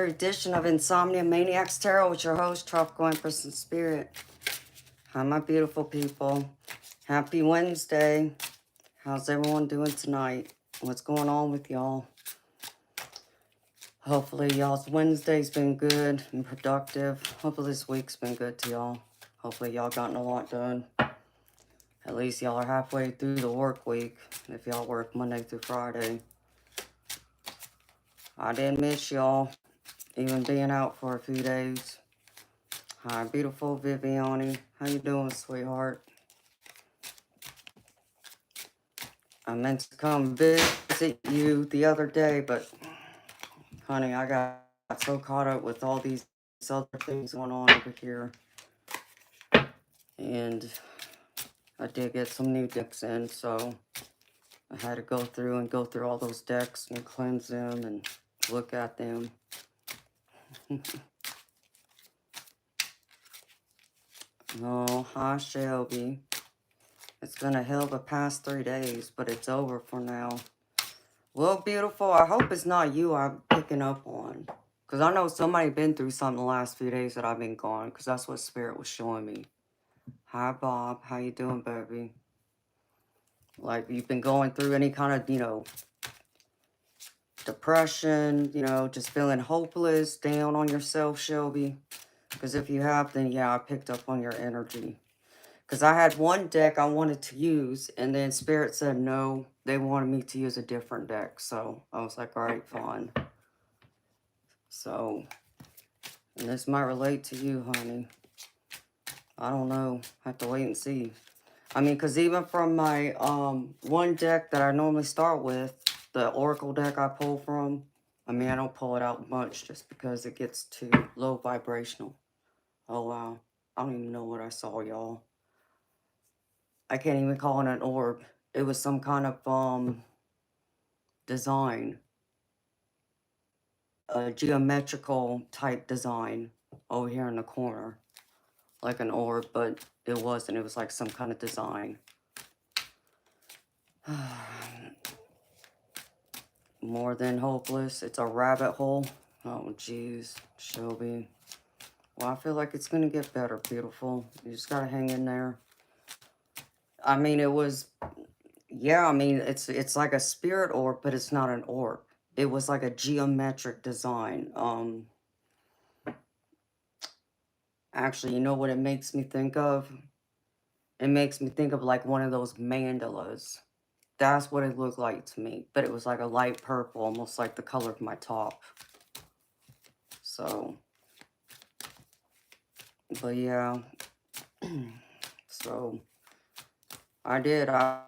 edition of Insomnia Maniacs Tarot with your host, Tropical Empress in Spirit. Hi, my beautiful people. Happy Wednesday. How's everyone doing tonight? What's going on with y'all? Hopefully y'all's Wednesday's been good and productive. Hopefully this week's been good to y'all. Hopefully y'all gotten a lot done. At least y'all are halfway through the work week if y'all work Monday through Friday. I didn't miss y'all, even being out for a few days. Hi, beautiful Viviani. How you doing, sweetheart? I meant to come visit you the other day, but honey, I got so caught up with all these other things going on over here. And I did get some new decks in, so I had to go through all those decks and cleanse them and look at them. Oh, hi, Shelby. It's been a hell of a past 3 days, but it's over for now. Well, beautiful, I hope it's not you I'm picking up on. Because I know somebody been through something the last few days that I've been gone. Because that's what Spirit was showing me. Hi, Bob. How you doing, baby? Like, you've been going through any kind of, depression, just feeling hopeless, down on yourself, Shelby. Because if you have, then yeah, I picked up on your energy. Because I had one deck I wanted to use, and then Spirit said no, they wanted me to use a different deck. So I was like, all right, fine. So, and this might relate to you, honey. I don't know. I have to wait and see. I mean, because even from my one deck that I normally start with, the Oracle deck I pull from, I mean, I don't pull it out much just because it gets too low vibrational. Oh, wow. I don't even know what I saw, y'all. I can't even call it an orb. It was some kind of design. A geometrical type design over here in the corner. Like an orb, but it wasn't. It was like some kind of design. More than hopeless. It's a rabbit hole. Oh, jeez. Shelby. Well, I feel like it's going to get better, beautiful. You just got to hang in there. I mean, it was... Yeah, I mean, it's like a spirit orb, but it's not an orb. It was like a geometric design. Actually, you know what it makes me think of? It makes me think of like one of those mandalas. That's what it looked like to me. But it was like a light purple, almost like the color of my top. So, but yeah. So, I did. I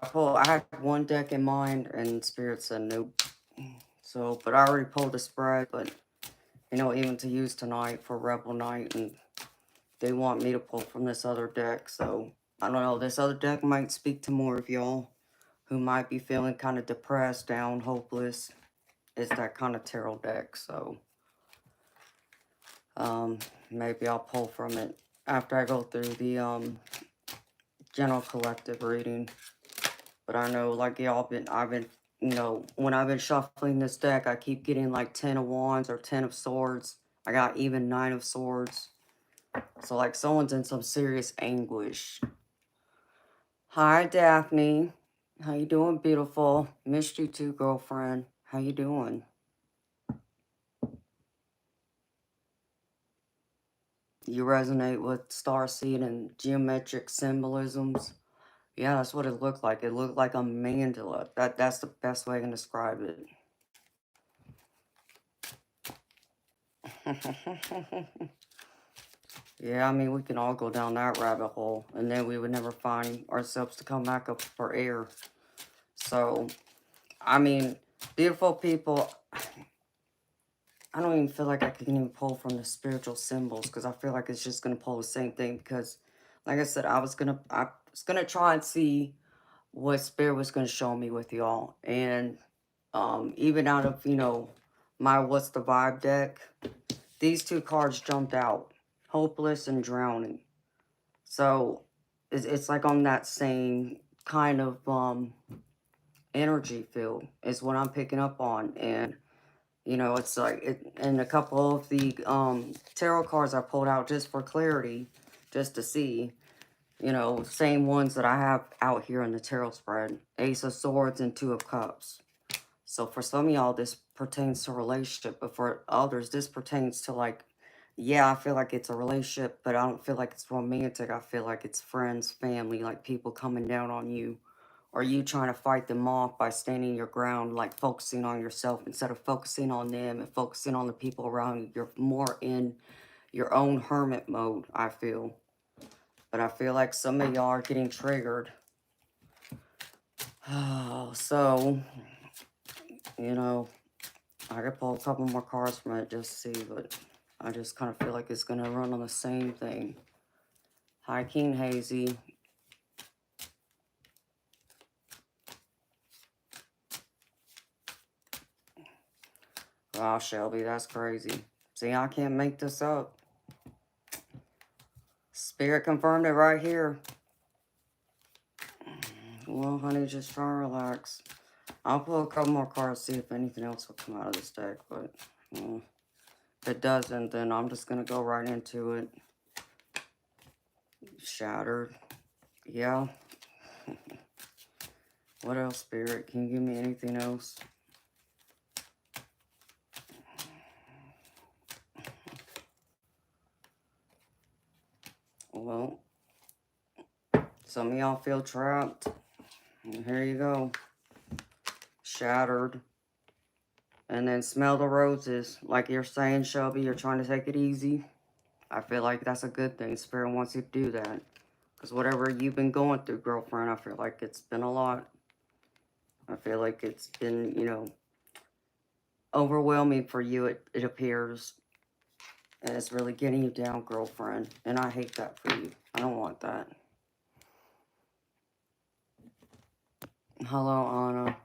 had one deck in mind, and Spirit said nope. So, but I already pulled a spread, but, even to use tonight for Rebel Night, and they want me to pull from this other deck, so, I don't know. This other deck might speak to more of y'all who might be feeling kind of depressed, down, hopeless. It's that kind of tarot deck, so maybe I'll pull from it after I go through the general collective reading. But I know, like y'all I've been, when I've been shuffling this deck, I keep getting like 10 of Wands or 10 of Swords. I got even 9 of Swords. So like someone's in some serious anguish. Hi, Daphne. How you doing, beautiful? Missed you too, girlfriend. How you doing? You resonate with starseed and geometric symbolisms? Yeah, that's what it looked like. It looked like a mandala. That's the best way I can describe it. Yeah, I mean, we can all go down that rabbit hole, and then we would never find ourselves to come back up for air. So, I mean, beautiful people, I don't even feel like I can even pull from the spiritual symbols, because I feel like it's just going to pull the same thing, because, like I said, I was going to try and see what Spirit was going to show me with y'all, and even out of, my What's the Vibe deck, these two cards jumped out, Hopeless and Drowning. So, it's like on that same kind of energy field is what I'm picking up on. And, You know, it's like, and a couple of the tarot cards I pulled out just for clarity, just to see, you know, same ones that I have out here in the tarot spread. Ace of Swords and Two of Cups. So for some of y'all, this pertains to a relationship, but for others, this pertains to like, yeah, I feel like it's a relationship, but I don't feel like it's romantic. I feel like it's friends, family, like people coming down on you, or you trying to fight them off by standing your ground, like focusing on yourself instead of focusing on them and focusing on the people around you. You're more in your own hermit mode, I feel. But I feel like some of y'all are getting triggered. So, you know, I could pull a couple more cards from it just to see, but I just kind of feel like it's going to run on the same thing. Hi, King Hazy. Wow, Shelby, that's crazy. See, I can't make this up. Spirit confirmed it right here. Well, honey, just try and relax. I'll pull a couple more cards, see if anything else will come out of this deck, but if it doesn't, then I'm just going to go right into it. Shattered. Yeah. What else, Spirit? Can you give me anything else? Well, some of y'all feel trapped. And here you go. Shattered. And then smell the roses. Like you're saying, Shelby, you're trying to take it easy. I feel like that's a good thing. Spirit wants you to do that. Because whatever you've been going through, girlfriend, I feel like it's been a lot. I feel like it's been, you know, overwhelming for you, it appears. And it's really getting you down, girlfriend. And I hate that for you. I don't want that. Hello, Anna.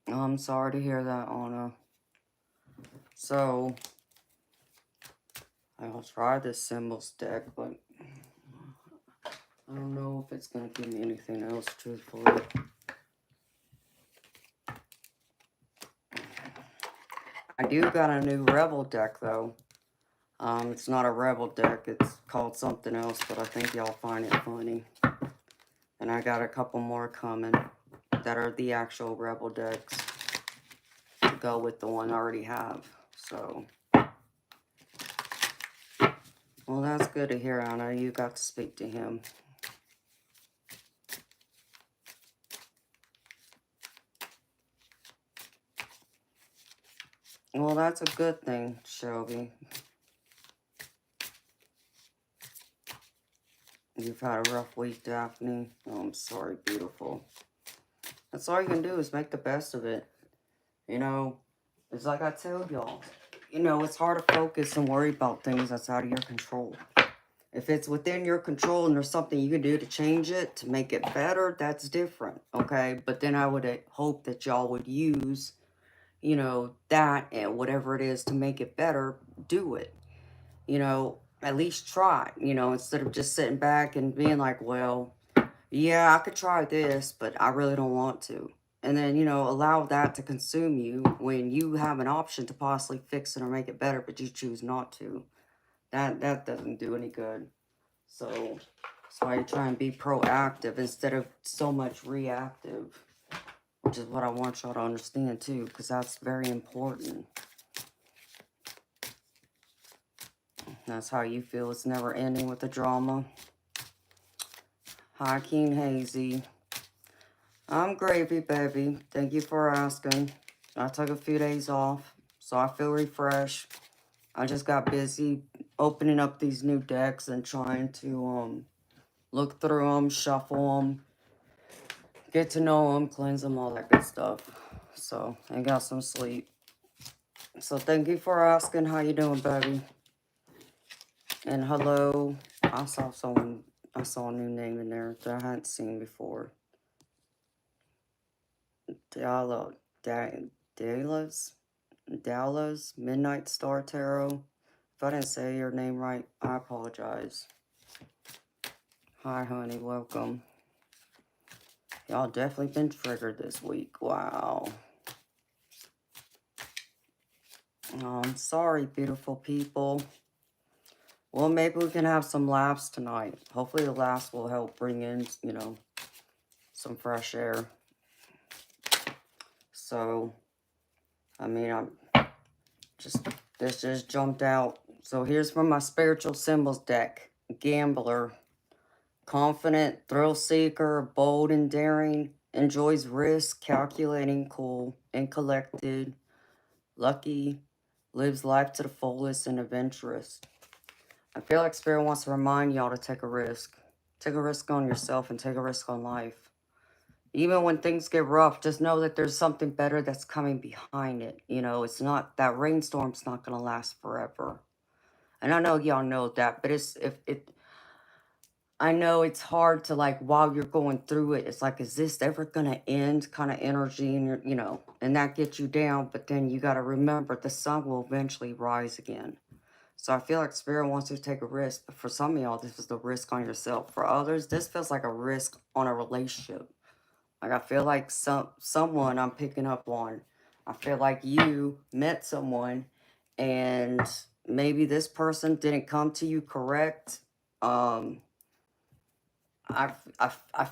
I'm sorry to hear that, Anna. So, I'll try this symbols deck, but I don't know if it's going to give me anything else, truthfully. I do got a new Rebel deck, though. It's not a Rebel deck. It's called something else, but I think y'all find it funny. And I got a couple more coming that are the actual Rebel decks to go with the one I already have. So, well, that's good to hear, Anna. You got to speak to him. Well, that's a good thing, Shelby. You've had a rough week, Daphne. Oh, I'm sorry, beautiful. That's all you can do is make the best of it. You know, it's like I tell y'all. You know, it's hard to focus and worry about things that's out of your control. If it's within your control and there's something you can do to change it, to make it better, that's different, okay? But then I would hope that y'all would use, you know, that and whatever it is to make it better, do it. You know, at least try, you know, instead of just sitting back and being like, well, yeah, I could try this, but I really don't want to. And then, you know, allow that to consume you when you have an option to possibly fix it or make it better, but you choose not to. That doesn't do any good. So that's why you try and be proactive instead of so much reactive, which is what I want y'all to understand too, because that's very important. That's how you feel. It's never ending with the drama. Hi, King Hazy. I'm gravy, baby. Thank you for asking. I took a few days off, so I feel refreshed. I just got busy opening up these new decks and trying to look through them, shuffle them, get to know them, cleanse them, all that good stuff. So I got some sleep. So thank you for asking. How you doing, baby? And hello. I saw a new name in there that I hadn't seen before. Dallas Midnight Star Tarot. If I didn't say your name right, I apologize. Hi, honey. Welcome. Y'all definitely been triggered this week. Wow. Oh, I'm sorry, beautiful people. Well, maybe we can have some laughs tonight. Hopefully the laughs will help bring in, some fresh air. So, I mean, this just jumped out. So here's from my spiritual symbols deck. Gambler, confident, thrill seeker, bold and daring, enjoys risk, calculating, cool, and collected, lucky, lives life to the fullest, and adventurous. I feel like Spirit wants to remind y'all to take a risk. Take a risk on yourself and take a risk on life. Even when things get rough, just know that there's something better that's coming behind it. It's not, that rainstorm's not going to last forever. And I know y'all know that, but I know it's hard to, like, while you're going through it, it's like, is this ever going to end kind of energy, and and that gets you down. But then you got to remember the sun will eventually rise again. So I feel like Spirit wants you to take a risk. But for some of y'all, this is the risk on yourself. For others, this feels like a risk on a relationship. Like, I feel like someone I'm picking up on. I feel like you met someone and maybe this person didn't come to you correct. I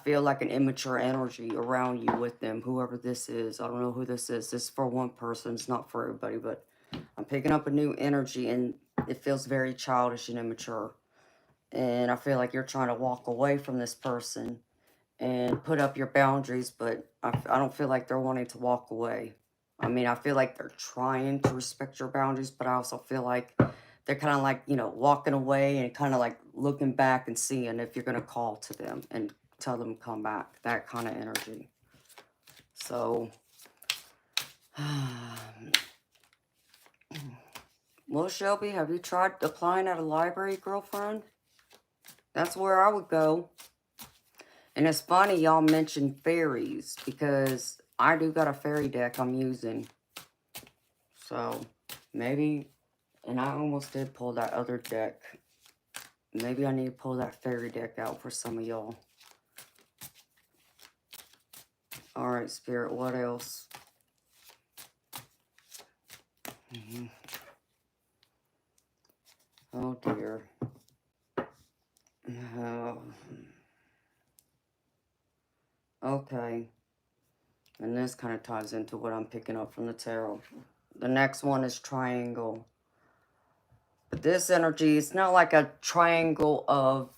feel like an immature energy around you with them, whoever this is. I don't know who this is. This is for one person. It's not for everybody, but I'm picking up a new energy, and it feels very childish and immature. And I feel like you're trying to walk away from this person and put up your boundaries, but I don't feel like they're wanting to walk away. I mean, I feel like they're trying to respect your boundaries, but I also feel like they're kind of like, walking away and kind of like looking back and seeing if you're going to call to them and tell them to come back. That kind of energy. So, well, Shelby, have you tried applying at a library, girlfriend? That's where I would go. And it's funny y'all mentioned fairies, because I do got a fairy deck I'm using. So, maybe, and I almost did pull that other deck. Maybe I need to pull that fairy deck out for some of y'all. Alright, Spirit, what else? Oh, dear. Oh. Okay. And this kind of ties into what I'm picking up from the tarot. The next one is triangle. But this energy, it's not like a triangle of,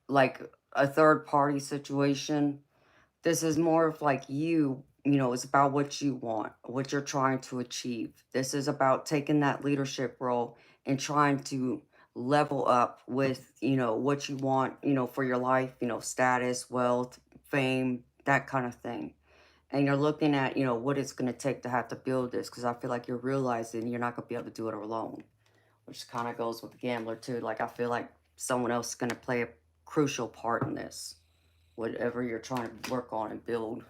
like, a third party situation. This is more of like it's about what you want, what you're trying to achieve. This is about taking that leadership role and trying to level up with, what you want, for your life, status, wealth, fame, that kind of thing. And you're looking at, what it's going to take to have to build this, because I feel like you're realizing you're not going to be able to do it alone, which kind of goes with the gambler too. Like, I feel like someone else is going to play a crucial part in this, whatever you're trying to work on and build.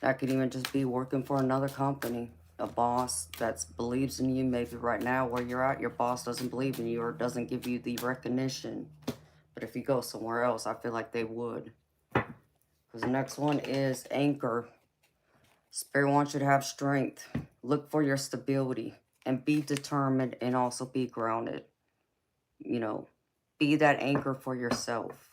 That could even just be working for another company, a boss that believes in you. Maybe right now where you're at, your boss doesn't believe in you or doesn't give you the recognition. But if you go somewhere else, I feel like they would. Because the next one is anchor. Spirit wants you to have strength. Look for your stability and be determined, and also be grounded. Be that anchor for yourself.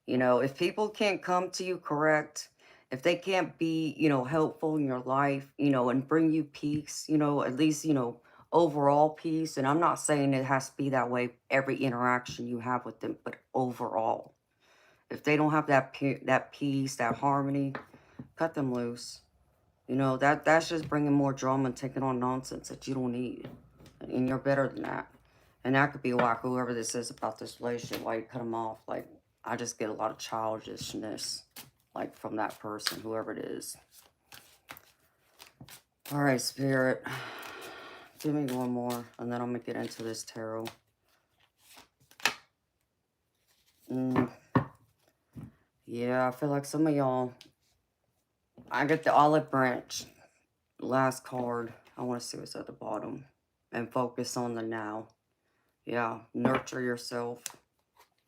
If people can't come to you correct, if they can't be, helpful in your life, and bring you peace, at least, overall peace. And I'm not saying it has to be that way every interaction you have with them, but overall, if they don't have that peace, that harmony, cut them loose. That's just bringing more drama and taking on nonsense that you don't need. And you're better than that. And that could be why whoever this is about this relationship, why you cut them off. Like, I just get a lot of childishness, like, from that person, whoever it is. All right, Spirit. Give me one more, and then I'm going to get into this tarot. Yeah, I feel like some of y'all... I get the olive branch. Last card. I want to see what's at the bottom. And focus on the now. Yeah, nurture yourself.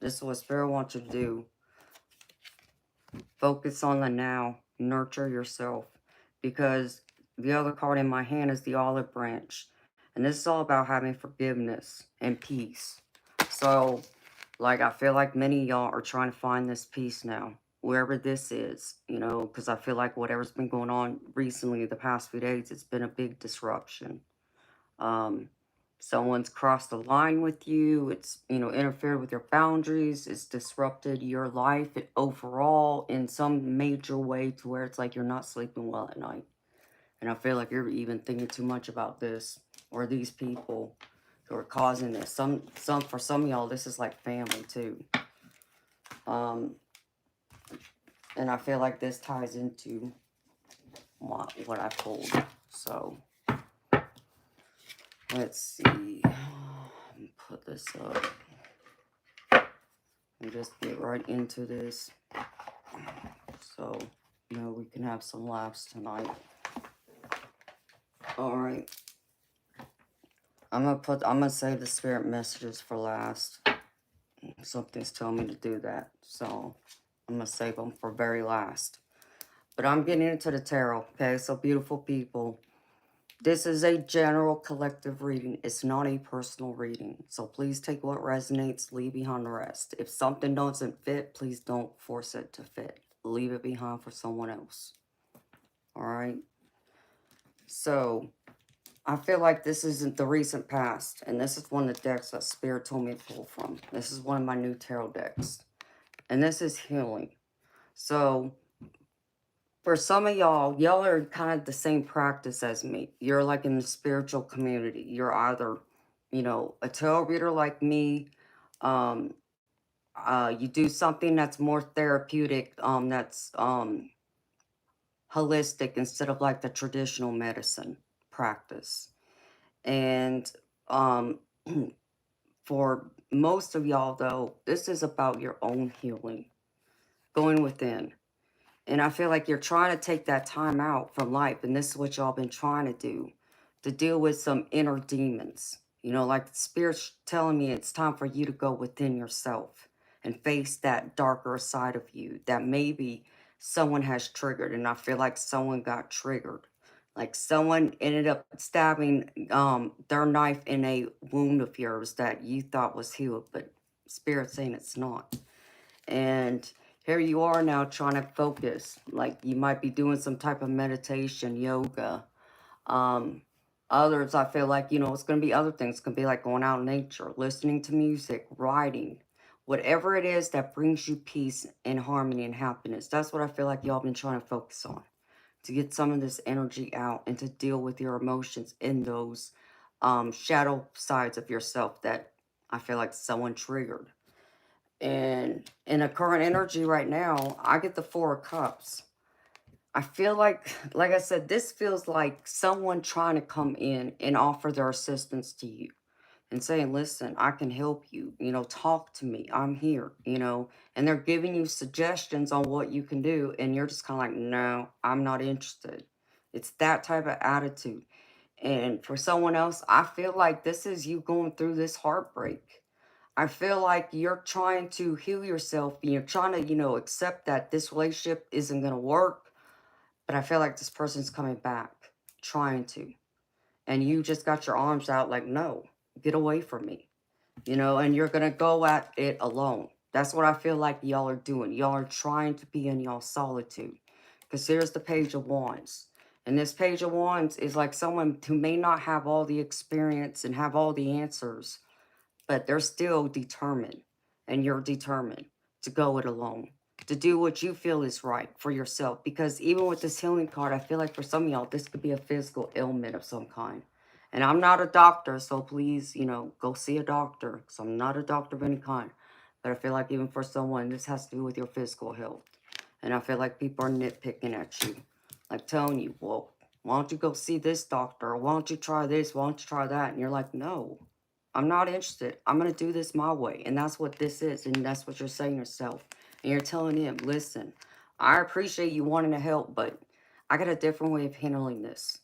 This is what Spirit wants you to do. Focus on the now. Nurture yourself. Because the other card in my hand is the olive branch. And this is all about having forgiveness and peace. So, like, I feel like many of y'all are trying to find this peace now, wherever this is, you know, because I feel like whatever's been going on recently, the past few days, it's been a big disruption. Um, Someone's crossed the line with you. It's, you know, interfered with your boundaries. It's disrupted your life overall in some major way to where it's like you're not sleeping well at night. And I feel like you're even thinking too much about this or these people who are causing this. For some of y'all, this is like family too. Um, and I feel like this ties into what I pulled. So let's see. Let me put this up and just get right into this. So, you know, we can have some laughs tonight. All right. I'm gonna save the spirit messages for last. Something's telling me to do that. So I'm going to save them for very last. But I'm getting into the tarot, okay? So, beautiful people, this is a general collective reading. It's not a personal reading. So, please take what resonates, leave behind the rest. If something doesn't fit, please don't force it to fit. Leave it behind for someone else. All right? So, I feel like this isn't the recent past. And this is one of the decks that Spirit told me to pull from. This is one of my new tarot decks. And this is healing. So, for some of y'all are kind of the same practice as me. You're like in the spiritual community. You're either, you know, a tarot reader like me. Um, you do something that's more therapeutic, that's holistic instead of like the traditional medicine practice. And um, for most of y'all, though, this is about your own healing, going within. And I feel like you're trying to take that time out from life. And this is what y'all been trying to do, to deal with some inner demons. You know, like the Spirit's telling me it's time for you to go within yourself and face that darker side of you that maybe someone has triggered. And I feel like someone got triggered. Like someone ended up stabbing their knife in a wound of yours that you thought was healed, but Spirit's saying it's not. And here you are now trying to focus. Like you might be doing some type of meditation, yoga. Um, Others, I feel like, you know, it's going to be other things. It's going to be like going out in nature, listening to music, writing. Whatever it is that brings you peace and harmony and happiness. That's what I feel like y'all been trying to focus on. To get some of this energy out and to deal with your emotions in those shadow sides of yourself that I feel like someone triggered. And in a current energy right now, I get the Four of Cups. I feel like I said, this feels like someone trying to come in and offer their assistance to you and saying, listen, I can help you, you know, talk to me. I'm here, you know, and they're giving you suggestions on what you can do. And you're just kind of like, no, I'm not interested. It's that type of attitude. And for someone else, I feel like this is you going through this heartbreak. I feel like you're trying to heal yourself and you're trying to, you know, accept that this relationship isn't going to work. But I feel like this person's coming back, trying to. And you just got your arms out like, no, get away from me. You know, and you're going to go at it alone. That's what I feel like y'all are doing. Y'all are trying to be in y'all solitude. Because here's the Page of Wands. And this Page of Wands is like someone who may not have all the experience and have all the answers, but they're still determined, and you're determined to go it alone, to do what you feel is right for yourself. Because even with this healing card, I feel like for some of y'all, this could be a physical ailment of some kind. And I'm not a doctor, so please, you know, go see a doctor, because I'm not a doctor of any kind. But I feel like even for someone, this has to do with your physical health. And I feel like people are nitpicking at you, like telling you, well, why don't you go see this doctor? Or why don't you try this? Why don't you try that? And you're like, no, I'm not interested. I'm going to do this my way. And that's what this is. And that's what you're saying yourself. And you're telling him, listen, I appreciate you wanting to help, but I got a different way of handling this.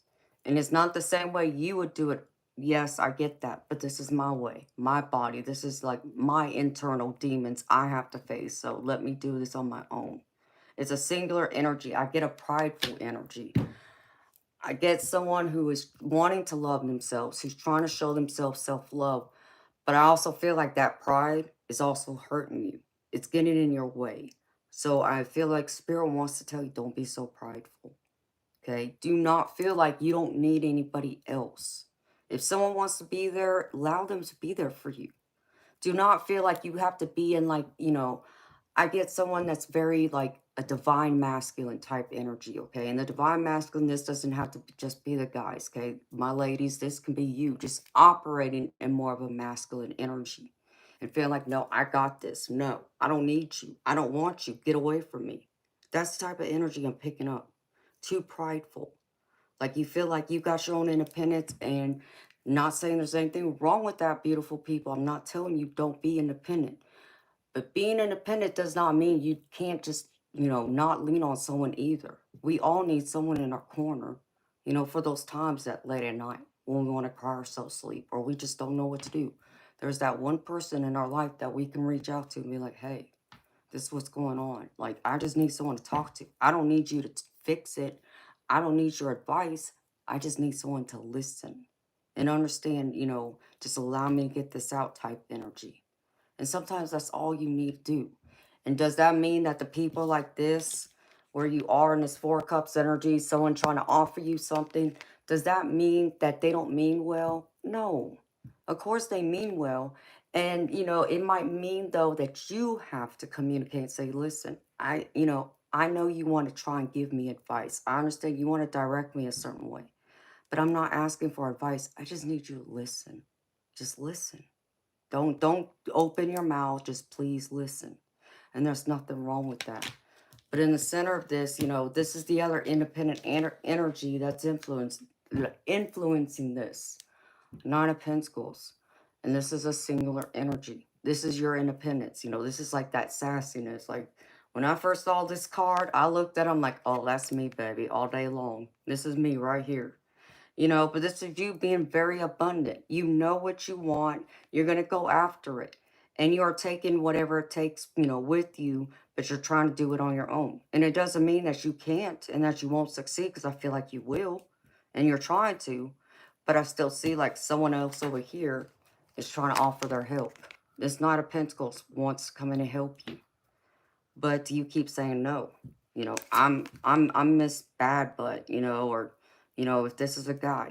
And it's not the same way you would do it. Yes, I get that. But this is my way, my body. This is like my internal demons I have to face. So let me do this on my own. It's a singular energy. I get a prideful energy. I get someone who is wanting to love themselves, who's trying to show themselves self-love, but I also feel like that pride is also hurting you. It's getting in your way. So I feel like Spirit wants to tell you, don't be so prideful. Okay? Do not feel like you don't need anybody else. If someone wants to be there, allow them to be there for you. Do not feel like you have to be in, like, I get someone that's very like a divine masculine type energy, okay? And the divine masculine, this doesn't have to just be the guys, okay? My ladies, this can be you just operating in more of a masculine energy and feeling like, no, I got this. No, I don't need you. I don't want you. Get away from me. That's the type of energy I'm picking up. Too prideful. Like you feel like you got your own independence, and not saying there's anything wrong with that, beautiful people. I'm not telling you don't be independent. But being independent does not mean you can't just, not lean on someone either. We all need someone in our corner, for those times that late at night when we want to cry ourselves to sleep or we just don't know what to do. There's that one person in our life that we can reach out to and be like, hey, this is what's going on. Like, I just need someone to talk to. I don't need you to fix it. I don't need your advice. I just need someone to listen and understand, just allow me to get this out type energy. And sometimes that's all you need to do. And does that mean that the people like this, where you are in this Four Cups energy, someone trying to offer you something, does that mean that they don't mean well? No. Of course they mean well. And, it might mean, though, that you have to communicate and say, listen, I know you want to try and give me advice. I understand you want to direct me a certain way, but I'm not asking for advice. I just need you to listen. Just listen. Don't open your mouth, just please listen. And there's nothing wrong with that. But in the center of this, this is the other independent energy that's influencing this. Nine of Pentacles. And this is a singular energy. This is your independence. This is like that sassiness. Like when I first saw this card, I looked at them like, oh, that's me, baby, all day long. This is me right here. But this is you being very abundant. You know what you want. You're going to go after it. And you are taking whatever it takes, with you, but you're trying to do it on your own. And it doesn't mean that you can't and that you won't succeed, because I feel like you will. And you're trying to. But I still see like someone else over here is trying to offer their help. This Knight of Pentacles wants to come in and help you. But you keep saying no. I'm Miss Bad Butt, or if this is a guy,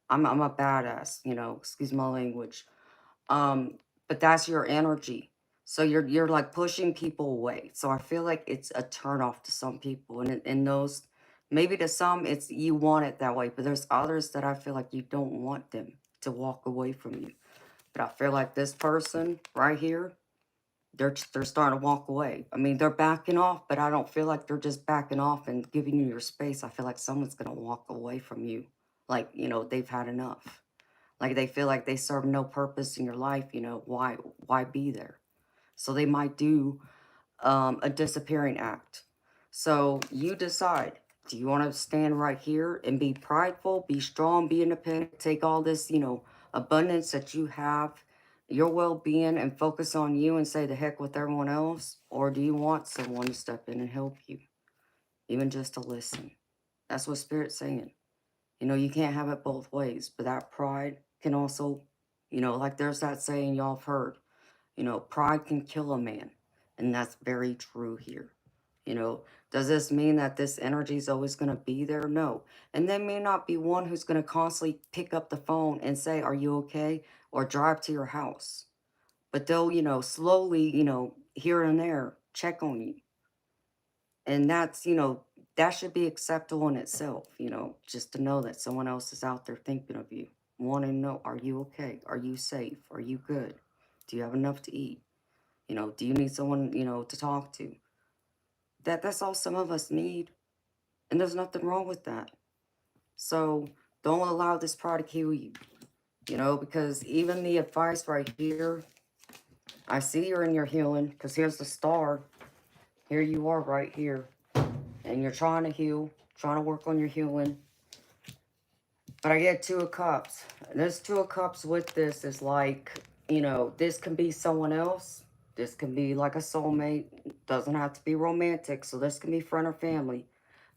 I'm a badass, excuse my language. Um, but that's your energy. So you're like pushing people away. So I feel like it's a turn off to some people, and in those, maybe to some it's you want it that way, but there's others that I feel like you don't want them to walk away from you. But I feel like this person right here, they're starting to walk away. I mean, they're backing off, but I don't feel like they're just backing off and giving you your space. I feel like someone's going to walk away from you. Like, they've had enough. Like they feel like they serve no purpose in your life, why be there? So they might do a disappearing act. So you decide, do you want to stand right here and be prideful, be strong, be independent, take all this, abundance that you have, your well-being, and focus on you and say the heck with everyone else? Or do you want someone to step in and help you, even just to listen? That's what Spirit's saying. You can't have it both ways, but that pride can also, like there's that saying y'all have heard, pride can kill a man. And that's very true here. You know, does this mean that this energy is always going to be there? No. And they may not be one who's going to constantly pick up the phone and say, are you okay? Or drive to your house. But they'll, slowly, here and there, check on you. And that's, that should be acceptable in itself, just to know that someone else is out there thinking of you, wanting to know, are you okay? Are you safe? Are you good? Do you have enough to eat? Do you need someone, to talk to? That's all some of us need. And there's nothing wrong with that. So don't allow this pride to kill you, because even the advice right here, I see you're in your healing, because here's the star. Here you are right here. And you're trying to heal, trying to work on your healing. But I get Two of Cups. This Two of Cups with this is like, this can be someone else. This can be like a soulmate. Doesn't have to be romantic. So this can be friend or family.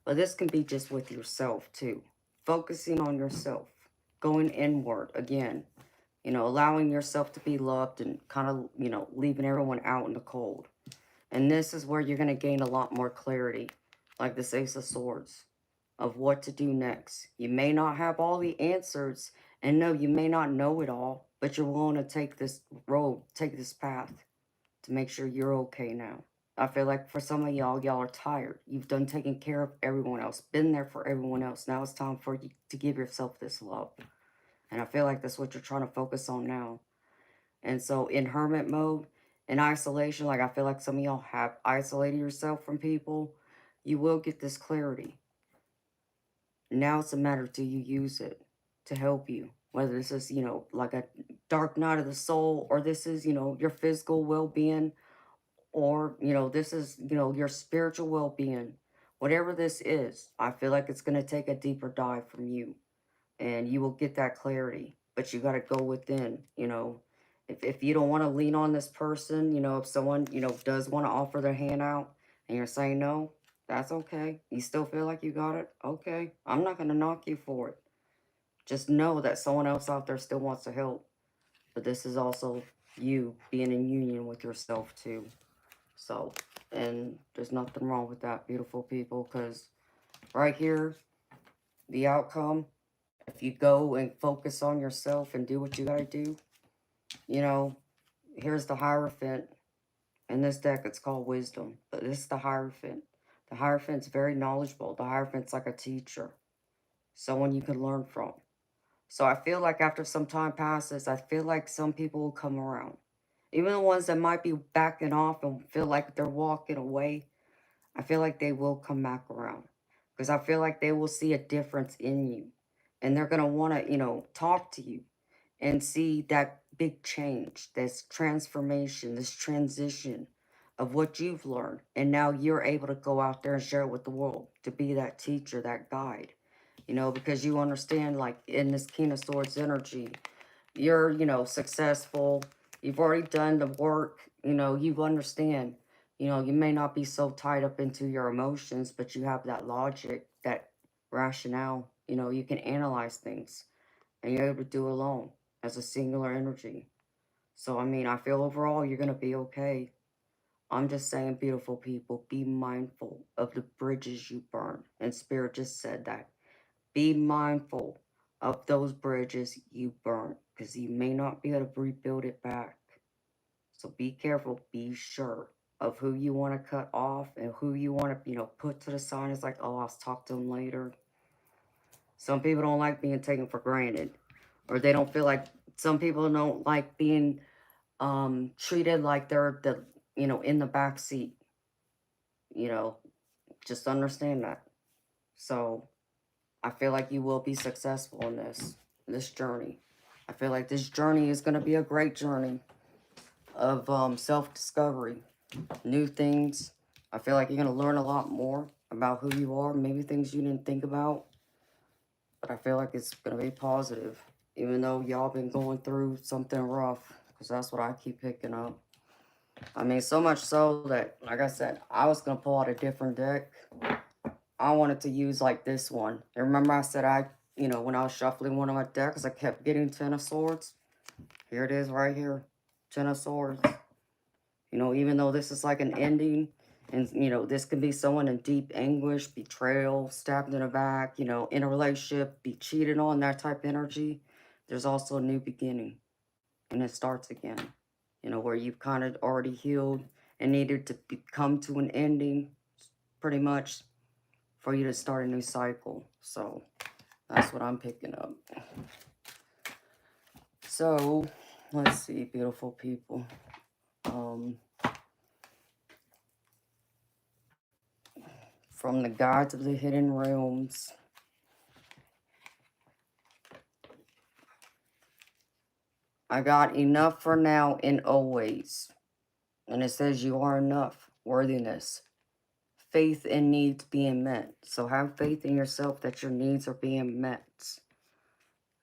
But this can be just with yourself too. focusing on yourself, going inward again, allowing yourself to be loved and kind of, leaving everyone out in the cold. And this is where you're going to gain a lot more clarity, like this Ace of Swords, of what to do next. You may not have all the answers, and no, you may not know it all, but you're willing to take this road, take this path to make sure you're okay now. I feel like for some of y'all are tired. You've done taking care of everyone else, been there for everyone else. Now it's time for you to give yourself this love. And I feel like that's what you're trying to focus on now. And so in hermit mode, in isolation, like I feel like some of y'all have isolated yourself from people, you will get this clarity. Now it's a matter, do you use it to help you? Whether this is, like a dark night of the soul, or this is, your physical well-being, or, this is, your spiritual well-being. Whatever this is, I feel like it's going to take a deeper dive from you. And you will get that clarity. But you got to go within, If you don't want to lean on this person, if someone, does want to offer their hand out and you're saying no, that's okay. You still feel like you got it? Okay. I'm not going to knock you for it. Just know that someone else out there still wants to help. But this is also you being in union with yourself too. So, and there's nothing wrong with that, beautiful people, because right here, the outcome, if you go and focus on yourself and do what you got to do, here's the Hierophant. In this deck, it's called Wisdom, but this is the Hierophant. The Hierophant's very knowledgeable. The Hierophant's like a teacher, someone you can learn from. So I feel like after some time passes, I feel like some people will come around. Even the ones that might be backing off and feel like they're walking away, I feel like they will come back around. Because I feel like they will see a difference in you. And they're going to want to, talk to you and see that big change, this transformation, this transition of what you've learned. And now you're able to go out there and share it with the world, to be that teacher, that guide, because you understand, like in this King of Swords energy, you're, successful. You've already done the work, you understand, you may not be so tied up into your emotions, but you have that logic, that rationale, you can analyze things and you're able to do it alone as a singular energy. So, I mean, I feel overall you're going to be okay. I'm just saying, beautiful people, be mindful of the bridges you burn. And Spirit just said that. Be mindful of those bridges you burn, because you may not be able to rebuild it back. So be careful, be sure of who you want to cut off and who you want to, put to the side. It's like, oh, I'll talk to them later. Some people don't like being taken for granted, or they don't feel like, some people don't like being treated like they're the, in the back seat. You know, just understand that. So I feel like you will be successful in this journey. I feel like this journey is going to be a great journey of self-discovery, new things. I feel like you're going to learn a lot more about who you are, maybe things you didn't think about. But I feel like it's going to be positive, even though y'all been going through something rough, because that's what I keep picking up. I mean, so much so that, like I said, I was going to pull out a different deck. I wanted to use like this one. And remember I said when I was shuffling one of my decks, I kept getting Ten of Swords. Here it is right here. Ten of Swords. Even though this is like an ending, and, this can be someone in deep anguish, betrayal, stabbed in the back, in a relationship, be cheated on, that type of energy. There's also a new beginning, and it starts again, where you've kind of already healed and needed to come to an ending, pretty much, for you to start a new cycle. So that's what I'm picking up. So let's see, beautiful people. From the Guides of the Hidden Realms, I got enough for now and always. And it says you are enough, worthiness, faith and needs being met. So have faith in yourself that your needs are being met.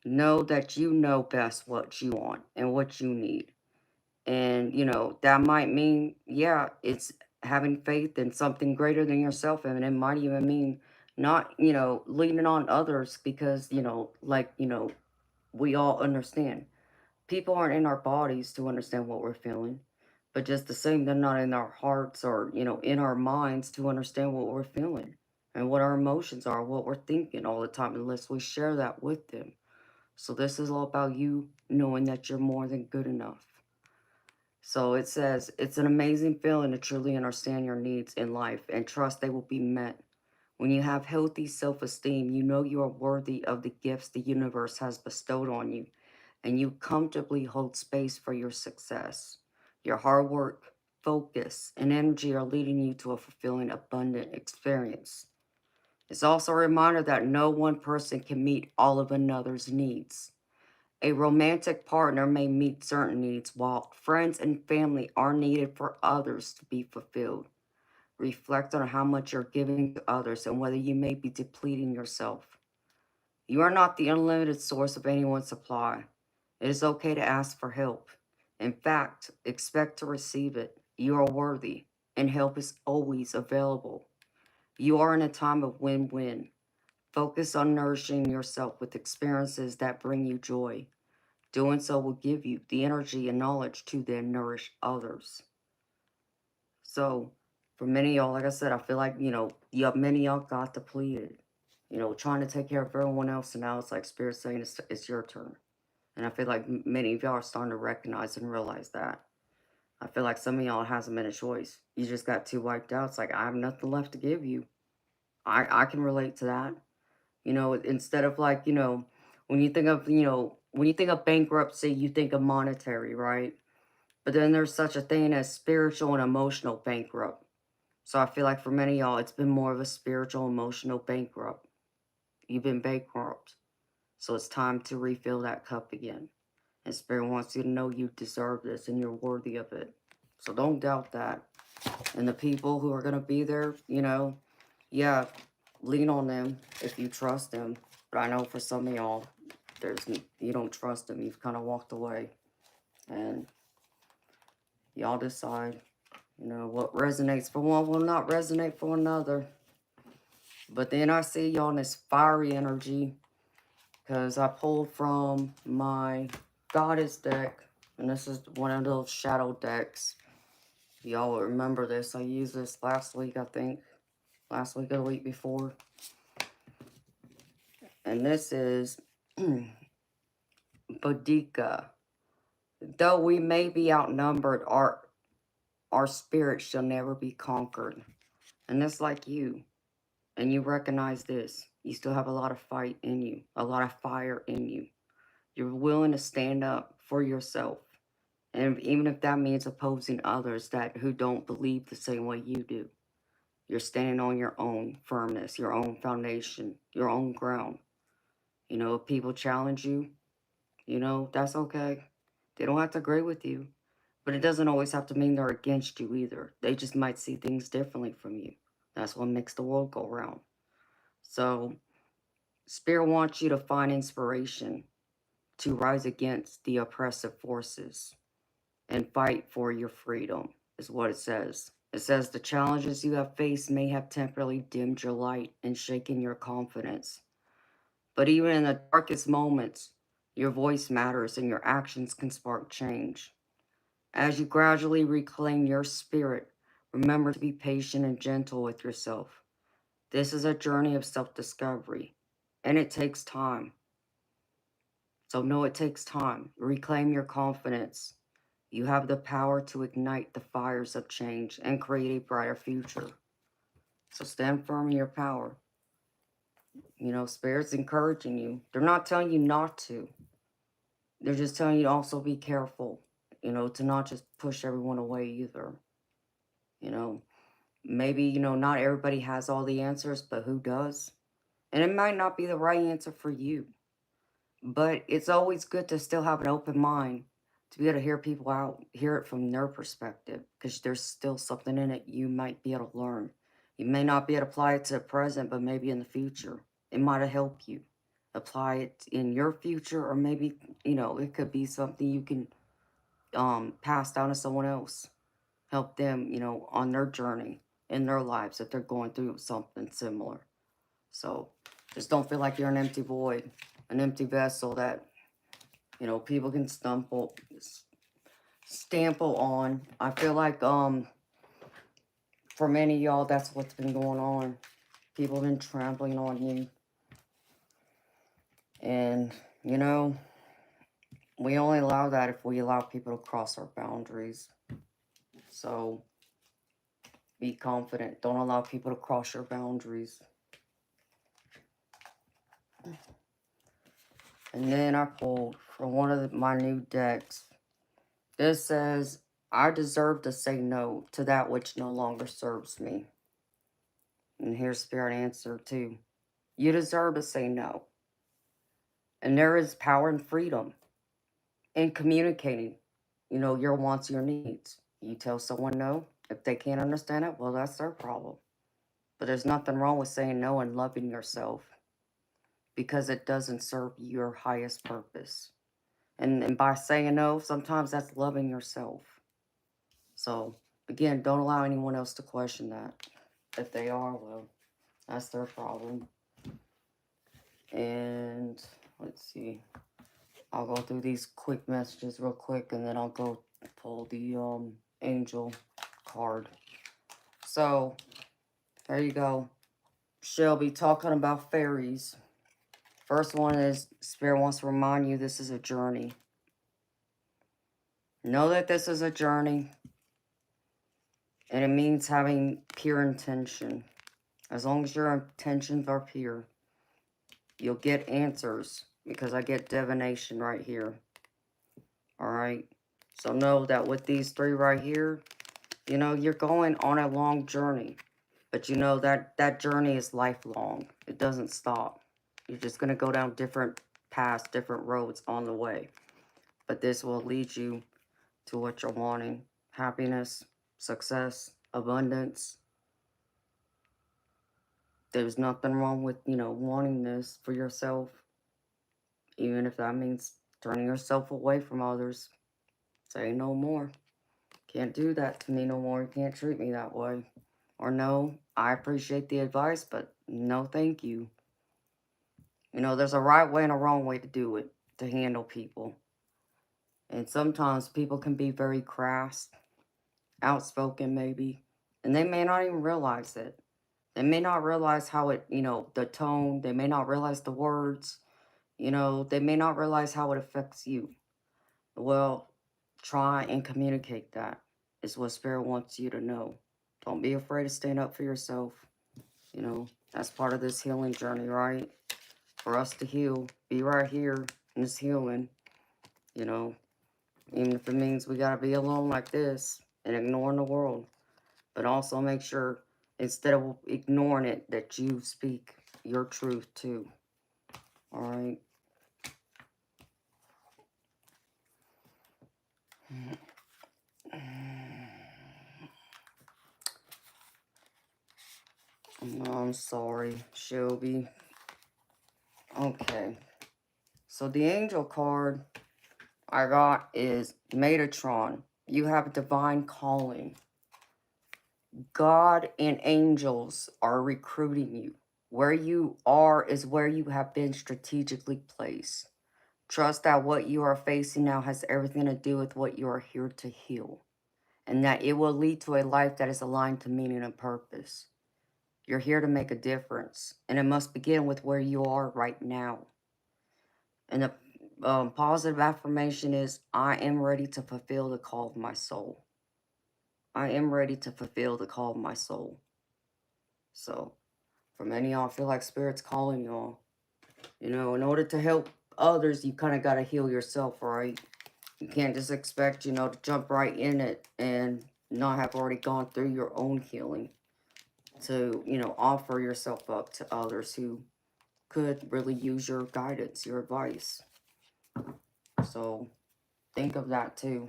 Know that you know best what you want and what you need. And, that might mean, yeah, it's having faith in something greater than yourself. And it might even mean Not, leaning on others because, we all understand. People aren't in our bodies to understand what we're feeling, but just the same, they're not in our hearts or, in our minds to understand what we're feeling and what our emotions are, what we're thinking all the time, unless we share that with them. So this is all about you knowing that you're more than good enough. So it says, it's an amazing feeling to truly understand your needs in life and trust they will be met. When you have healthy self esteem, you know you are worthy of the gifts the universe has bestowed on you, and you comfortably hold space for your success. Your hard work, focus, and energy are leading you to a fulfilling, abundant experience. It's also a reminder that no one person can meet all of another's needs. A romantic partner may meet certain needs, while friends and family are needed for others to be fulfilled. Reflect on how much you're giving to others and whether you may be depleting yourself. You are not the unlimited source of anyone's supply. It is okay to ask for help. In fact, expect to receive it. You are worthy, and help is always available. You are in a time of win win. Focus on nourishing yourself with experiences that bring you joy. Doing so will give you the energy and knowledge to then nourish others. So, for many of y'all, like I said, I feel like, many of y'all got depleted, trying to take care of everyone else. And now it's like Spirit saying it's your turn. And I feel like many of y'all are starting to recognize and realize that. I feel like some of y'all hasn't been a choice. You just got too wiped out. It's like, I have nothing left to give you. I can relate to that. Instead of like, when you think of bankruptcy, you think of monetary, right? But then there's such a thing as spiritual and emotional bankrupt. So I feel like for many of y'all, it's been more of a spiritual, emotional bankrupt. You've been bankrupt. So it's time to refill that cup again. And Spirit wants you to know you deserve this and you're worthy of it. So don't doubt that. And the people who are going to be there, yeah, lean on them if you trust them. But I know for some of y'all, you don't trust them. You've kind of walked away. And y'all decide, what resonates for one will not resonate for another. But then I see y'all in this fiery energy because I pulled from my Goddess deck. And this is one of those shadow decks. Y'all will remember this. I used this last week, I think. Last week or the week before. And this is Boudica. Though we may be outnumbered, our spirit shall never be conquered. And that's like you. And you recognize this. You still have a lot of fight in you. A lot of fire in you. You're willing to stand up for yourself. And even if that means opposing others who don't believe the same way you do. You're standing on your own firmness, your own foundation, your own ground. If people challenge you, that's okay. They don't have to agree with you. But it doesn't always have to mean they're against you either. They just might see things differently from you. That's what makes the world go round. So, Spirit wants you to find inspiration to rise against the oppressive forces and fight for your freedom, is what it says. It says the challenges you have faced may have temporarily dimmed your light and shaken your confidence. But even in the darkest moments, your voice matters and your actions can spark change. As you gradually reclaim your spirit, remember to be patient and gentle with yourself. This is a journey of self discovery, and it takes time. So, know it takes time. Reclaim your confidence. You have the power to ignite the fires of change and create a brighter future. So, stand firm in your power. Spirit's encouraging you. They're not telling you not to, they're just telling you to also be careful, to not just push everyone away either. You know, Maybe, not everybody has all the answers, but who does? And it might not be the right answer for you. But it's always good to still have an open mind to be able to hear people out, hear it from their perspective, because there's still something in it you might be able to learn. You may not be able to apply it to the present, but maybe in the future. It might have helped you apply it in your future, or maybe, it could be something you can pass down to someone else. Help them, on their journey in their lives if they're going through something similar. So just don't feel like you're an empty void, an empty vessel that, you know, people can stample on. I feel like, for many of y'all, that's what's been going on. People have been trampling on you. And, you know, we only allow that if we allow people to cross our boundaries. So be confident. Don't allow people to cross your boundaries. And then I pulled from one of my new decks. This says, I deserve to say no to that which no longer serves me. And here's Spirit answer too. You deserve to say no. And there is power and freedom in communicating, you know, your wants, your needs. You tell someone no. If they can't understand it, well, that's their problem. But there's nothing wrong with saying no and loving yourself, because it doesn't serve your highest purpose. And by saying no, sometimes that's loving yourself. So, again, don't allow anyone else to question that. If they are, well, that's their problem. And let's see. I'll go through these quick messages real quick, and then I'll go pull the angel card. So, there you go. Shelby, talking about fairies. First one is, Spirit wants to remind you this is a journey. Know that this is a journey. And it means having pure intention. As long as your intentions are pure, you'll get answers. Because I get divination right here. Alright? So know that with these three right here, you know, you're going on a long journey. But you know that that journey is lifelong. It doesn't stop. You're just going to go down different paths, different roads on the way. But this will lead you to what you're wanting. Happiness, success, abundance. There's nothing wrong with, you know, wanting this for yourself. Even if that means turning yourself away from others. Say no more. Can't do that to me no more. You can't treat me that way. Or no, I appreciate the advice, but no thank you. You know, there's a right way and a wrong way to do it, to handle people. And sometimes people can be very crass, outspoken maybe, and they may not even realize it. They may not realize how it, you know, the tone, they may not realize the words, you know, they may not realize how it affects you. Well, try and communicate that, is what Spirit wants you to know. Don't be afraid to stand up for yourself. You know, that's part of this healing journey, right? For us to heal, be right here in this healing, you know, even if it means we gotta be alone like this and ignoring the world. But also make sure, instead of ignoring it, that you speak your truth too. Alright? No, I'm sorry, Shelby. Okay. So the angel card I got is Metatron. You have a divine calling. God and angels are recruiting you. Where you are is where you have been strategically placed. Trust that what you are facing now has everything to do with what you are here to heal. And that it will lead to a life that is aligned to meaning and purpose. You're here to make a difference. And it must begin with where you are right now. And the positive affirmation is, I am ready to fulfill the call of my soul. I am ready to fulfill the call of my soul. So, for many of y'all, I feel like Spirit's calling y'all. You know, in order to help others, you kind of got to heal yourself, right? You can't just expect, you know, to jump right in it and not have already gone through your own healing. To, you know, offer yourself up to others who could really use your guidance, your advice. So, think of that too.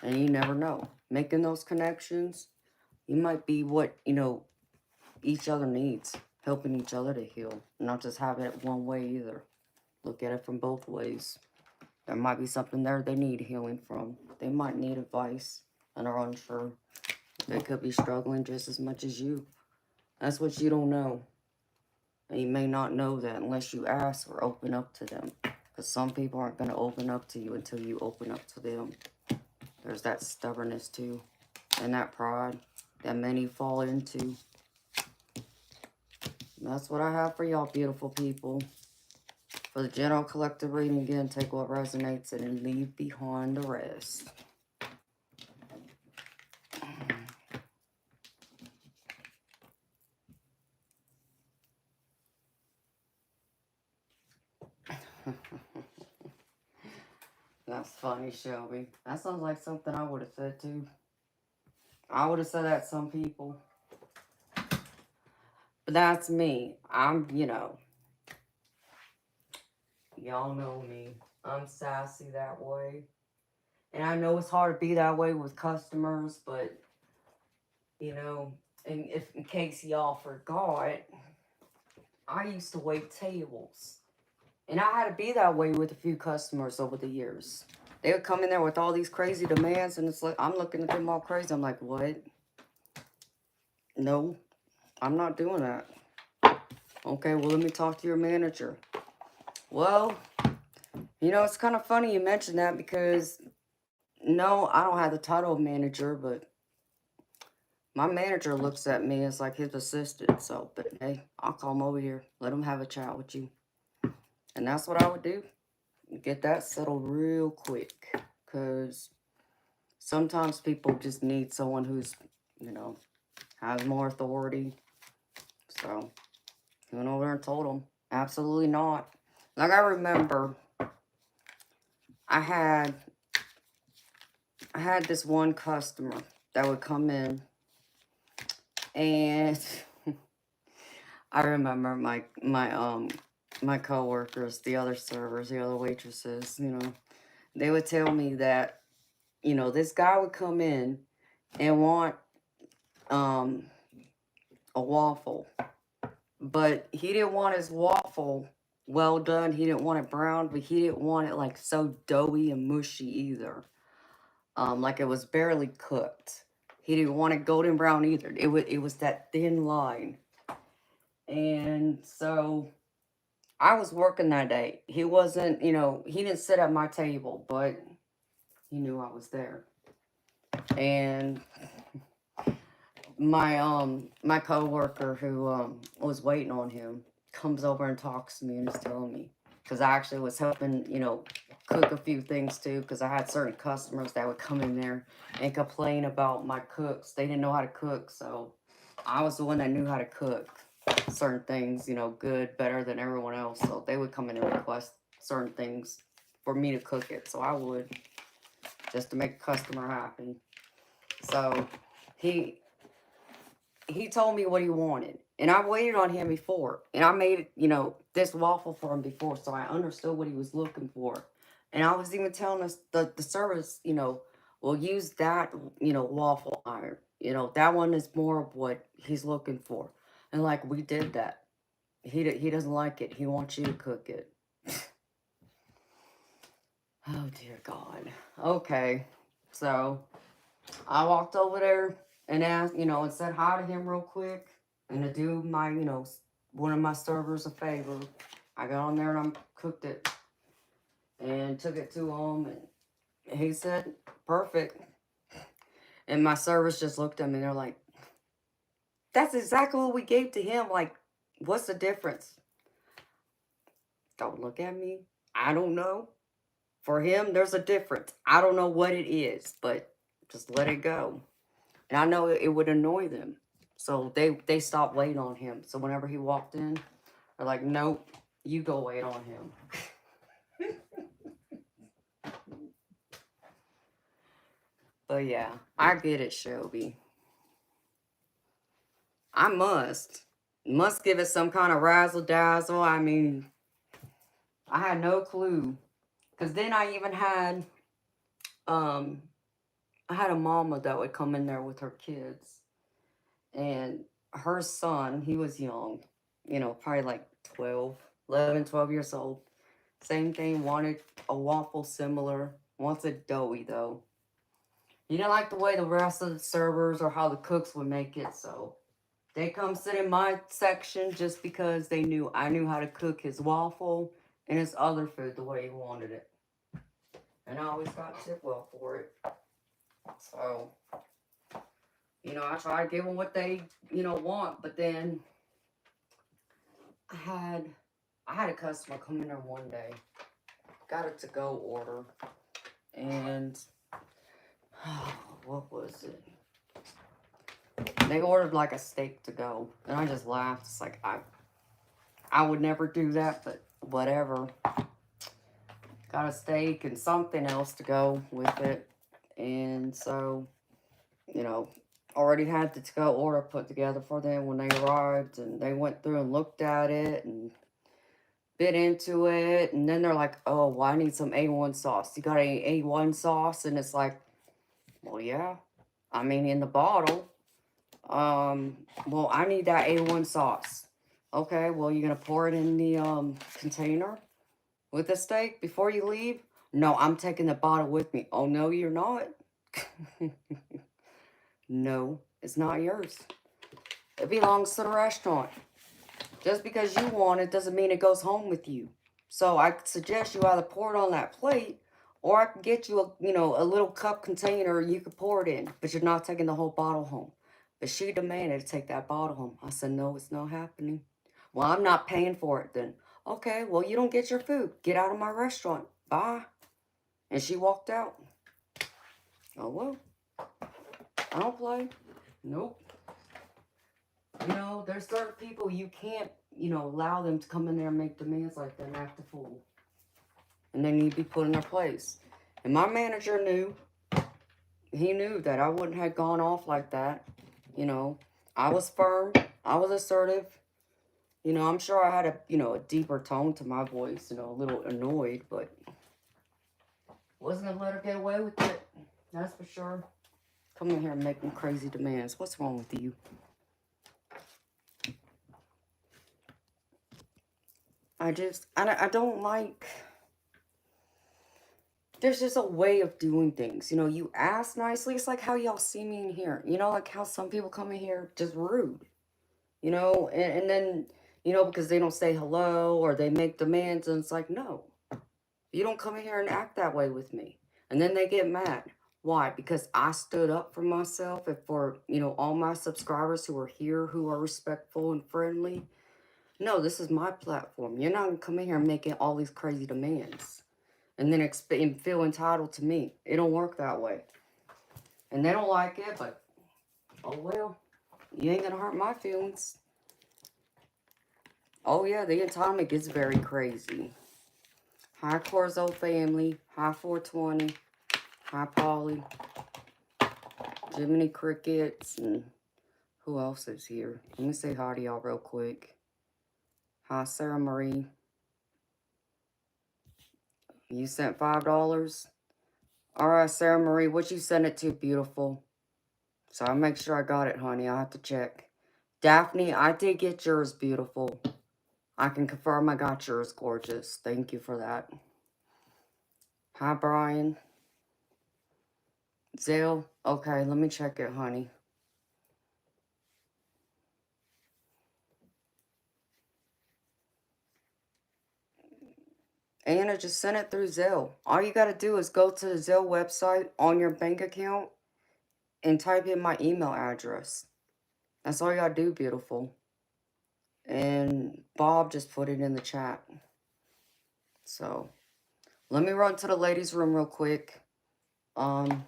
And you never know. Making those connections, you might be what, you know, each other needs. Helping each other to heal. Not just have it one way either. Look at it from both ways. There might be something there they need healing from. They might need advice and are unsure. They could be struggling just as much as you. That's what you don't know. And you may not know that unless you ask or open up to them. Because some people aren't going to open up to you until you open up to them. There's that stubbornness too. And that pride that many fall into. And that's what I have for y'all, beautiful people. For the general collective reading, again, take what resonates and leave behind the rest. That's funny, Shelby. That sounds like something I would have said too. I would have said that to some people. But that's me. I'm, y'all know me. I'm sassy that way. And I know it's hard to be that way with customers, but, and if in case y'all forgot, I used to wait tables. And I had to be that way with a few customers over the years. They would come in there with all these crazy demands, and it's like, I'm looking at them all crazy. I'm like, what? No, I'm not doing that. Okay, well, let me talk to your manager. Well, it's kind of funny you mentioned that because, no, I don't have the title of manager, but my manager looks at me as like his assistant. So, but hey, I'll call him over here. Let him have a chat with you. And that's what I would do. Get that settled real quick. Because sometimes people just need someone who's, has more authority. So, he went over there and told them, absolutely not. Like, I remember I had this one customer that would come in, and I remember my coworkers, the other servers, the other waitresses, they would tell me that, this guy would come in and want a waffle, but he didn't want his waffle well done. He didn't want it brown, but he didn't want it like so doughy and mushy either. Like it was barely cooked. He didn't want it golden brown either. It was that thin line. And so I was working that day. He wasn't, he didn't sit at my table, but he knew I was there. And my coworker who was waiting on him comes over and talks to me and is telling me, because I actually was helping, cook a few things too, because I had certain customers that would come in there and complain about my cooks. They didn't know how to cook, so I was the one that knew how to cook certain things, good, better than everyone else. So they would come in and request certain things for me to cook it. So I would, just to make a customer happy. So he told me what he wanted. And I waited on him before. And I made, this waffle for him before. So I understood what he was looking for. And I was even telling us the service, we'll use that, waffle iron. That one is more of what he's looking for. And like, we did that. He doesn't like it. He wants you to cook it. Oh, dear God. Okay. So I walked over there and asked, and said hi to him real quick. And to do my, one of my servers a favor, I got on there and I cooked it. And took it to him. And he said, perfect. And my servers just looked at me and they're like, that's exactly what we gave to him. Like, what's the difference? Don't look at me. I don't know. For him, there's a difference. I don't know what it is, but just let it go. And I know it would annoy them. So they stopped waiting on him. So whenever he walked in, they're like, nope, you go wait on him. But yeah, I get it, Shelby. I must give it some kind of razzle dazzle. I mean, I had no clue. Because then I even had, I had a mama that would come in there with her kids. And her son, he was young, probably like 11, 12 years old. Same thing, wanted a waffle similar, wants it doughy though. He didn't like the way the rest of the servers or how the cooks would make it, so They come sit in my section just because they knew I knew how to cook his waffle and his other food the way he wanted it. And I always got tip well for it. So, you know, I try to give them what they, you know, want. But then I had a customer come in there one day. Got a to-go order. And, what was it? They ordered like a steak to go. And I just laughed. It's like, I would never do that, but whatever. Got a steak and something else to go with it. And so, you know, already had the to-go order put together for them when they arrived. And they went through and looked at it and bit into it. And then they're like, oh, well, I need some A1 sauce. You got any A1 sauce? And it's like, well, yeah. I mean, in the bottle. Well, I need that A1 sauce. Okay, well, you're going to pour it in the container with the steak before you leave? No, I'm taking the bottle with me. Oh, no, you're not. No, it's not yours. It belongs to the restaurant. Just because you want it doesn't mean it goes home with you. So I suggest you either pour it on that plate, or I can get you a little cup container you can pour it in, but you're not taking the whole bottle home. But she demanded to take that bottle home. I said, no, it's not happening. Well, I'm not paying for it then. Okay, well, you don't get your food. Get out of my restaurant. Bye. And she walked out. Oh, well. I don't play. Nope. You know, there's certain people you can't, allow them to come in there and make demands like that and act a fool. And they need to be put in their place. And my manager knew. He knew that I wouldn't have gone off like that. You know, I was firm. I was assertive. You know, I'm sure I had a deeper tone to my voice, a little annoyed, but wasn't going to let her get away with it. That's for sure. Come in here and make them crazy demands. What's wrong with you? I don't like, there's just a way of doing things. You ask nicely. It's like how y'all see me in here. Like how some people come in here just rude. And then, because they don't say hello or they make demands. And it's like, no, you don't come in here and act that way with me. And then they get mad. Why? Because I stood up for myself and for, all my subscribers who are here, who are respectful and friendly. No, this is my platform. You're not going to come in here and making all these crazy demands. And then and feel entitled to me. It don't work that way. And they don't like it, but, oh well. You ain't going to hurt my feelings. Oh yeah, the entitlement gets very crazy. Hi Corzo family. Hi 420. Hi Polly. Jiminy Crickets. And who else is here? Let me say hi to y'all real quick. Hi Sarah Marie. You sent $5? Alright, Sarah Marie, what you sent it to, beautiful? So I'll make sure I got it, honey. I'll have to check. Daphne, I did get yours, beautiful. I can confirm I got yours, gorgeous. Thank you for that. Hi, Brian. Zale, okay, let me check it, honey. Anna, just send it through Zelle. All you got to do is go to the Zelle website on your bank account and type in my email address. That's all you got to do, beautiful. And Bob just put it in the chat. So, let me run to the ladies' room real quick. And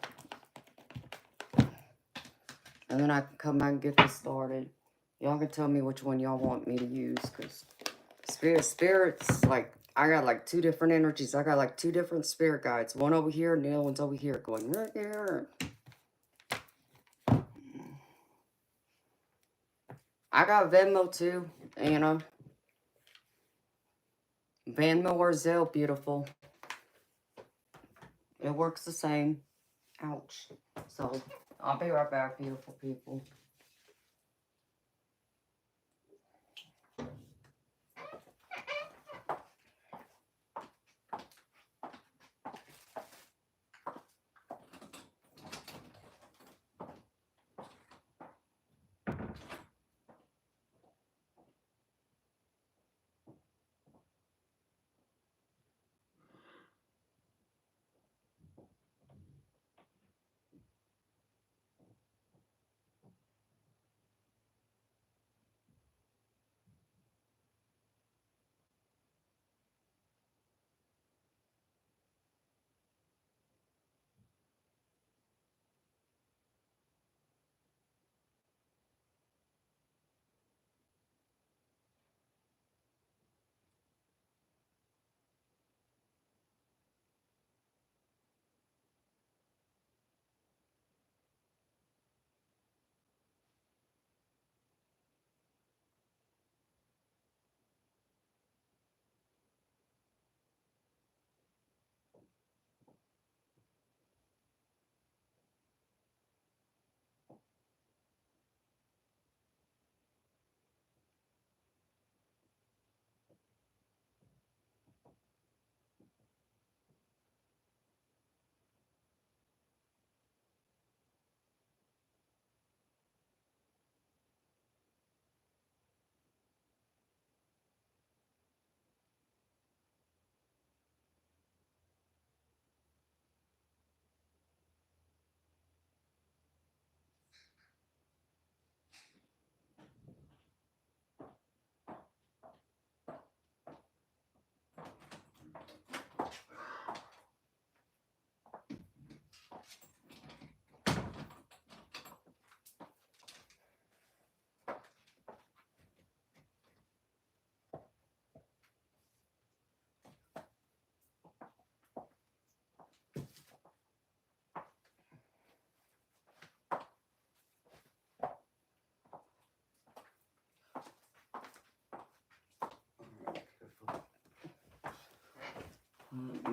then I can come back and get this started. Y'all can tell me which one y'all want me to use. Because spirits, like, I got like 2 different energies. I got like 2 different spirit guides. One over here and the other one's over here going right there. I got Venmo too, Anna. Venmo or Zelle, beautiful. It works the same. Ouch. So, I'll be right back, beautiful people.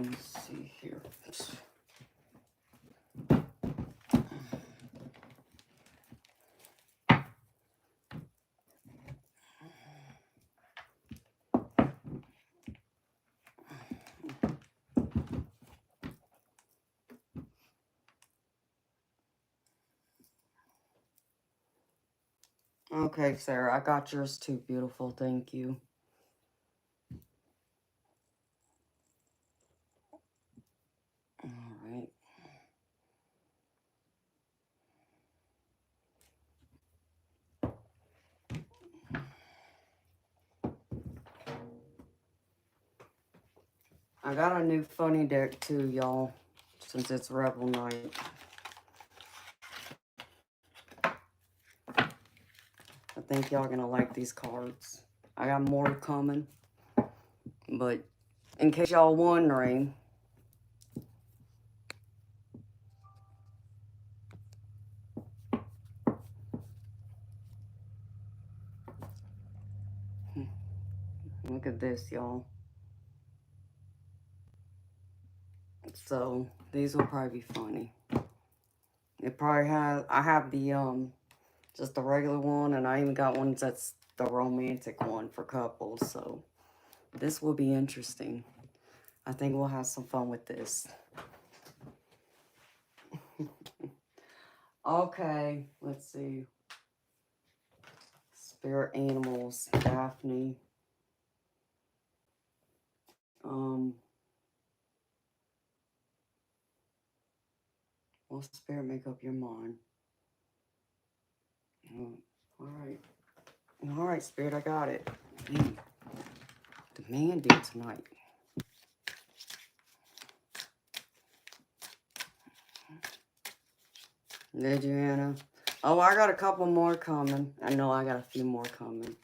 Let me see here. Okay, Sarah, I got yours too, beautiful. Thank you. All right. I got a new funny deck too, y'all, since it's Rebel Night. I think y'all gonna like these cards. I got more coming, but in case y'all wondering, look at this, y'all. So these will probably be funny. It probably has, I have the just the regular one, and I even got one that's the romantic one for couples. So this will be interesting. I think we'll have some fun with this. Okay, let's see. Spirit animals, Daphne. Will spirit make up your mind? All right. All right, spirit, I got it. Demanding tonight. Did you, Anna? Oh, I got a couple more coming. I know I got a few more coming.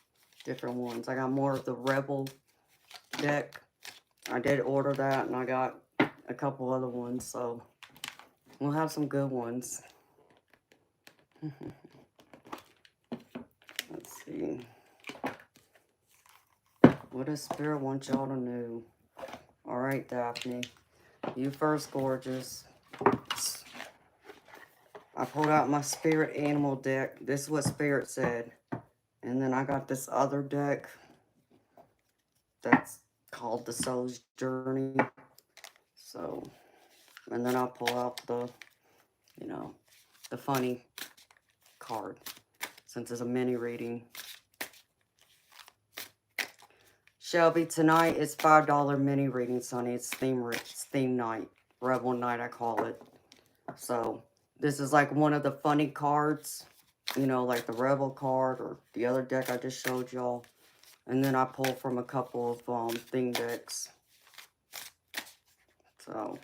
Different ones. I got more of the Rebel deck. I did order that, and I got a couple other ones, so we'll have some good ones. Let's see. What does Spirit want y'all to know? All right, Daphne. You first, gorgeous. I pulled out my Spirit Animal deck. This is what Spirit said. And then I got this other deck that's called the Soul's Journey. So, and then I'll pull out the, you know, the funny card, since it's a mini reading. Shelby, tonight is $5 mini reading, Sonny. It's theme night. Rebel night, I call it. So, this is like one of the funny cards, you know, like the Rebel card or the other deck I just showed y'all. And then I pull from a couple of theme decks. So,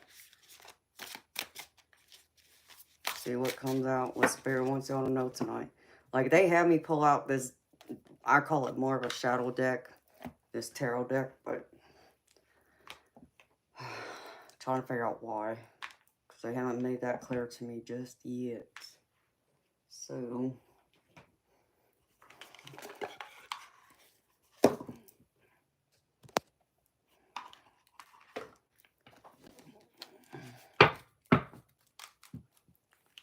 see what comes out, what Spirit wants y'all to know tonight. Like, they have me pull out this, I call it more of a shadow deck, this tarot deck, but trying to figure out why. Because they haven't made that clear to me just yet. So,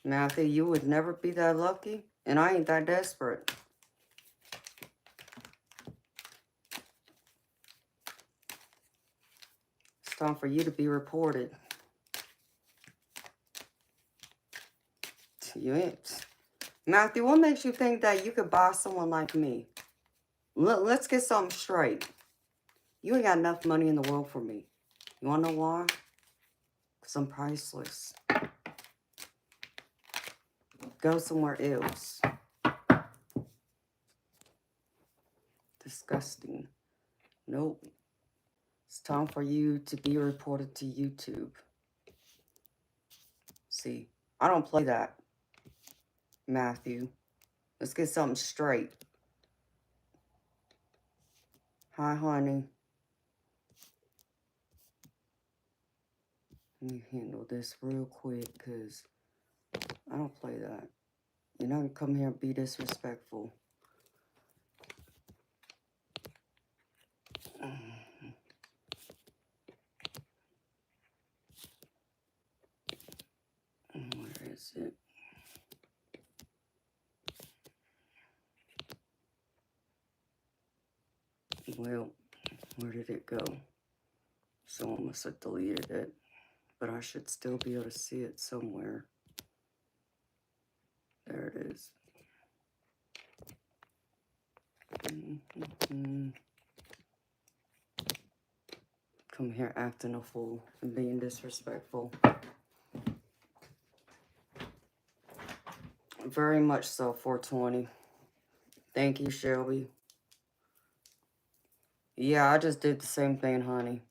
Matthew, you would never be that lucky, and I ain't that desperate. It's time for you to be reported. You ain't. Matthew, what makes you think that you could buy someone like me? Let's get something straight. You ain't got enough money in the world for me. You want to know why? Because I'm priceless. Go somewhere else. Disgusting. Nope. It's time for you to be reported to YouTube. See, I don't play that, Matthew. Let's get something straight. Hi, honey. Let me handle this real quick, because I don't play that. You're not going to come here and be disrespectful. is it? Well, where did it go? Someone must have deleted it, but I should still be able to see it somewhere. There it is. Come here acting a fool and being disrespectful. Very much so, 420. Thank you, Shelby. Yeah, I just did the same thing, honey.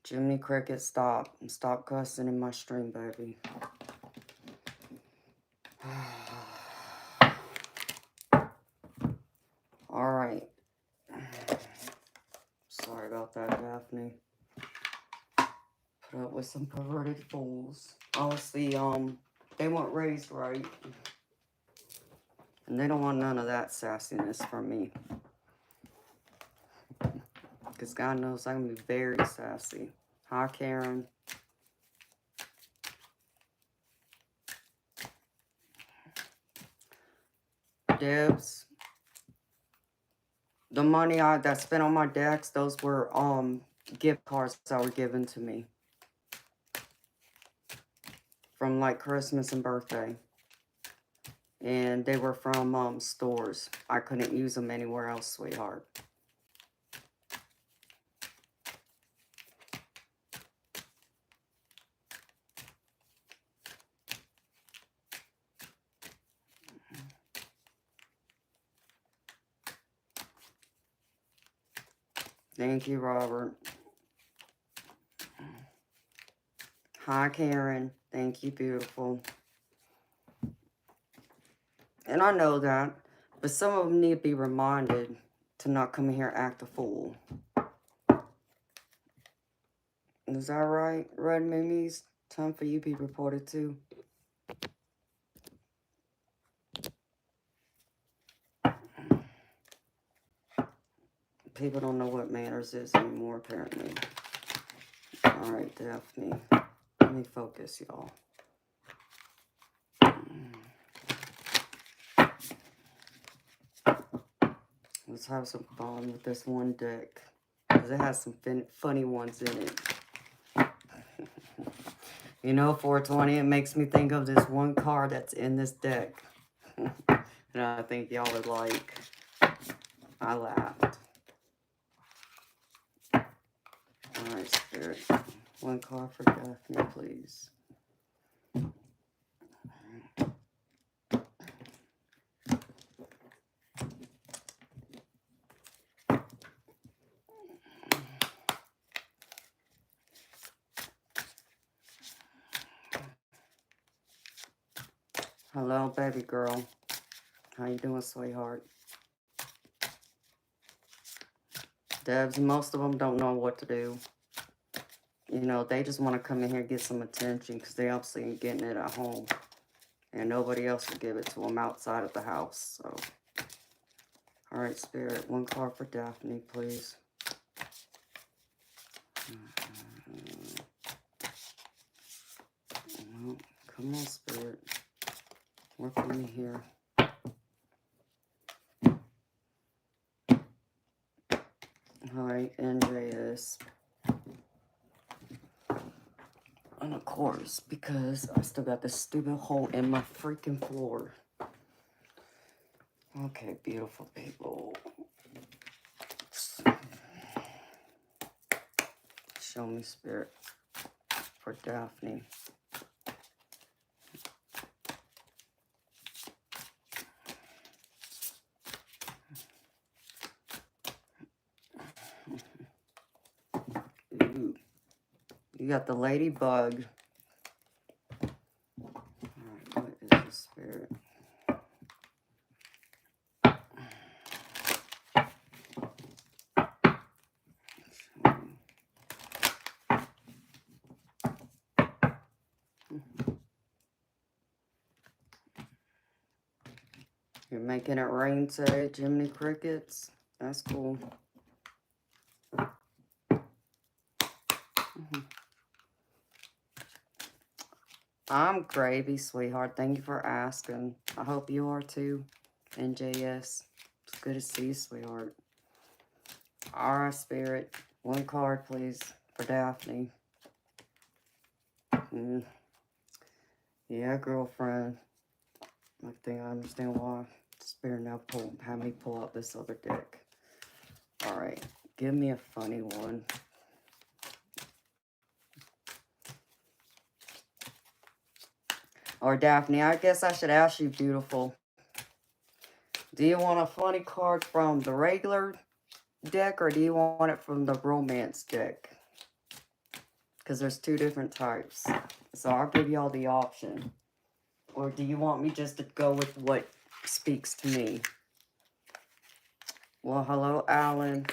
Jiminy Cricket, stop. Stop cussing in my stream, baby. Alright. Sorry about that, Daphne. Put up with some perverted fools. Honestly, they weren't raised right. And they don't want none of that sassiness from me. Because God knows I can be very sassy. Hi, Karen. Debs. The money that spent on my decks, those were gift cards that were given to me. From like Christmas and birthday. And they were from stores. I couldn't use them anywhere else, sweetheart. Thank you, Robert. Hi, Karen. Thank you, beautiful. And I know that, but some of them need to be reminded to not come here and act a fool. Is that right, Red Mimis? Time for you to be reported to. People don't know what manners is anymore, apparently. Alright, Daphne. Let me focus, y'all. Let's have some fun with this one deck. Because it has some funny ones in it. You know, 420, it makes me think of this one card that's in this deck. And I think y'all would like. I laughed. Alright, Spirit. One card for Daphne, please. Hello, baby girl. How you doing, sweetheart? Debs, most of them don't know what to do. You know, they just want to come in here and get some attention because they obviously ain't getting it at home. And nobody else will give it to them outside of the house, so. Alright, Spirit. One card for Daphne, please. Well, come on, Spirit. Work with me here. Alright, NJS. And of course, because I still got this stupid hole in my freaking floor. Okay, beautiful people. Show me, Spirit, for Daphne. Ooh. You got the ladybug. Alright, what is the Spirit? You're making it rain today, Jiminy Crickets. That's cool. I'm gravy, sweetheart. Thank you for asking. I hope you are too, NJS. It's good to see you, sweetheart. Alright, Spirit. One card, please, for Daphne. Mm. Yeah, girlfriend. I think I understand why Spirit now had me pull out this other deck. Alright, give me a funny one. Or Daphne, I guess I should ask you, beautiful. Do you want a funny card from the regular deck, or do you want it from the romance deck? Because there's two different types. So I'll give y'all the option. Or do you want me just to go with what speaks to me? Well, hello, Alan.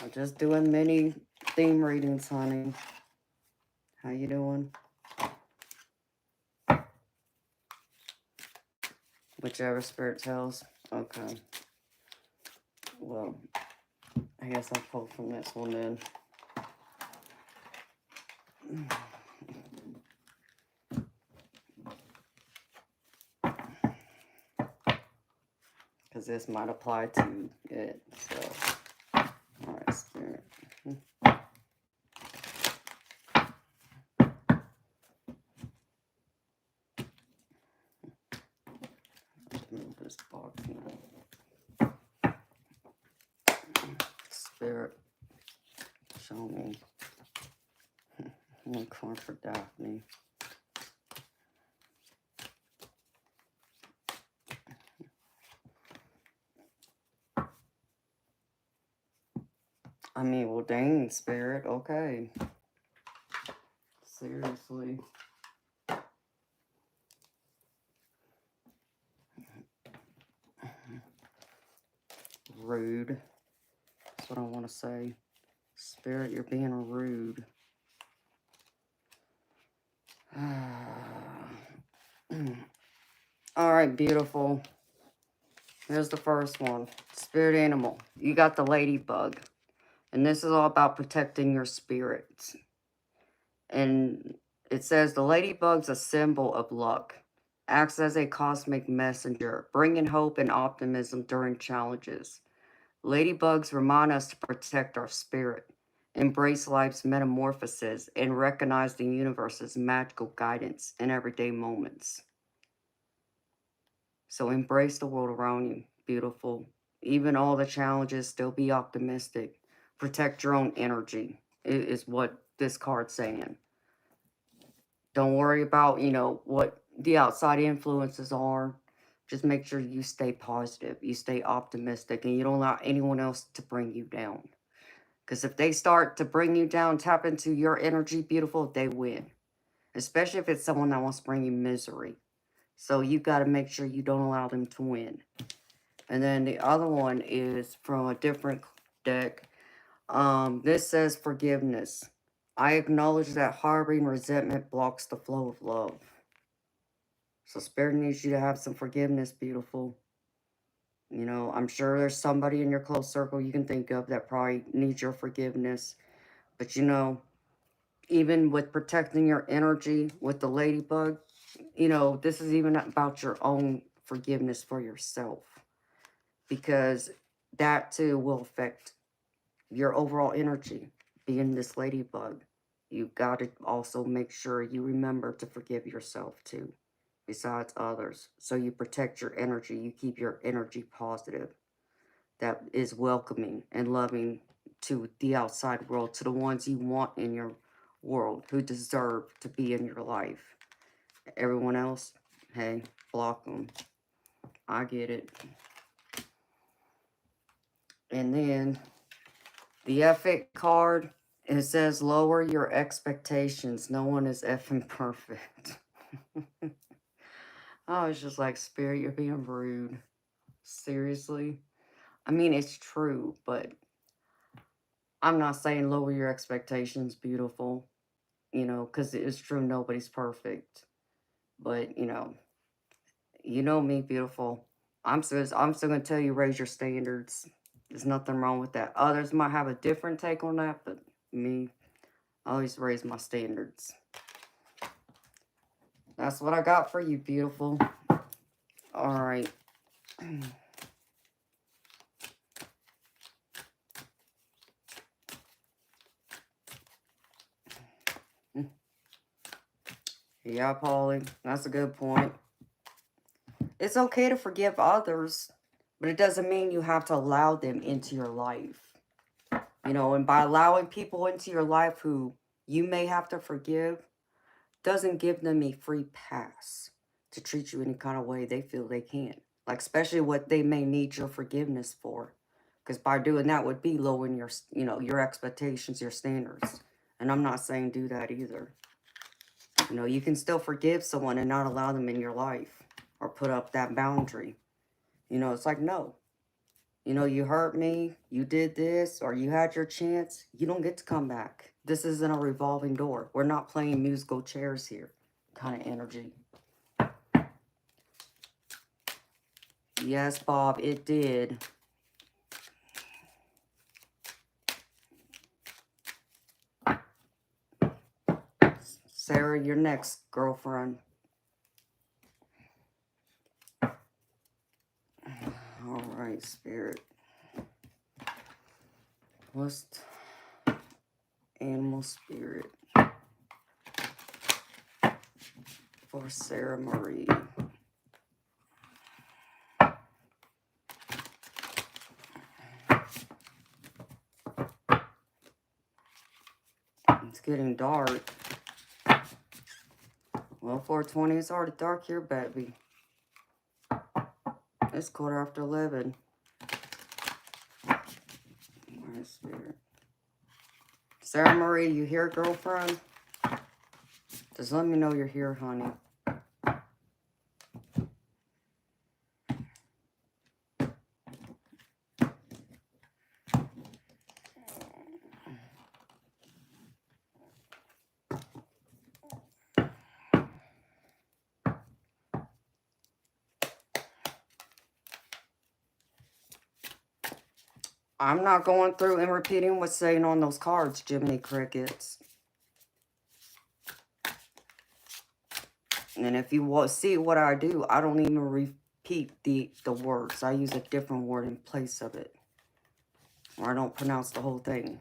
I'm just doing mini theme readings, honey. How you doing? Whichever spirit tells. Okay. Well, I guess I'll pull from this one then. Because this might apply to it. So, alright, spirit. Move this box now. Spirit, show me one card for Daphne. I mean, well, dang, Spirit, okay. Seriously. Rude. That's what I want to say. Spirit, you're being rude. Alright, beautiful. Here's the first one. Spirit animal. You got the ladybug. And this is all about protecting your spirits. And it says the ladybug's a symbol of luck. Acts as a cosmic messenger, bringing hope and optimism during challenges. Ladybugs remind us to protect our spirit, embrace life's metamorphoses, and recognize the universe's magical guidance in everyday moments. So embrace the world around you, beautiful. Even all the challenges, still be optimistic. Protect your own energy, is what this card's saying. Don't worry about, what the outside influences are. Just make sure you stay positive, you stay optimistic, and you don't allow anyone else to bring you down. Because if they start to bring you down, tap into your energy, beautiful, they win. Especially if it's someone that wants to bring you misery. So you got to make sure you don't allow them to win. And then the other one is from a different deck. This says forgiveness. I acknowledge that harboring resentment blocks the flow of love. So Spirit needs you to have some forgiveness, beautiful. I'm sure there's somebody in your close circle you can think of that probably needs your forgiveness. But even with protecting your energy with the ladybug, this is even about your own forgiveness for yourself. Because that too will affect your overall energy. Being this ladybug, you got to also make sure you remember to forgive yourself too, besides others. So you protect your energy, you keep your energy positive. That is welcoming and loving to the outside world, to the ones you want in your world, who deserve to be in your life. Everyone else, hey, block them. I get it. And then the epic card, it says lower your expectations. No one is effing perfect. Oh, it's just like, Spirit, you're being rude. Seriously? I mean, it's true, but I'm not saying lower your expectations, beautiful. Because it's true, nobody's perfect. But, me, beautiful. I'm still going to tell you, raise your standards. There's nothing wrong with that. Others might have a different take on that, but me, I always raise my standards. That's what I got for you, beautiful. All right. Yeah, Polly, that's a good point. It's okay to forgive others, but it doesn't mean you have to allow them into your life. You know, and by allowing people into your life who you may have to forgive, doesn't give them a free pass to treat you any kind of way they feel they can. Like, especially what they may need your forgiveness for. Because by doing that would be lowering your, you know, your expectations, your standards. And I'm not saying do that either. You know, you can still forgive someone and not allow them in your life. Or put up that boundary. You know, it's like, no. You know, you hurt me, you did this, or you had your chance. You don't get to come back. This isn't a revolving door. We're not playing musical chairs here. Kind of energy. Yes, Bob, it did. Sarah, your next girlfriend. All right, Spirit. What's animal spirit for Sarah Marie? It's getting dark. Well, 4:20, it's already dark here, baby. It's 11:15. Alright, Spirit. Sarah Marie, you here, girlfriend? Just let me know you're here, honey. I'm not going through and repeating what's saying on those cards, Jiminy Crickets. And if you see what I do, I don't even repeat the words. I use a different word in place of it. Or I don't pronounce the whole thing.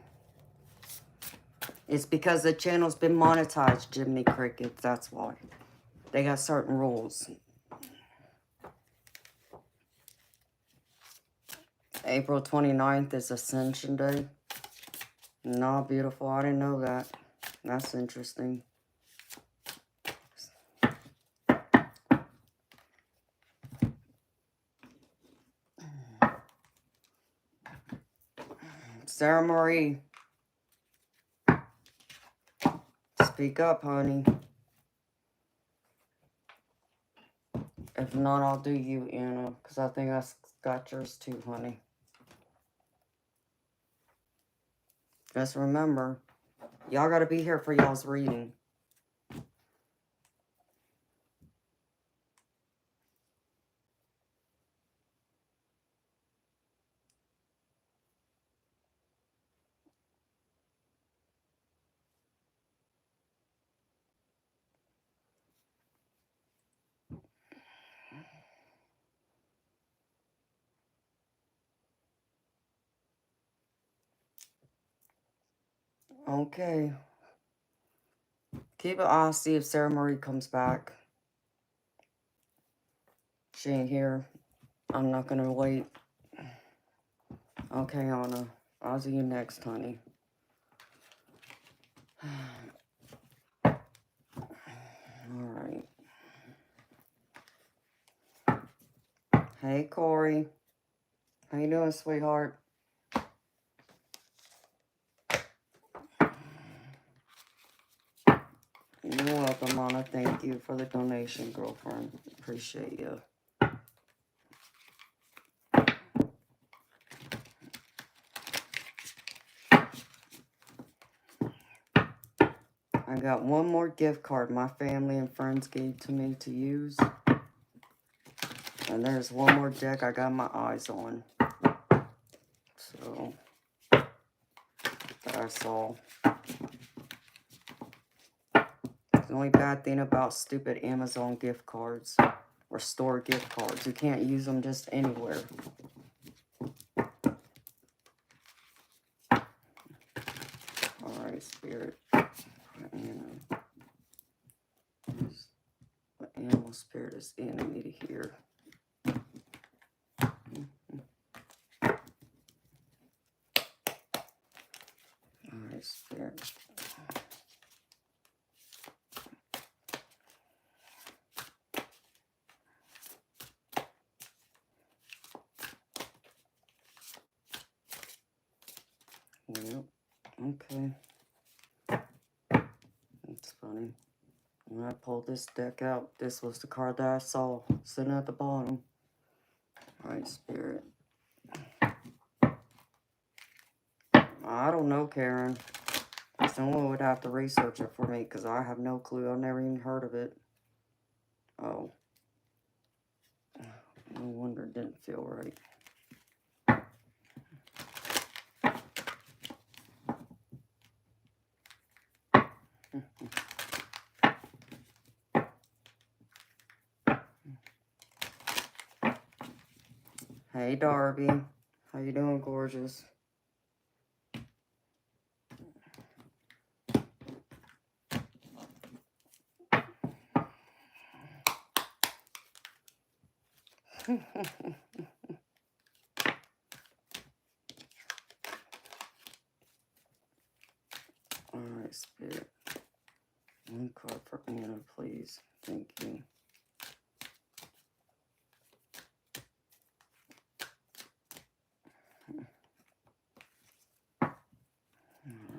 It's because the channel's been monetized, Jiminy Crickets. That's why. They got certain rules. April 29th is Ascension Day. No, beautiful. I didn't know that. That's interesting. Sarah Marie. Speak up, honey. If not, I'll do you, Anna. Because I think I got yours too, honey. Just remember, y'all got to be here for y'all's reading. Okay. Keep an eye, see if Sarah Marie comes back. She ain't here. I'm not going to wait. Okay, Anna. I'll see you next, honey. Alright. Hey, Corey. How you doing, sweetheart? You're welcome, Anna. Thank you for the donation, girlfriend. Appreciate you. I got one more gift card my family and friends gave to me to use. And there's one more deck I got my eyes on. So, that I saw. The only bad thing about stupid Amazon gift cards or store gift cards, you can't use them just anywhere. Alright, Spirit. What animal spirit is enemy to hear? Alright, Spirit. Yep. Okay. That's funny. When I pulled this deck out, this was the card that I saw sitting at the bottom. Alright, Spirit. I don't know, Karen. Someone would have to research it for me because I have no clue. I've never even heard of it. Oh. No wonder it didn't feel right. Hey, Darby. How you doing, gorgeous? Alright, Spirit. One card for Anna, please. Thank you.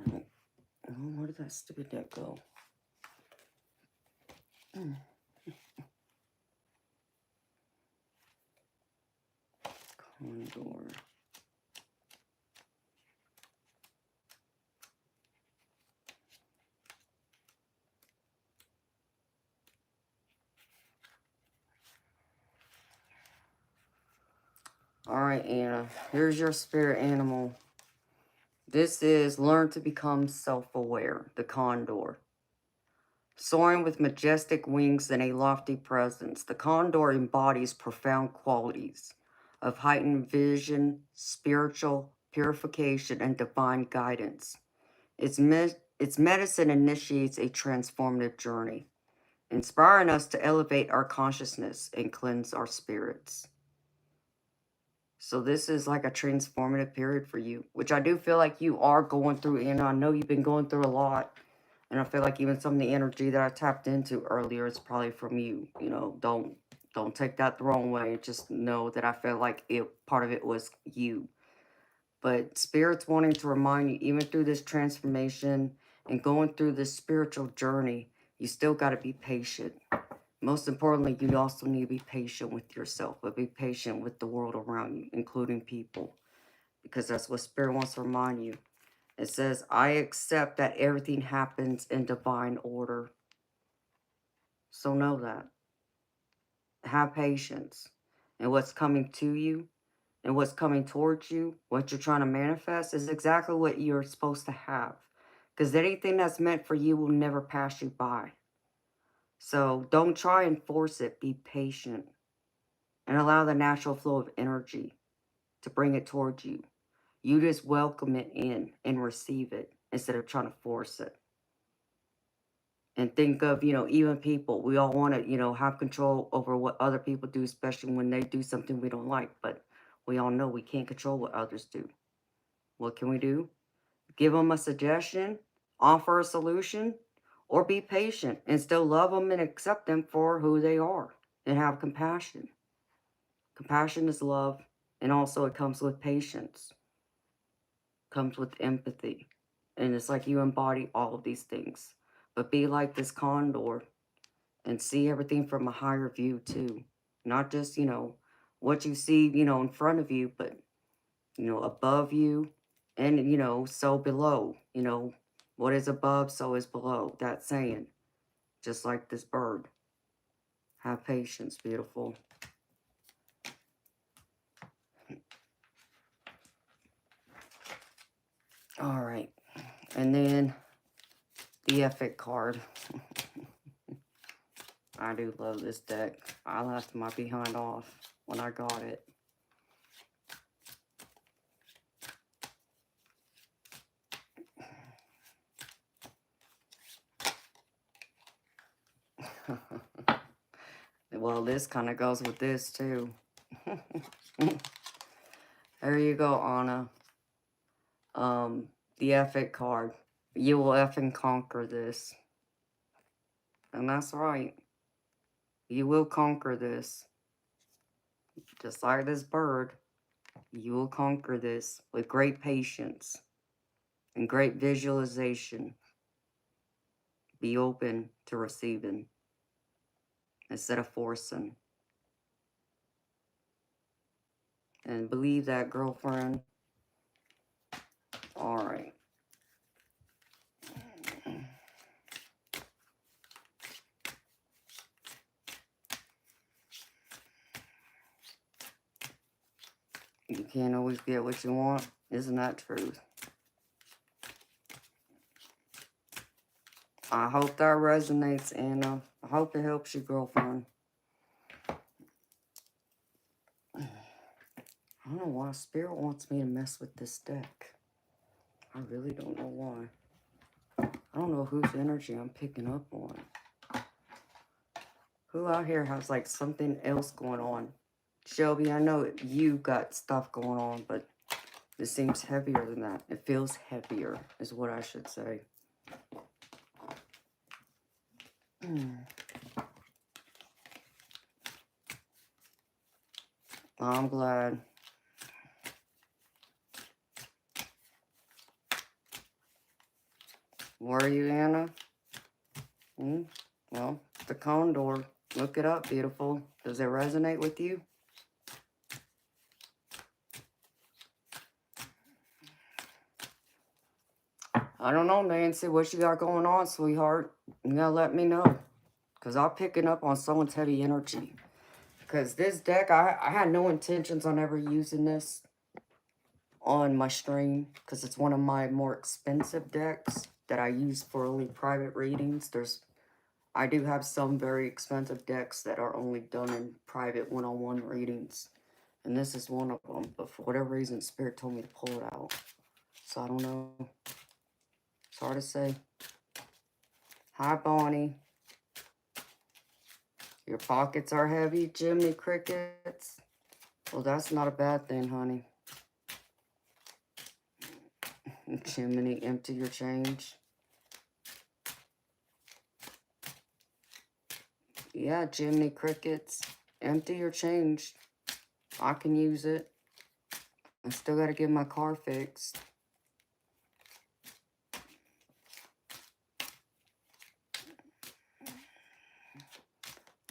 Alright. Oh, where did that stupid deck go? Condor. Alright, Anna. Here's your spirit animal. This is learn to become self-aware, the condor. Soaring with majestic wings and a lofty presence, the condor embodies profound qualities of heightened vision, spiritual purification, and divine guidance. Its medicine initiates a transformative journey, inspiring us to elevate our consciousness and cleanse our spirits. So this is like a transformative period for you, which I do feel like you are going through, and I know you've been going through a lot. And I feel like even some of the energy that I tapped into earlier is probably from you. You know, don't take that the wrong way. Just know that I feel like part of it was you. But Spirit's wanting to remind you, even through this transformation and going through this spiritual journey, you still got to be patient. Most importantly, you also need to be patient with yourself, but be patient with the world around you, including people. Because that's what Spirit wants to remind you. It says, I accept that everything happens in divine order. So know that. Have patience. And what's coming to you and what's coming towards you, what you're trying to manifest is exactly what you're supposed to have. Because anything that's meant for you will never pass you by. So don't try and force it. Be patient. And allow the natural flow of energy to bring it towards you. You just welcome it in and receive it instead of trying to force it. And think of, even people. We all want to, have control over what other people do, especially when they do something we don't like. But we all know we can't control what others do. What can we do? Give them a suggestion, offer a solution, or be patient and still love them and accept them for who they are and have compassion. Compassion is love, and also it comes with patience, comes with empathy. And it's like you embody all of these things. But be like this condor and see everything from a higher view too. Not just, what you see, in front of you, but, above you and, so below. What is above, so is below. That saying. Just like this bird. Have patience, beautiful. All right. And then the epic card. I do love this deck. I left my behind off when I got it. Well, this kind of goes with this, too. There you go, Anna. The epic card. You will effing conquer this. And that's right. You will conquer this. Just like this bird, you will conquer this with great patience and great visualization. Be open to receiving instead of forcing. And believe that, girlfriend. All right. You can't always get what you want. Isn't that truth? I hope that resonates, Anna. I hope it helps you, girlfriend. I don't know why Spirit wants me to mess with this deck. I really don't know why. I don't know whose energy I'm picking up on. Who out here has like something else going on? Shelby, I know you got stuff going on, but it seems heavier than that. It feels heavier, is what I should say. I'm glad. Were you, Anna? Well, the condor. Look it up, beautiful. Does it resonate with you? I don't know, Nancy. What you got going on, sweetheart? You gotta let me know. Because I'm picking up on someone's heavy energy. Because this deck, I had no intentions on ever using this on my stream. Because it's one of my more expensive decks that I use for only private readings. I do have some very expensive decks that are only done in private one-on-one readings. And this is one of them. But for whatever reason, Spirit told me to pull it out. So I don't know. It's hard to say. Hi, Bonnie. Your pockets are heavy, Jiminy Crickets. Well, that's not a bad thing, honey. Jiminy, empty your change. Yeah, Jiminy Crickets. Empty your change. I can use it. I still got to get my car fixed.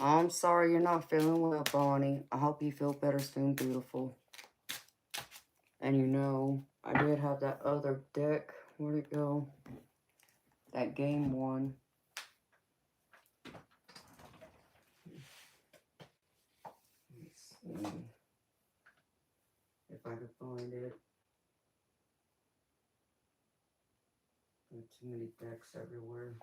I'm sorry you're not feeling well, Bonnie. I hope you feel better soon, beautiful. And you know, I did have that other deck. Where'd it go? That game one. Let's see if I can find it. There are too many decks everywhere.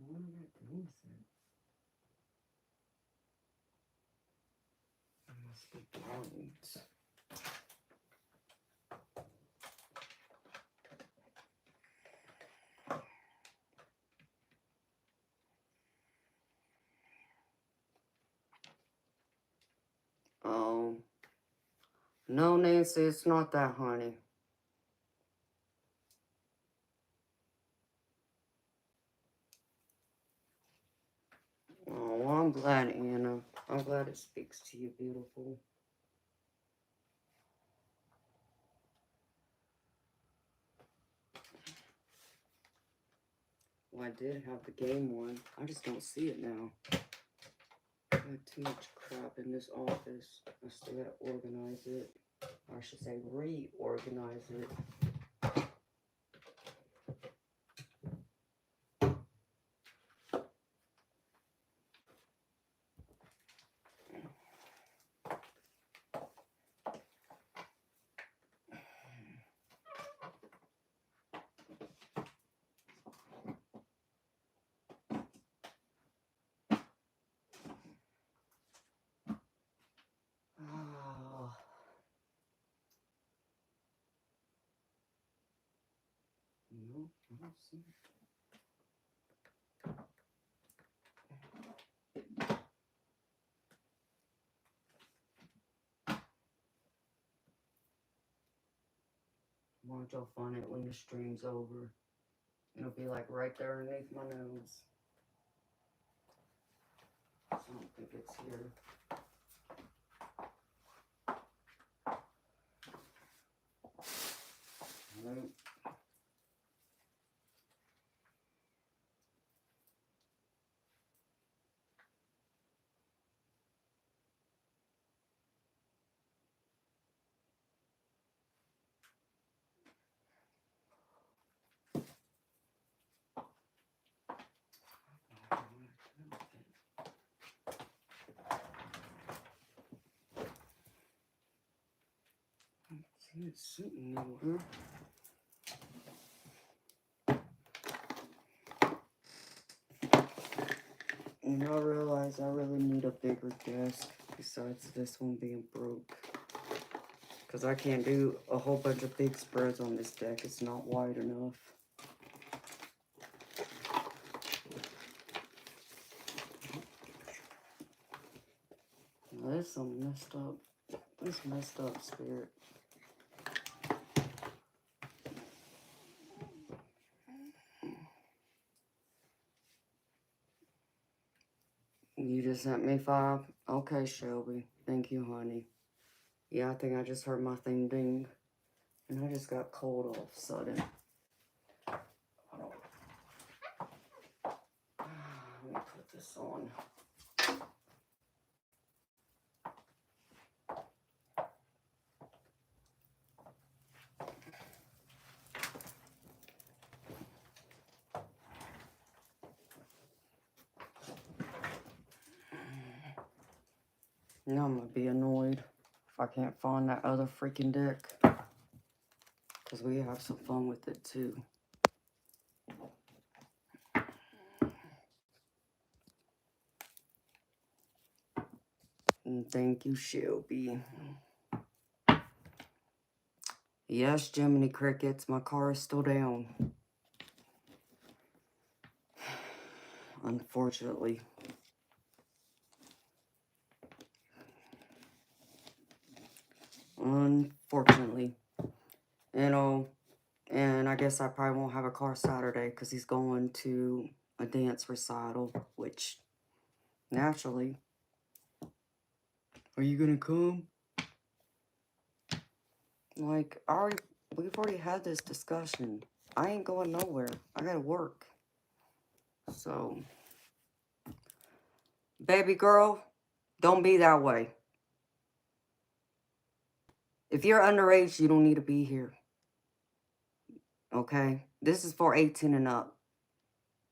What am I doing with it? I must be blind. Oh. No, Nancy, it's not that, honey. Oh, well, I'm glad, Anna. I'm glad it speaks to you, beautiful. Well, I did have the game one. I just don't see it now. I had too much crap in this office. I still gotta organize it. Or I should say reorganize it. Won't y'all find it when the stream's over? It'll be like right there underneath my nose. I don't think it's here. Nope. It's sitting anywhere. And I realize I really need a bigger desk besides this one being broke. Because I can't do a whole bunch of big spreads on this deck. It's not wide enough. Now, there's some messed up. This messed up spirit. You just sent me 5? Okay, Shelby. Thank you, honey. Yeah, I think I just heard my thing ding. And I just got cold all of a sudden. Let me put this on. Now I'm gonna be annoyed if I can't find that other freaking deck. Because we have some fun with it too. And thank you, Shelby. Yes, Jiminy Crickets, my car is still down. Unfortunately. Unfortunately. You know, and I guess I probably won't have a car Saturday because he's going to a dance recital, which, naturally, are you gonna come? Like, we've already had this discussion. I ain't going nowhere. I gotta work. So, baby girl, don't be that way. If you're underage, you don't need to be here. Okay? This is for 18 and up.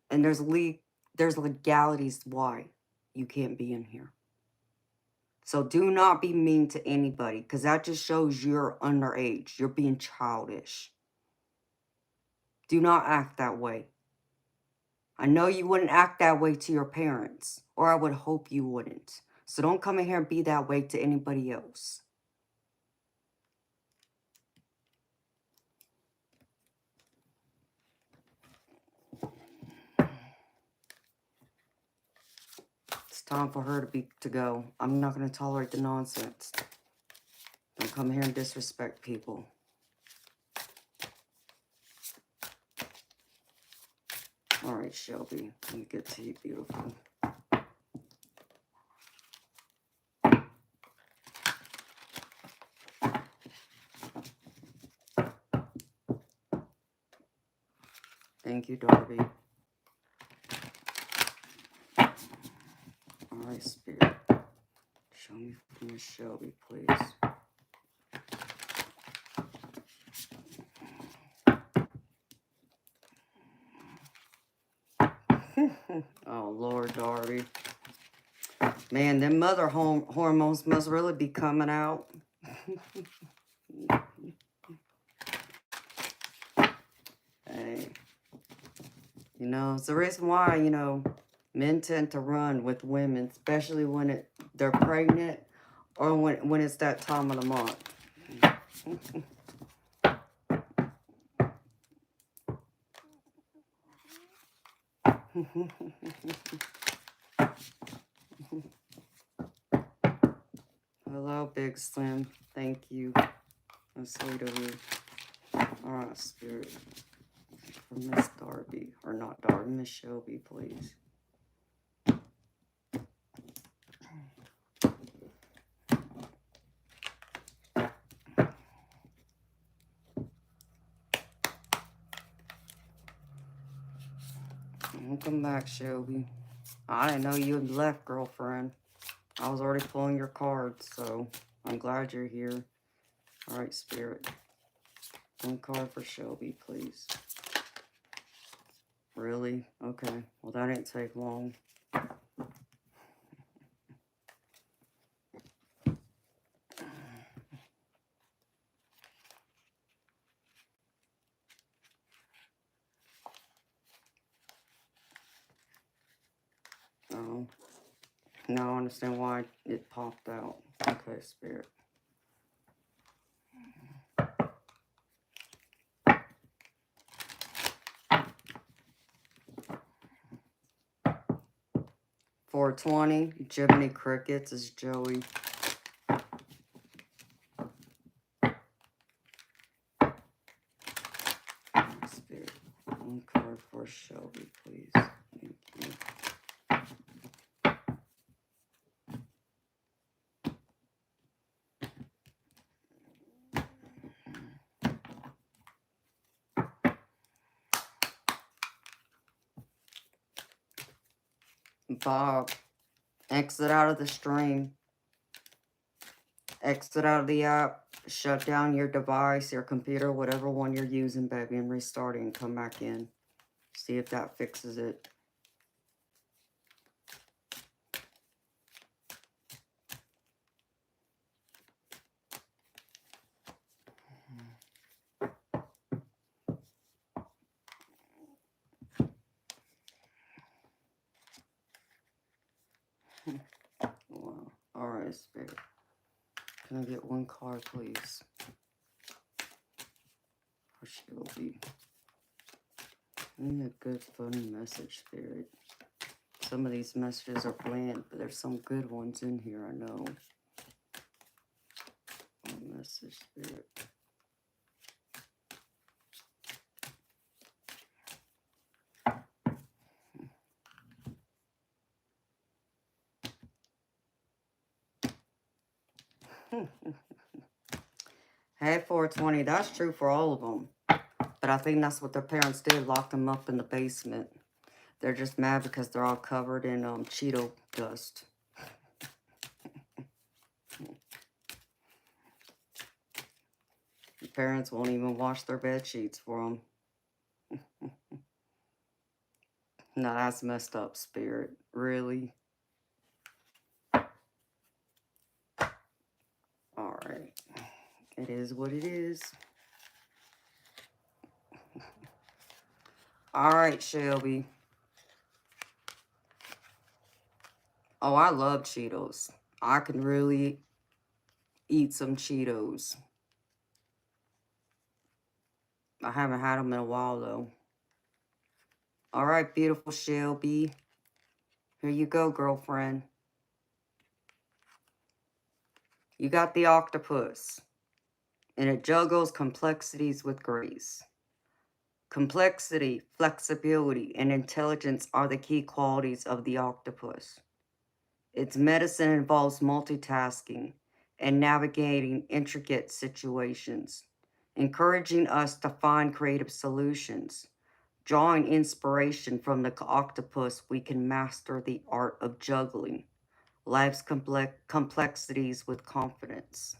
And there's legalities why you can't be in here. So do not be mean to anybody, because that just shows you're underage. You're being childish. Do not act that way. I know you wouldn't act that way to your parents, or I would hope you wouldn't. So don't come in here and be that way to anybody else. It's time for her to go. I'm not going to tolerate the nonsense. Don't come here and disrespect people. All right, Shelby. Let me get to you, beautiful. Thank you, Darby. All right, Spirit. Show me Miss Shelby, please. Oh, Lord, Darby. Man, them mother hormones must really be coming out. Hey. You know, it's the reason why, you know, men tend to run with women, especially when they're pregnant or when it's that time of the month. Hello, Big Slim. Thank you. That's sweet of you. Alright, Spirit. For Miss Darby. Or not Darby, Miss Shelby, please. Welcome back, Shelby. I didn't know you had left, girlfriend. I was already pulling your cards, so I'm glad you're here. Alright, Spirit. One card for Shelby, please. Really? Okay. Well, that didn't take long. Oh. Now I understand why it popped out. Okay, Spirit. $4.20. Jiminy Crickets is Joey. Spirit. One card for Shelby, please. Thank you. Bob. Exit out of the stream. Exit out of the app. Shut down your device, your computer, whatever one you're using, baby, and restart it and come back in. See if that fixes it. Wow. Alright, Spirit. Can I get one card, please? For Shelby. Give me a good, funny message, Spirit. Some of these messages are bland, but there's some good ones in here, I know. One message, Spirit. Hey, 420, that's true for all of them. But I think that's what their parents did, locked them up in the basement. They're just mad because they're all covered in Cheeto dust. The parents won't even wash their bed sheets for them. No, that's messed up, Spirit. Really? Alright. It is what it is. Alright, Shelby. Oh, I love Cheetos. I can really eat some Cheetos. I haven't had them in a while, though. Alright, beautiful Shelby. Here you go, girlfriend. You got the octopus. And it juggles complexities with grace. Complexity, flexibility, and intelligence are the key qualities of the octopus. Its medicine involves multitasking and navigating intricate situations, encouraging us to find creative solutions. Drawing inspiration from the octopus, we can master the art of juggling life's complexities with confidence.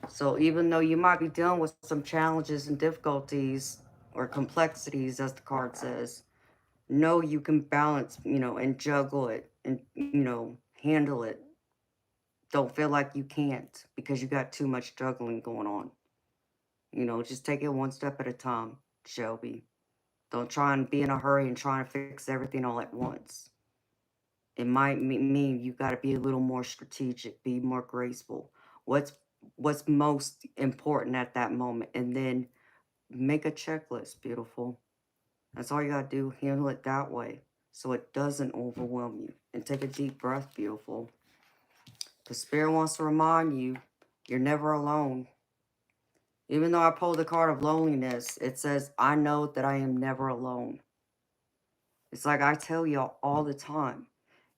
So even though you might be dealing with some challenges and difficulties or complexities, as the card says, know you can balance, and juggle it and, handle it. Don't feel like you can't because you got too much juggling going on. Just take it one step at a time, Shelby. Don't try and be in a hurry and try to fix everything all at once. It might mean you got to be a little more strategic, be more graceful. What's most important at that moment, and then make a checklist, beautiful. That's all you got to do. Handle it that way so it doesn't overwhelm you. And take a deep breath, beautiful. The Spirit wants to remind you, you're never alone. Even though I pulled the card of loneliness, it says, I know that I am never alone. It's like I tell y'all all the time.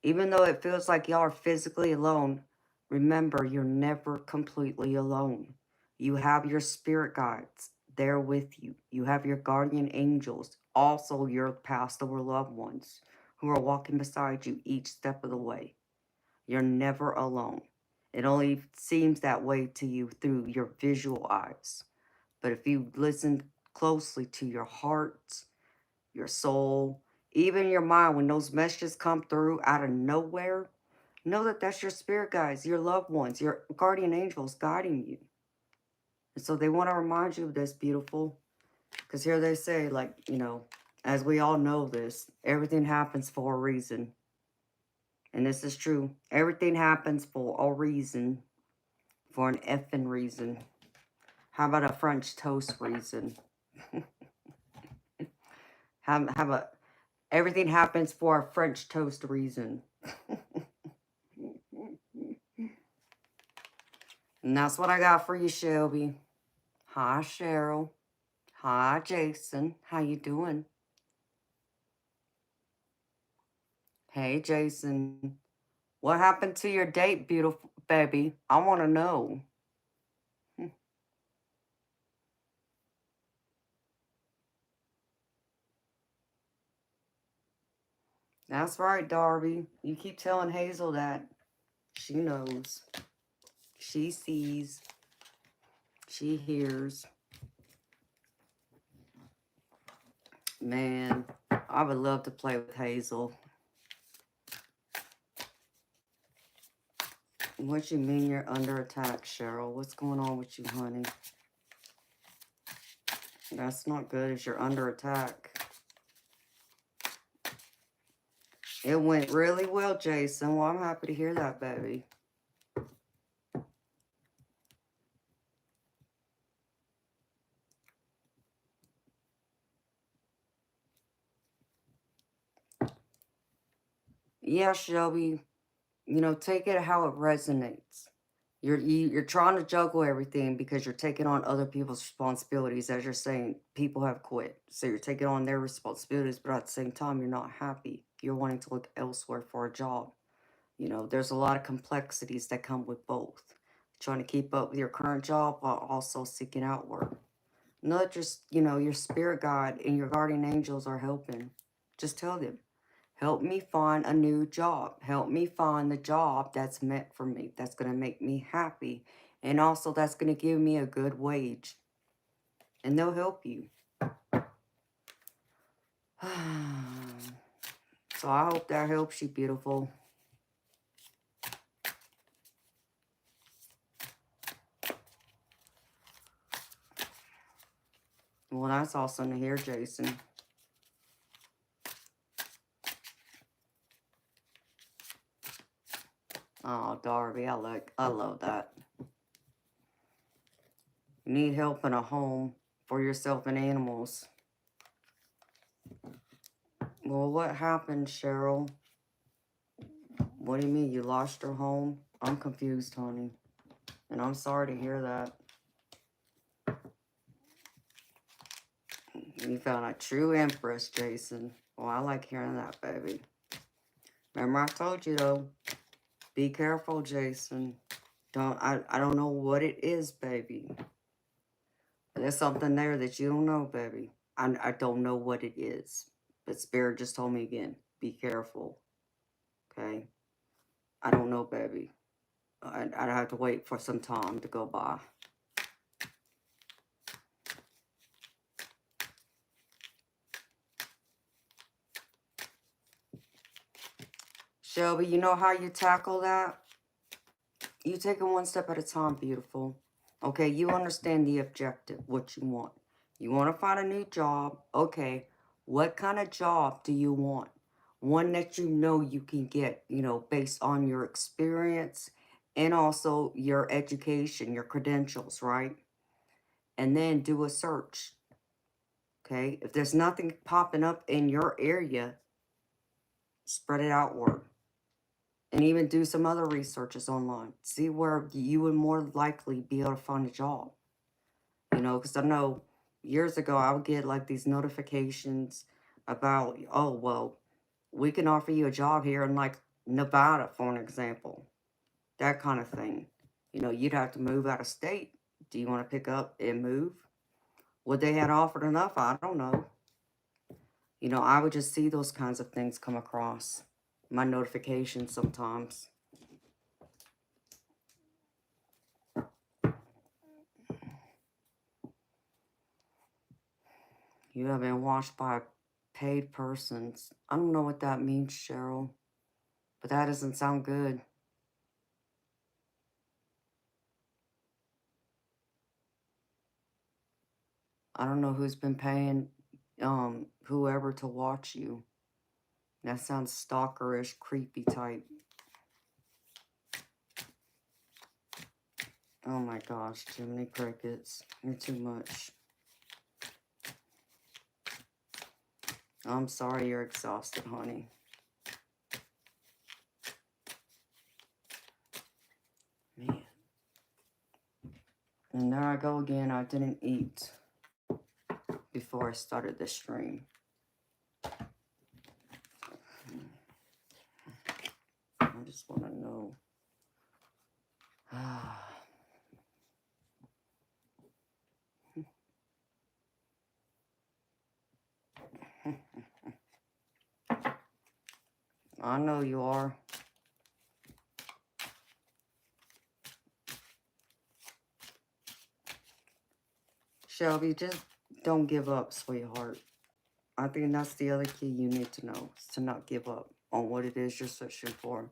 Even though it feels like y'all are physically alone, remember, you're never completely alone. You have your spirit guides there with you. You have your guardian angels, also your past or loved ones, who are walking beside you each step of the way. You're never alone. It only seems that way to you through your visual eyes. But if you listen closely to your heart, your soul, even your mind, when those messages come through out of nowhere, know that that's your spirit guides, your loved ones, your guardian angels guiding you. And so they want to remind you of this, beautiful. Because here they say, like, you know, as we all know this, everything happens for a reason. And this is true. Everything happens for a reason. For an effing reason. How about a French toast reason? How about everything happens for a French toast reason? And that's what I got for you, Shelby. Hi, Cheryl. Hi, Jason. How you doing? Hey, Jason. What happened to your date, beautiful baby? I want to know. That's right, Darby. You keep telling Hazel that. She knows. She sees. She hears. Man, I would love to play with Hazel. What you mean you're under attack, Cheryl? What's going on with you, honey? That's not good if you're under attack. It went really well, Jason. Well, I'm happy to hear that, baby. Yeah, Shelby. You know, take it how it resonates. You're trying to juggle everything because you're taking on other people's responsibilities. As you're saying, people have quit. So you're taking on their responsibilities, but at the same time, you're not happy. You're wanting to look elsewhere for a job. You know, there's a lot of complexities that come with both. Trying to keep up with your current job while also seeking outward. Not just, you know, your spirit guide and your guardian angels are helping. Just tell them, help me find a new job. Help me find the job that's meant for me. That's going to make me happy. And also that's going to give me a good wage. And they'll help you. So I hope that helps you, beautiful. Well, that's awesome to hear, Jason. Oh, Darby, I love that. You need help in a home for yourself and animals. Well, what happened, Cheryl? What do you mean? You lost your home? I'm confused, honey. And I'm sorry to hear that. You found a true Empress, Jason. Well, I like hearing that, baby. Remember I told you, though. Be careful, Jason. I don't know what it is, baby. There's something there that you don't know, baby. I don't know what it is. But Spirit just told me again. Be careful. Okay? I don't know, baby. I'd have to wait for some time to go by. Shelby, you know how you tackle that? You take it one step at a time, beautiful. Okay, you understand the objective, what you want. You want to find a new job. Okay, what kind of job do you want? One that you know you can get, you know, based on your experience and also your education, your credentials, right? And then do a search. Okay? If there's nothing popping up in your area, spread it outward. And even do some other researches online. See where you would more likely be able to find a job. You know, because I know years ago I would get like these notifications about, oh, well, we can offer you a job here in like Nevada, for an example. That kind of thing. You know, you'd have to move out of state. Do you want to pick up and move? Would they had offered enough? I don't know. You know, I would just see those kinds of things come across my notifications sometimes. You have been watched by paid persons. I don't know what that means, Cheryl, but that doesn't sound good. I don't know who's been paying whoever to watch you. That sounds stalkerish, creepy type. Oh my gosh, Jiminy Crickets. You're too much. I'm sorry you're exhausted, honey. Man. And there I go again. I didn't eat before I started the stream. I just want to know. I know you are. Shelby, just don't give up, sweetheart. I think that's the other key you need to know, is to not give up on what it is you're searching for.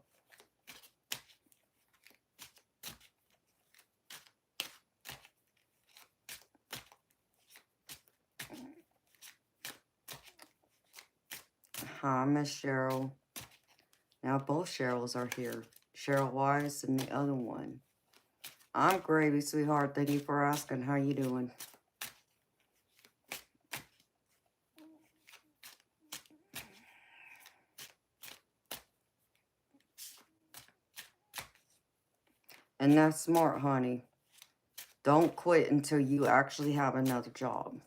Hi, Miss Cheryl. Now both Cheryls are here. Cheryl Wise and the other one. I'm gravy, sweetheart. Thank you for asking. How you doing? And that's smart, honey. Don't quit until you actually have another job.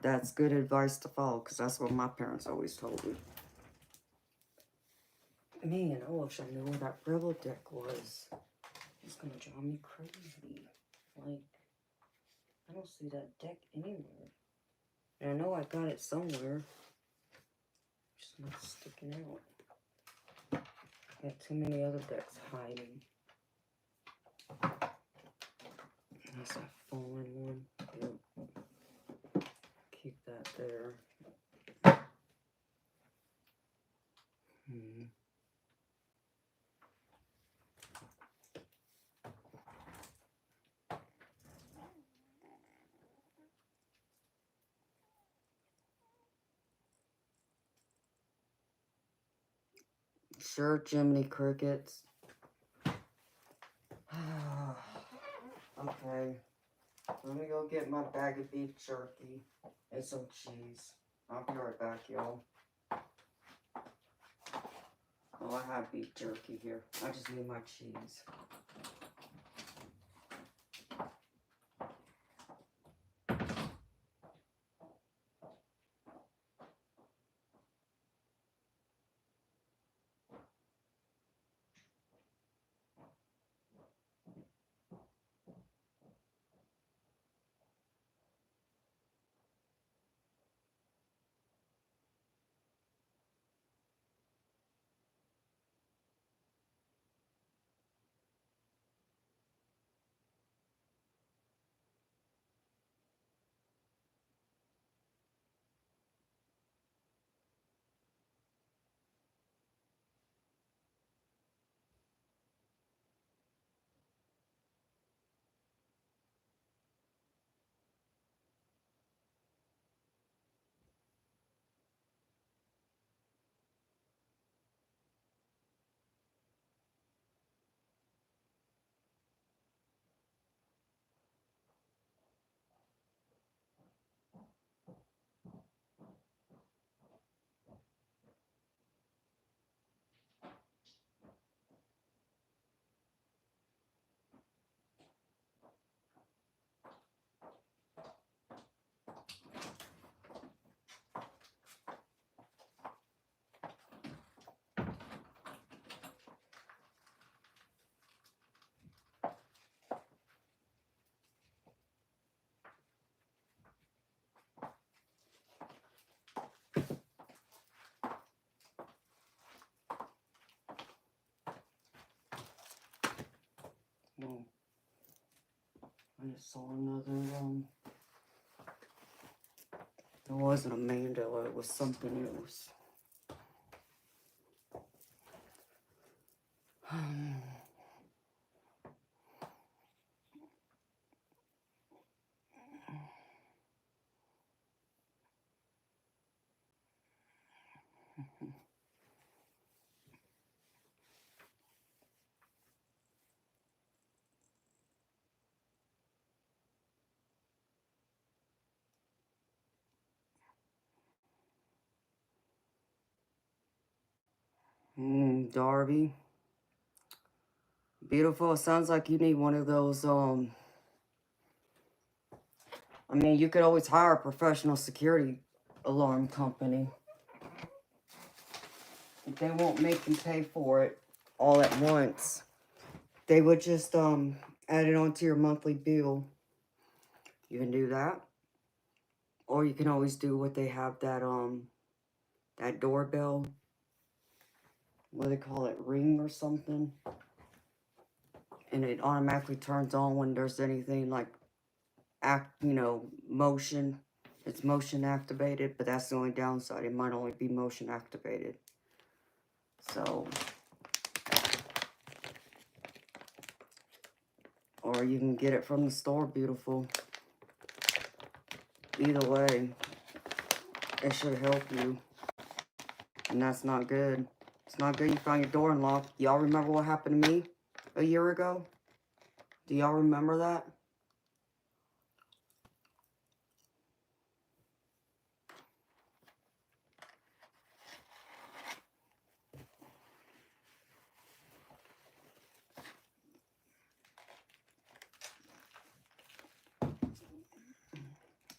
That's good advice to follow, because that's what my parents always told me. Man, I wish I knew where that Rebel deck was. It's gonna drive me crazy. Like, I don't see that deck anywhere. And I know I got it somewhere. It's not sticking out. Got too many other decks hiding. That's a fallen one. Yep. Keep that there. Sure, Jiminy Crickets. Okay. Let me go get my bag of beef jerky and some cheese. I'll be right back, y'all. Oh, I have beef jerky here. I just need my cheese. Oh, I just saw another, it wasn't a mandala, it was something else. Darby. Beautiful. It sounds like you need one of those, I mean, you could always hire a professional security alarm company. If they won't make you pay for it all at once, they would just, add it onto your monthly bill. You can do that. Or you can always do what they have that doorbell, what do they call it, ring or something. And it automatically turns on when there's anything like motion. It's motion activated, but that's the only downside. It might only be motion activated. So, or you can get it from the store, beautiful. Either way, it should help you. And that's not good. It's not good you found your door unlocked. Y'all remember what happened to me a year ago? Do y'all remember that?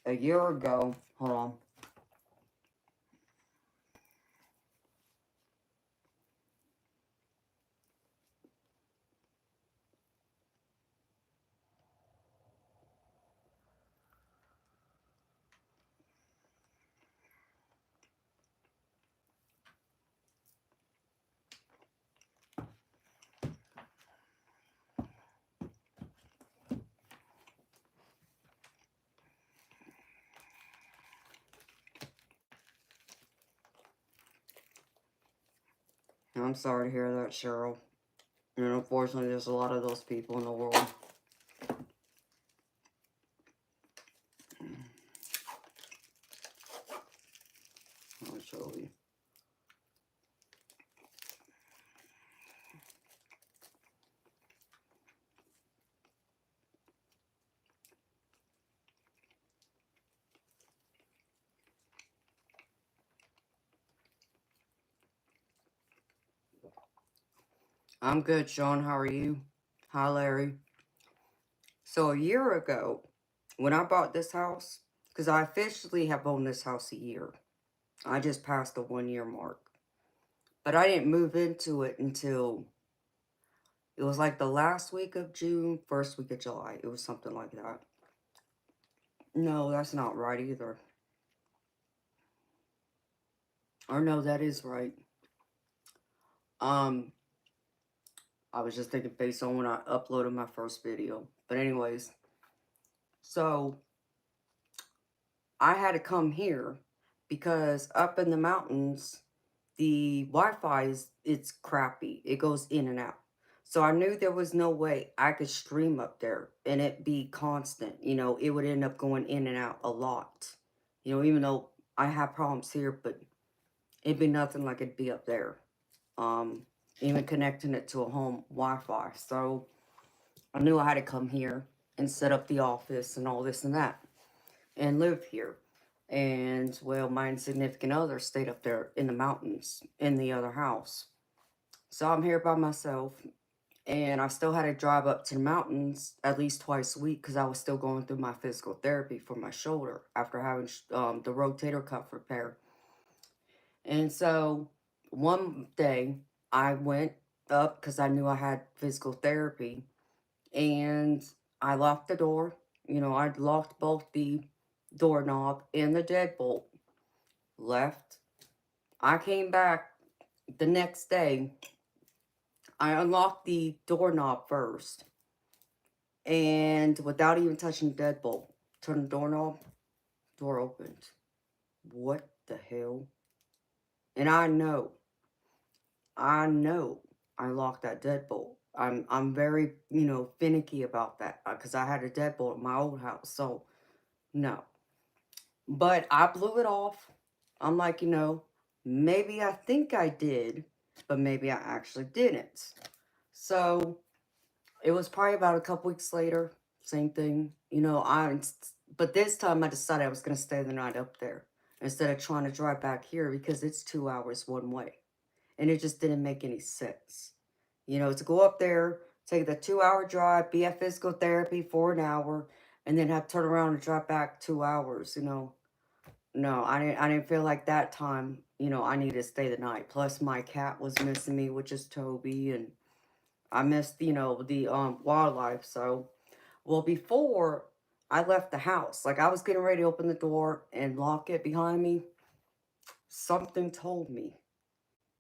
A year ago, hold on. I'm sorry to hear that, Cheryl. And unfortunately, there's a lot of those people in the world. I'll show you. I'm good, Sean. How are you? Hi, Larry. So a year ago, when I bought this house, because I officially have owned this house a year. I just passed the 1 year mark. But I didn't move into it until it was like the last week of June, first week of July. It was something like that. No, that's not right either. Or no, that is right. I was just thinking based on when I uploaded my first video. But anyways, so I had to come here because up in the mountains, the Wi-Fi it's crappy. It goes in and out. So I knew there was no way I could stream up there and it be constant. It would end up going in and out a lot. Even though I have problems here, but it'd be nothing like it'd be up there. Even connecting it to a home Wi-Fi. So I knew I had to come here and set up the office and all this and that and live here. And, well, my significant other stayed up there in the mountains in the other house. So I'm here by myself. And I still had to drive up to the mountains at least twice a week because I was still going through my physical therapy for my shoulder after having the rotator cuff repair. And so one day I went up because I knew I had physical therapy. And I locked the door. I locked both the doorknob and the deadbolt. Left. I came back the next day. I unlocked the doorknob first. And without even touching the deadbolt, turn the doorknob, door opened. What the hell? And I know I locked that deadbolt. I'm very, finicky about that because I had a deadbolt in my old house. So, no. But I blew it off. I'm like, maybe I think I did, but maybe I actually didn't. So, it was probably about a couple weeks later, same thing. But this time I decided I was going to stay the night up there instead of trying to drive back here because it's 2 hours one way. And it just didn't make any sense. To go up there, take the 2 hour drive, be at physical therapy for an hour, and then have to turn around and drive back 2 hours, No, I didn't feel like that time, I needed to stay the night. Plus my cat was missing me, which is Toby, and I missed, the wildlife. So, well, before I left the house, like I was getting ready to open the door and lock it behind me, something told me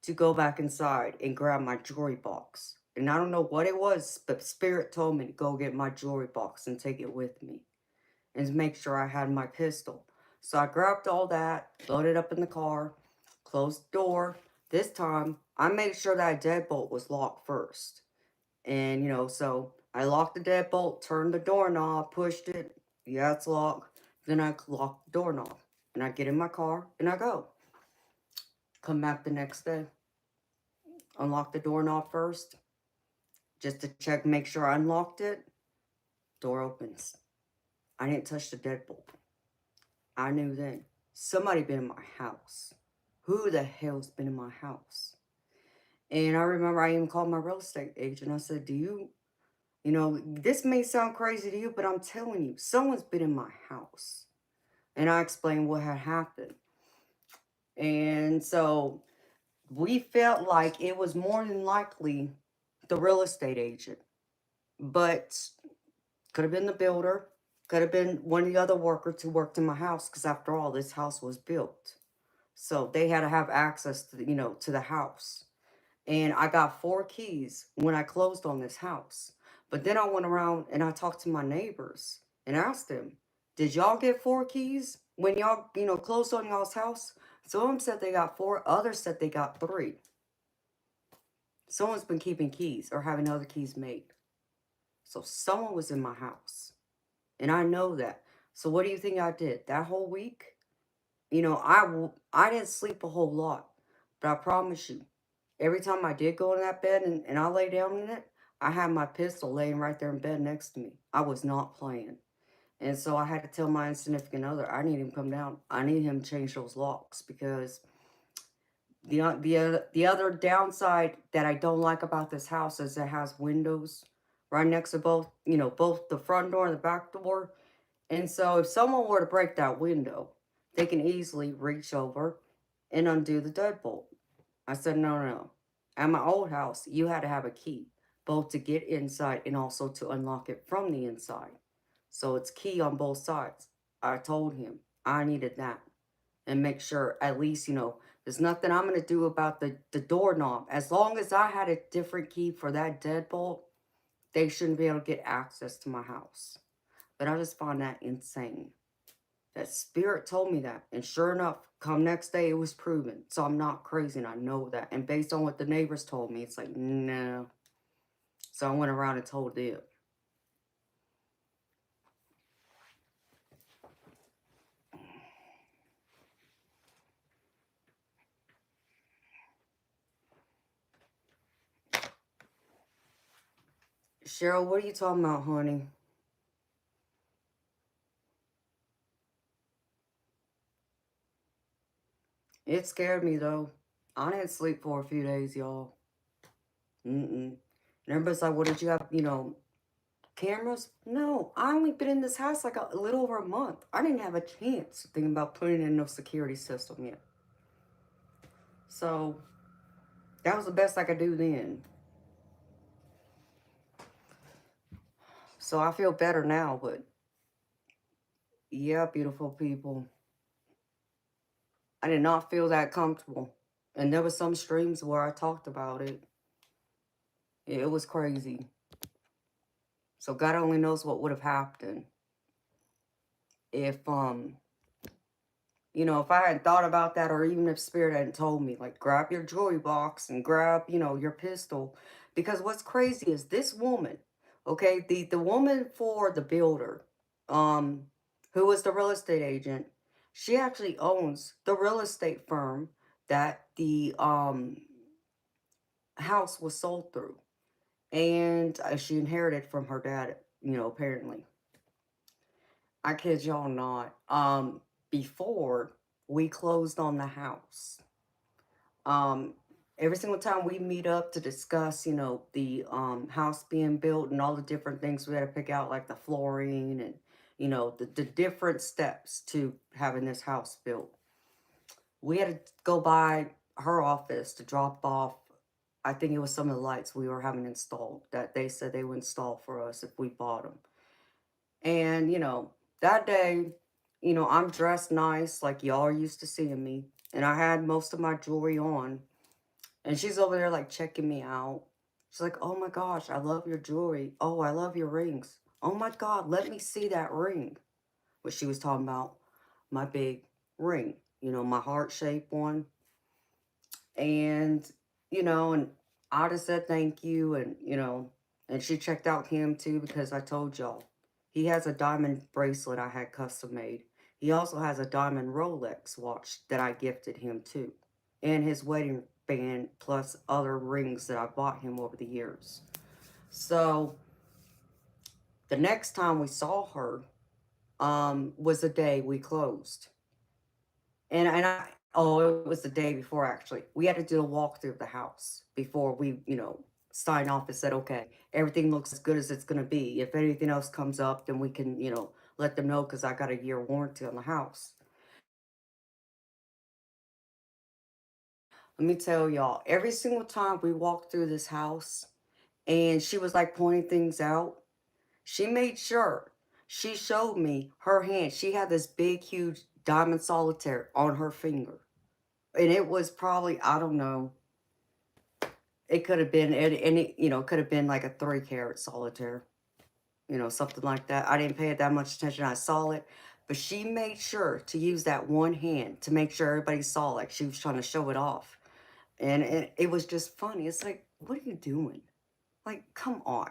to go back inside and grab my jewelry box. And I don't know what it was, but Spirit told me to go get my jewelry box and take it with me and make sure I had my pistol. So I grabbed all that, loaded up in the car, closed the door. This time, I made sure that deadbolt was locked first. And, so I locked the deadbolt, turned the doorknob, pushed it. Yeah, it's locked. Then I locked the doorknob. And I get in my car and I go. Come back the next day. Unlock the doorknob first. Just to check, make sure I unlocked it. Door opens. I didn't touch the deadbolt. I knew then. Somebody been in my house. Who the hell's been in my house? And I remember I even called my real estate agent. I said, this may sound crazy to you, but I'm telling you, someone's been in my house. And I explained what had happened. And so we felt like it was more than likely the real estate agent. But could have been the builder. Could have been one of the other workers who worked in my house. Because after all, this house was built. So they had to have access to, to the house. And I got 4 keys when I closed on this house. But then I went around and I talked to my neighbors and asked them, did y'all get 4 keys when y'all, closed on y'all's house? Some of them said they got 4. Others said they got 3. Someone's been keeping keys or having other keys made. So someone was in my house. And I know that. So what do you think I did? That whole week, I didn't sleep a whole lot. But I promise you, every time I did go in that bed and I lay down in it, I had my pistol laying right there in bed next to me. I was not playing. And so I had to tell my insignificant other, I need him to come down. I need him to change those locks because the other downside that I don't like about this house is it has windows right next to both, both the front door and the back door. And so if someone were to break that window, they can easily reach over and undo the deadbolt. I said, no, no, no. At my old house, you had to have a key, both to get inside and also to unlock it from the inside. So it's key on both sides. I told him I needed that. And make sure at least, there's nothing I'm going to do about the doorknob. As long as I had a different key for that deadbolt, they shouldn't be able to get access to my house. But I just found that insane. That Spirit told me that. And sure enough, come next day, it was proven. So I'm not crazy, and I know that. And based on what the neighbors told me, it's like, no. So I went around and told them. Cheryl, what are you talking about, honey? It scared me, though. I didn't sleep for a few days, y'all. And everybody's like, what did you have, cameras? No, I only been in this house like a little over a month. I didn't have a chance thinking about putting in no security system yet. So, that was the best I could do then. So I feel better now, but yeah, beautiful people. I did not feel that comfortable. And there were some streams where I talked about it. It was crazy. So God only knows what would have happened if, you know, if I hadn't thought about that, or even if Spirit hadn't told me, like, grab your jewelry box and grab, you know, your pistol. Because what's crazy is this woman, okay, the woman for the builder, um, who was the real estate agent, she actually owns the real estate firm that the house was sold through. And she inherited from her dad, you know, apparently. I kid y'all not. Before we closed on the house, um, every single time we meet up to discuss, you know, the house being built and all the different things we had to pick out, like the flooring and, you know, the different steps to having this house built. We had to go by her office to drop off, I think it was some of the lights we were having installed that they said they would install for us if we bought them. And, you know, that day, you know, I'm dressed nice like y'all are used to seeing me. And I had most of my jewelry on. And she's over there like checking me out. She's like, oh my gosh, I love your jewelry. Oh, I love your rings. Oh my God, let me see that ring. What she was talking about, my big ring, you know, my heart-shaped one. And, you know, and I just said thank you. And, you know, and she checked out him too, because I told y'all, he has a diamond bracelet I had custom made. He also has a diamond Rolex watch that I gifted him too. And his wedding band, plus other rings that I bought him over the years. So the next time we saw her was the day we closed. Oh, it was the day before actually. We had to do a walkthrough of the house before we, you know, signed off and said, okay, everything looks as good as it's going to be. If anything else comes up, then we can, you know, let them know, because I got a year warranty on the house. Let me tell y'all, every single time we walked through this house and she was like pointing things out, she made sure she showed me her hand. She had this big, huge diamond solitaire on her finger. And it was probably, I don't know, it could have been any, you know, it could have been like a 3 carat solitaire, you know, something like that. I didn't pay it that much attention. I saw it, but she made sure to use that one hand to make sure everybody saw, like she was trying to show it off. And it was just funny. It's like, what are you doing? Like, come on.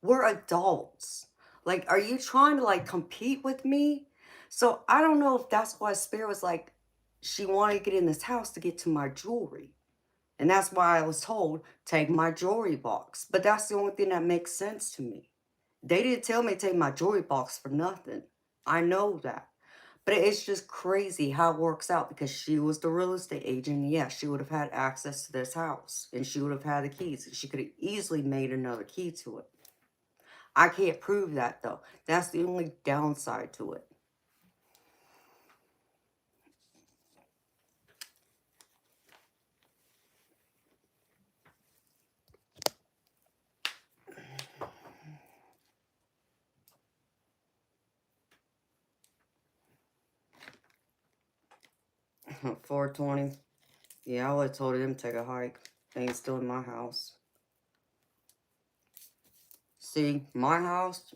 We're adults. Like, are you trying to like compete with me? So I don't know if that's why Spirit was like, she wanted to get in this house to get to my jewelry. And that's why I was told, take my jewelry box. But that's the only thing that makes sense to me. They didn't tell me to take my jewelry box for nothing. I know that. But it's just crazy how it works out, because she was the real estate agent. And yeah, she would have had access to this house. And she would have had the keys. She could have easily made another key to it. I can't prove that, though. That's the only downside to it. 420. Yeah, I would have told him to take a hike. And he's still in my house. See, my house,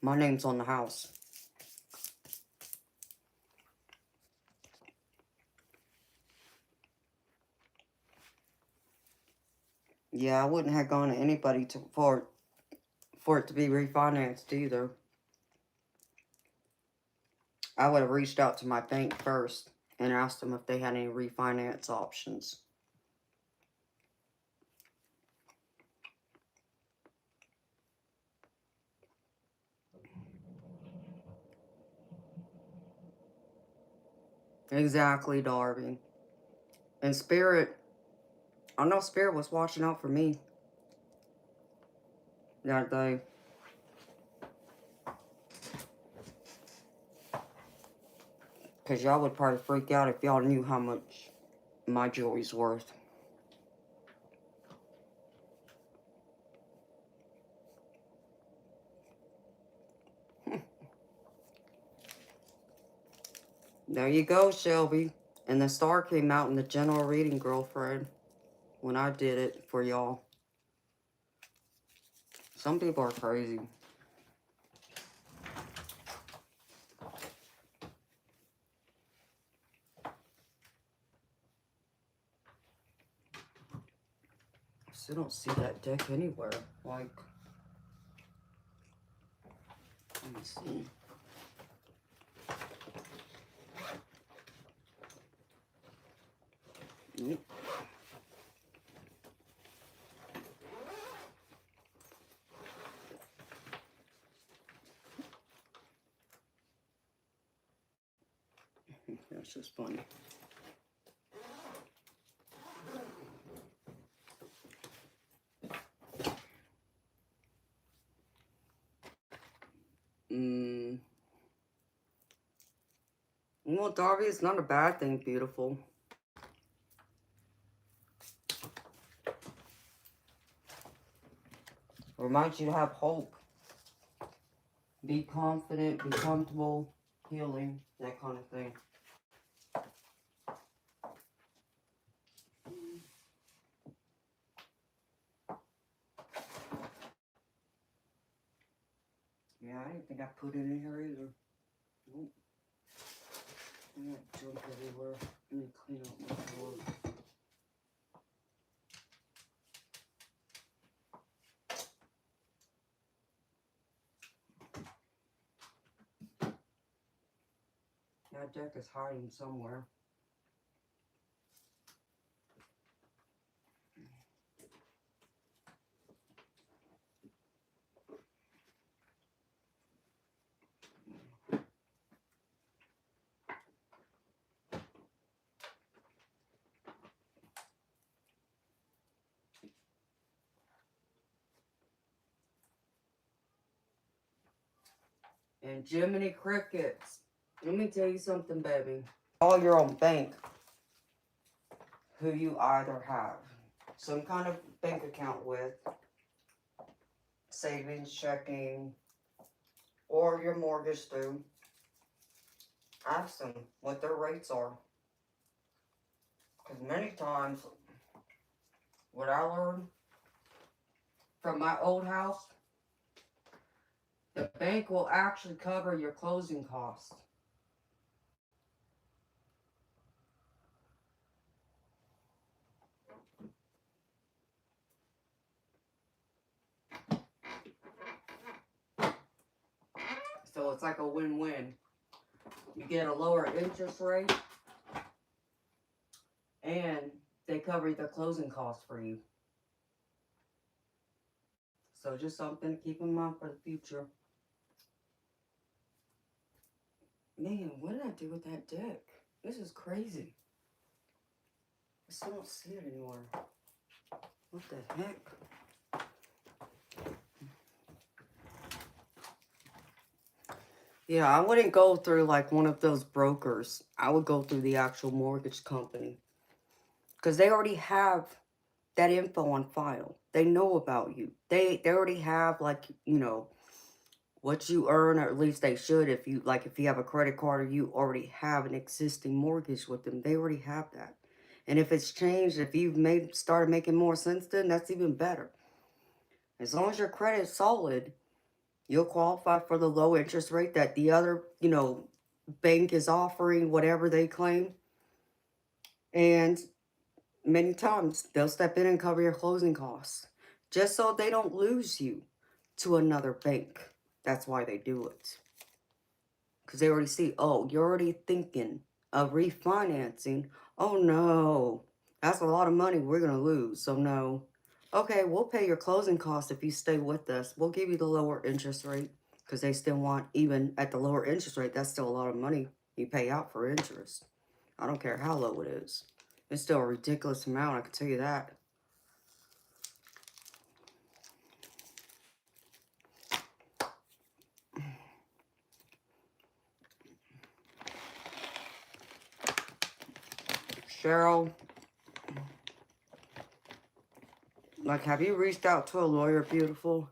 my name's on the house. Yeah, I wouldn't have gone to anybody for it to be refinanced either. I would have reached out to my bank first and asked them if they had any refinance options. Exactly, Darby. And Spirit, I know Spirit was watching out for me that day. Because y'all would probably freak out if y'all knew how much my jewelry's worth. There you go, Shelby. And the star came out in the general reading, girlfriend, when I did it for y'all. Some people are crazy. I still don't see that deck anywhere. Like, let me see. Nope. That's just funny. Well, Darby, it's not a bad thing, beautiful. Reminds you to have hope. Be confident, be comfortable, healing, that kind of thing. Yeah, I didn't think I put it in here either. Nope. I'm gonna jump everywhere. Let me clean out my floor. That deck is hiding somewhere. And Jiminy Crickets. Let me tell you something, baby. Call your own bank who you either have some kind of bank account with, savings, checking, or your mortgage through. Ask them what their rates are. Because many times, what I learned from my old house, the bank will actually cover your closing costs. So it's like a win-win. You get a lower interest rate, and they cover the closing costs for you. So just something to keep in mind for the future. Man, what did I do with that deck? This is crazy. I still don't see it anymore. What the heck? Yeah, I wouldn't go through like one of those brokers. I would go through the actual mortgage company. Because they already have that info on file. They know about you. They already have, like, you know, what you earn, or at least they should. If you have a credit card, or you already have an existing mortgage with them, they already have that. And if it's changed, if you've started making more sense, then that's even better. As long as your credit is solid, you'll qualify for the low interest rate that the other, you know, bank is offering, whatever they claim. And many times they'll step in and cover your closing costs just so they don't lose you to another bank. That's why they do it. Because they already see, oh, you're already thinking of refinancing. Oh no, that's a lot of money we're going to lose. So no. Okay, we'll pay your closing costs if you stay with us. We'll give you the lower interest rate, because they still want, even at the lower interest rate, that's still a lot of money you pay out for interest. I don't care how low it is. It's still a ridiculous amount, I can tell you that. Cheryl, like, have you reached out to a lawyer, beautiful?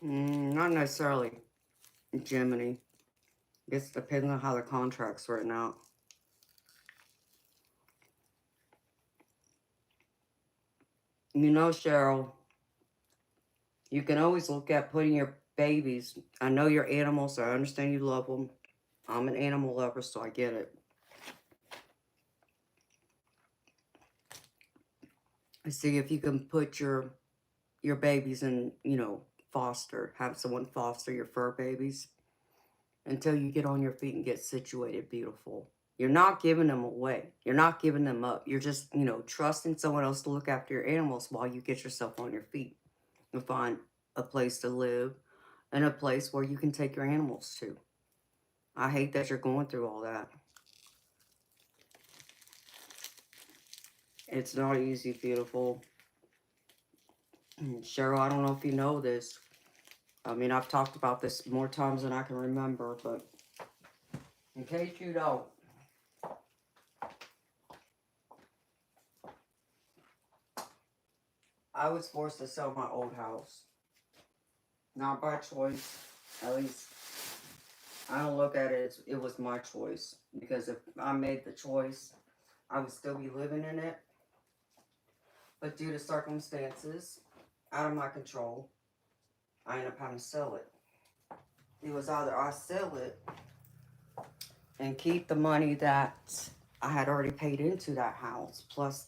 Not necessarily Gemini. It depends on how the contract's written out. You know, Cheryl, you can always look at putting your babies. I know you're animals, so I understand you love them. I'm an animal lover, so I get it. See if you can put your babies in, foster. Have someone foster your fur babies until you get on your feet and get situated beautiful. You're not giving them away. You're not giving them up. You're just, trusting someone else to look after your animals while you get yourself on your feet and find a place to live and a place where you can take your animals to. I hate that you're going through all that. It's not easy, beautiful. Cheryl, I don't know if you know this. I mean, I've talked about this more times than I can remember, but in case you don't, I was forced to sell my old house. Not by choice. At least, I don't look at it as it was my choice. Because if I made the choice, I would still be living in it. But due to circumstances out of my control, I ended up having to sell it. It was either I sell it and keep the money that I had already paid into that house, plus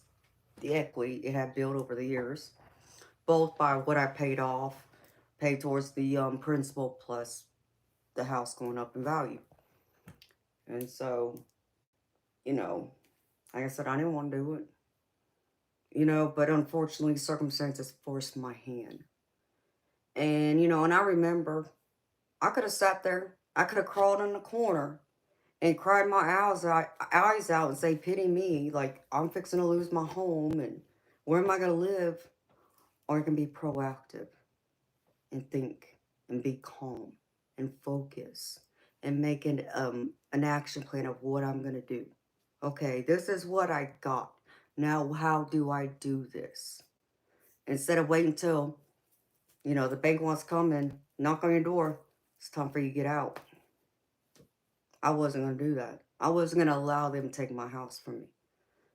the equity it had built over the years, both by what I paid towards the principal plus the house going up in value. And so, you know, like I said, I didn't want to do it. But unfortunately, circumstances forced my hand. And I remember I could have sat there, I could have crawled in the corner and cried my eyes out and say, pity me, like I'm fixing to lose my home and where am I going to live? Or I can be proactive and think and be calm and focus and make an action plan of what I'm going to do. Okay, this is what I got. Now, how do I do this? Instead of waiting until, the bank wants to come and knock on your door, it's time for you to get out. I wasn't going to do that. I wasn't going to allow them to take my house from me.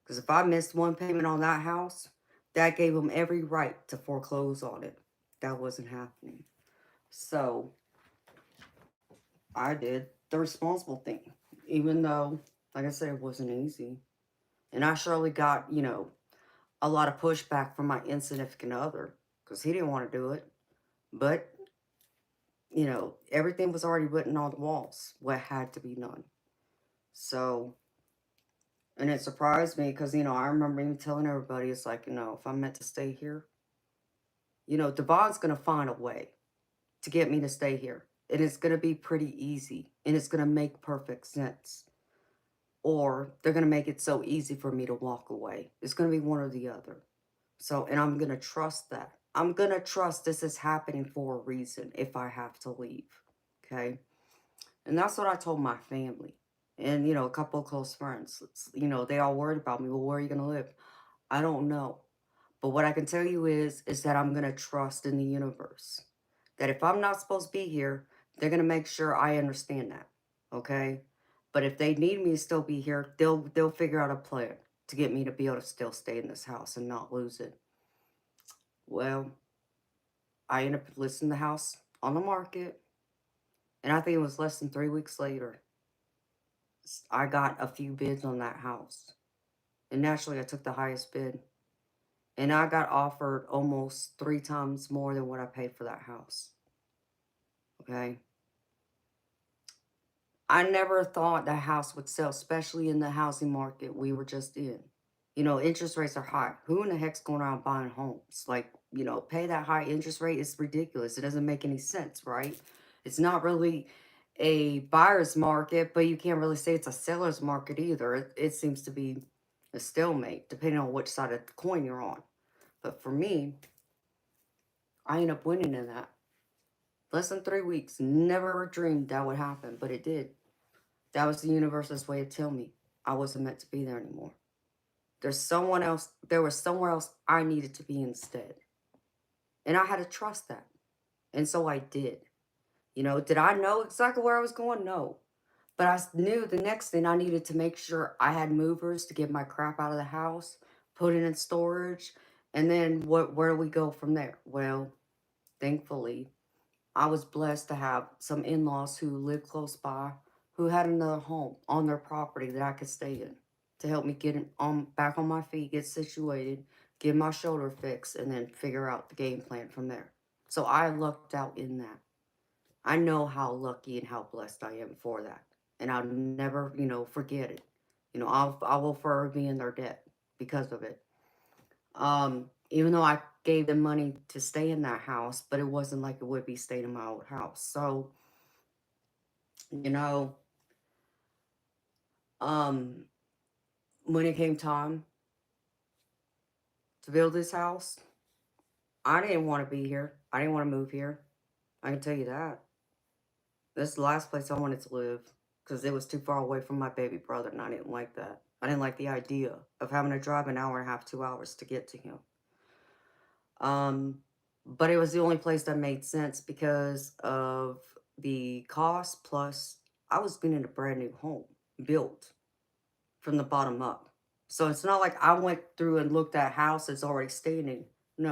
Because if I missed one payment on that house, that gave them every right to foreclose on it. That wasn't happening. So I did the responsible thing, even though, like I said, it wasn't easy. And I surely got, a lot of pushback from my insignificant other because he didn't want to do it. But, everything was already written on the walls, what had to be done. So, and it surprised me because, I remember even telling everybody, it's like, if I'm meant to stay here, Devon's going to find a way to get me to stay here. And it's going to be pretty easy and it's going to make perfect sense. Or they're going to make it so easy for me to walk away. It's going to be one or the other. So, and I'm going to trust that. I'm going to trust this is happening for a reason if I have to leave. Okay. And that's what I told my family. And, a couple of close friends. They all worried about me. Well, where are you going to live? I don't know. But what I can tell you is that I'm going to trust in the universe. That if I'm not supposed to be here, they're going to make sure I understand that. Okay? But if they need me to still be here, they'll figure out a plan to get me to be able to still stay in this house and not lose it. Well, I ended up listing the house on the market, and I think it was less than 3 weeks later, I got a few bids on that house. And naturally, I took the highest bid. And I got offered almost 3 times more than what I paid for that house. Okay? I never thought that house would sell, especially in the housing market we were just in. Interest rates are high. Who in the heck's going around buying homes? Like, pay that high interest rate is ridiculous. It doesn't make any sense, right? It's not really a buyer's market, but you can't really say it's a seller's market either. It seems to be a stalemate, depending on which side of the coin you're on. But for me, I ended up winning in that. Less than 3 weeks. Never dreamed that would happen, but it did. That was the universe's way of telling me I wasn't meant to be there anymore. There's someone else, there was somewhere else I needed to be instead. And I had to trust that. And so I did. You know, did I know exactly where I was going? No. But knew the next thing I needed to make sure I had movers to get my crap out of the house, put it in storage, and then where do we go from there? Well, thankfully, I was blessed to have some in-laws who lived close by, who had another home on their property that I could stay in to help me back on my feet, get situated, get my shoulder fixed, and then figure out the game plan from there. So I lucked out in that. I know how lucky and how blessed I am for that. And I'll never, forget it. I will forever be in their debt because of it. Even though I gave them money to stay in that house, but it wasn't like it would be staying in my old house. So, you know, um, when it came time to build this house, I didn't want to be here. I didn't want to move here. I can tell you that. This is the last place I wanted to live because it was too far away from my baby brother, and I didn't like that. I didn't like the idea of having to drive an hour and a half, 2 hours to get to him. Um, but it was the only place that made sense because of the cost. Plus, I was getting a brand new home built from the bottom up. So it's not like I went through and looked at a house that's already standing. No,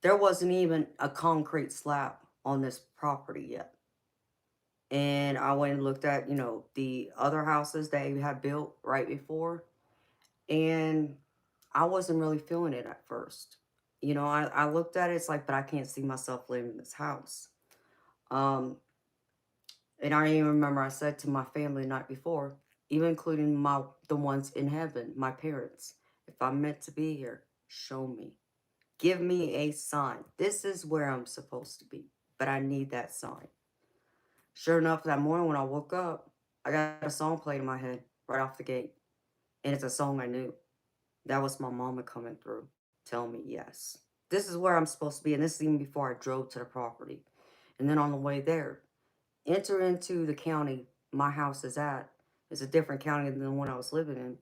there wasn't even a concrete slab on this property yet. And I went and looked at, the other houses they had built right before. And I wasn't really feeling it at first. I looked at it, it's like, but I can't see myself living in this house. Um, and I even remember I said to my family the night before, even including the ones in heaven, my parents, if I'm meant to be here, show me. Give me a sign. This is where I'm supposed to be, but I need that sign. Sure enough, that morning when I woke up, I got a song played in my head right off the gate. And it's a song I knew. That was my mama coming through, telling me yes. This is where I'm supposed to be. And this is even before I drove to the property. And then on the way there, enter into the county my house is at. It's a different county than the one I was living in.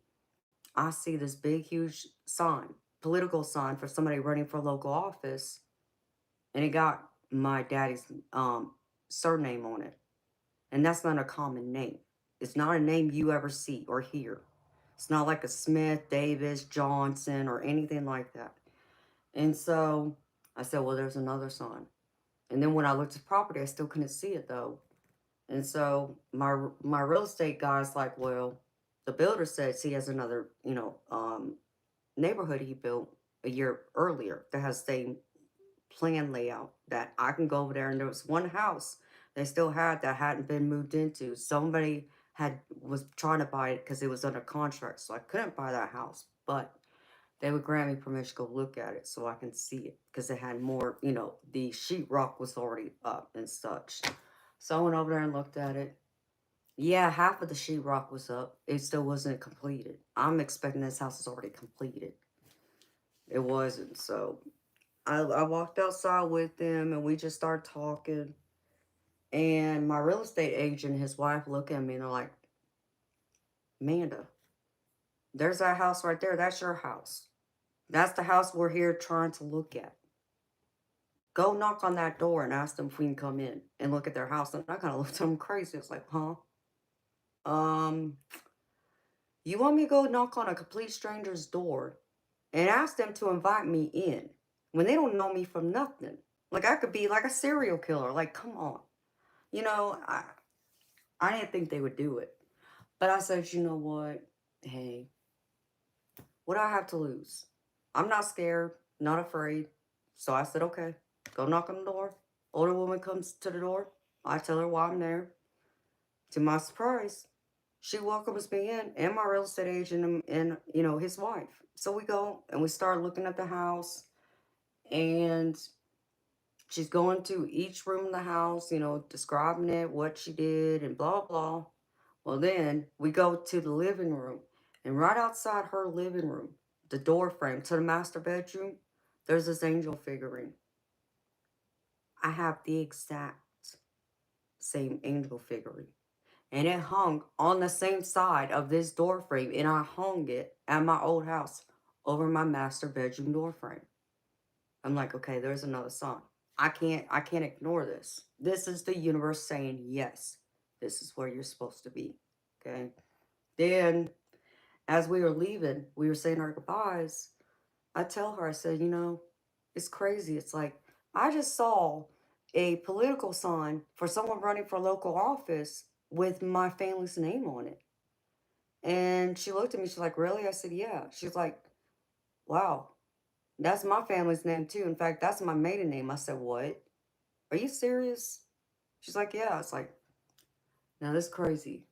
I see this big, huge sign, political sign for somebody running for local office. And it got my daddy's surname on it. And that's not a common name. It's not a name you ever see or hear. It's not like a Smith, Davis, Johnson, or anything like that. And so I said, well, there's another sign. And then when I looked at the property, I still couldn't see it though. And so my real estate guy's like, well, the builder says he has another, neighborhood he built a year earlier that has the same plan layout that I can go over there. And there was one house they still had that hadn't been moved into. Somebody was trying to buy it because it was under contract, so I couldn't buy that house. But they would grant me permission to go look at it so I can see it because it had more, the sheetrock was already up and such. So I went over there and looked at it. Yeah, half of the sheetrock was up. It still wasn't completed. I'm expecting this house is already completed. It wasn't. So I walked outside with them and we just started talking. And my real estate agent and his wife look at me and they're like, Amanda, there's that house right there. That's your house. That's the house we're here trying to look at. Go knock on that door and ask them if we can come in and look at their house. And I kind of looked at them crazy. I was like, huh? Um, you want me to go knock on a complete stranger's door and ask them to invite me in when they don't know me from nothing? Like I could be like a serial killer. Like, come on. You know, I didn't think they would do it. But I said, you know what? Hey, what do I have to lose? I'm not scared, not afraid. So I said, okay, go knock on the door. Older woman comes to the door. I tell her why I'm there. To my surprise, she welcomes me in and my real estate agent and his wife. So we go and we start looking at the house and she's going to each room in the house, describing it, what she did and blah, blah. Well, then we go to the living room and right outside her living room, the door frame to the master bedroom, there's this angel figurine. I have the exact same angel figurine. And it hung on the same side of this door frame. And I hung it at my old house over my master bedroom door frame. I'm like, okay, there's another sign. I can't ignore this. This is the universe saying, yes, this is where you're supposed to be. Okay. Then as we were leaving, we were saying our goodbyes. I tell her, I said, it's crazy. It's like, I just saw a political sign for someone running for local office with my family's name on it. And she looked at me, she's like, really? I said, yeah. She's like, wow, that's my family's name too. In fact, that's my maiden name. I said, what? Are you serious? She's like, yeah. It's like, now this is crazy.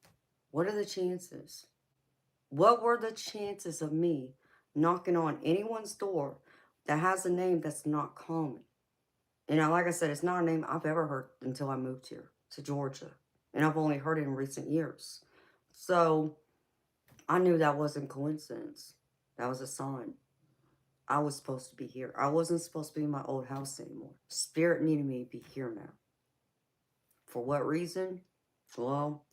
What are the chances? What were the chances of me knocking on anyone's door that has a name that's not common? Like I said, it's not a name I've ever heard until I moved here to Georgia. And I've only heard it in recent years. So I knew that wasn't coincidence. That was a sign. I was supposed to be here. I wasn't supposed to be in my old house anymore. Spirit needed me to be here now. For what reason? Well,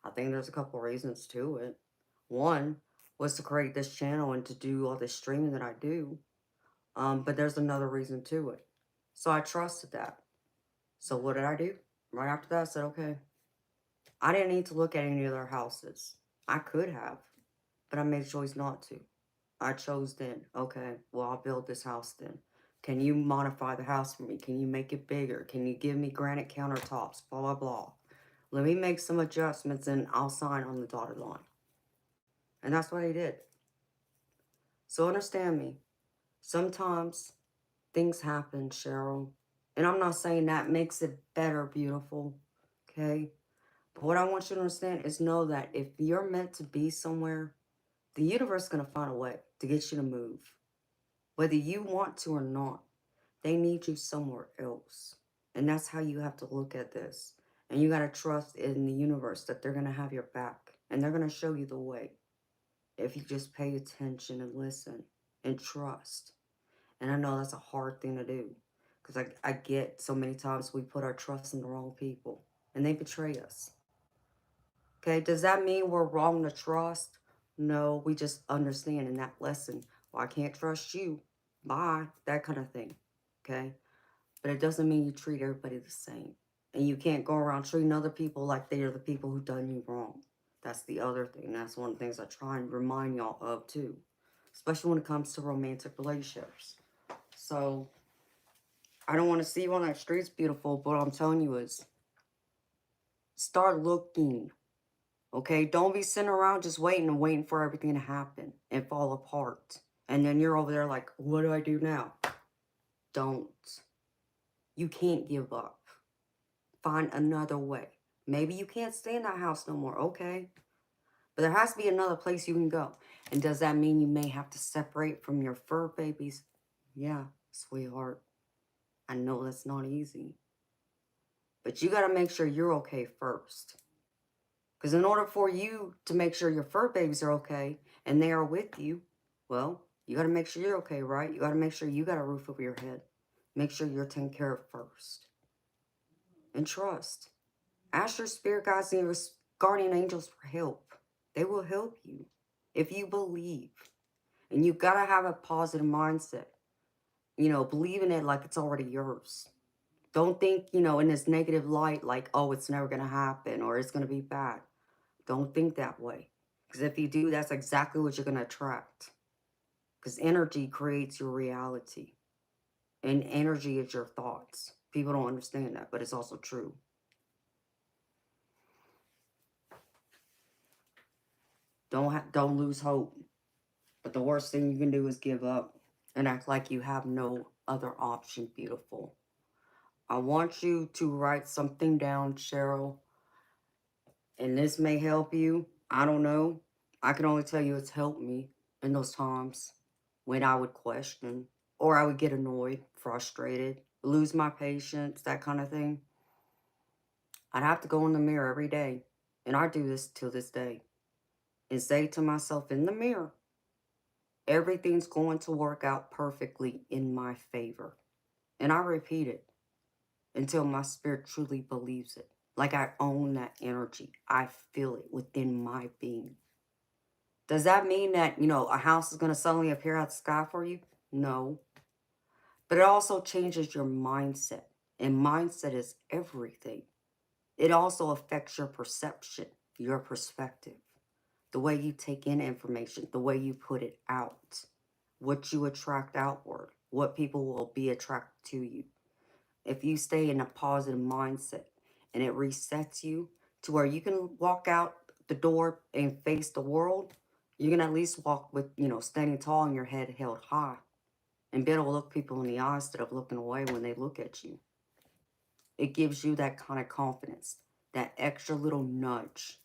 I think there's a couple reasons to it. One was to create this channel and to do all this streaming that I do. But there's another reason to it. So I trusted that. So what did I do? Right after that, I said, okay. I didn't need to look at any other houses. I could have, but I made a choice not to. I chose then, okay, well, I'll build this house then. Can you modify the house for me? Can you make it bigger? Can you give me granite countertops? Blah, blah, blah. Let me make some adjustments and I'll sign on the dotted line. And that's what I did. So understand me. Sometimes things happen, Cheryl. And I'm not saying that makes it better, beautiful. Okay? But what I want you to understand is know that if you're meant to be somewhere, the universe is going to find a way to get you to move. Whether you want to or not, they need you somewhere else. And that's how you have to look at this. And you got to trust in the universe that they're going to have your back. And they're going to show you the way. If you just pay attention and listen and trust. And I know that's a hard thing to do. Because I get so many times we put our trust in the wrong people. And they betray us. Okay, does that mean we're wrong to trust? No, we just understand in that lesson. Well, I can't trust you. Bye. That kind of thing. Okay? But it doesn't mean you treat everybody the same. And you can't go around treating other people like they are the people who done you wrong. That's the other thing. That's one of the things I try and remind y'all of too. Especially when it comes to romantic relationships. So, I don't want to see you on that streets, beautiful. But what I'm telling you is, start looking. Okay? Don't be sitting around just waiting for everything to happen and fall apart. And then you're over there like, what do I do now? Don't. You can't give up. Find another way. Maybe you can't stay in that house no more. Okay. But there has to be another place you can go. And does that mean you may have to separate from your fur babies? Yeah, sweetheart. I know that's not easy. But you got to make sure you're okay first. Because in order for you to make sure your fur babies are okay and they are with you, well, you got to make sure you're okay, right? You got to make sure you got a roof over your head. Make sure you're taken care of first. And trust. Ask your spirit guides and your guardian angels for help. They will help you if you believe. And you got to have a positive mindset. Believe in it like it's already yours. Don't think, in this negative light like, oh, it's never going to happen or it's going to be bad. Don't think that way. Because if you do, that's exactly what you're going to attract. Because energy creates your reality. And energy is your thoughts. People don't understand that, but it's also true. Don't lose hope. But the worst thing you can do is give up and act like you have no other option, beautiful. I want you to write something down, Cheryl. And this may help you. I don't know. I can only tell you it's helped me in those times when I would question or I would get annoyed, frustrated, lose my patience, that kind of thing. I'd have to go in the mirror every day. And I do this till this day. And say to myself in the mirror, everything's going to work out perfectly in my favor. And I repeat it until my spirit truly believes it. Like I own that energy. I feel it within my being. Does that mean that, a house is going to suddenly appear out of the sky for you? No. But it also changes your mindset. And mindset is everything. It also affects your perception, your perspective, the way you take in information, the way you put it out, what you attract outward, what people will be attracted to you. If you stay in a positive mindset and it resets you to where you can walk out the door and face the world, you can at least walk with, standing tall and your head held high and be able to look people in the eye instead of looking away when they look at you. It gives you that kind of confidence, that extra little nudge,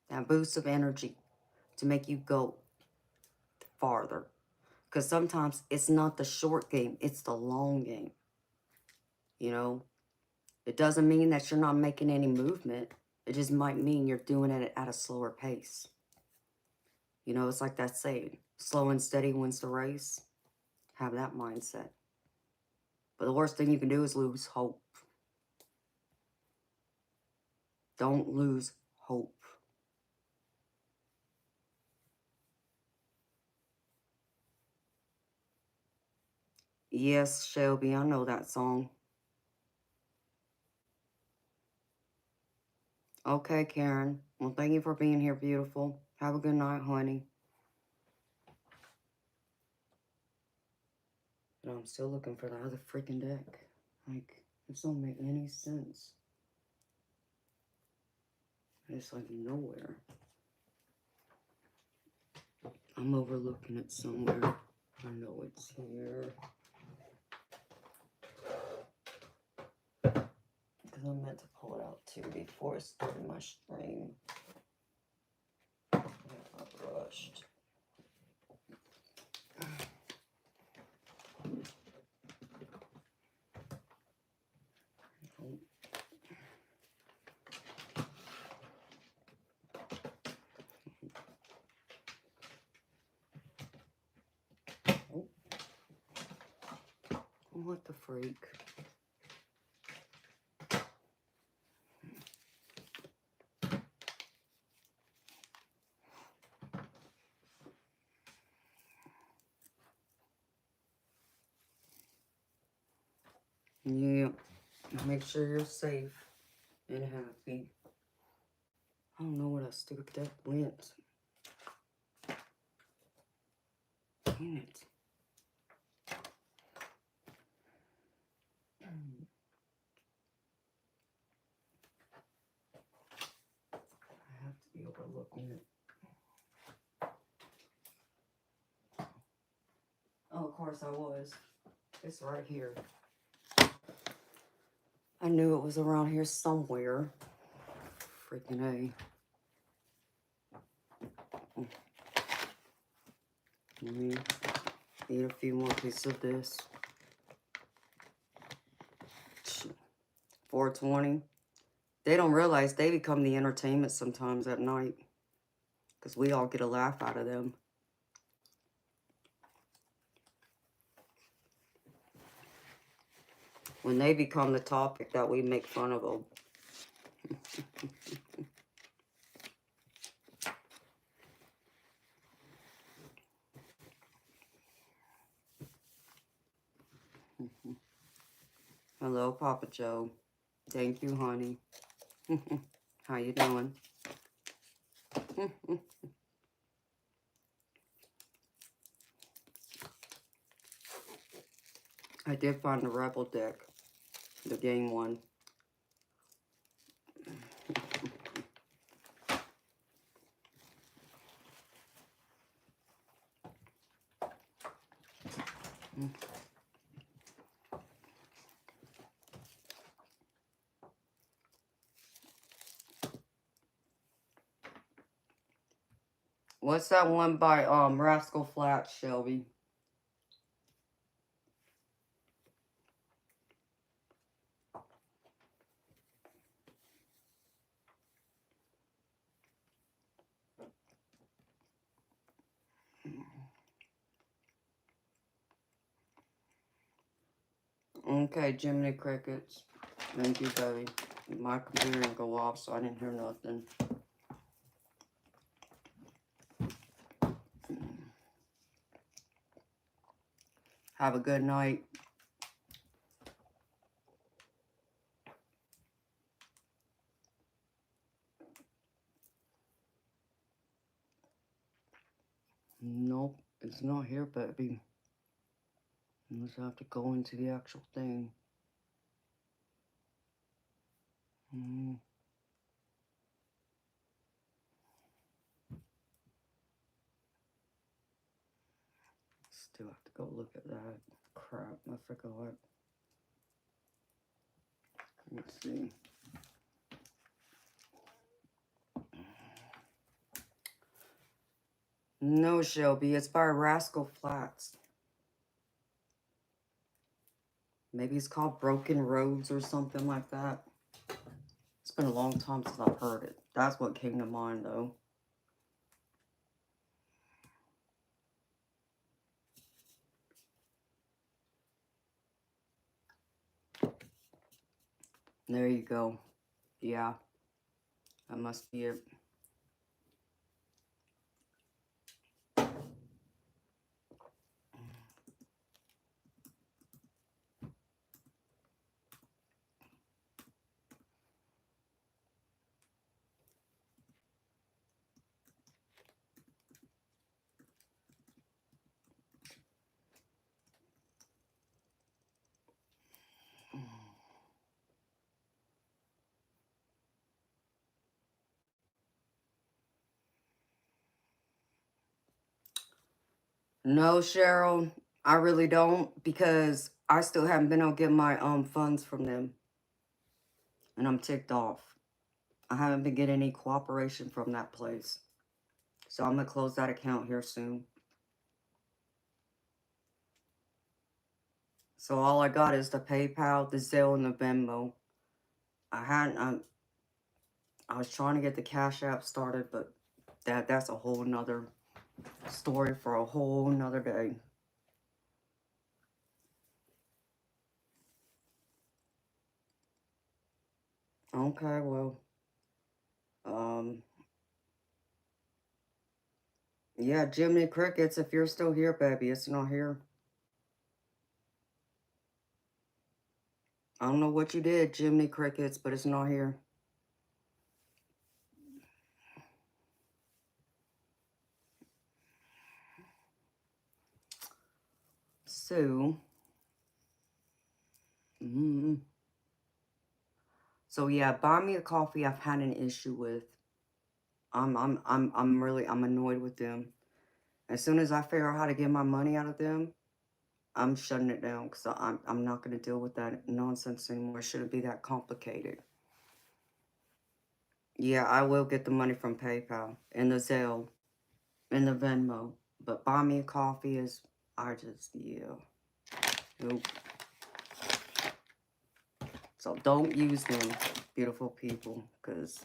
that boost of energy to make you go farther. Because sometimes it's not the short game, it's the long game. It doesn't mean that you're not making any movement. It just might mean you're doing it at a slower pace. It's like that saying, slow and steady wins the race. Have that mindset. But the worst thing you can do is lose hope. Don't lose hope. Yes, Shelby, I know that song. Okay, Karen. Well, thank you for being here, beautiful. Have a good night, honey. But I'm still looking for the other freaking deck. Like, this don't make any sense. It's like nowhere. I'm overlooking it somewhere. I know it's here. Because I meant to pull it out too before I started my stream. Yeah, I rushed. Oh. What the freak? Yeah, make sure you're safe and happy. I don't know what a stupid deck went. Dang it. I have to be overlooking it. Oh, of course I was. It's right here. I knew it was around here somewhere. Freaking A. Need a few more pieces of this. 420. They don't realize they become the entertainment sometimes at night. Because we all get a laugh out of them. When they become the topic that we make fun of them. Hello, Papa Joe. Thank you, honey. How you doing? I did find the Rebel deck. The game one. What's that one by Rascal Flatts, Shelby? Okay, Jiminy Crickets. Thank you, baby. My computer didn't go off, so I didn't hear nothing. Have a good night. It's not here, baby. Let's have to go into the actual thing. Still have to go look at that. Crap, I forgot. Let's see. No, Shelby, it's by Rascal Flats. Maybe it's called Broken Roads or something like that. It's been a long time since I've heard it. That's what came to mind, though. There you go. Yeah, that must be it. No, Cheryl, I really don't, because I still haven't been able to get my funds from them, and I'm ticked off. I haven't been getting any cooperation from that place, so I'm gonna close that account here soon. So all I got is the PayPal, the Zelle, and the Venmo. I was trying to get the Cash App started, but that's a whole nother story for a whole nother day. Okay, well, yeah, Jiminy Crickets, if you're still here, baby, it's not here. I don't know what you did, Jiminy Crickets, but it's not here. So, so yeah, buy me a coffee. I've had an issue with. I'm annoyed with them. As soon as I figure out how to get my money out of them, I'm shutting it down because I'm not going to deal with that nonsense anymore. It shouldn't be that complicated. Yeah, I will get the money from PayPal and the Zelle and the Venmo. But buy me a coffee is, yeah. Nope. So don't use them, beautiful people, because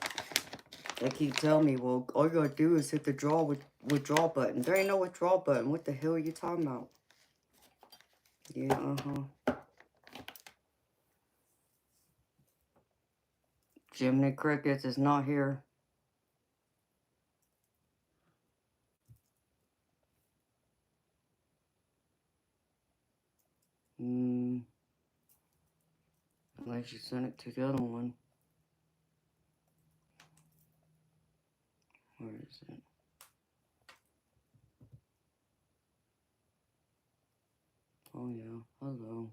they keep telling me, well, all you gotta do is hit the withdraw button. There ain't no withdrawal button. What the hell are you talking about? Yeah, Jiminy Crickets is not here. Unless you send it to the other one. Where is it? Oh yeah, hello.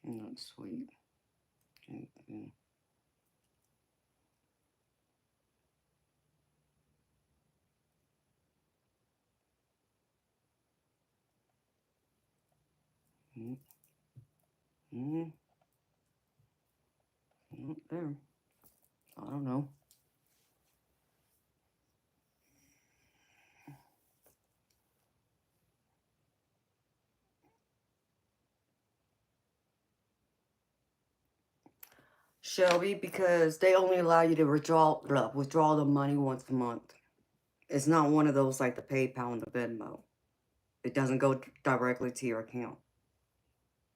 Not sweet. Thank you. Not there. I don't know. Shelby, because they only allow you to withdraw the money once a month. It's not one of those like the PayPal and the Venmo. It doesn't go directly to your account.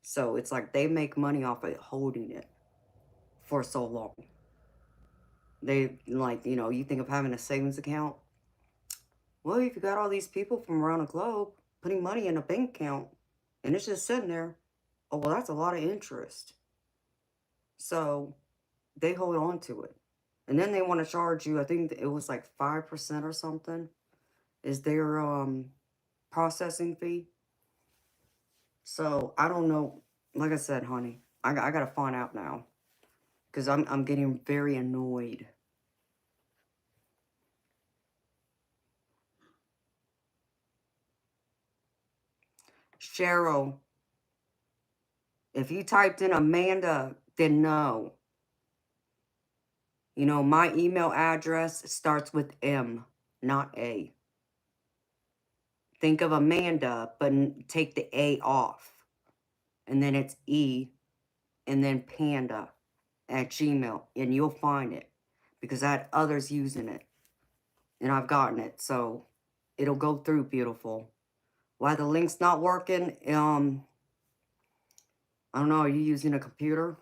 So it's like they make money off of holding it for so long. They, like, you think of having a savings account. Well, if you got all these people from around the globe putting money in a bank account and it's just sitting there, oh, well, that's a lot of interest. So they hold on to it. And then they want to charge you, I think it was like 5% or something, is their processing fee. So, I don't know. Like I said, honey, I got to find out now. Because I'm getting very annoyed. Cheryl, if you typed in Amanda, then no. You know, my email address starts with M, not A. Think of Amanda, but take the A off. And then it's E, and then Panda at Gmail. And you'll find it. Because I had others using it. And I've gotten it. So, it'll go through beautiful. Why the link's not working, I don't know, are you using a computer?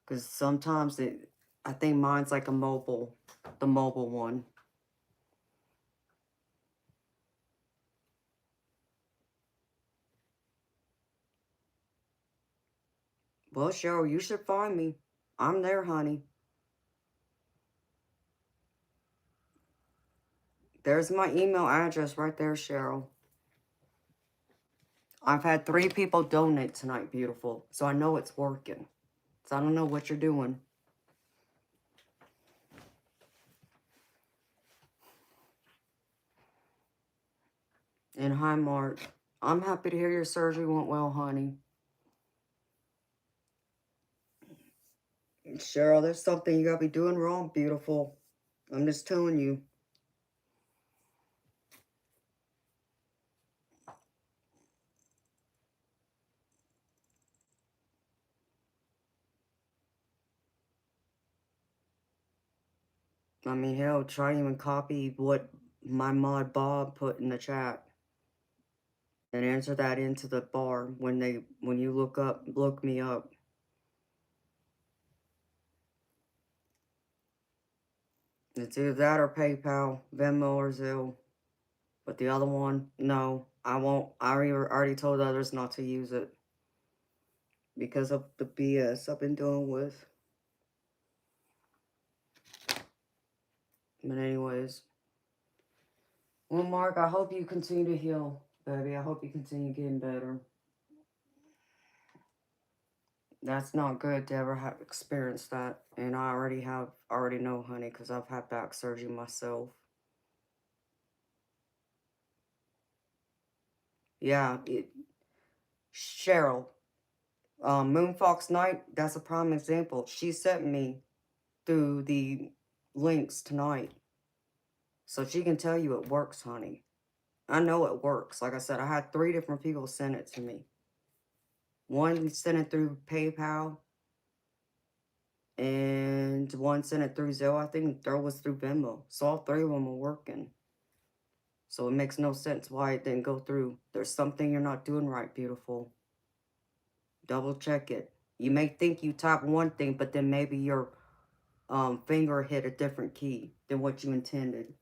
Because sometimes I think mine's like the mobile one. Well, Cheryl, you should find me. I'm there, honey. There's my email address right there, Cheryl. I've had 3 people donate tonight, beautiful. So I know it's working. So I don't know what you're doing. And hi, Mark. I'm happy to hear your surgery went well, honey. Cheryl, there's something you gotta be doing wrong, beautiful. I'm just telling you. I mean, hell, try to even copy what my mod Bob put in the chat. And answer that into the bar when you look me up. It's either that or PayPal, Venmo, or Zelle. But the other one, no, I won't. I already told others not to use it because of the BS I've been dealing with. But anyways, well, Mark, I hope you continue to heal, baby. I hope you continue getting better. That's not good to ever have experienced that, and I already know, honey, because I've had back surgery myself. Yeah, Cheryl, Moonfox Night, that's a prime example. She sent me through the links tonight. So she can tell you it works, honey. I know it works. Like I said, I had 3 different people send it to me. One sent it through PayPal, and one sent it through Zelle. I think third was through Venmo. So all 3 of them are working. So it makes no sense why it didn't go through. There's something you're not doing right, beautiful. Double check it. You may think you type one thing, but then maybe your finger hit a different key than what you intended.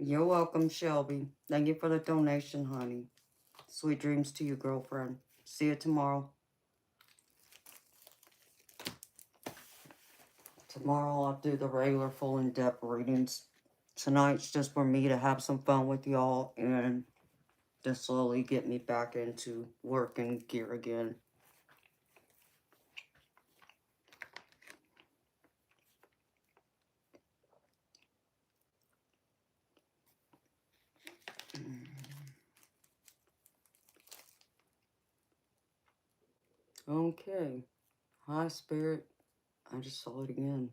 You're welcome, Shelby. Thank you for the donation, honey. Sweet dreams to you, girlfriend. See you tomorrow. Tomorrow I'll do the regular full in-depth readings. Tonight's just for me to have some fun with y'all and to slowly get me back into working gear again. Okay. Hi, Spirit. I just saw it again.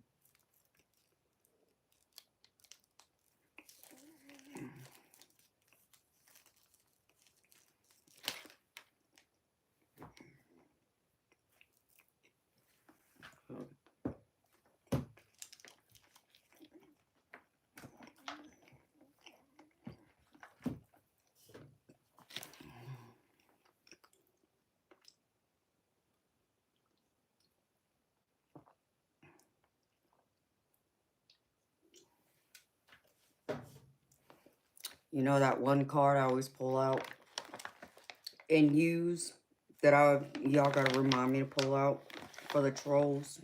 You know that one card I always pull out and use that y'all gotta remind me to pull out for the trolls?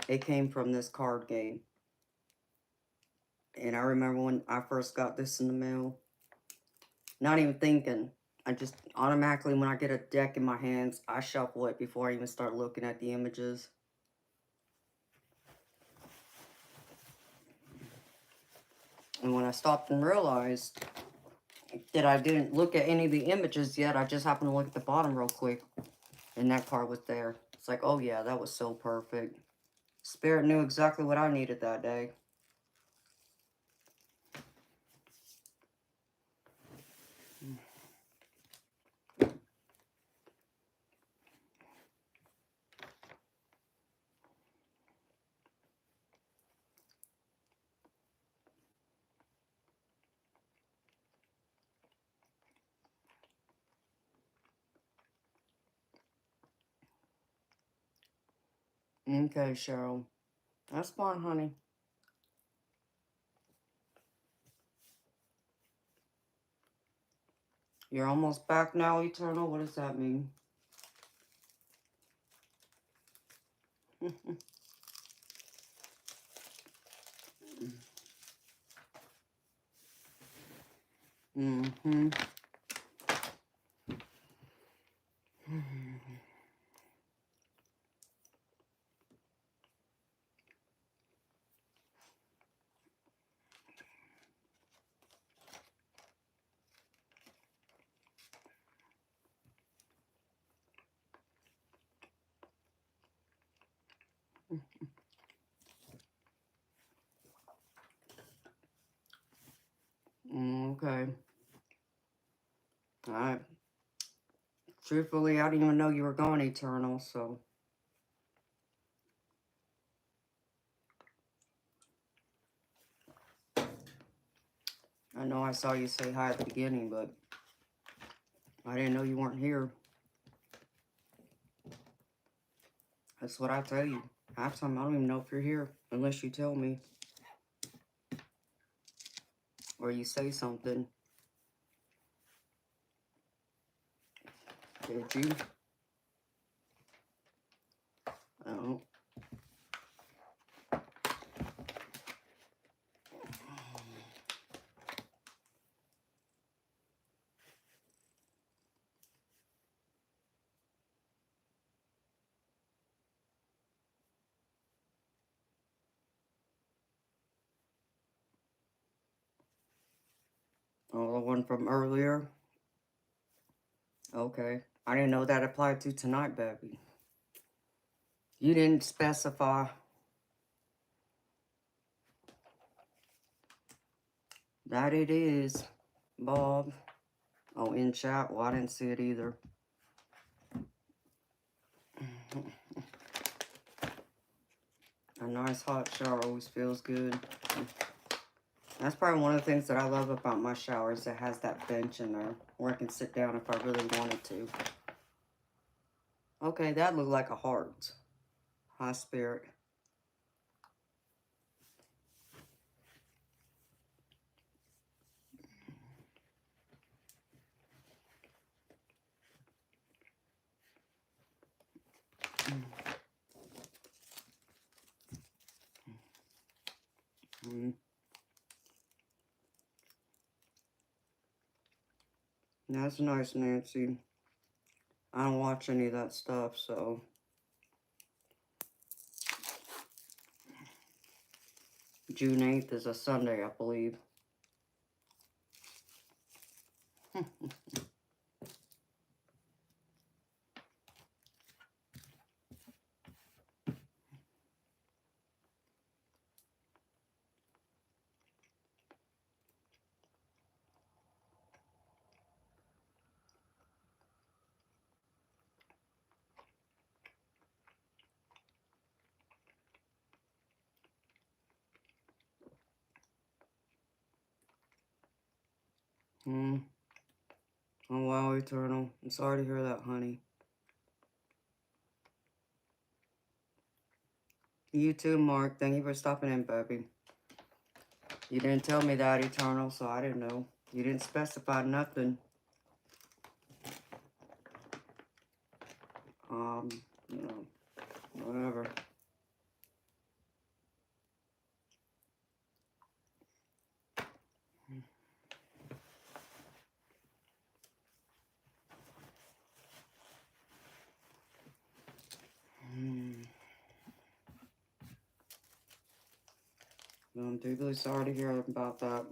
It came from this card game. And I remember when I first got this in the mail, not even thinking. I just automatically, when I get a deck in my hands, I shuffle it before I even start looking at the images. And when I stopped and realized that I didn't look at any of the images yet, I just happened to look at the bottom real quick, and that card was there. It's like, oh yeah, that was so perfect. Spirit knew exactly what I needed that day. Okay, Cheryl. That's fine, honey. You're almost back now, Eternal? What does that mean? Mm-hmm. Okay. Alright. Truthfully, I didn't even know you were going Eternal, so... I know I saw you say hi at the beginning, but... I didn't know you weren't here. That's what I tell you. Half the time, I don't even know if you're here, unless you tell me. Or you say something. Did you? Oh. Oh, the one from earlier? Okay. I didn't know that applied to tonight, baby. You didn't specify. That it is, Bob. Oh, in chat? Well, I didn't see it either. A nice hot shower always feels good. That's probably one of the things that I love about my showers. It has that bench in there where I can sit down if I really wanted to. Okay, that looked like a heart. High spirit. Mm. That's nice, Nancy. I don't watch any of that stuff, so... June 8th is a Sunday, I believe. Hmm. Oh, wow, Eternal. I'm sorry to hear that, honey. You too, Mark. Thank you for stopping in, baby. You didn't tell me that, Eternal, so I didn't know. You didn't specify nothing. You know, whatever. I'm deeply sorry to hear about that.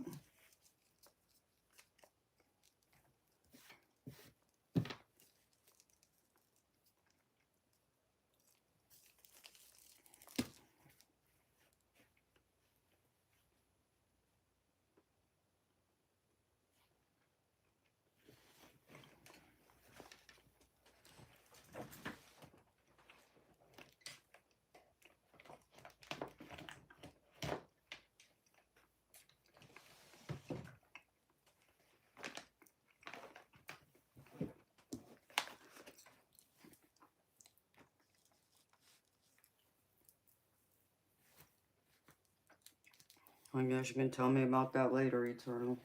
I guess you can tell me about that later, Eternal.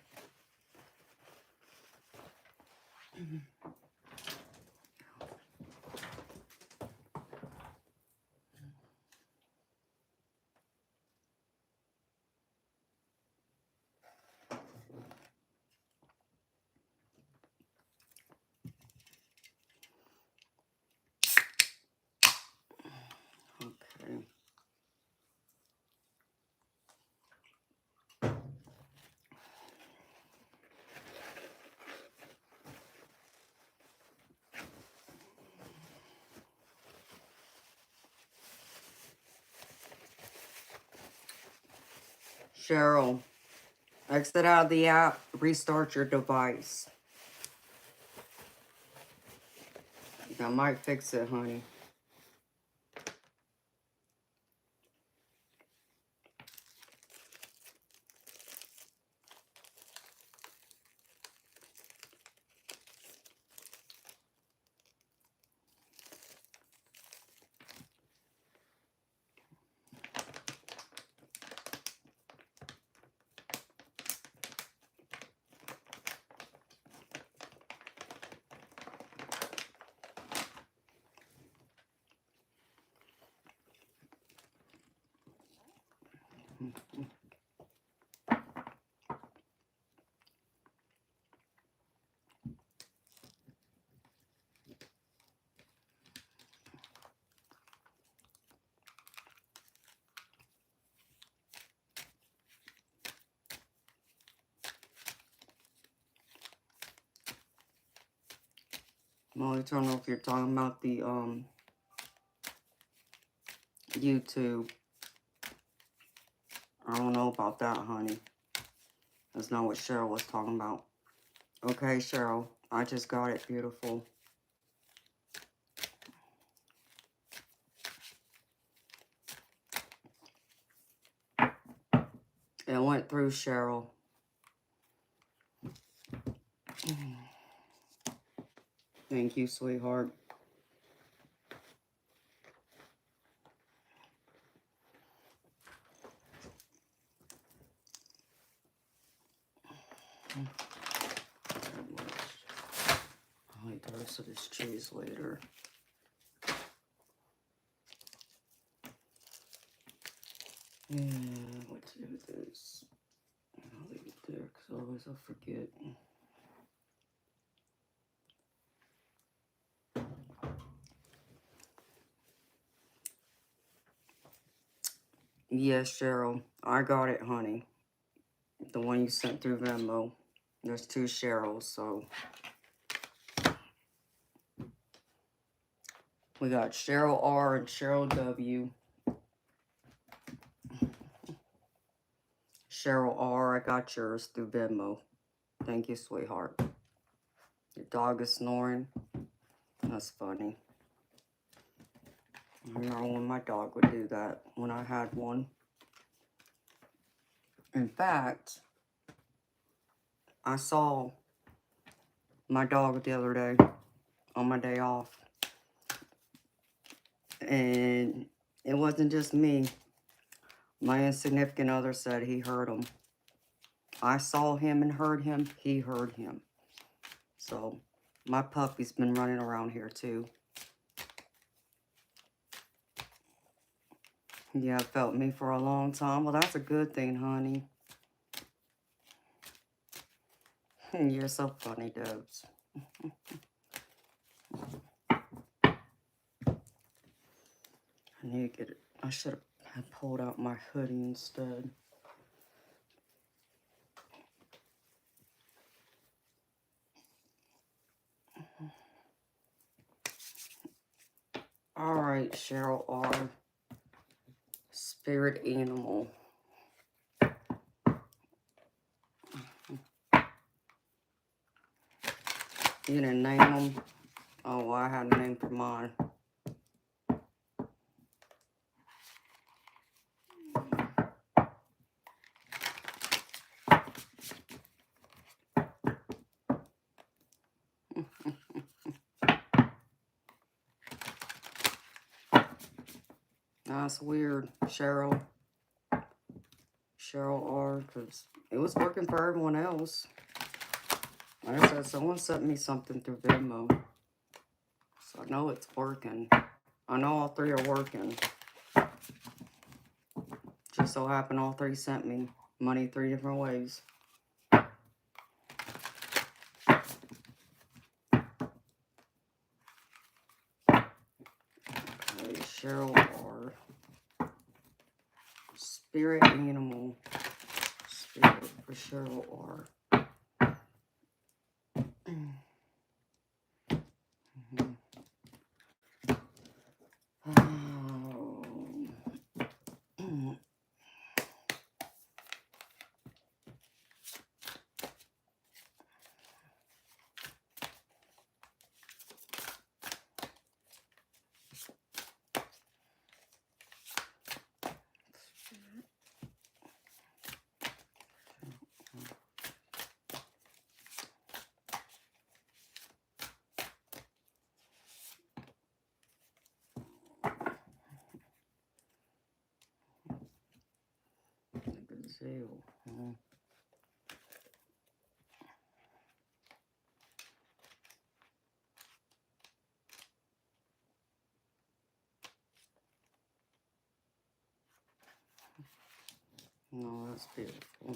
Okay. Cheryl, exit out of the app, restart your device. That might fix it, honey. Well, I don't know if you're talking about the YouTube. I don't know about that, honey. That's not what Cheryl was talking about. Okay, Cheryl, I just got it. Beautiful. It went through, Cheryl. Thank you, sweetheart. I'll eat the rest of this cheese later. And what to do with this? I'll leave it there because otherwise I'll forget. Yes, Cheryl, I got it, honey. The one you sent through Venmo. There's two Cheryls, so we got Cheryl R and Cheryl W. Cheryl R, I got yours through Venmo. Thank you, sweetheart. Your dog is snoring. That's funny. I know when my dog would do that when I had one. In fact, I saw my dog the other day on my day off. And it wasn't just me. My insignificant other said he heard him. I saw him and heard him. He heard him. So, my puppy's been running around here too. Yeah, felt me for a long time. Well, that's a good thing, honey. You're so funny, Dubs. I need to get it. I should have pulled out my hoodie instead. All right, Cheryl R. Spirit animal. You didn't name them? Oh, well, I had a name for mine. That's weird, Cheryl. Cheryl R, because it was working for everyone else. Like I said, someone sent me something through Venmo. So I know it's working. I know all three are working. Just so happened all three sent me money 3 different ways. Okay, Cheryl R. Spirit animal. Spirit for Cheryl R. Gazelle. No, that's beautiful.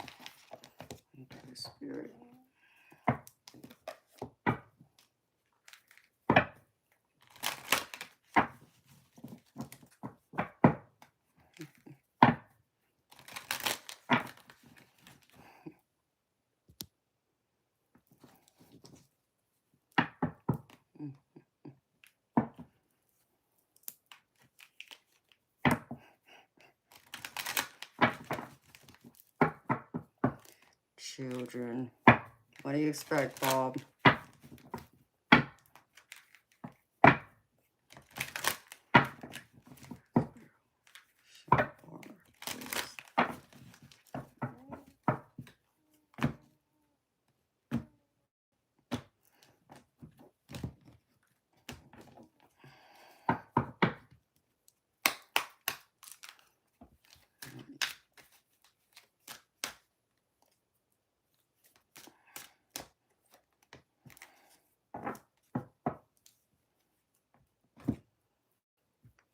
Okay, Spirit. Children. What do you expect, Bob?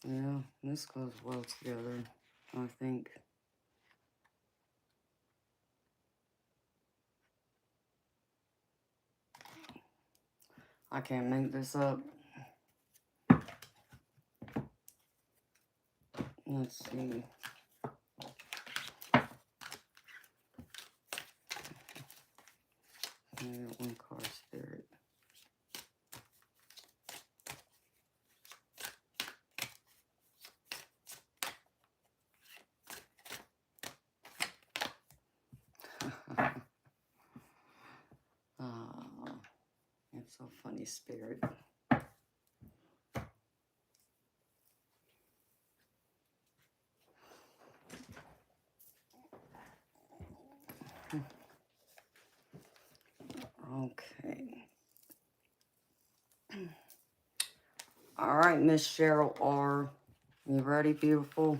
Yeah, this goes well together, I think. I can't make this up. Let's see. One card, Spirit. It's so funny, Spirit. Okay. All right, Miss Cheryl R. You ready, beautiful?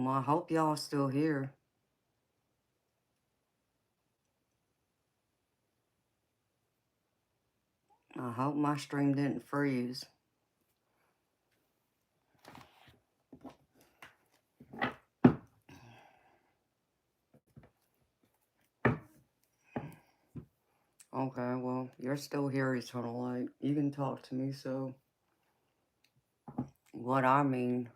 Well, I hope y'all still here. I hope my stream didn't freeze. Okay, well, you're still here, Eternal Light. You can talk to me, so... What I mean...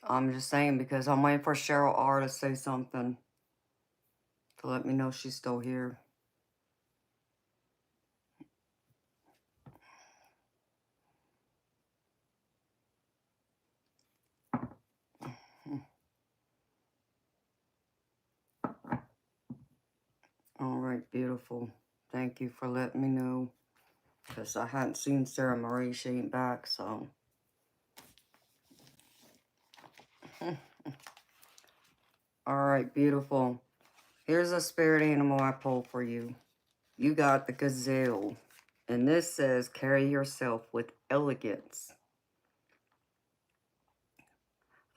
I'm just saying because I'm waiting for Cheryl R. to say something. To let me know she's still here. Alright, beautiful. Thank you for letting me know. Because I hadn't seen Sarah Marie. She ain't back, so... Alright, beautiful. Here's a spirit animal I pulled for you. You got the gazelle. And this says, carry yourself with elegance.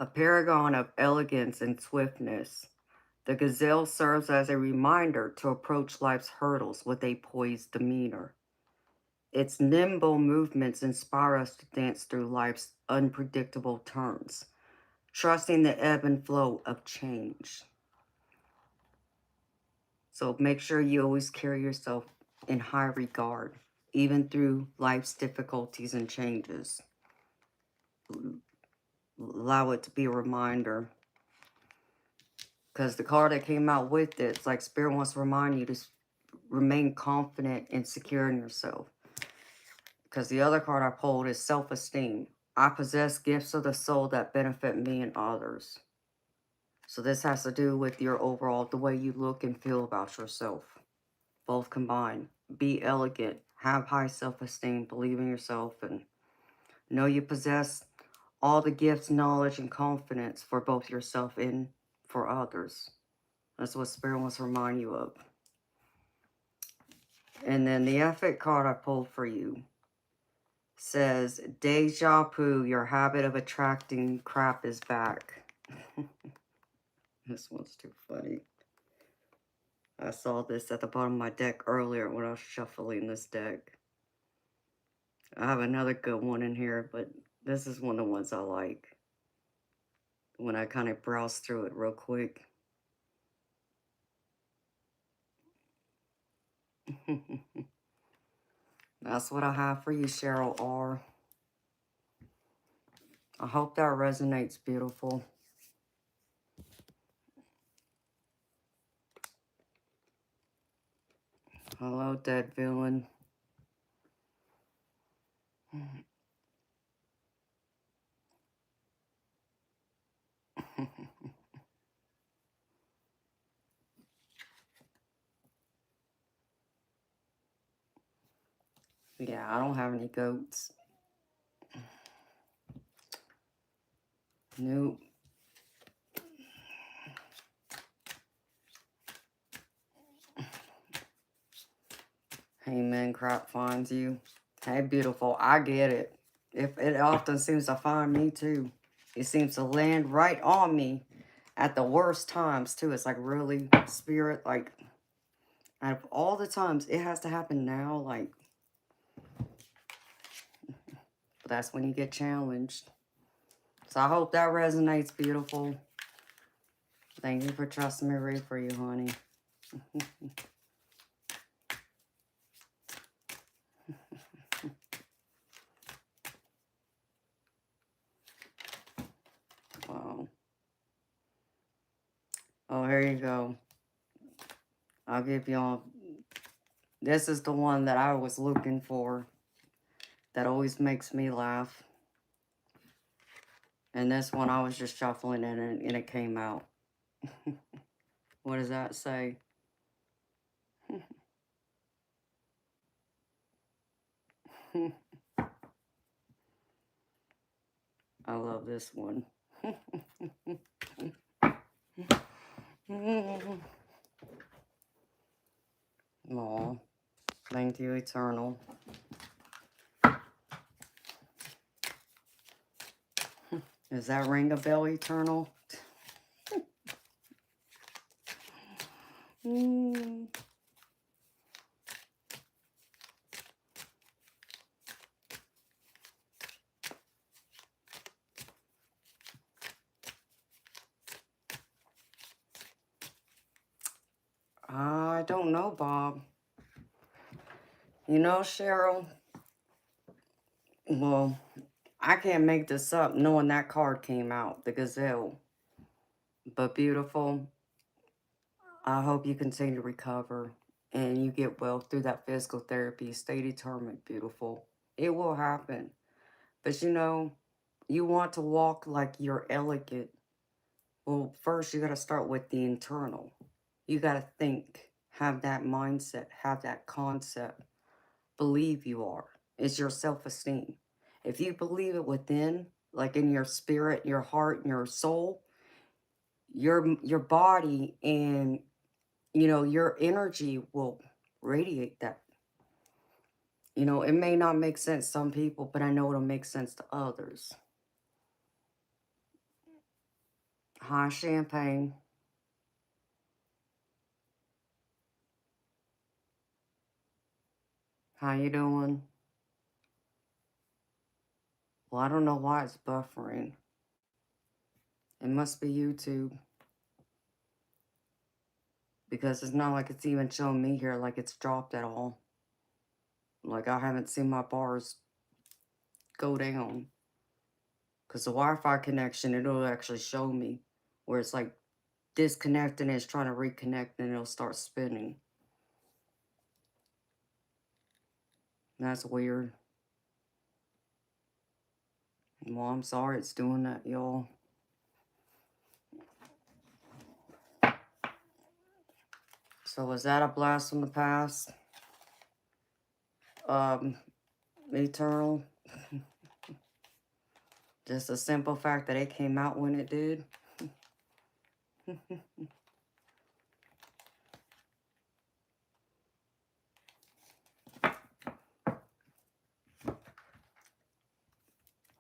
A paragon of elegance and swiftness. The gazelle serves as a reminder to approach life's hurdles with a poised demeanor. Its nimble movements inspire us to dance through life's unpredictable turns, trusting the ebb and flow of change. So make sure you always carry yourself in high regard, even through life's difficulties and changes. Allow it to be a reminder. Because the card that came out with it, it's like Spirit wants to remind you to remain confident and secure in yourself. Because the other card I pulled is self-esteem. I possess gifts of the soul that benefit me and others. So this has to do with your overall, the way you look and feel about yourself. Both combined. Be elegant. Have high self-esteem. Believe in yourself. And know you possess all the gifts, knowledge, and confidence for both yourself and for others. That's what Spirit wants to remind you of. And then the effort card I pulled for you says, Deja vu, your habit of attracting crap is back. This one's too funny. I saw this at the bottom of my deck earlier when I was shuffling this deck. I have another good one in here, but this is one of the ones I like. When I kind of browse through it real quick. That's what I have for you, Cheryl R. I hope that resonates, beautiful. Hello, dead villain. Yeah, I don't have any goats. Nope. Hey, man, crap finds you. Hey, beautiful, I get it. If it often seems to find me, too. It seems to land right on me at the worst times, too. It's like really, Spirit, like, out of all the times, it has to happen now, like, but that's when you get challenged. So I hope that resonates, beautiful. Thank you for trusting me to read for you, honey. Wow. Oh, here you go. I'll give y'all... This is the one that I was looking for. That always makes me laugh. And this one I was just shuffling in and it came out. What does that say? I love this one. Aw, thank you, Eternal. Does that ring a bell, Eternal? Mm. I don't know, Bob. You know, Cheryl, well, I can't make this up knowing that card came out, the Gazelle. But beautiful, I hope you continue to recover and you get well through that physical therapy. Stay determined, beautiful. It will happen. But you know, you want to walk like you're elegant. Well, first you got to start with the internal. You got to think, have that mindset, have that concept. Believe you are. It's your self-esteem. If you believe it within, like in your spirit, your heart, and your soul, your body and your energy will radiate that. It may not make sense to some people, but I know it'll make sense to others. Hi, Champagne. How you doing? Well, I don't know why it's buffering. It must be YouTube. Because it's not like it's even showing me here like it's dropped at all. Like I haven't seen my bars go down. Because the Wi-Fi connection, it'll actually show me where it's like disconnecting and it's trying to reconnect and it'll start spinning. That's weird. Well, I'm sorry it's doing that, y'all. So was that a blast from the past? Eternal? Just a simple fact that it came out when it did?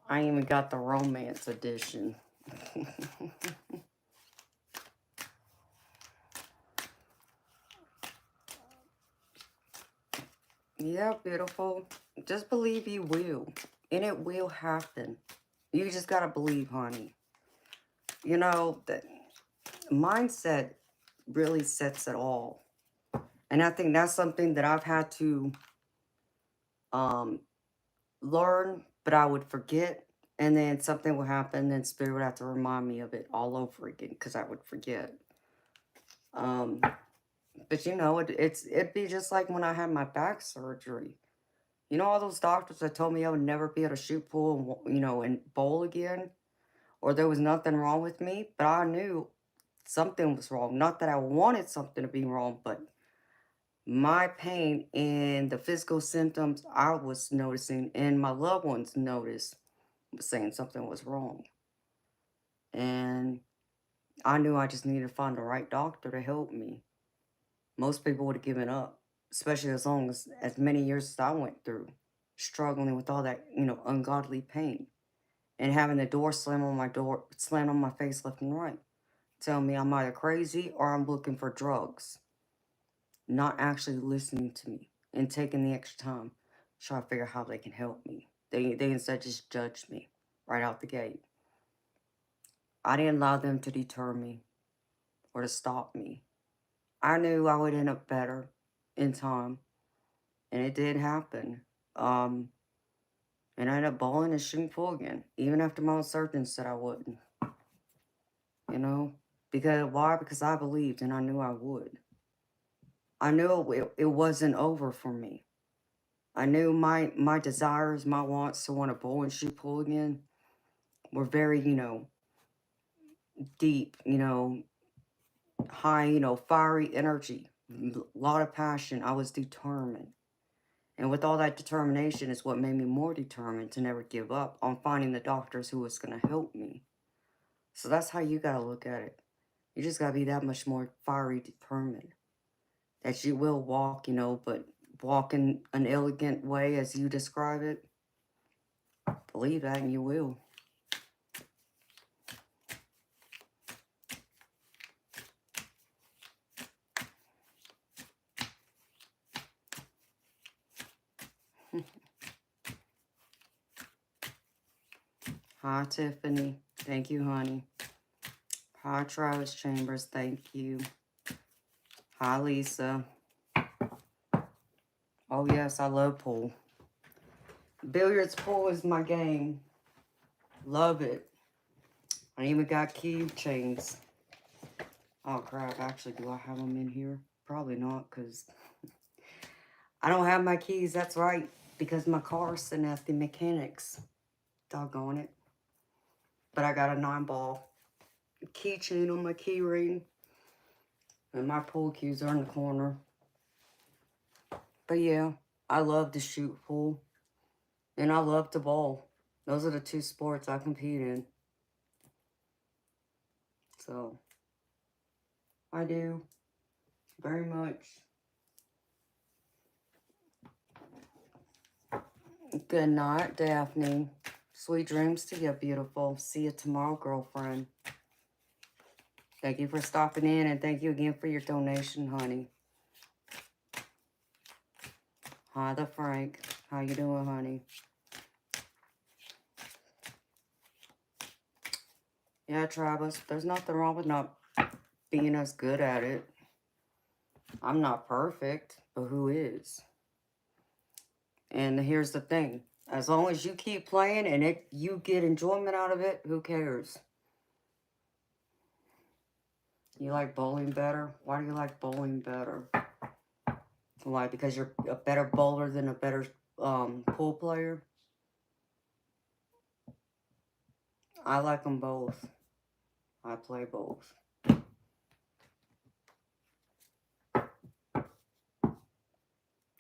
I even got the romance edition. Yeah, beautiful. Just believe you will. And it will happen. You just gotta believe, honey. The mindset really sets it all. And I think that's something that I've had to learn, but I would forget. And then something would happen, and Spirit would have to remind me of it all over again, because I would forget. But it'd be just like when I had my back surgery. All those doctors that told me I would never be able to shoot pool and bowl again, or there was nothing wrong with me, but I knew something was wrong. Not that I wanted something to be wrong, but my pain and the physical symptoms I was noticing and my loved ones noticed was saying something was wrong. And I knew I just needed to find the right doctor to help me. Most people would have given up, especially as many years as I went through, struggling with all that, ungodly pain. And having the door slam on my face left and right. Telling me I'm either crazy or I'm looking for drugs. Not actually listening to me and taking the extra time to try to figure out how they can help me. They instead just judged me right out the gate. I didn't allow them to deter me or to stop me. I knew I would end up better in time, and it did happen. And I ended up bowling and shooting pool again, even after my own surgeon said I wouldn't. Because why? Because I believed and I knew I would. I knew it wasn't over for me. I knew my desires, my wants to want to bowl and shoot pool again were very, deep, high, fiery energy, a lot of passion. I was determined. And with all that determination is what made me more determined to never give up on finding the doctors who was going to help me. So that's how you got to look at it. You just got to be that much more fiery determined. That you will walk, but walk in an elegant way as you describe it. Believe that and you will. Hi, Tiffany. Thank you, honey. Hi, Travis Chambers. Thank you. Hi, Lisa. Oh, yes, I love pool. Billiards pool is my game. Love it. I even got keychains. Oh, crap. Actually, do I have them in here? Probably not, because I don't have my keys. That's right. Because my car's sitting at the mechanics. Doggone it. But I got a 9-ball keychain on my key ring. And my pool cues are in the corner. But yeah, I love to shoot pool. And I love to bowl. Those are the two sports I compete in. So, I do. Very much. Good night, Daphne. Sweet dreams to you, beautiful. See you tomorrow, girlfriend. Thank you for stopping in, and thank you again for your donation, honey. Hi, the Frank. How you doing, honey? Yeah, Travis, there's nothing wrong with not being as good at it. I'm not perfect, but who is? And here's the thing. As long as you keep playing and you get enjoyment out of it, who cares? You like bowling better? Why do you like bowling better? Why? Because you're a better bowler than a better pool player? I like them both. I play both.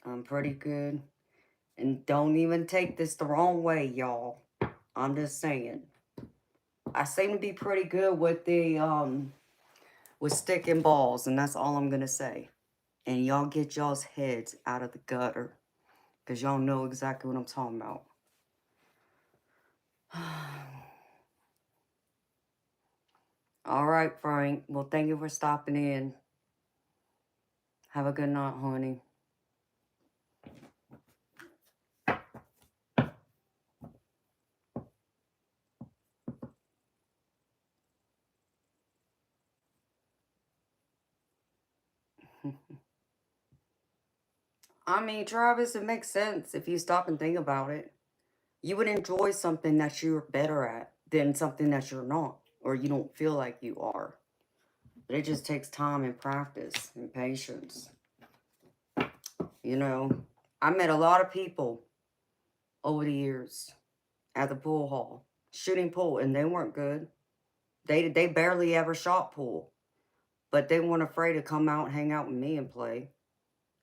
I'm pretty good. And don't even take this the wrong way, y'all. I'm just saying. I seem to be pretty good with the with sticking balls, and that's all I'm gonna say. And y'all get y'all's heads out of the gutter, because y'all know exactly what I'm talking about. All right, Frank. Well, thank you for stopping in. Have a good night, honey. I mean, Travis, it makes sense if you stop and think about it. You would enjoy something that you're better at than something that you're not, or you don't feel like you are. But it just takes time and practice and patience. You know, I met a lot of people over the years at the pool hall shooting pool, and they weren't good. They barely ever shot pool, but they weren't afraid to come out and hang out with me and play.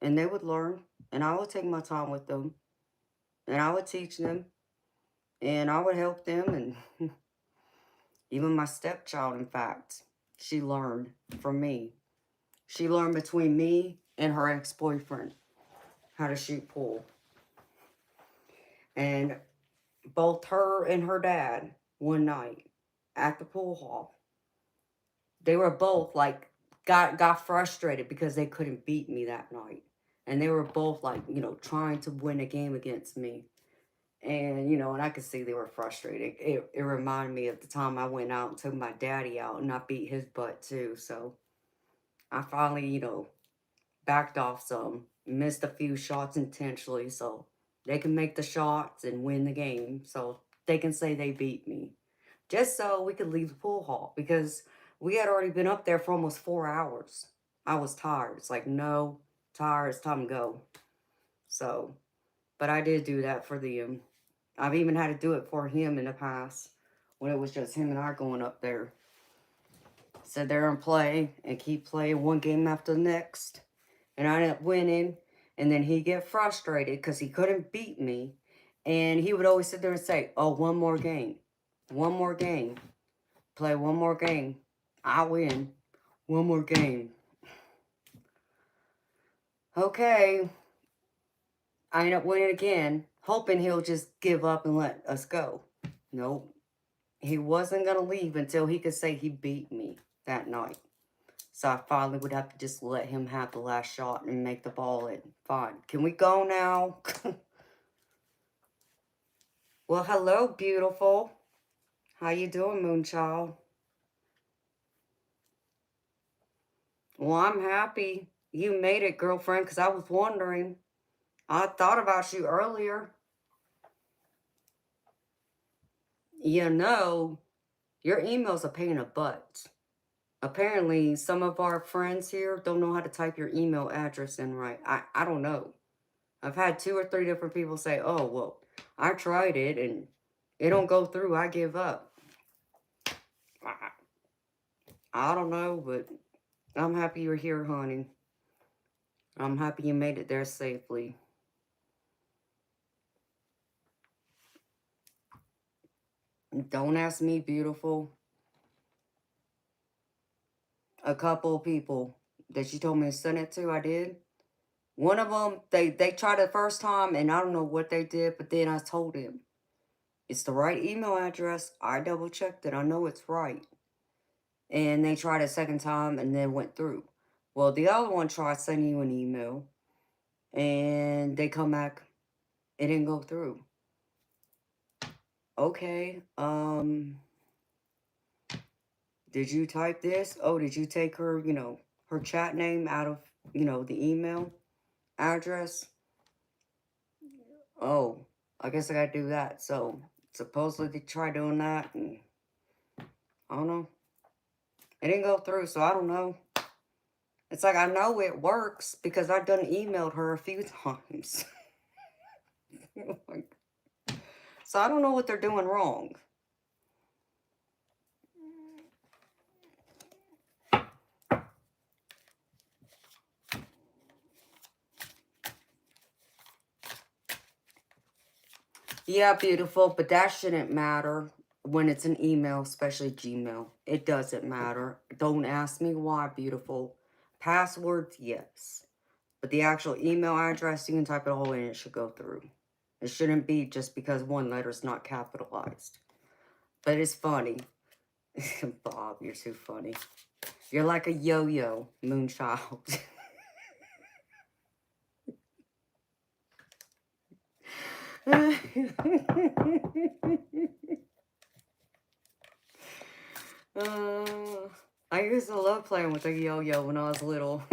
And they would learn, and I would take my time with them, and I would teach them, and I would help them, and even my stepchild, in fact, she learned from me. She learned between me and her ex-boyfriend how to shoot pool. And both her and her dad, one night at the pool hall, they were both like, got frustrated because they couldn't beat me that night. And they were both like, trying to win a game against me. And, and I could see they were frustrated. It reminded me of the time I went out and took my daddy out and I beat his butt too. So I finally, backed off some, missed a few shots intentionally so they can make the shots and win the game. So they can say they beat me. Just so we could leave the pool hall because we had already been up there for almost 4 hours. I was tired. It's like, no, tired, it's time to go. So, but I did do that for them. I've even had to do it for him in the past when it was just him and I going up there. Sit there and play and keep playing one game after the next. And I ended up winning. And then he'd get frustrated because he couldn't beat me. And he would always sit there and say, oh, one more game. One more game. Play one more game. I win. One more game. Okay. I end up winning again, hoping he'll just give up and let us go. Nope. He wasn't going to leave until he could say he beat me that night. So I finally would have to just let him have the last shot and make the ball in. Fine. Can we go now? Well, hello, beautiful. How you doing, Moonchild? Well, I'm happy you made it, girlfriend, because I was wondering. I thought about you earlier. You know, your email's a pain in the butt. Apparently, some of our friends here don't know how to type your email address in right. I don't know. I've had 2 or 3 different people say, oh, well, I tried it and it don't go through. I give up. I, I don't know, but I'm happy you're here, honey. I'm happy you made it there safely. Don't ask me, beautiful. A couple of people that you told me to send it to, I did. One of them, they tried it the first time, and I don't know what they did, but then I told him, it's the right email address. I double checked it. I know it's right. And they tried a second time and then went through. Well, the other one tried sending you an email, and they come back, it didn't go through. Okay, did you type this? Oh, did you take her, her chat name out of, the email address? Oh, I guess I gotta do that. So supposedly they tried doing that, and I don't know. It didn't go through, so I don't know. It's like I know it works because I've done emailed her a few times. So I don't know what they're doing wrong. Yeah, beautiful, but that shouldn't matter when it's an email, especially Gmail. It doesn't matter. Don't ask me why, beautiful. Passwords, yes. But the actual email address, you can type it all in, it should go through. It shouldn't be just because one letter is not capitalized. But it's funny. Bob, you're too funny. You're like a yo-yo, Moonchild. uh, I used to love playing with a yo-yo when I was little.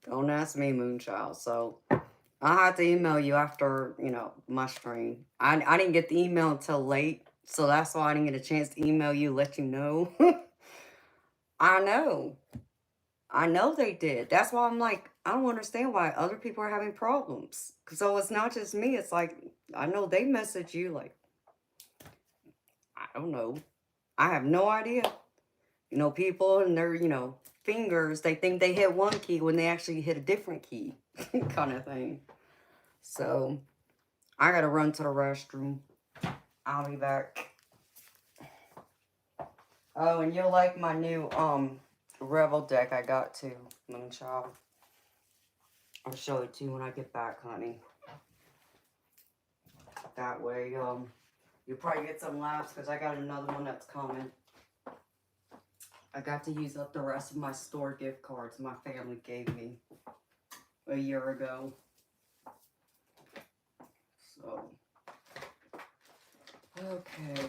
Don't ask me, Moonchild. So I'll have to email you after, my stream. I didn't get the email until late, so that's why I didn't get a chance to email you, let you know. I know. I know they did. That's why I'm like, I don't understand why other people are having problems. So it's not just me. It's like, I know they message you like, I don't know. I have no idea. People and their, fingers, they think they hit one key when they actually hit a different key kind of thing. So I got to run to the restroom. I'll be back. Oh, and you'll like my new, Rebel deck I got too, Moonchild. I'll show it to you when I get back, honey. That way, you'll probably get some laughs because I got another one that's coming. I got to use up the rest of my store gift cards my family gave me a year ago. So, okay.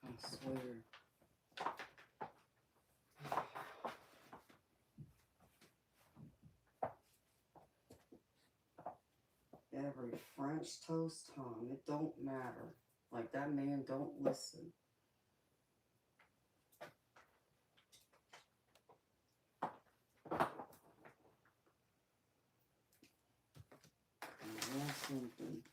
I swear. Every French toast time, it don't matter. Like, that man don't listen. That's something.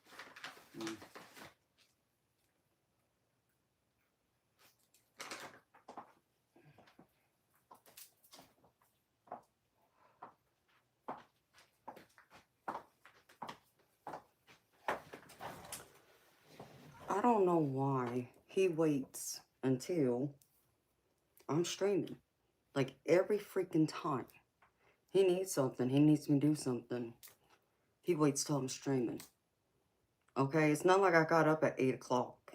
I don't know why he waits until I'm streaming. Like, every freaking time. He needs something. He needs me to do something. He waits till I'm streaming. Okay? It's not like I got up at 8 o'clock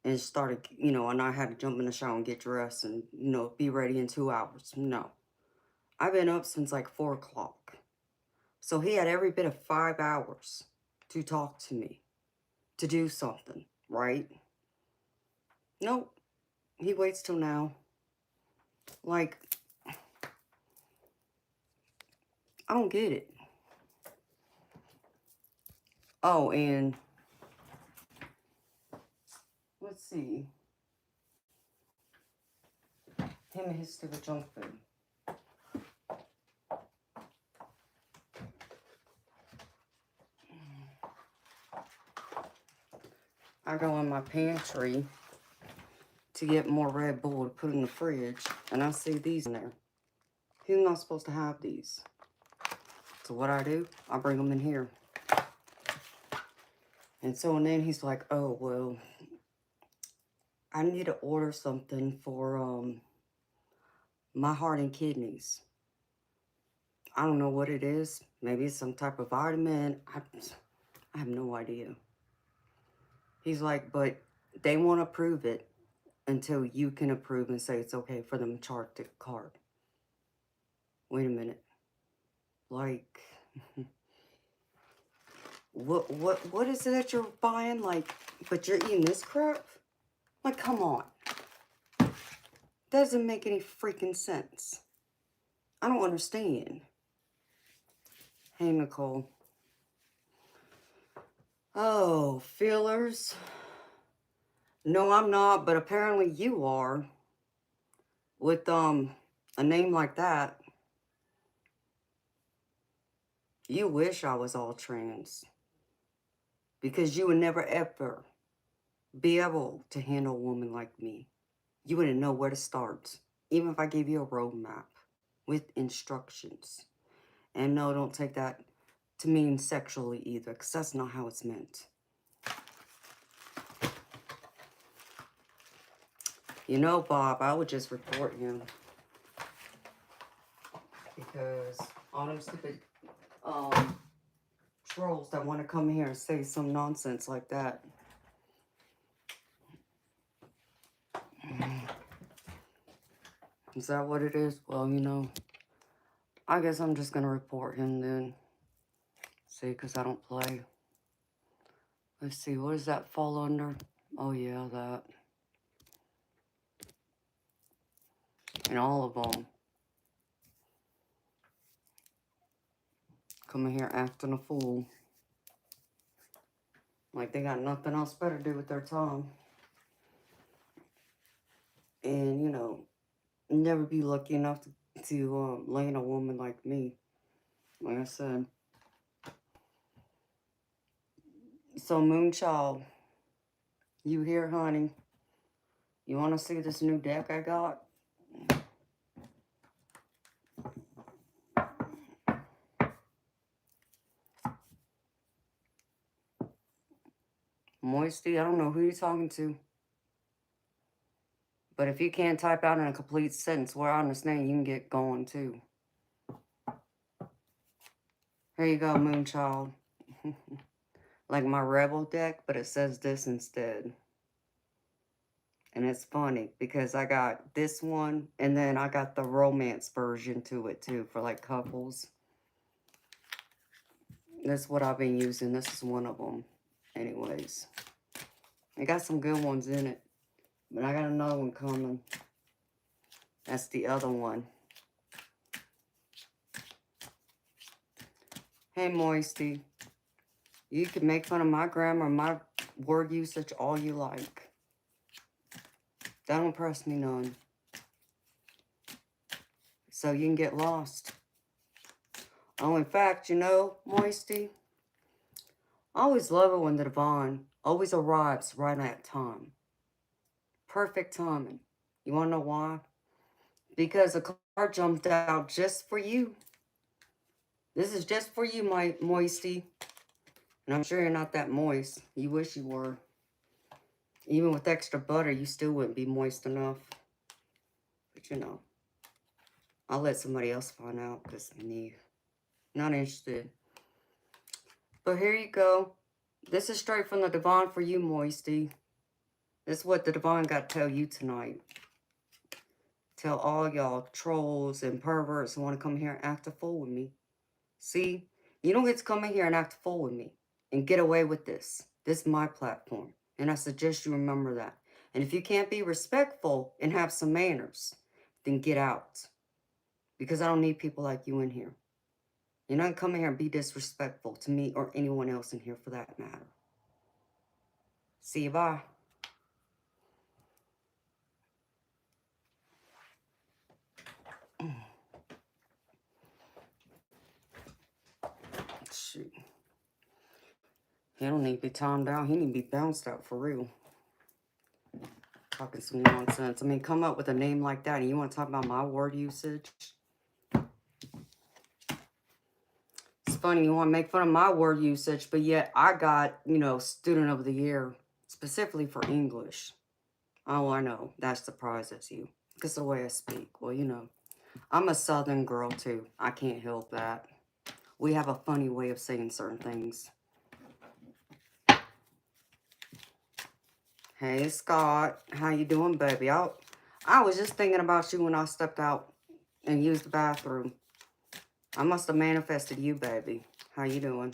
and started, you know, and I had to jump in the shower and get dressed and, you know, be ready in 2 hours. No. I've been up since like 4 o'clock. So he had every bit of 5 hours to talk to me, to do something, right? Nope. He waits till now. Like, I don't get it. Oh, and let's see. Him and his stupid junk food. I go in my pantry to get more Red Bull to put in the fridge, and I see these in there. He's not supposed to have these. So what I do, I bring them in here. And so, and then he's like, oh, well, I need to order something for my heart and kidneys. I don't know what it is. Maybe it's some type of vitamin. I have no idea. He's like, but they won't approve it until you can approve and say it's okay for them to charge the card. Wait a minute. Like, what is it that you're buying? Like, but you're eating this crap? Like, come on. Doesn't make any freaking sense. I don't understand. Hey, Nicole. Oh, feelers. No, I'm not, but apparently you are. With a name like that. You wish I was all trans. Because you would never ever be able to handle a woman like me. You wouldn't know where to start. Even if I gave you a roadmap with instructions. And no, don't take that to mean sexually either, because that's not how it's meant. You know, Bob, I would just report him. Because all them stupid trolls that want to come here and say some nonsense like that. Is that what it is? Well, you know, I guess I'm just going to report him then. See, because I don't play. Let's see, what does that fall under? Oh, yeah, that. And all of them. Coming here acting a fool. Like they got nothing else better to do with their time. And, you know, never be lucky enough to land a woman like me. Like I said. So, Moonchild, you here, honey? You want to see this new deck I got? Moisty, I don't know who you're talking to. But if you can't type out in a complete sentence where I understand, you can get going too. Here you go, Moonchild. Like my Rebel deck, but it says this instead. And it's funny because I got this one and then I got the romance version to it too for like couples. That's what I've been using. This is one of them. Anyways. It got some good ones in it. But I got another one coming. That's the other one. Hey, Moisty. You can make fun of my grammar, my word usage all you like. That don't impress me none. So you can get lost. Oh, in fact, you know, Moisty, I always love it when the divine always arrives right at time. Perfect timing. You want to know why? Because a card jumped out just for you. This is just for you, my Moisty. And I'm sure you're not that moist. You wish you were. Even with extra butter, you still wouldn't be moist enough. But you know, I'll let somebody else find out because me, not interested. But here you go. This is straight from the divine for you, Moisty. This is what the divine got to tell you tonight. Tell all y'all trolls and perverts who want to come here and act a fool with me. See, you don't get to come in here and act a fool with me and get away with this. This is my platform. And I suggest you remember that. And if you can't be respectful and have some manners, then get out. Because I don't need people like you in here. You're not coming here and be disrespectful to me or anyone else in here for that matter. See you, bye. Shoot. He don't need to be timed out. He need to be bounced out for real. Talking some nonsense. I mean, come up with a name like that and you want to talk about my word usage? It's funny, you want to make fun of my word usage, but yet I got, you know, student of the year specifically for English. Oh, I know. That surprises you. Because the way I speak. Well, you know, I'm a Southern girl too. I can't help that. We have a funny way of saying certain things. Hey, Scott. How you doing, baby? I was just thinking about you when I stepped out and used the bathroom. I must have manifested you, baby. How you doing?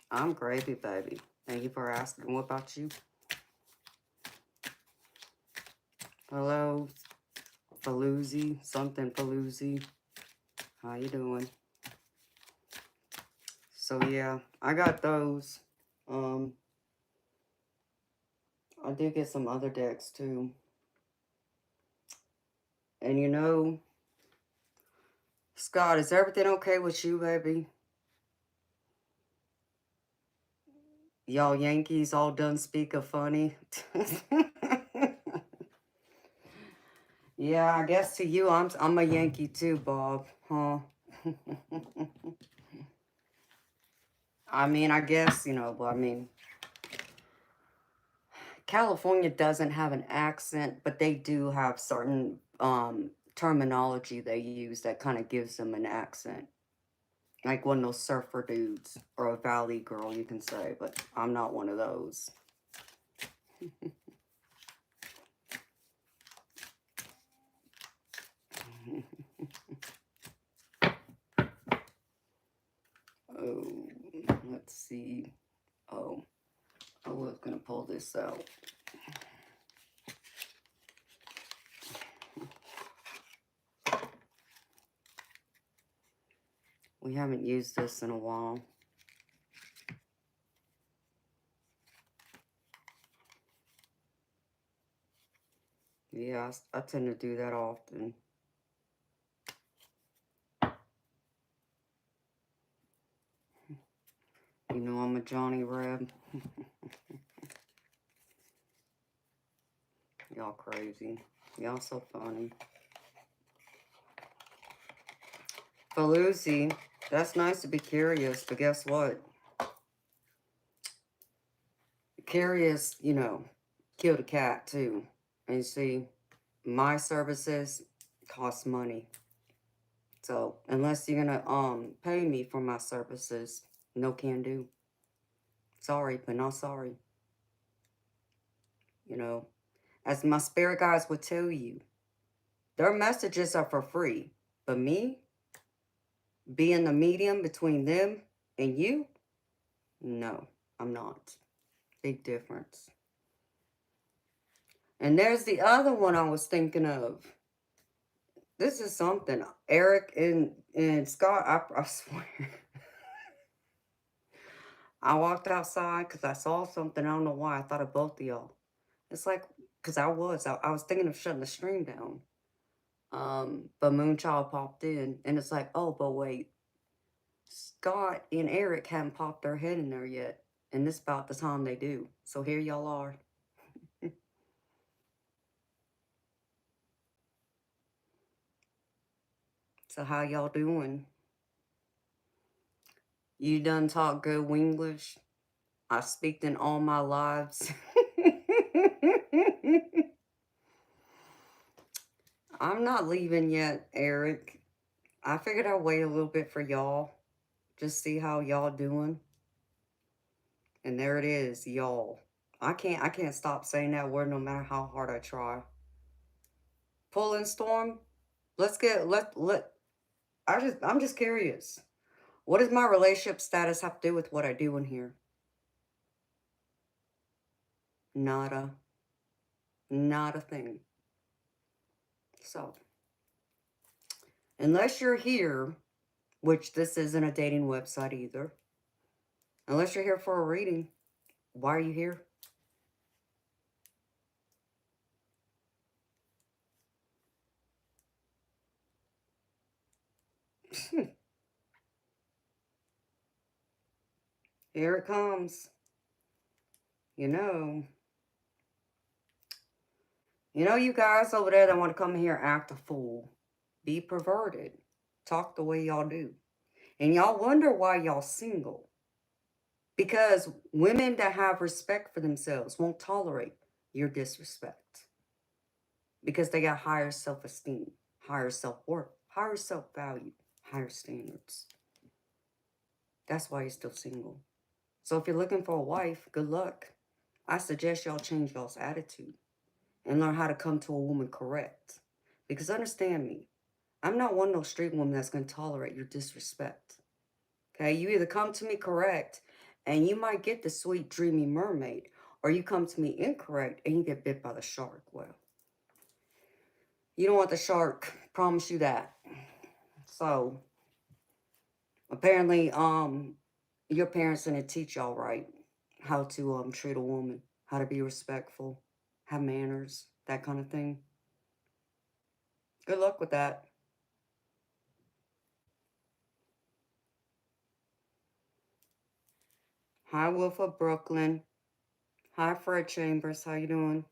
I'm gravy, baby. Thank you for asking. What about you? Hello, Paloozy. Something Paloozy. How you doing? So, yeah. I got those. I did get some other decks, too. And, you know, Scott, is everything okay with you, baby? Y'all Yankees all done speak of funny? Yeah, I guess to you, I'm a Yankee too, Bob. Huh? I mean, I guess, you know, but I mean, California doesn't have an accent, but they do have certain terminology they use that kind of gives them an accent. Like one of those surfer dudes or a valley girl, you can say, but I'm not one of those. see. Oh, I was going to pull this out. We haven't used this in a while. Yeah, I tend to do that often. You know I'm a Johnny Reb. Y'all crazy. Y'all so funny. For Lucy, that's nice to be curious, but guess what? Curious, you know, killed a cat too. And you see, my services cost money. So unless you're gonna pay me for my services, no can do. Sorry, but not sorry. You know, as my spirit guides would tell you, their messages are for free. But me, being the medium between them and you, no, I'm not. Big difference. And there's the other one I was thinking of. This is something. Eric and Scott, I swear. I walked outside because I saw something. I don't know why. I thought of both of y'all. It's like, because I was thinking of shutting the stream down. But Moonchild popped in. And it's like, oh, but wait. Scott and Eric haven't popped their head in there yet. And this about the time they do. So here y'all are. So how y'all doing? You done talk good Winglish? I speak in all my lives. I'm not leaving yet, Eric. I figured I'd wait a little bit for y'all. Just see how y'all doing. And there it is, y'all. I can't stop saying that word no matter how hard I try. Pulling storm. I'm just curious. What does my relationship status have to do with what I do in here? Nada. Not a thing. So, unless you're here, which this isn't a dating website either, unless you're here for a reading, why are you here? Here it comes. You know, you guys over there that want to come here act a fool, be perverted, talk the way y'all do. And y'all wonder why y'all single. Because women that have respect for themselves won't tolerate your disrespect. Because they got higher self-esteem, higher self-worth, higher self-value, higher standards. That's why you're still single. So if you're looking for a wife, good luck. I suggest y'all change y'all's attitude and learn how to come to a woman correct. Because understand me, I'm not one of those street women that's going to tolerate your disrespect. Okay, you either come to me correct and you might get the sweet, dreamy mermaid, or you come to me incorrect and you get bit by the shark. Well, you don't want the shark, promise you that. So, apparently, your parents didn't teach y'all right how to treat a woman, how to be respectful, have manners, that kind of thing. Good luck with that. Hi, Wolf of Brooklyn. Hi, Fred Chambers. How you doing?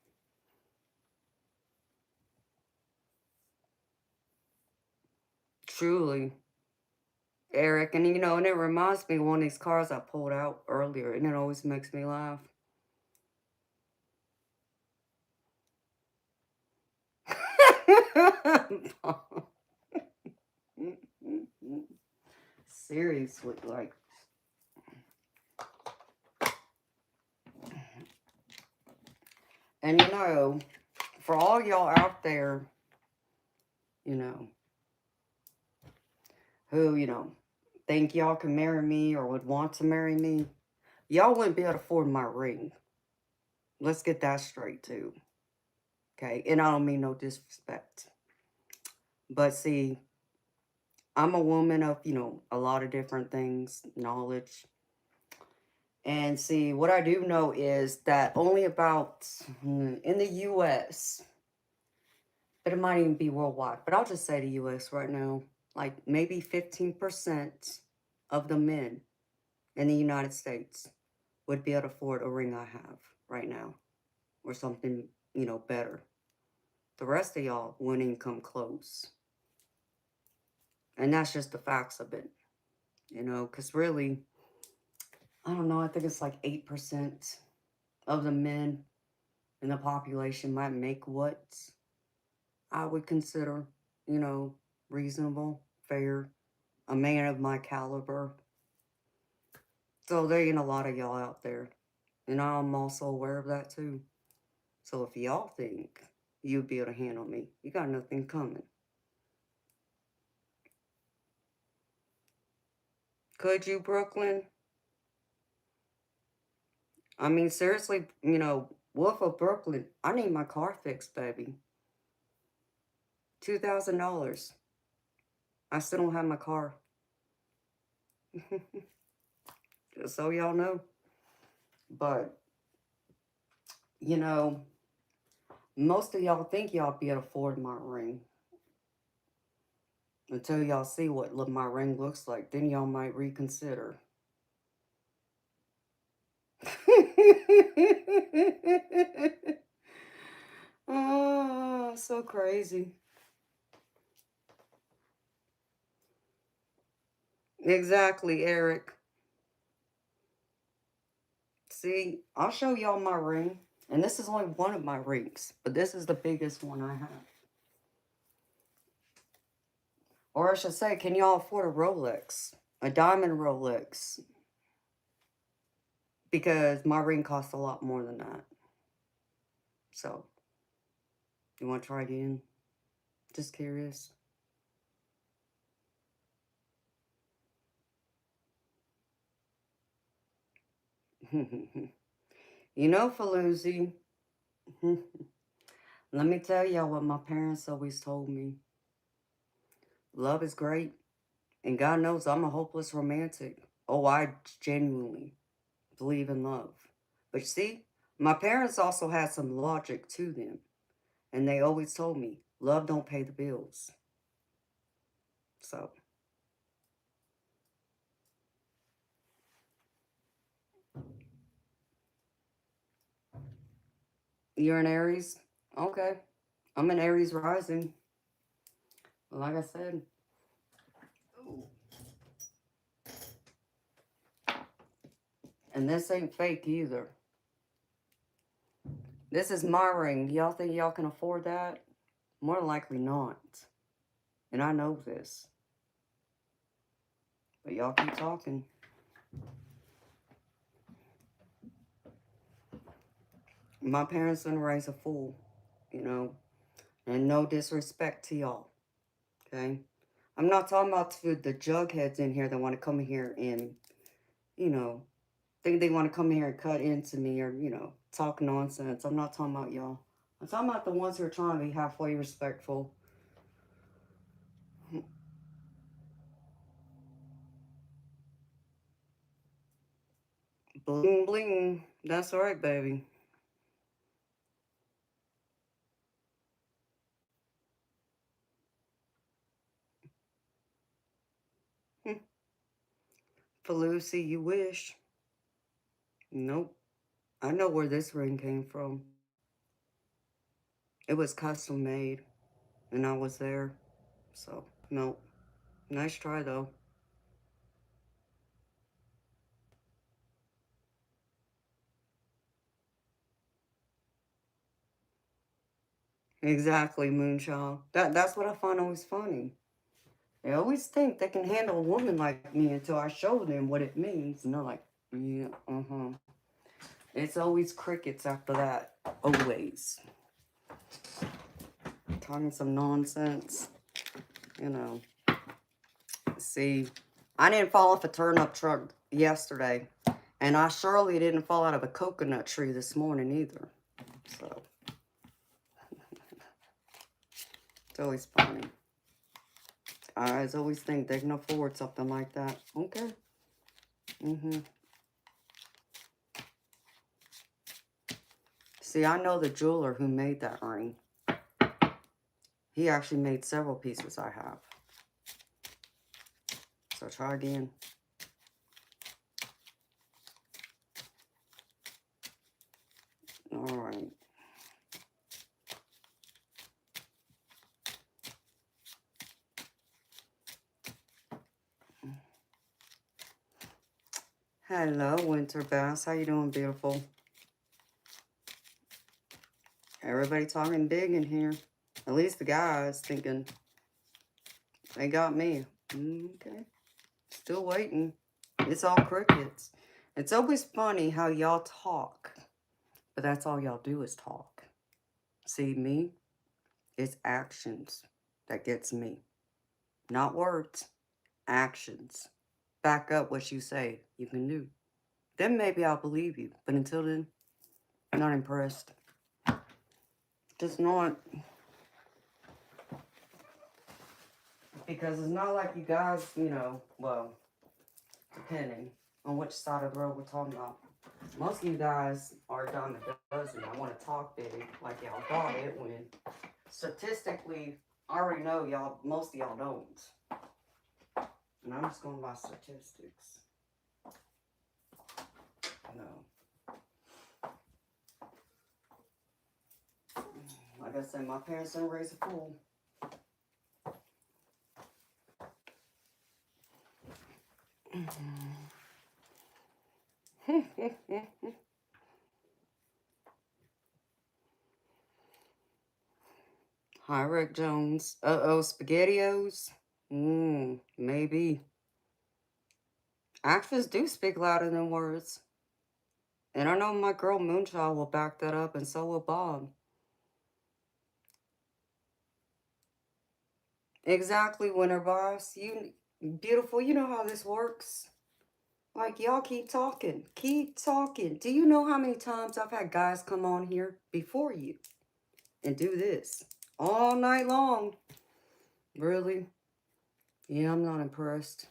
Truly, Eric. And and it reminds me of one of these cards I pulled out earlier, and it always makes me laugh. Seriously, like. And for all y'all out there, who, think y'all can marry me or would want to marry me, Y'all wouldn't be able to afford my ring. Let's get that straight, too. Okay? And I don't mean no disrespect. But see, I'm a woman of, a lot of different things, knowledge. And see, what I do know is that only about, in the U.S., but it might even be worldwide, but I'll just say the U.S. right now, like maybe 15% of the men in the United States would be able to afford a ring I have right now, or something, better. The rest of y'all wouldn't even come close. And that's just the facts of it, because really, I don't know, I think it's like 8% of the men in the population might make what I would consider, reasonable, fair, a man of my caliber. So there ain't a lot of y'all out there. And I'm also aware of that too. So if y'all think you'd be able to handle me, you got nothing coming. Could you, Brooklyn? I mean, seriously, Wolf of Brooklyn, I need my car fixed, baby. $2,000. I still don't have my car. Just so y'all know. But, most of y'all think y'all be able to afford my ring. Until y'all see what my ring looks like, then y'all might reconsider. Oh, so crazy. Exactly, Eric. See, I'll show y'all my ring. And this is only one of my rings, but this is the biggest one I have. Or I should say, can y'all afford a Rolex? A diamond Rolex? Because my ring costs a lot more than that. So, you want to try again? Just curious. Faluzi, let me tell y'all what my parents always told me. Love is great, and God knows I'm a hopeless romantic. Oh, I genuinely believe in love. But see, my parents also had some logic to them, and they always told me, love don't pay the bills. So, you're an Aries? Okay. I'm an Aries rising. Like I said. And this ain't fake either. This is my ring. Y'all think y'all can afford that? More than likely not. And I know this. But y'all keep talking. My parents didn't raise a fool, and no disrespect to y'all, okay? I'm not talking about the jugheads in here that want to come here and, think they want to come here and cut into me or, talk nonsense. I'm not talking about y'all. I'm talking about the ones who are trying to be halfway respectful. Bling, bling. That's right, baby. Felucy, you wish. Nope. I know where this ring came from. It was custom made, and I was there. So, nope. Nice try, though. Exactly, Moonchild. That's what I find always funny. They always think they can handle a woman like me until I show them what it means. And they're like, yeah, uh-huh. It's always crickets after that. Always. Talking some nonsense. You know. See, I didn't fall off a turnip truck yesterday. And I surely didn't fall out of a coconut tree this morning either. So, it's always funny. I always think they can afford something like that. Okay. See, I know the jeweler who made that ring. He actually made several pieces I have. So try again. All right. Hello, Winter Bass. How you doing, beautiful? Everybody talking big in here. At least the guys thinking they got me. Okay. Still waiting. It's all crickets. It's always funny how y'all talk, but that's all y'all do is talk. See, me, it's actions that gets me. Not words, actions. Back up what you say you can do. Then maybe I'll believe you. But until then, I'm not impressed. Just not. Because it's not like you guys, you know, well, depending on which side of the road we're talking about. Most of you guys are a dime a dozen. I want to talk big like y'all got it when statistically, I already know y'all, most of y'all don't. And I'm just going by statistics. No. Like I said, my parents didn't raise a fool. Hi, Rick Jones. Uh-oh, SpaghettiOs? Maybe. Actions do speak louder than words. And I know my girl Moonchild will back that up, and so will Bob. Exactly, Winter Boss. You beautiful, you know how this works. Like, y'all keep talking. Keep talking. Do you know how many times I've had guys come on here before you and do this all night long? Really? Yeah, I'm not impressed.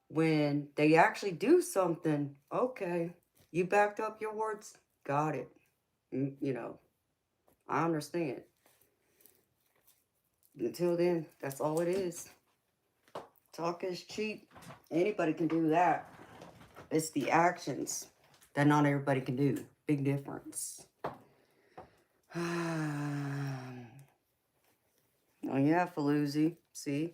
When they actually do something, okay, you backed up your words, got it. You know, I understand. Until then, that's all it is. Talk is cheap. Anybody can do that. It's the actions that not everybody can do. Big difference. Oh, yeah, Faloozy. See?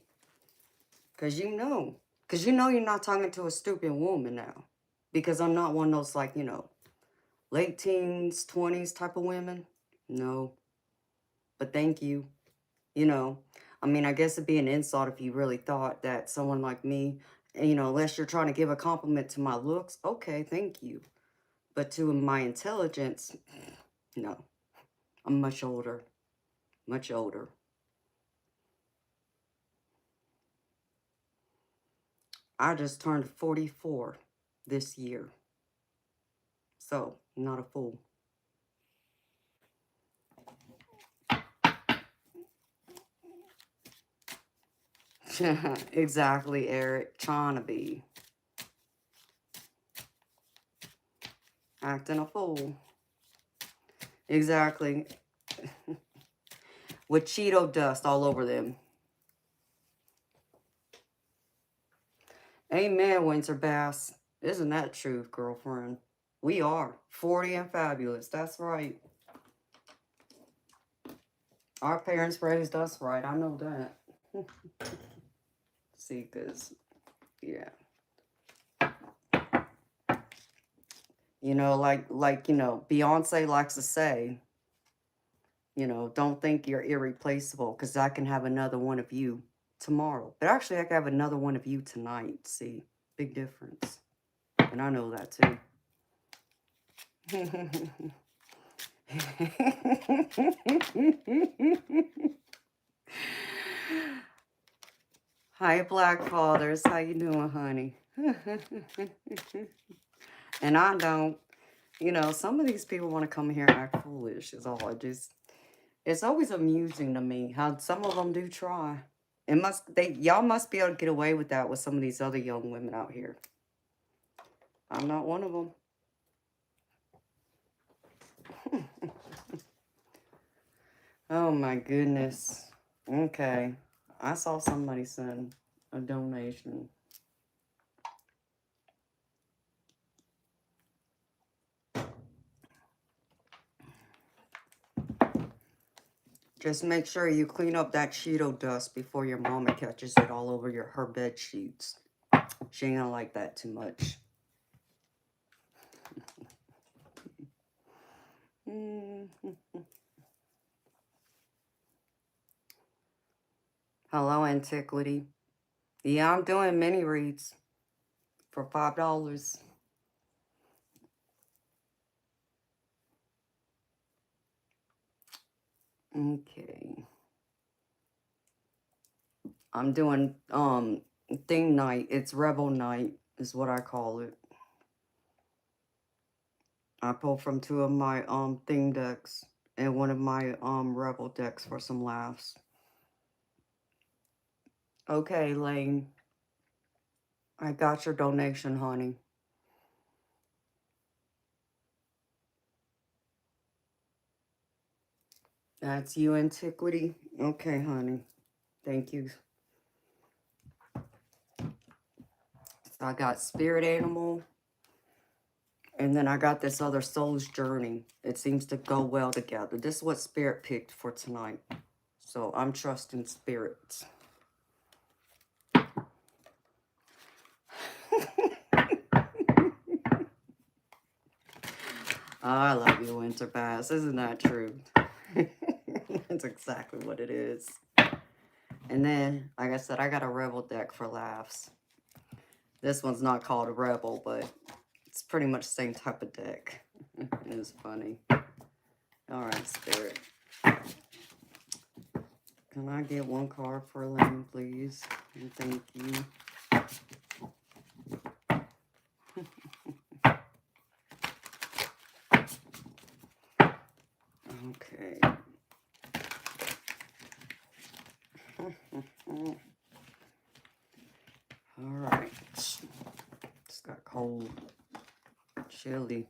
Because you know. Because you know you're not talking to a stupid woman now. Because I'm not one of those, like, you know, late teens, 20s type of women. No. But thank you. You know, I mean, I guess it'd be an insult if you really thought that someone like me, you know, unless you're trying to give a compliment to my looks, okay, thank you. But to my intelligence, no. I'm much older. Much older. I just turned 44 this year. So, I'm not a fool. Exactly, Eric. Trying to be. Acting a fool. Exactly. With Cheeto dust all over them. Amen, Winter Bass. Isn't that truth, girlfriend? We are 40 and fabulous. That's right. Our parents raised us right. I know that. See, because, yeah. You know, like, you know, Beyonce likes to say, you know, don't think you're irreplaceable because I can have another one of you tomorrow. But actually, I can have another one of you tonight. See, big difference. And I know that too. Hi, Black Fathers. How you doing, honey? And I don't, you know, some of these people want to come here and act foolish is all. It's always amusing to me how some of them do try. Y'all must be able to get away with that with some of these other young women out here. I'm not one of them. Oh my goodness. Okay. I saw somebody send a donation. Just make sure you clean up that Cheeto dust before your mama catches it all over her bed sheets. She ain't gonna like that too much. Hello, Antiquity. Yeah, I'm doing mini reads for $5. Okay. I'm doing thing night. It's Rebel night is what I call it. I pulled from 2 of my thing decks and 1 of my Rebel decks for some laughs. Okay, Lane. I got your donation, honey. That's you, Antiquity? Okay, honey. Thank you. So I got Spirit Animal. And then I got this other Soul's Journey. It seems to go well together. This is what Spirit picked for tonight. So I'm trusting Spirit. I love you, Winter Bass. Isn't that true? That's exactly what it is. And then, like I said, I got a Rebel deck for laughs. This one's not called a Rebel, but it's pretty much the same type of deck. It is funny. Alright, Spirit. Can I get 1 card for Lane, please? And thank you. Okay. Alright. Just got cold. Chilly.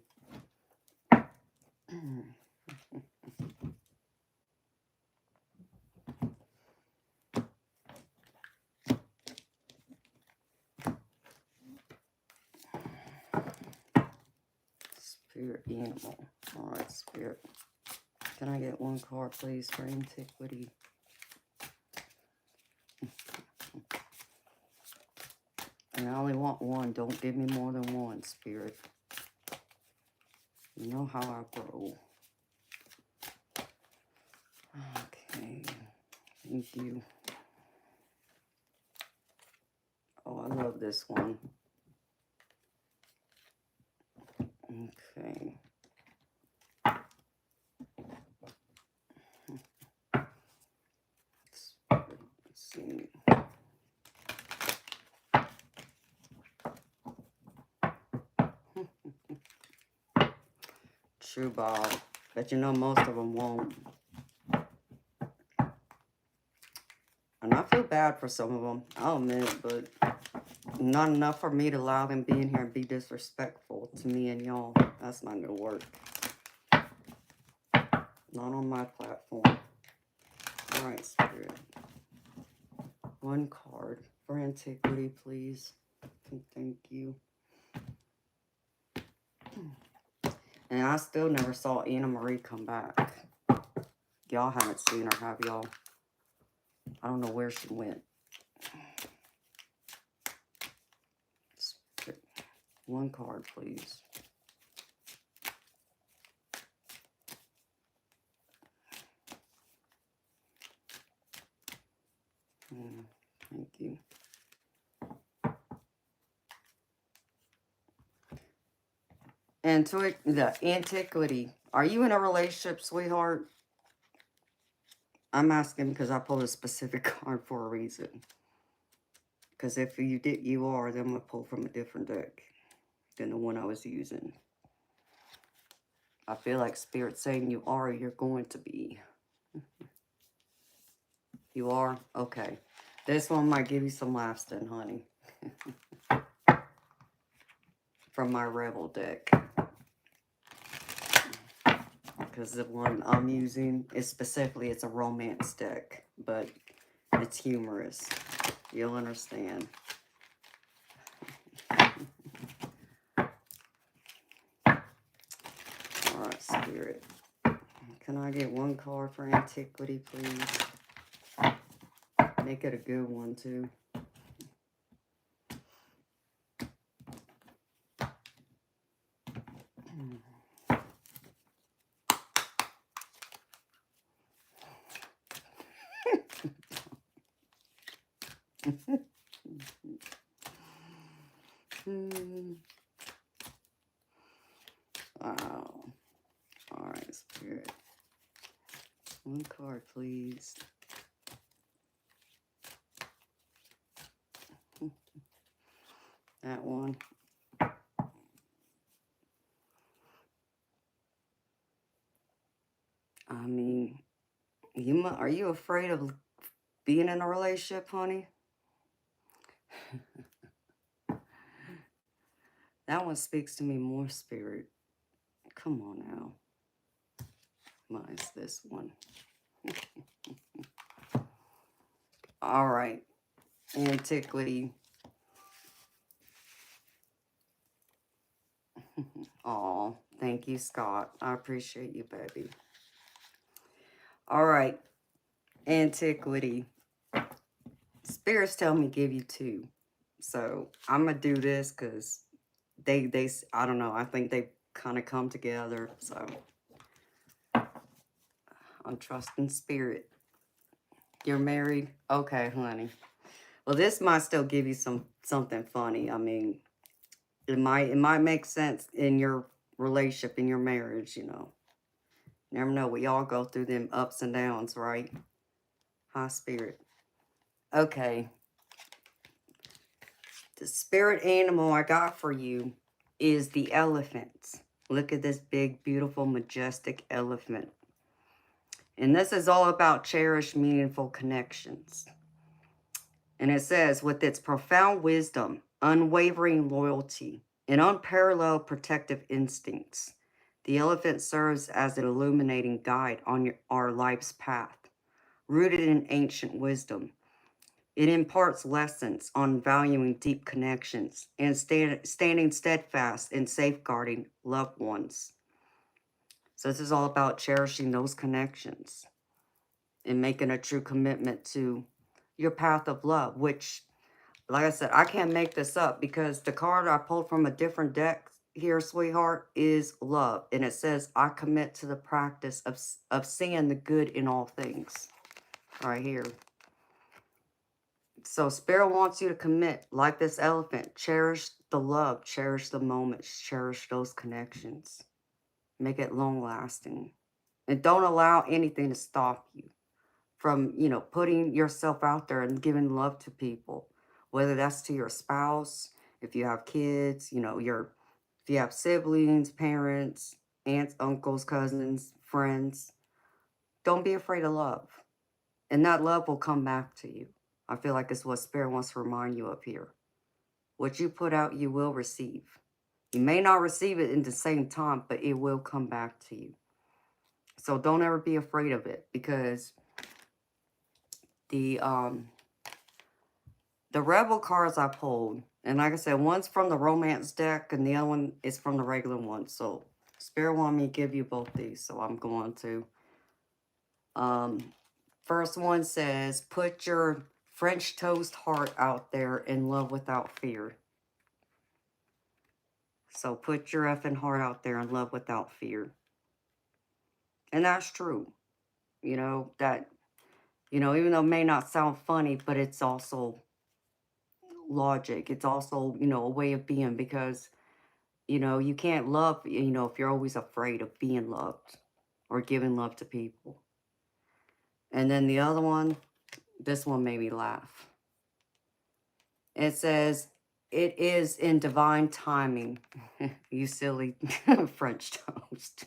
Spirit Animal. Alright, Spirit. Can I get 1 card, please, for Antiquity? And I only want 1. Don't give me more than 1, Spirit. You know how I grow. Okay. Thank you. Oh, I love this one. Okay. Let's see. True, Bob. But you know most of them won't. And I feel bad for some of them, I'll admit, but not enough for me to allow them being here and be disrespectful to me and y'all. That's not gonna work. Not on my platform. Alright, Spirit. 1 card for Antiquity, please. Thank you. And I still never saw Anna Marie come back. Y'all haven't seen her, have y'all? I don't know where she went. 1 card, please. Thank you. And to the Antiquity, are you in a relationship, sweetheart? I'm asking because I pulled a specific card for a reason. Because if you are, then I'm going to pull from a different deck than the one I was using. I feel like Spirit saying you are, you're going to be. You are? Okay. This one might give you some laughs then, honey. From my Rebel deck. Because the one I'm using is specifically, it's a romance deck. But it's humorous. You'll understand. Alright, Spirit. Can I get one card for Antiquity, please? Make it a good one, too. Wow. Alright, Spirit. One card, please. That one. I mean, are you afraid of being in a relationship, honey? That one speaks to me more, Spirit. Come on now. Mine's this one. All right. Antiquity. Oh, thank you, Scott. I appreciate you, baby. All right. Antiquity. Spirits tell me give you two. So I'm going to do this because they, I don't know. I think they kind of come together. So I'm trusting Spirit. You're married? Okay, honey. Well, this might still give you something funny. I mean, it might make sense in your relationship, in your marriage, you know. Never know. We all go through them ups and downs, right? High Spirit. Okay. The spirit animal I got for you is the elephant. Look at this big, beautiful, majestic elephant. And this is all about cherished, meaningful connections. And it says, with its profound wisdom, unwavering loyalty, and unparalleled protective instincts, the elephant serves as an illuminating guide on our life's path. Rooted in ancient wisdom, it imparts lessons on valuing deep connections and standing steadfast in safeguarding loved ones. So this is all about cherishing those connections and making a true commitment to your path of love, which, like I said, I can't make this up because the card I pulled from a different deck here, sweetheart, is love. And it says, I commit to the practice of seeing the good in all things. Right here. So Spirit wants you to commit, like this elephant. Cherish the love. Cherish the moments. Cherish those connections. Make it long-lasting. And don't allow anything to stop you from, you know, putting yourself out there and giving love to people. Whether that's to your spouse, if you have kids, you know, if you have siblings, parents, aunts, uncles, cousins, friends. Don't be afraid of love. And that love will come back to you. I feel like it's what Spirit wants to remind you of here. What you put out, you will receive. You may not receive it in the same time, but it will come back to you. So don't ever be afraid of it, because the Rebel cards I pulled, and like I said, one's from the romance deck and the other one is from the regular one. So Spirit wanted me to give you both these, so I'm going to. First one says, put your French toast heart out there in love without fear. So put your effing heart out there in love without fear. And that's true. You know, that, you know, even though it may not sound funny, but it's also logic. It's also, you know, a way of being, because, you know, you can't love, you know, if you're always afraid of being loved or giving love to people. And then the other one, this one made me laugh. It says, it is in divine timing. You silly French toast.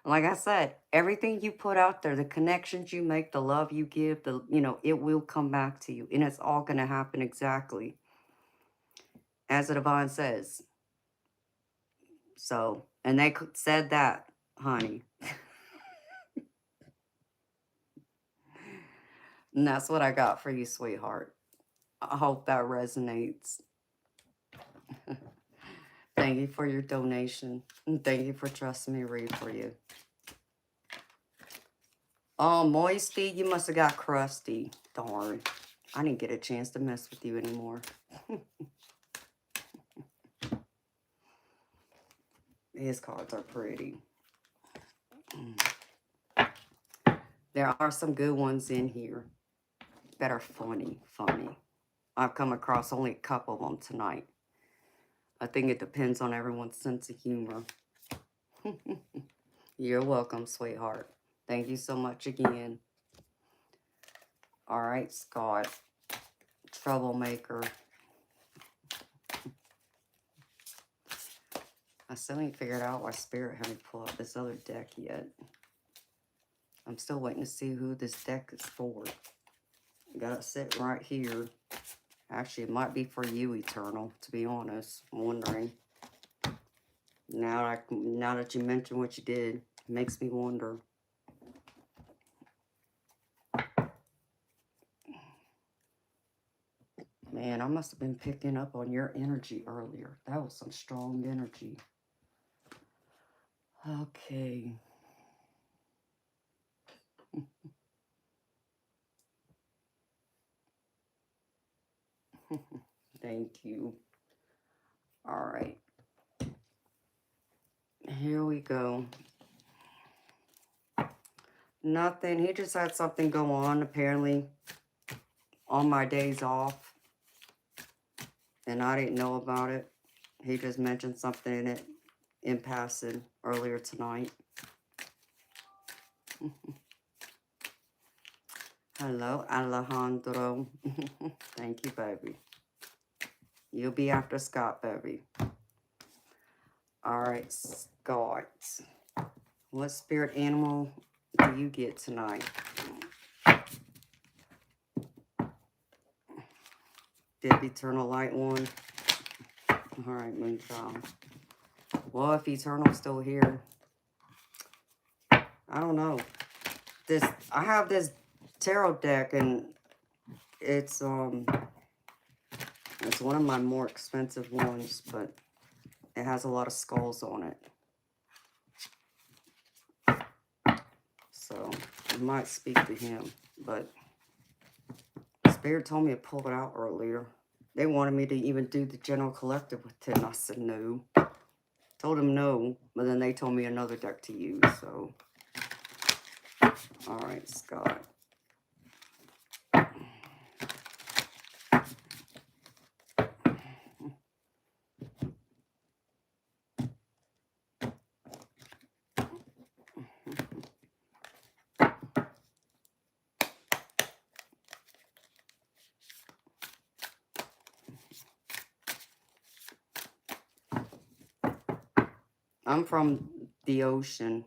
Like I said, everything you put out there, the connections you make, the love you give, it will come back to you. And it's all going to happen exactly as the divine says. So, and they said that, honey. And that's what I got for you, sweetheart. I hope that resonates. Thank you for your donation. And thank you for trusting me to read for you. Oh, Moisty, you must have got crusty. Darn. I didn't get a chance to mess with you anymore. His cards are pretty. There are some good ones in here that are funny. I've come across only a couple of them tonight. I think it depends on everyone's sense of humor. You're welcome, sweetheart. Thank you so much again. All right, Scott. Troublemaker. I still ain't figured out why Spirit had me pull out this other deck yet. I'm still waiting to see who this deck is for. Got it sit right here. Actually, it might be for you, Eternal, to be honest. I'm wondering. Now that you mentioned what you did, it makes me wonder. Man, I must have been picking up on your energy earlier. That was some strong energy. Okay. Thank you. All right. Here we go. Nothing. He just had something go on, apparently, on my days off. And I didn't know about it. He just mentioned something in it in passing earlier tonight. Hello, Alejandro. Thank you, baby. You'll be after Scott, baby. All right, Scott. What spirit animal do you get tonight? Did Eternal Light one? All right, Moonchild. Well, if Eternal's still here, I don't know. I have this tarot deck, and it's one of my more expensive ones, but it has a lot of skulls on it. So I might speak to him, but Spirit told me to pull it out earlier. They wanted me to even do the general collective with it, and I said no. Told them no, but then they told me another deck to use, so. All right, Scott. I'm from the ocean.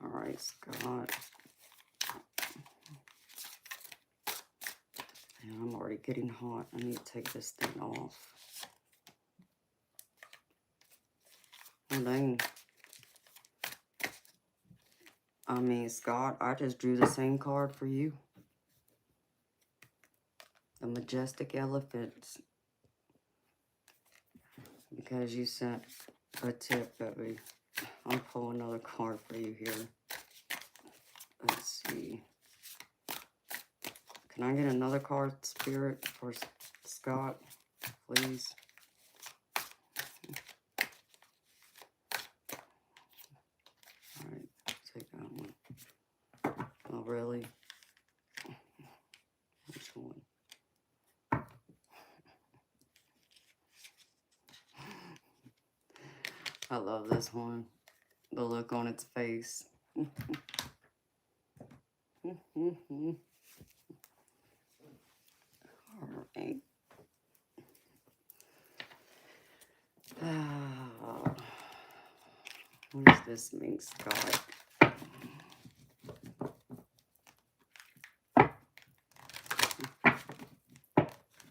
All right, Scott. Man, I'm already getting hot. I need to take this thing off. Oh, dang. I mean, Scott, I just drew the same card for you. The Majestic Elephants. Because you sent a tip, baby. I'll pull another card for you here. Let's see. Can I get another card, Spirit, for Scott, please? All right, take that one. Oh, really? Which one? I love this one. The look on its face. Alright. What does this mean, Scott?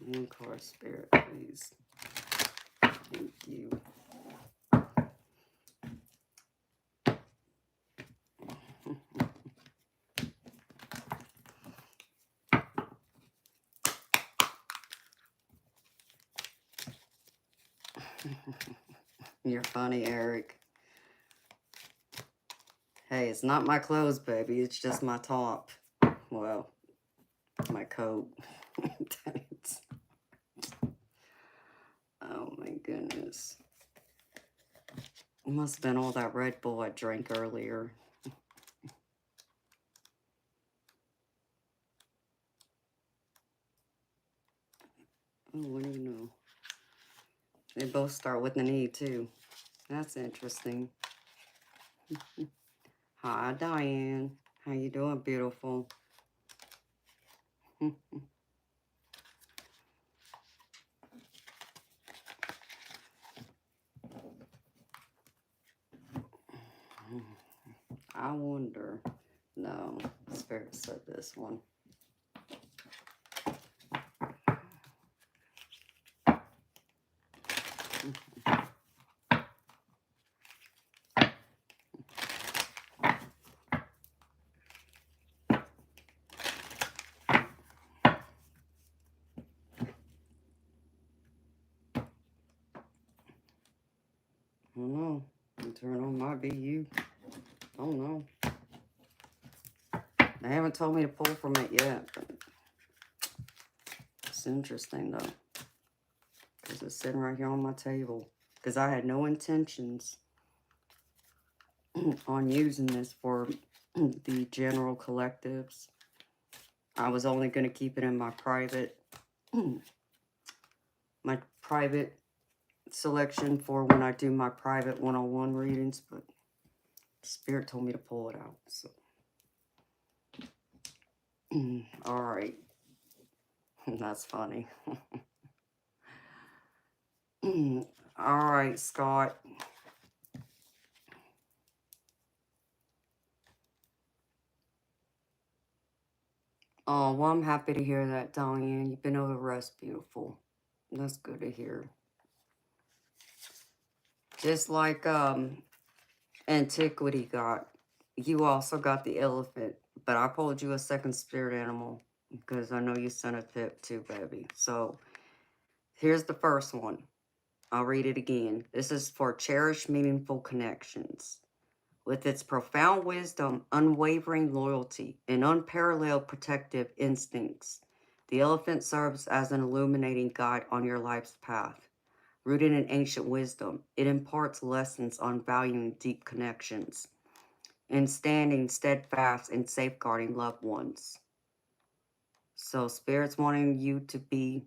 One card, Spirit, please. Thank you. You're funny, Eric. Hey, it's not my clothes, baby. It's just my top. Well, my coat. Oh my goodness. It must have been all that Red Bull I drank earlier. Oh, what do you know? They both start with an E, too. That's interesting. Hi, Diane. How you doing, beautiful? I wonder. No, Spirit said this one. I don't know. Eternal might be you. I don't know. They haven't told me to pull from it yet, but it's interesting though. Because it's sitting right here on my table. Because I had no intentions on using this for the general collectives. I was only going to keep it in my private selection for when I do my private one-on-one readings, but Spirit told me to pull it out. So, all right, that's funny. All right, Scott. Oh, well, I'm happy to hear that, Diane. You've been able to rest, beautiful. That's good to hear. Just like Antiquity got, you also got the elephant, but I pulled you a second spirit animal because I know you sent a tip too, baby. So here's the first one. I'll read it again. This is for cherished, meaningful connections. With its profound wisdom, unwavering loyalty, and unparalleled protective instincts, the elephant serves as an illuminating guide on your life's path. Rooted in ancient wisdom, it imparts lessons on valuing deep connections and standing steadfast in safeguarding loved ones. So Spirit's wanting you to be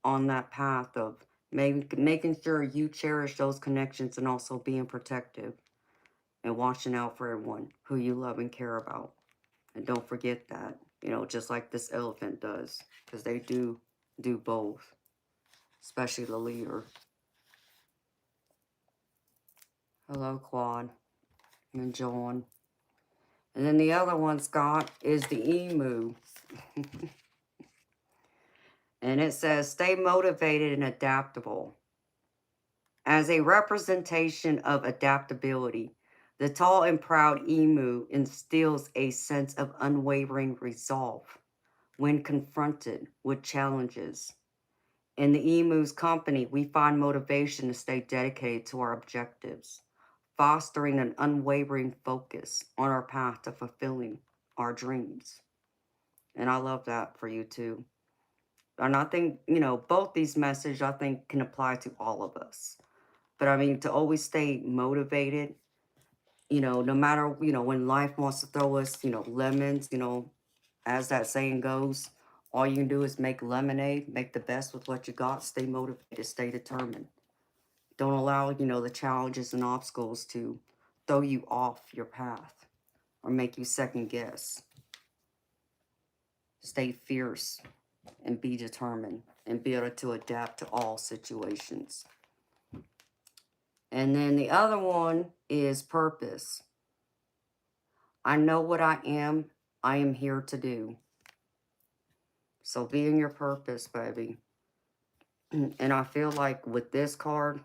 on that path of maybe making sure you cherish those connections and also being protective and watching out for everyone who you love and care about. And don't forget that, you know, just like this elephant does, because they do both, especially the leader. Hello, Claude and John. And then the other one, Scott, is the emu. And it says, stay motivated and adaptable. As a representation of adaptability, the tall and proud emu instills a sense of unwavering resolve when confronted with challenges. In the emu's company, we find motivation to stay dedicated to our objectives, fostering an unwavering focus on our path to fulfilling our dreams. And I love that for you too. And I think, you know, both these messages, I think, can apply to all of us. But I mean, to always stay motivated, you know, no matter, you know, when life wants to throw us, you know, lemons, you know, as that saying goes, all you can do is make lemonade, make the best with what you got, stay motivated, stay determined. Don't allow, you know, the challenges and obstacles to throw you off your path or make you second guess. Stay fierce and be determined and be able to adapt to all situations. And then the other one is purpose. I know what I am here to do. So be in your purpose, baby. And I feel like with this card,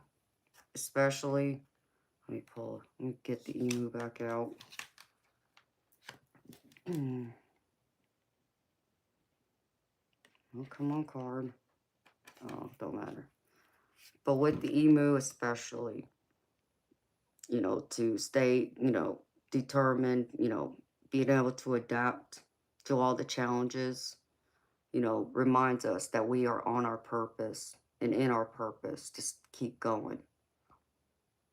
especially, let me get the emu back out. Oh, come on, card. Oh, don't matter. But with the emu especially, you know, to stay, you know, determined, you know, being able to adapt to all the challenges, you know, reminds us that we are on our purpose and in our purpose. Just keep going.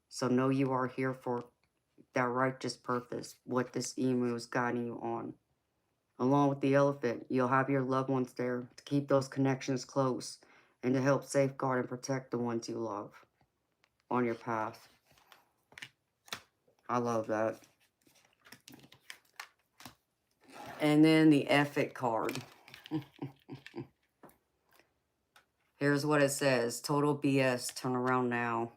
So know you are here for that righteous purpose, what this emu is guiding you on. Along with the elephant, you'll have your loved ones there to keep those connections close and to help safeguard and protect the ones you love on your path. I love that. And then the epic card. Here's what it says. Total BS, turn around now.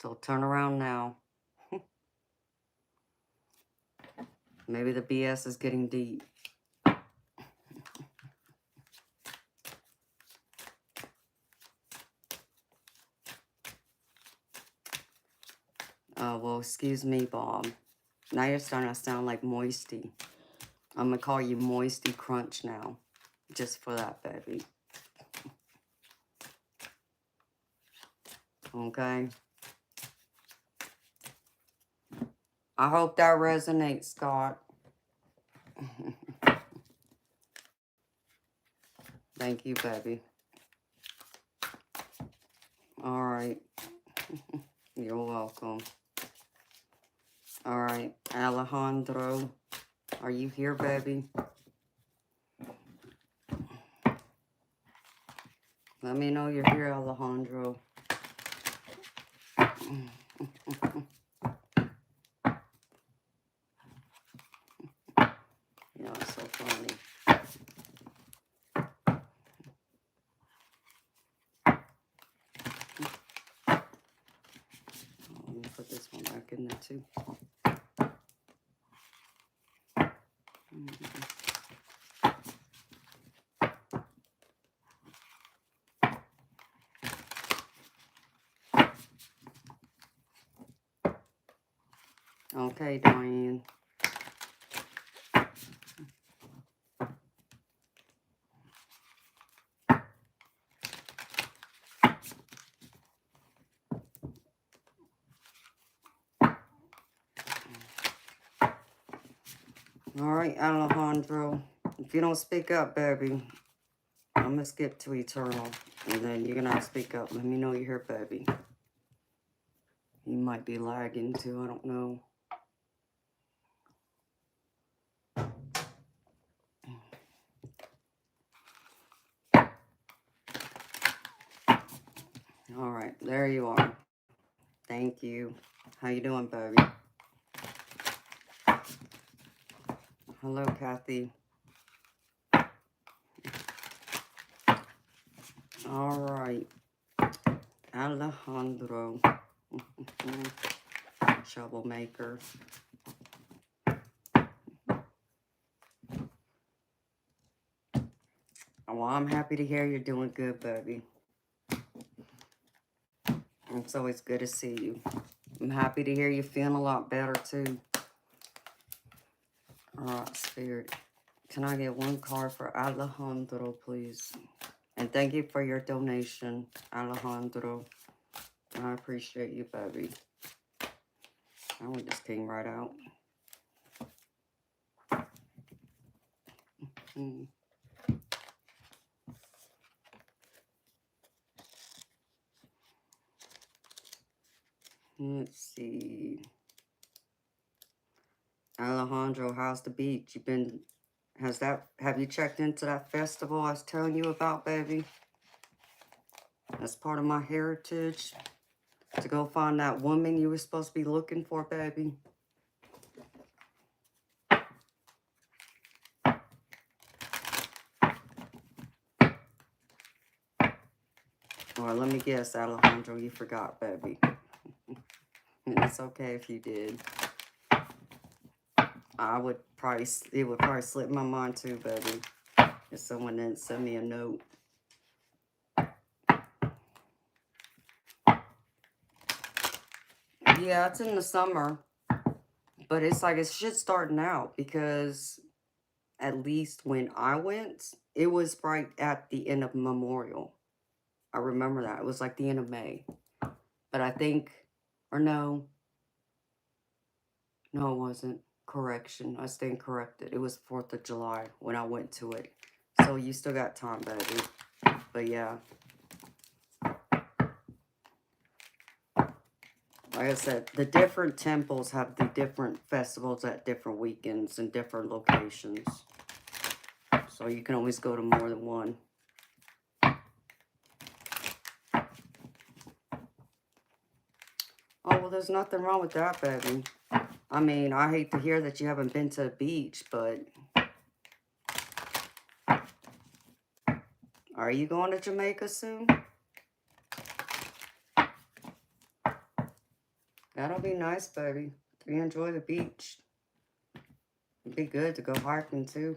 So turn around now. Maybe the BS is getting deep. Well, excuse me, Bob. Now you're starting to sound like Moisty. I'm going to call you Moisty Crunch now. Just for that, baby. Okay? I hope that resonates, Scott. Thank you, baby. All right. You're welcome. All right. Alejandro, are you here, baby? Let me know you're here, Alejandro. Yeah, it's so funny. Let me put this one back in there, too. Okay, Diane. All right, Alejandro. If you don't speak up, baby, I'm going to skip to Eternal. And then you're going to have to speak up. Let me know you're here, baby. You might be lagging, too. I don't know. All right, there you are. Thank you. How you doing, baby? Hello, Kathy. All right. Alejandro. Troublemaker. Well, I'm happy to hear you're doing good, baby. It's always good to see you. I'm happy to hear you feeling a lot better, too. All right, Spirit. Can I get one card for Alejandro, please? And thank you for your donation, Alejandro. I appreciate you, baby. I want this king right out. Let's see. Alejandro, how's the beach? Have you checked into that festival I was telling you about, baby? That's part of my heritage. To go find that woman you were supposed to be looking for, baby. Or let me guess, Alejandro, you forgot, baby. And it's okay if you did. It would probably slip my mind too, baby, if someone didn't send me a note. Yeah, it's in the summer, but it's like it's shit starting out because at least when I went, it was right at the end of Memorial. I remember that. It was like the end of May. But I think, or no, it wasn't. Correction. I stand corrected. It was 4th of July when I went to it. So you still got time, baby. But yeah. Like I said, the different temples have the different festivals at different weekends and different locations. So you can always go to more than one. Oh, well, there's nothing wrong with that, baby. I mean, I hate to hear that you haven't been to the beach, but... Are you going to Jamaica soon? That'll be nice, baby. If you enjoy the beach. It'd be good to go hiking, too.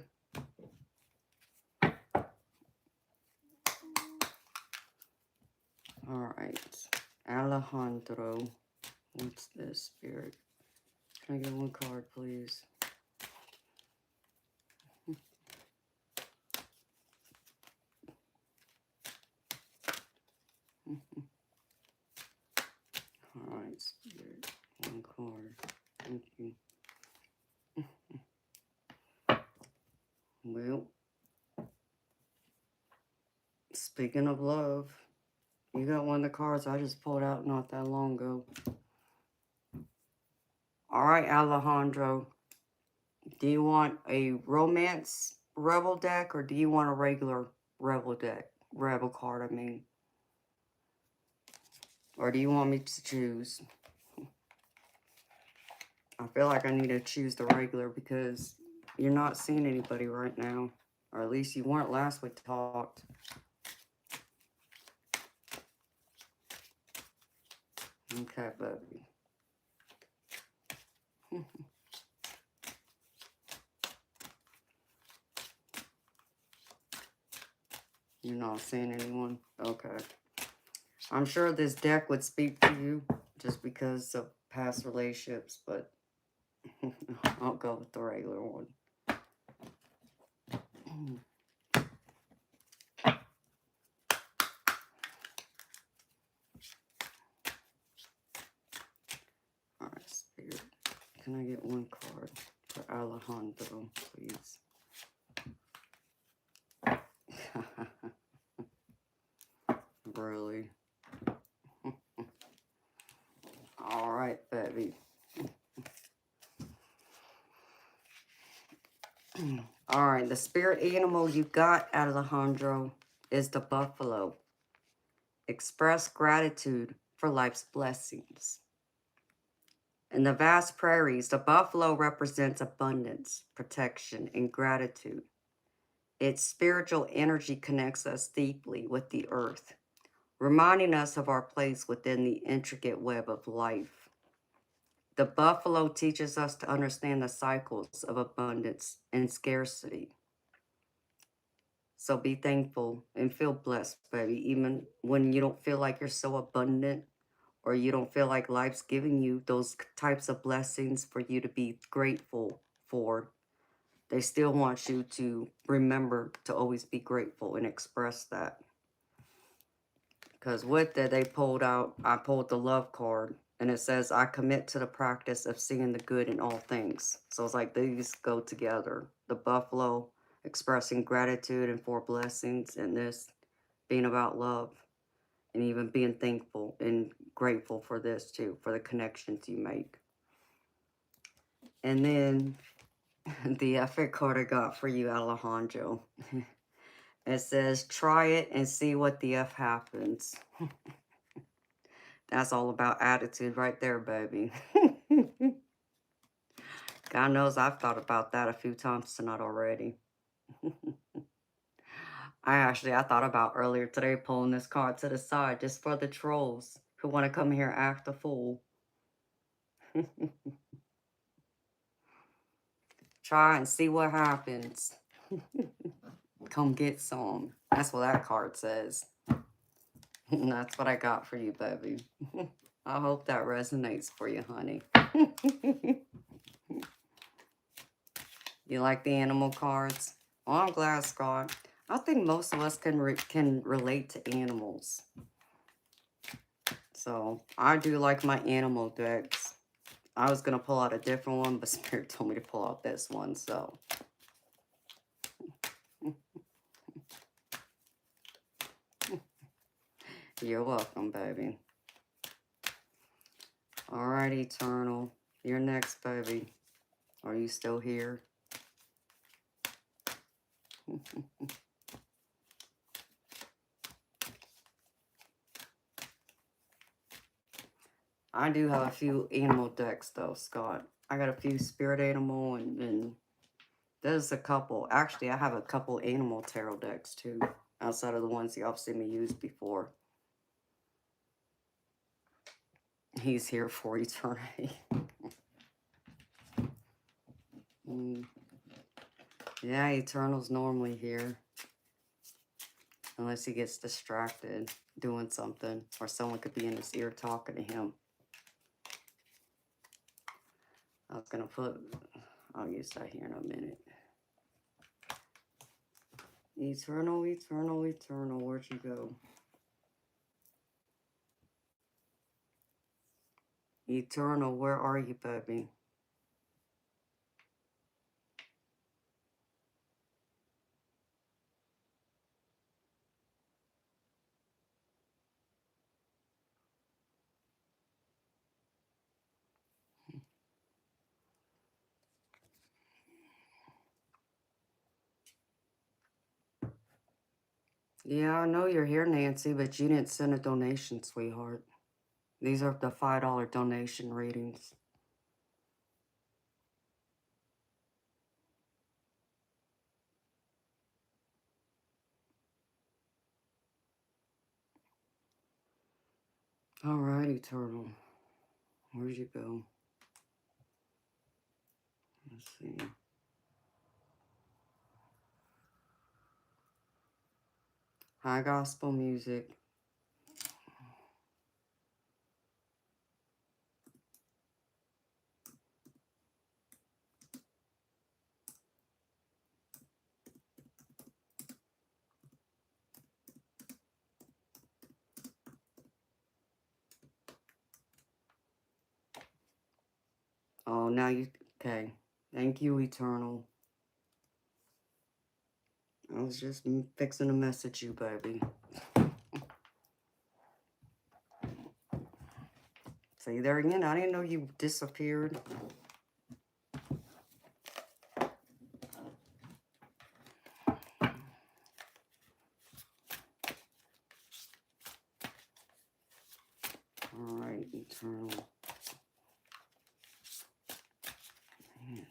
Alright. Alejandro. What's this, spirit? Can I get one card, please? Alright, spirit. One card. Thank you. Well, speaking of love, you got one of the cards I just pulled out not that long ago. Alright, Alejandro. Do you want a romance rebel deck or do you want a regular rebel deck? Rebel card, I mean. Or do you want me to choose? I feel like I need to choose the regular because you're not seeing anybody right now. Or at least you weren't last we talked. Okay, baby. You're not seeing anyone? Okay. I'm sure this deck would speak to you just because of past relationships, but I'll go with the regular one. Alright, Spirit. Can I get one card for Alejandro, please? Really? Alright, baby. Alright, the spirit animal you got, Alejandro, is the buffalo. Express gratitude for life's blessings. In the vast prairies, the buffalo represents abundance, protection, and gratitude. Its spiritual energy connects us deeply with the earth, reminding us of our place within the intricate web of life. The buffalo teaches us to understand the cycles of abundance and scarcity. So be thankful and feel blessed, baby, even when you don't feel like you're so abundant or you don't feel like life's giving you those types of blessings for you to be grateful for. They still want you to remember to always be grateful and express that. Because with that, I pulled the love card. And it says, I commit to the practice of seeing the good in all things. So it's like these go together. The buffalo expressing gratitude and for blessings. And this being about love. And even being thankful and grateful for this too. For the connections you make. And then the effort card I got for you, Alejandro. It says, try it and see what the F happens. That's all about attitude right there, baby. God knows I've thought about that a few times tonight already. I thought about earlier today pulling this card to the side just for the trolls who want to come here and act a fool. Try and see what happens. Come get some. That's what that card says. That's what I got for you, baby. I hope that resonates for you, honey. You like the animal cards? Well, I'm glad, Scott. I think most of us can relate to animals. So, I do like my animal decks. I was going to pull out a different one, but Spirit told me to pull out this one, so. You're welcome, baby. All right, Eternal. You're next, baby. Are you still here? I do have a few animal decks, though, Scott. I got a few spirit animal, and then there's a couple. Actually, I have a couple animal tarot decks, too, outside of the ones y'all have seen me use before. He's here for eternity. Yeah, Eternal's normally here. Unless he gets distracted doing something, or someone could be in his ear talking to him. I was going to I'll use that here in a minute. Eternal, eternal, eternal, where'd you go? Eternal, where are you, baby? Yeah, I know you're here, Nancy, but you didn't send a donation, sweetheart. These are the $5 donation readings. All right, Eternal. Where'd you go? Let's see. High gospel music. Oh, now you... Okay. Thank you, Eternal. I was just fixing to message you, baby. See, there again, I didn't know you disappeared. All right, Eternal. Man.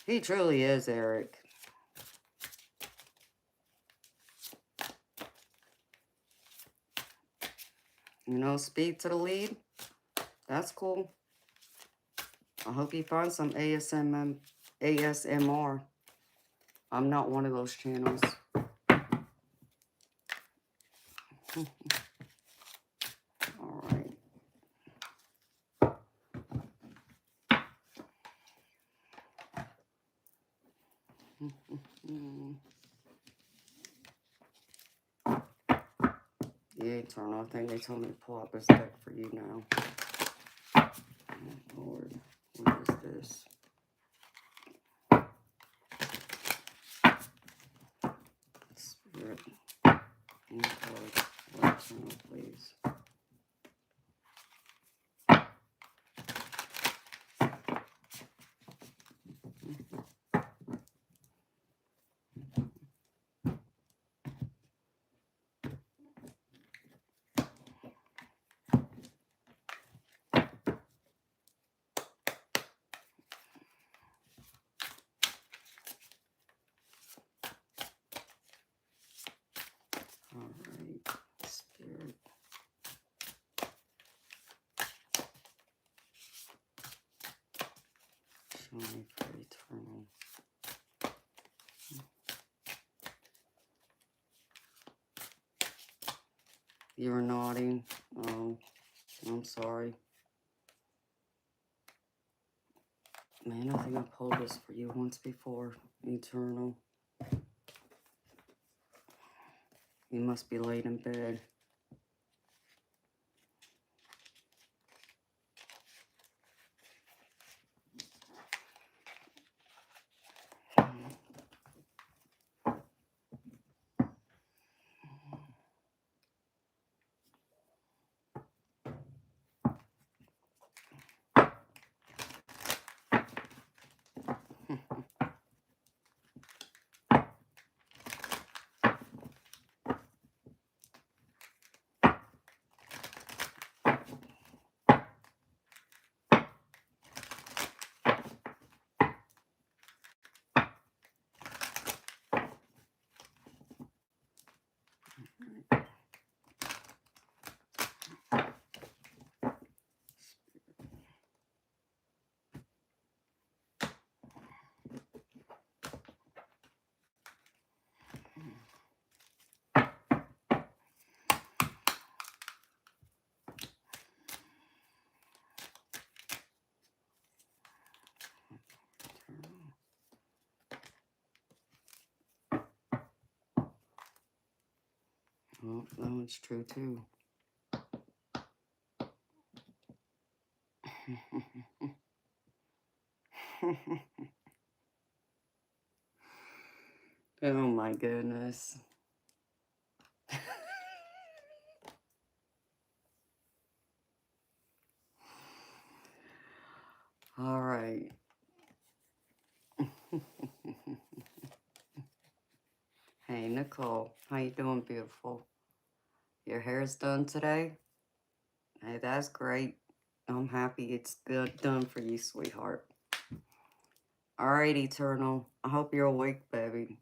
He truly is, Eric. You know, speed to the lead. That's cool. I hope you find some ASMR. I'm not one of those channels. All right. Yeah, Eternal. I think they told me to pull out this deck for you now. Oh, Lord, what is this? Spirit. Eternal, please. You were nodding. Oh, I'm sorry. Man, I think I pulled this for you once before. Eternal. You must be laid in bed. Oh, that one's true too. Oh my goodness. All right. Hey, Nicole. How you doing, beautiful? Your hair's done today? Hey, that's great. I'm happy it's good done for you, sweetheart. All right, Eternal. I hope you're awake, baby.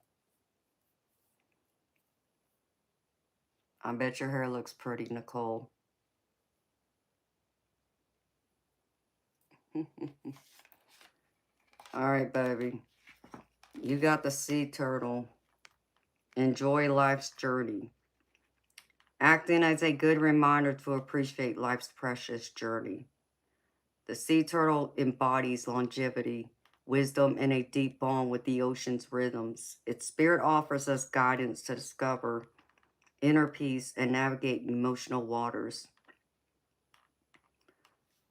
I bet your hair looks pretty, Nicole. All right, baby. You got the sea turtle. Enjoy life's journey. Acting as a good reminder to appreciate life's precious journey. The sea turtle embodies longevity, wisdom, and a deep bond with the ocean's rhythms. Its spirit offers us guidance to discover inner peace and navigate emotional waters.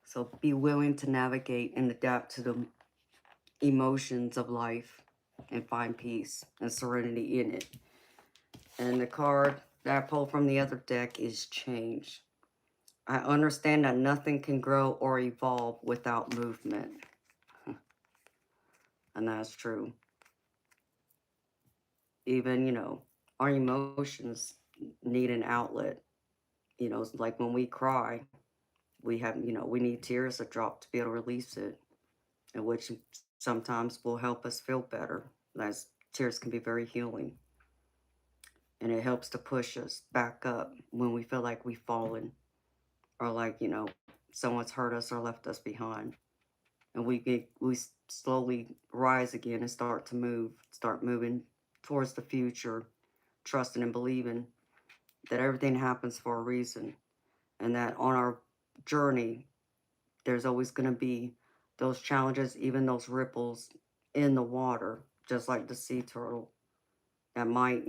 So be willing to navigate and adapt to the emotions of life and find peace and serenity in it. And the card that I pulled from the other deck is change. I understand that nothing can grow or evolve without movement. And that's true. Even, our emotions need an outlet. Like when we cry, we have, we need tears to drop to be able to release it, and which sometimes will help us feel better. As tears can be very healing. And it helps to push us back up when we feel like we've fallen or like, someone's hurt us or left us behind. And we slowly rise again and start moving towards the future, trusting and believing that everything happens for a reason, and that on our journey there's always going to be those challenges, even those ripples in the water, just like the sea turtle, that might,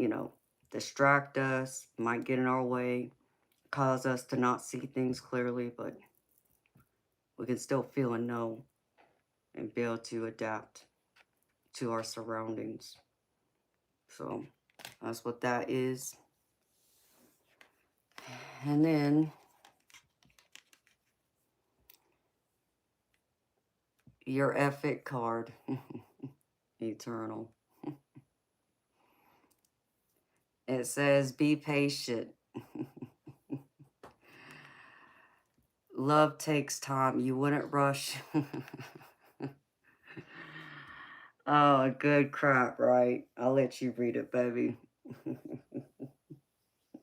distract us, might get in our way, cause us to not see things clearly, but we can still feel and know and be able to adapt to our surroundings. So that's what that is. And then your epic card, Eternal. It says, be patient. Love takes time. You wouldn't rush. Oh, good crap, right? I'll let you read it, baby.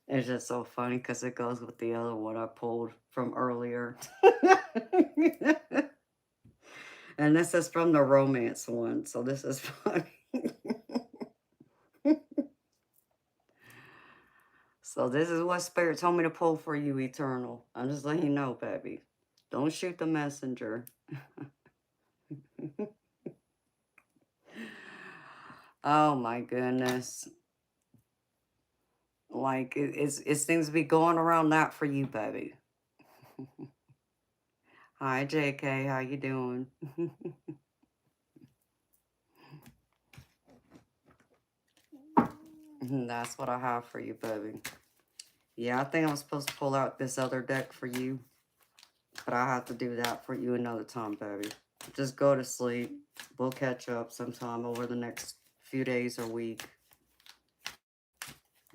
It's just so funny because it goes with the other one I pulled from earlier. And this is from the romance one, so this is funny. So this is what Spirit told me to pull for you, Eternal. I'm just letting you know, baby. Don't shoot the messenger. Oh my goodness. Like, it seems to be going around that for you, baby. Hi, JK. How you doing? That's what I have for you, baby. Yeah, I think I'm supposed to pull out this other deck for you. But I have to do that for you another time, baby. Just go to sleep. We'll catch up sometime over the next few days or week.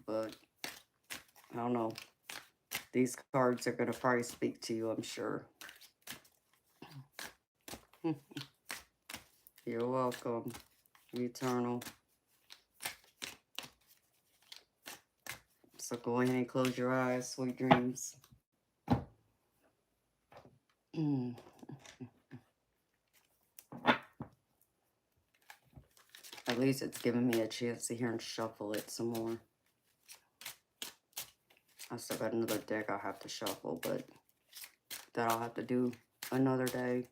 But, I don't know. These cards are going to probably speak to you, I'm sure. You're welcome, Eternal. So go ahead and close your eyes. Sweet dreams. At least it's giving me a chance to hear and shuffle it some more. I still got another deck I have to shuffle, but that I'll have to do another day.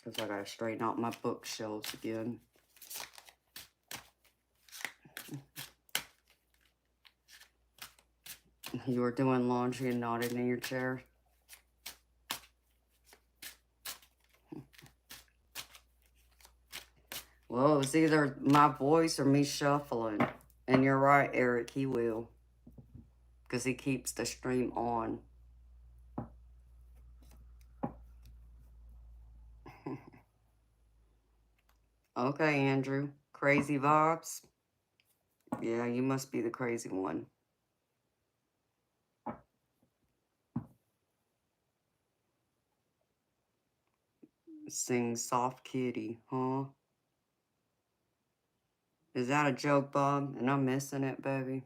Because I gotta straighten out my bookshelves again. You were doing laundry and nodding in your chair. Well, it was either my voice or me shuffling. And you're right, Eric, he will. Because he keeps the stream on. Okay, Andrew. Crazy vibes? Yeah, you must be the crazy one. Sing soft kitty, huh? Is that a joke, Bob? And I'm missing it, baby?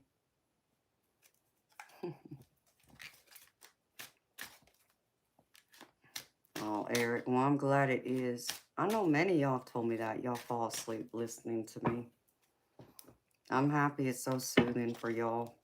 Oh, Eric. Well, I'm glad it is. I know many of y'all told me that. Y'all fall asleep listening to me. I'm happy it's so soothing for y'all.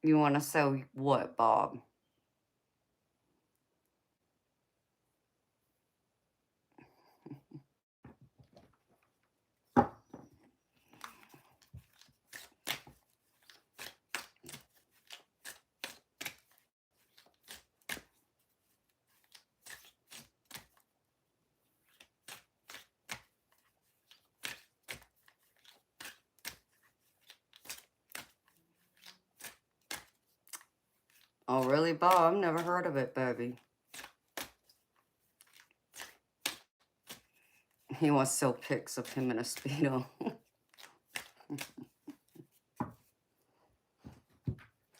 You want to say what, Bob? Oh, really, Bob? I've never heard of it, baby. He wants to sell pics of him in a Speedo.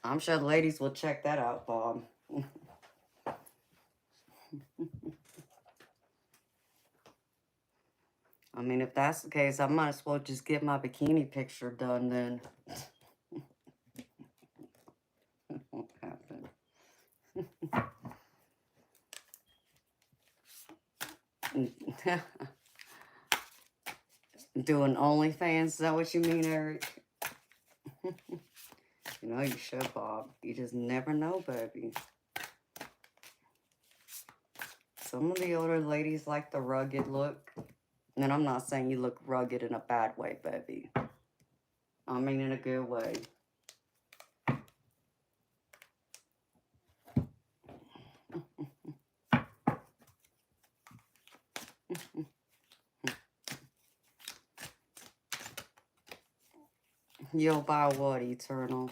I'm sure the ladies will check that out, Bob. I mean, if that's the case, I might as well just get my bikini picture done then. It won't happen. Doing OnlyFans, is that what you mean, Eric? You know you should, Bob. You just never know, baby. Some of the older ladies like the rugged look. And I'm not saying you look rugged in a bad way, baby. I mean in a good way. You'll buy what, Eternal?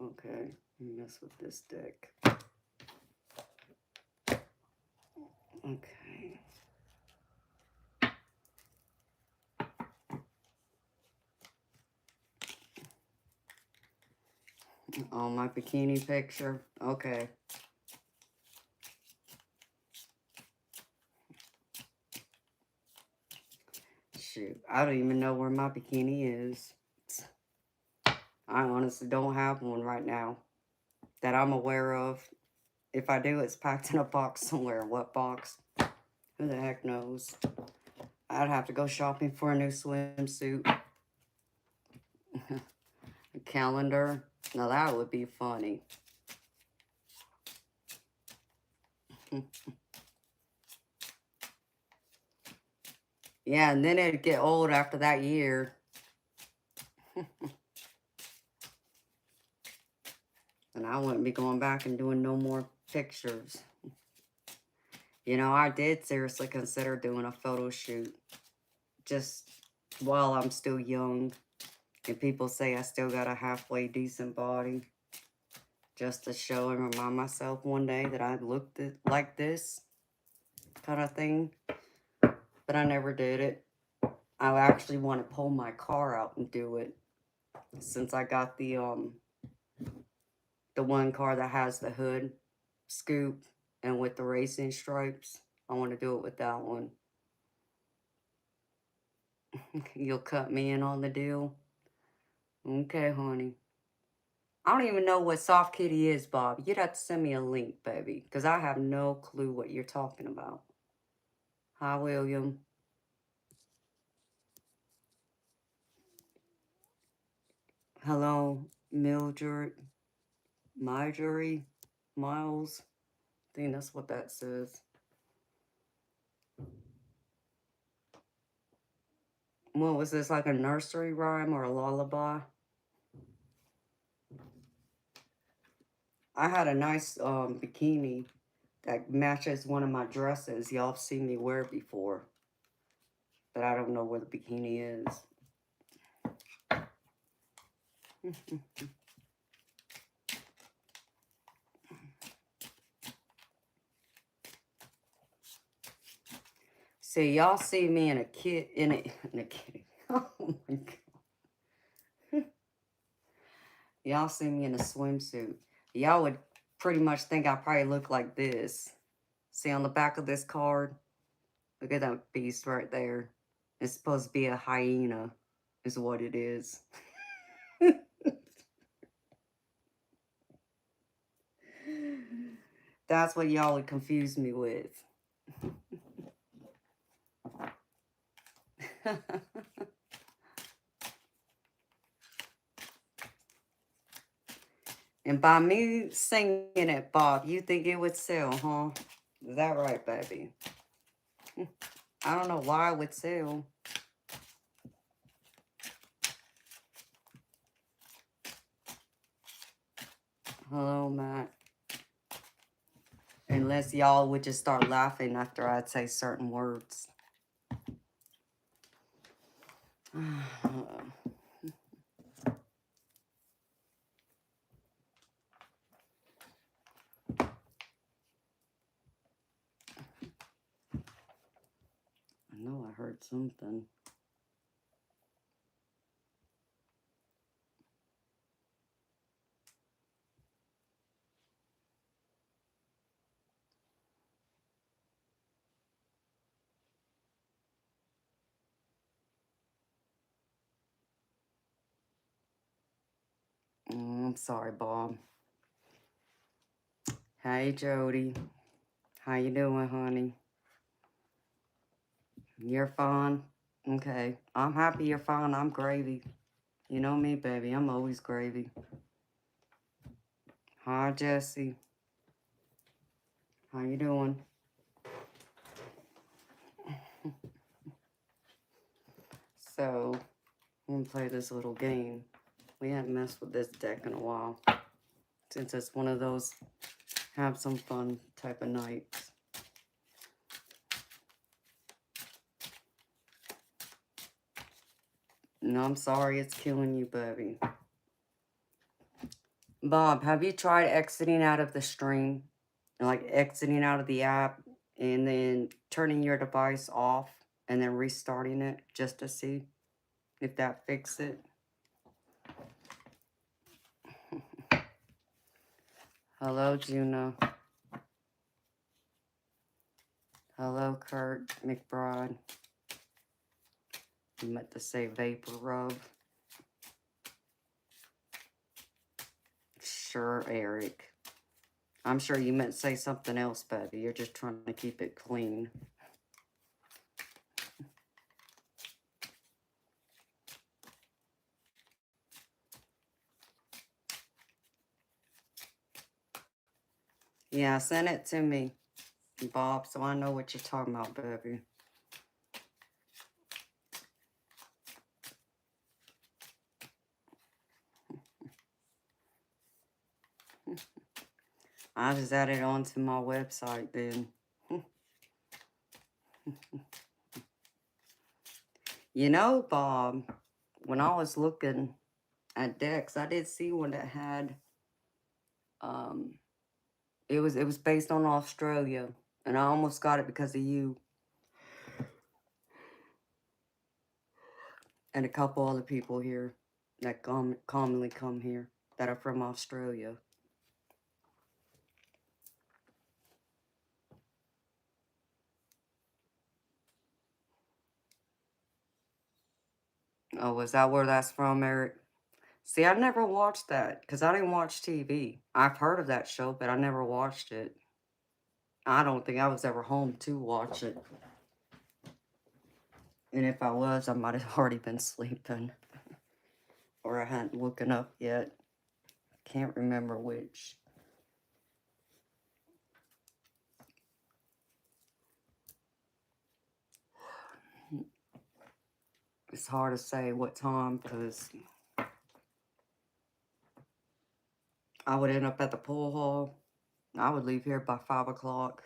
Okay, mess with this deck. Okay. Oh, my bikini picture. Okay. Shoot, I don't even know where my bikini is. I honestly don't have one right now that I'm aware of. If I do, it's packed in a box somewhere. What box? Who the heck knows? I'd have to go shopping for a new swimsuit. A calendar. Now that would be funny. Yeah, and then it'd get old after that year. And I wouldn't be going back and doing no more pictures. You know, I did seriously consider doing a photo shoot just while I'm still young. And people say I still got a halfway decent body. Just to show and remind myself one day that I looked like this kind of thing. But I never did it. I actually want to pull my car out and do it. Since I got the one car that has the hood scoop and with the racing stripes. I want to do it with that one. You'll cut me in on the deal? Okay, honey. I don't even know what Soft Kitty is, Bob. You'd have to send me a link, baby, because I have no clue what you're talking about. Hi, William. Hello, Mildred. Marjorie. Miles. I think that's what that says. What was this, like a nursery rhyme or a lullaby? I had a nice bikini that matches one of my dresses y'all have seen me wear before. But I don't know where the bikini is. See, y'all see me in a kitty. Oh my god. Y'all see me in a swimsuit. Y'all would pretty much think I probably look like this. See on the back of this card? Look at that beast right there. It's supposed to be a hyena, is what it is. That's what y'all would confuse me with. And by me singing it, Bob, you think it would sell, huh? Is that right, baby? I don't know why it would sell. Hello, Matt. Unless y'all would just start laughing after I'd say certain words. I know I heard something. I'm sorry, Bob. Hey, Jody. How you doing, honey? You're fine? Okay. I'm happy you're fine. I'm gravy. You know me, baby. I'm always gravy. Hi, Jesse. How you doing? So, I'm going to play this little game. We haven't messed with this deck in a while. Since it's one of those have some fun type of nights. No, I'm sorry it's killing you, baby. Bob, have you tried exiting out of the stream? Like exiting out of the app and then turning your device off and then restarting it just to see if that fixes it? Hello, Juna. Hello, Kurt McBride. You meant to say vapor rub. Sure, Eric. I'm sure you meant to say something else, baby. You're just trying to keep it clean. Yeah, send it to me, Bob, so I know what you're talking about, baby. I just added it onto my website then. You know, Bob, when I was looking at decks, I did see one that had it was based on Australia, and I almost got it because of you and a couple other people here that commonly come here that are from Australia. Oh, is that where that's from, Eric? See, I never watched that because I didn't watch TV. I've heard of that show, but I never watched it. I don't think I was ever home to watch it. And if I was, I might have already been sleeping. Or I hadn't woken up yet. Can't remember which. It's hard to say what time because I would end up at the pool hall. I would leave here by 5 o'clock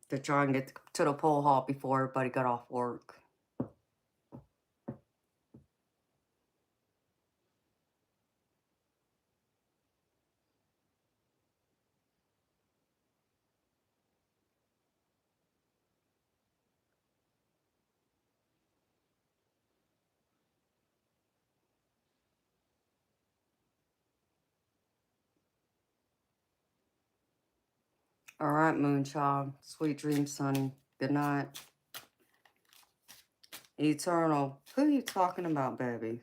to try and get to the pool hall before everybody got off work. All right, Moonchild. Sweet dreams, honey. Good night. Eternal. Who are you talking about, baby?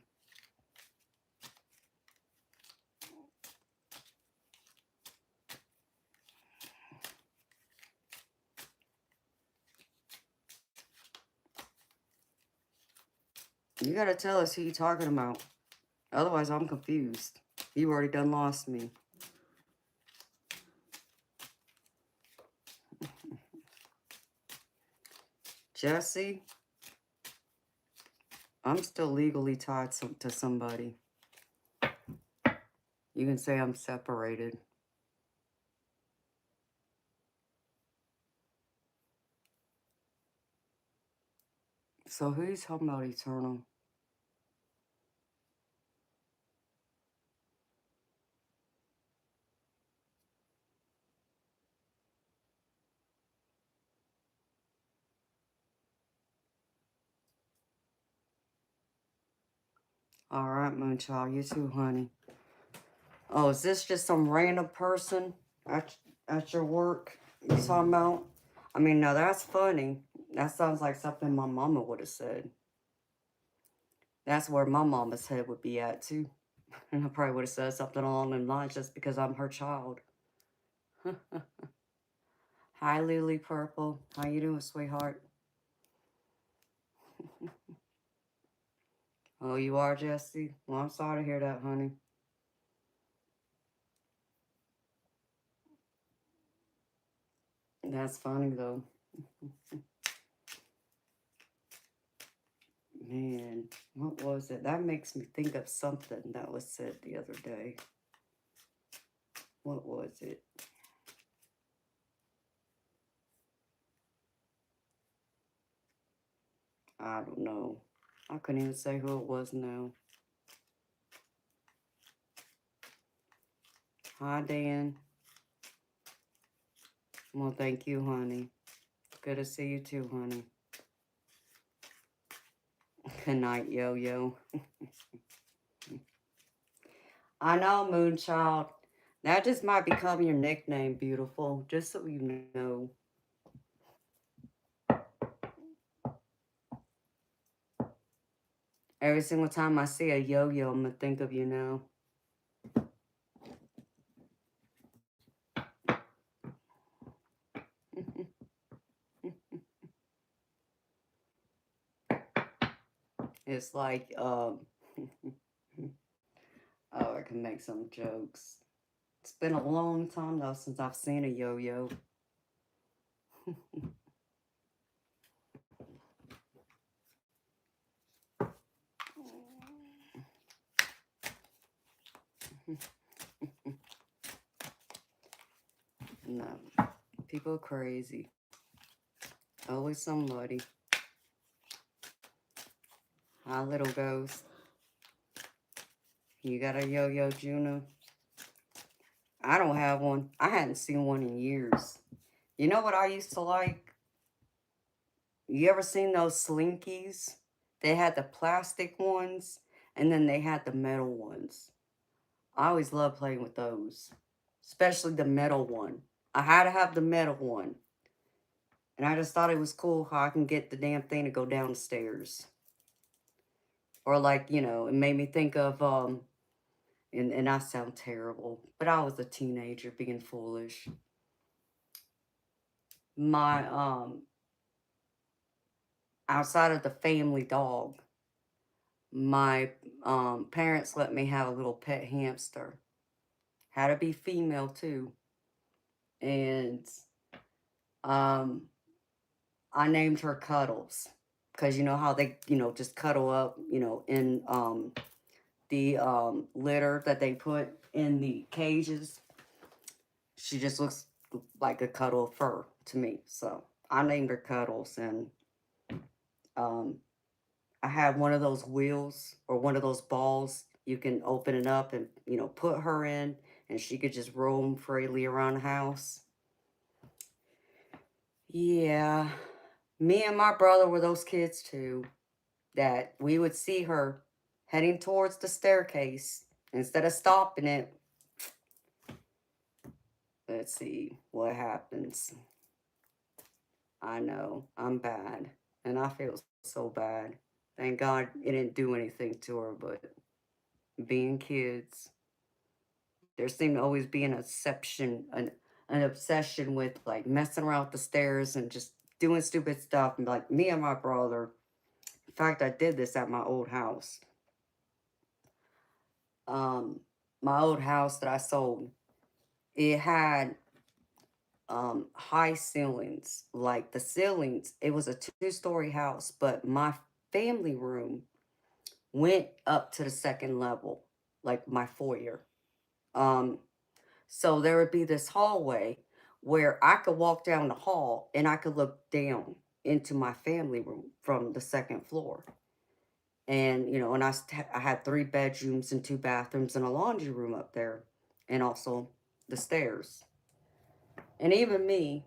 You gotta tell us who you talking about. Otherwise, I'm confused. You already done lost me. Jesse, I'm still legally tied to somebody. You can say I'm separated. So who you talking about, Eternal? All right, Moonchild. You too, honey. Oh, is this just some random person at your work you talking about? I mean, now that's funny. That sounds like something my mama would have said. That's where my mama's head would be at, too. And I probably would have said something along them lines just because I'm her child. Hi, Lily Purple. How you doing, sweetheart? Oh, you are, Jesse? Well, I'm sorry to hear that, honey. That's funny, though. Man, what was it? That makes me think of something that was said the other day. What was it? I don't know. I couldn't even say who it was now. Hi, Dan. Well, thank you, honey. Good to see you too, honey. Good night, Yo-Yo. I know, Moonchild. That just might become your nickname, beautiful. Just so you know. Every single time I see a yo-yo, I'm gonna think of you now. It's like, oh, I can make some jokes. It's been a long time though since I've seen a yo-yo. No, people are crazy. Always somebody. Hi, little ghost. You got a yo-yo, Juno? I don't have one. I hadn't seen one in years. You know what I used to like? You ever seen those slinkies? They had the plastic ones, and then they had the metal ones. I always loved playing with those, especially the metal one. I had to have the metal one, and I just thought it was cool how I can get the damn thing to go down the stairs. Or like, it made me think of and I sound terrible, but I was a teenager being foolish. My outside of the family dog, my parents let me have a little pet hamster. Had to be female too. And um I named her Cuddles because you know how they, just cuddle up, in the litter that they put in the cages. She just looks like a cuddle of fur to me. So I named her Cuddles, and um I had one of those wheels or one of those balls you can open it up and, put her in, and she could just roam freely around the house. Yeah. Me and my brother were those kids too, that we would see her heading towards the staircase. Instead of stopping it, let's see what happens. I know, I'm bad. And I feel so bad. Thank God it didn't do anything to her, but being kids, there seemed to always be an obsession with like messing around with the stairs and just doing stupid stuff. And like me and my brother, in fact, I did this at my old house. Um, my old house that I sold, it had high ceilings. Like the ceilings, it was a two-story house, but my family room went up to the second level, like my foyer. Um, so there would be this hallway where I could walk down the hall and I could look down into my family room from the second floor. And, and I had three bedrooms and two bathrooms and a laundry room up there, and also the stairs. And even me,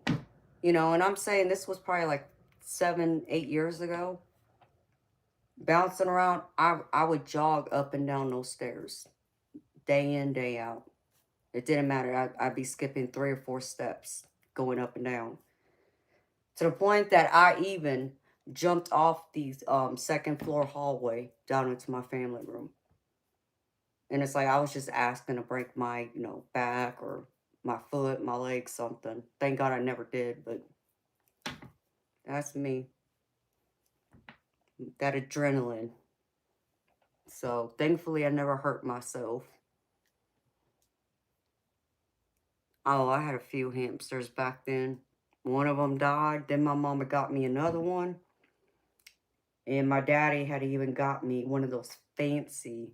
and I'm saying this was probably like 7, 8 years ago, bouncing around, I would jog up and down those stairs day in, day out. It didn't matter. I'd be skipping 3 or 4 steps going up and down, to the point that I even jumped off the second floor hallway down into my family room. And it's like I was just asking to break my, back or my foot, my leg, something. Thank God I never did, but that's me. That adrenaline. So thankfully I never hurt myself. Oh, I had a few hamsters back then. One of them died. Then my mama got me another one. And my daddy had even got me one of those fancy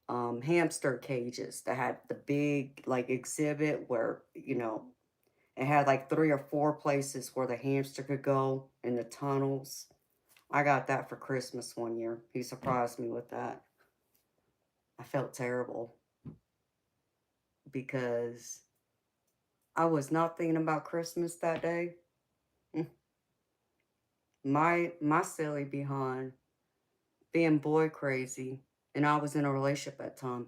hamster cages that had the big like exhibit where, it had like 3 or 4 places where the hamster could go in the tunnels. I got that for Christmas one year. He surprised me with that. I felt terrible because I was not thinking about Christmas that day. Mm. My silly behind being boy crazy, and I was in a relationship at the time.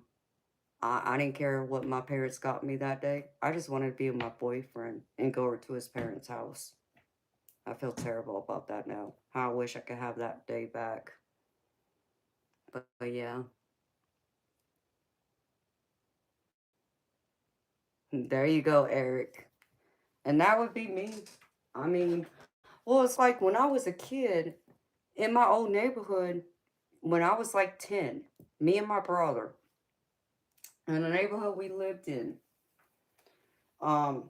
I didn't care what my parents got me that day. I just wanted to be with my boyfriend and go over to his parents' house. I feel terrible about that now. How I wish I could have that day back. But yeah, there you go, Eric. And that would be me. I mean, well, it's like when I was a kid in my old neighborhood, when I was like 10, me and my brother, in the neighborhood we lived in, um,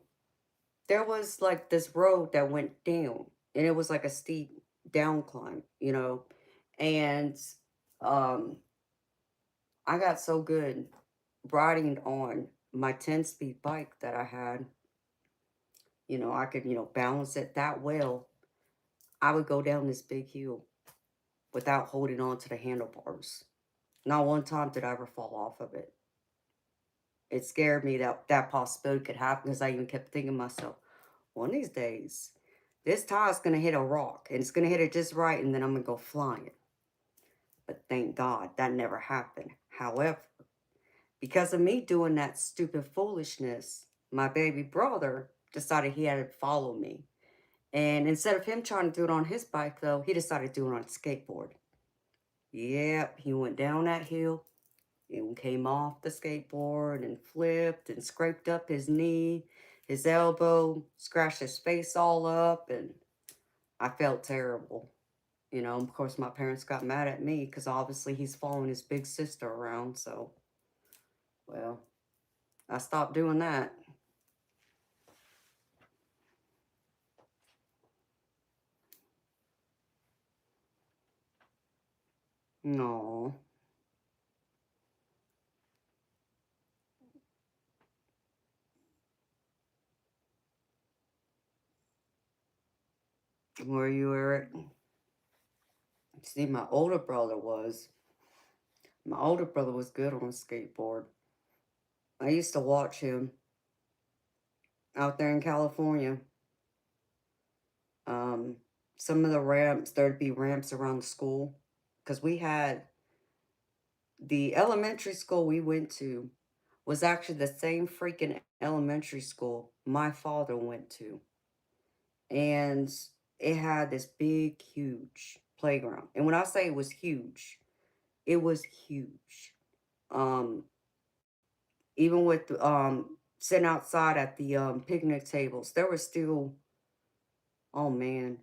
there was like this road that went down, and it was like a steep down climb. And um, I got so good riding on my 10-speed bike that I had. I could, balance it that well. I would go down this big hill without holding on to the handlebars. Not one time did I ever fall off of it. It scared me that that possibility could happen because I even kept thinking to myself, one of these days, this tire's going to hit a rock and it's going to hit it just right and then I'm going to go flying. But thank God that never happened. However, because of me doing that stupid foolishness, my baby brother decided he had to follow me. And instead of him trying to do it on his bike, though, he decided to do it on a skateboard. Yep, he went down that hill and came off the skateboard and flipped and scraped up his knee, his elbow, scratched his face all up, and I felt terrible. Of course, my parents got mad at me because obviously he's following his big sister around. So, well, I stopped doing that. No, where you were at? See, my older brother was good on a skateboard. I used to watch him out there in California. Um, some of the ramps, there'd be ramps around the school because we had the elementary school we went to was actually the same freaking elementary school my father went to. And it had this big, huge playground. And when I say it was huge, it was huge. Um, Even with sitting outside at the picnic tables, there was still, oh man,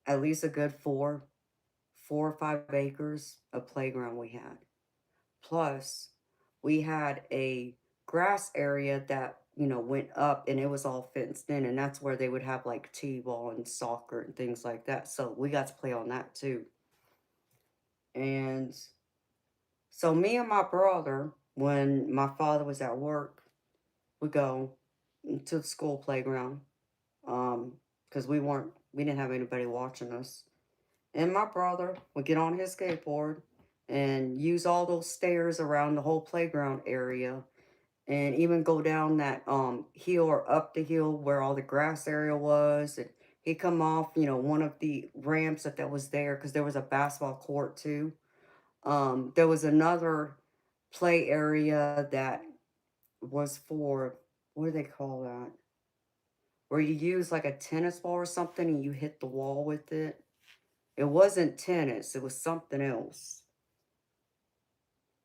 at least a good 4 or 5 acres of playground we had. Plus, we had a grass area that, went up and it was all fenced in. And that's where they would have like T-ball and soccer and things like that. So we got to play on that too. And so me and my brother, when my father was at work, would go to the school playground. Because we didn't have anybody watching us. And my brother would get on his skateboard and use all those stairs around the whole playground area and even go down that hill or up the hill where all the grass area was. And he'd come off, one of the ramps that was there because there was a basketball court too. There was another play area that was for, what do they call that? Where you use like a tennis ball or something and you hit the wall with it. It wasn't tennis, it was something else.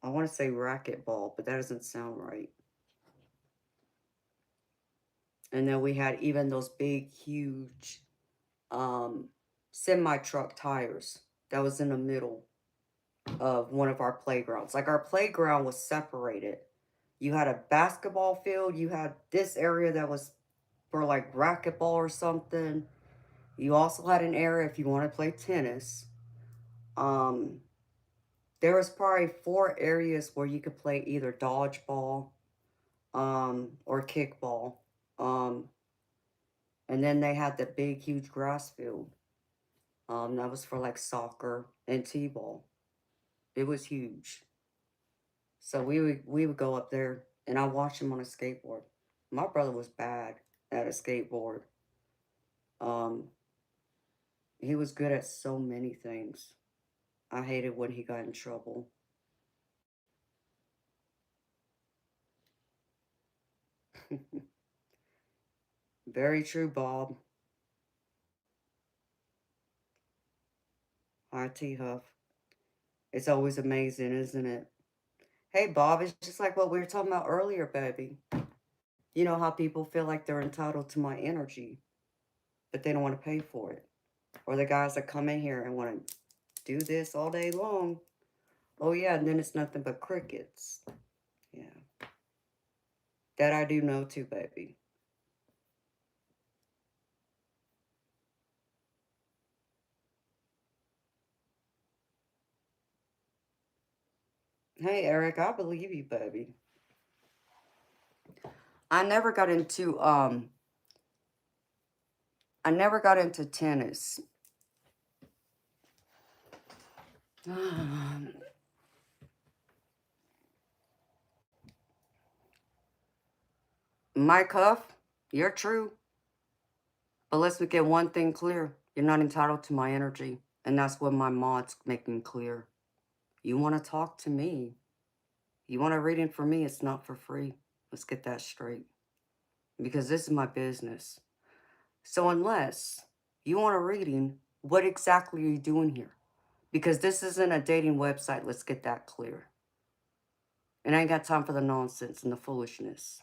I want to say racquetball, but that doesn't sound right. And then we had even those big, huge um, semi truck tires that was in the middle of one of our playgrounds. Like our playground was separated. You had a basketball field, you had this area that was for like racquetball or something. You also had an area if you want to play tennis. Um, there was probably 4 areas where you could play either dodgeball, or kickball. Um, and then they had the big, huge grass field. That was for like soccer and t-ball. It was huge. So we would go up there, and I watched him on a skateboard. My brother was bad at a skateboard. Um, he was good at so many things. I hated when he got in trouble. Very true, Bob. Hi, T Huff. It's always amazing, isn't it? Hey, Bob, it's just like what we were talking about earlier, baby. You know how people feel like they're entitled to my energy, but they don't want to pay for it. Or the guys that come in here and want to do this all day long. Oh, yeah, and then it's nothing but crickets. Yeah. That I do know too, baby. Hey, Eric, I believe you, baby. I never got into I never got into tennis. Mike Huff, you're true. But let's get one thing clear. You're not entitled to my energy. And that's what my mod's making clear. You want to talk to me. You want a reading for me, it's not for free. Let's get that straight. Because this is my business. So unless you want a reading, what exactly are you doing here? Because this isn't a dating website. Let's get that clear. And I ain't got time for the nonsense and the foolishness.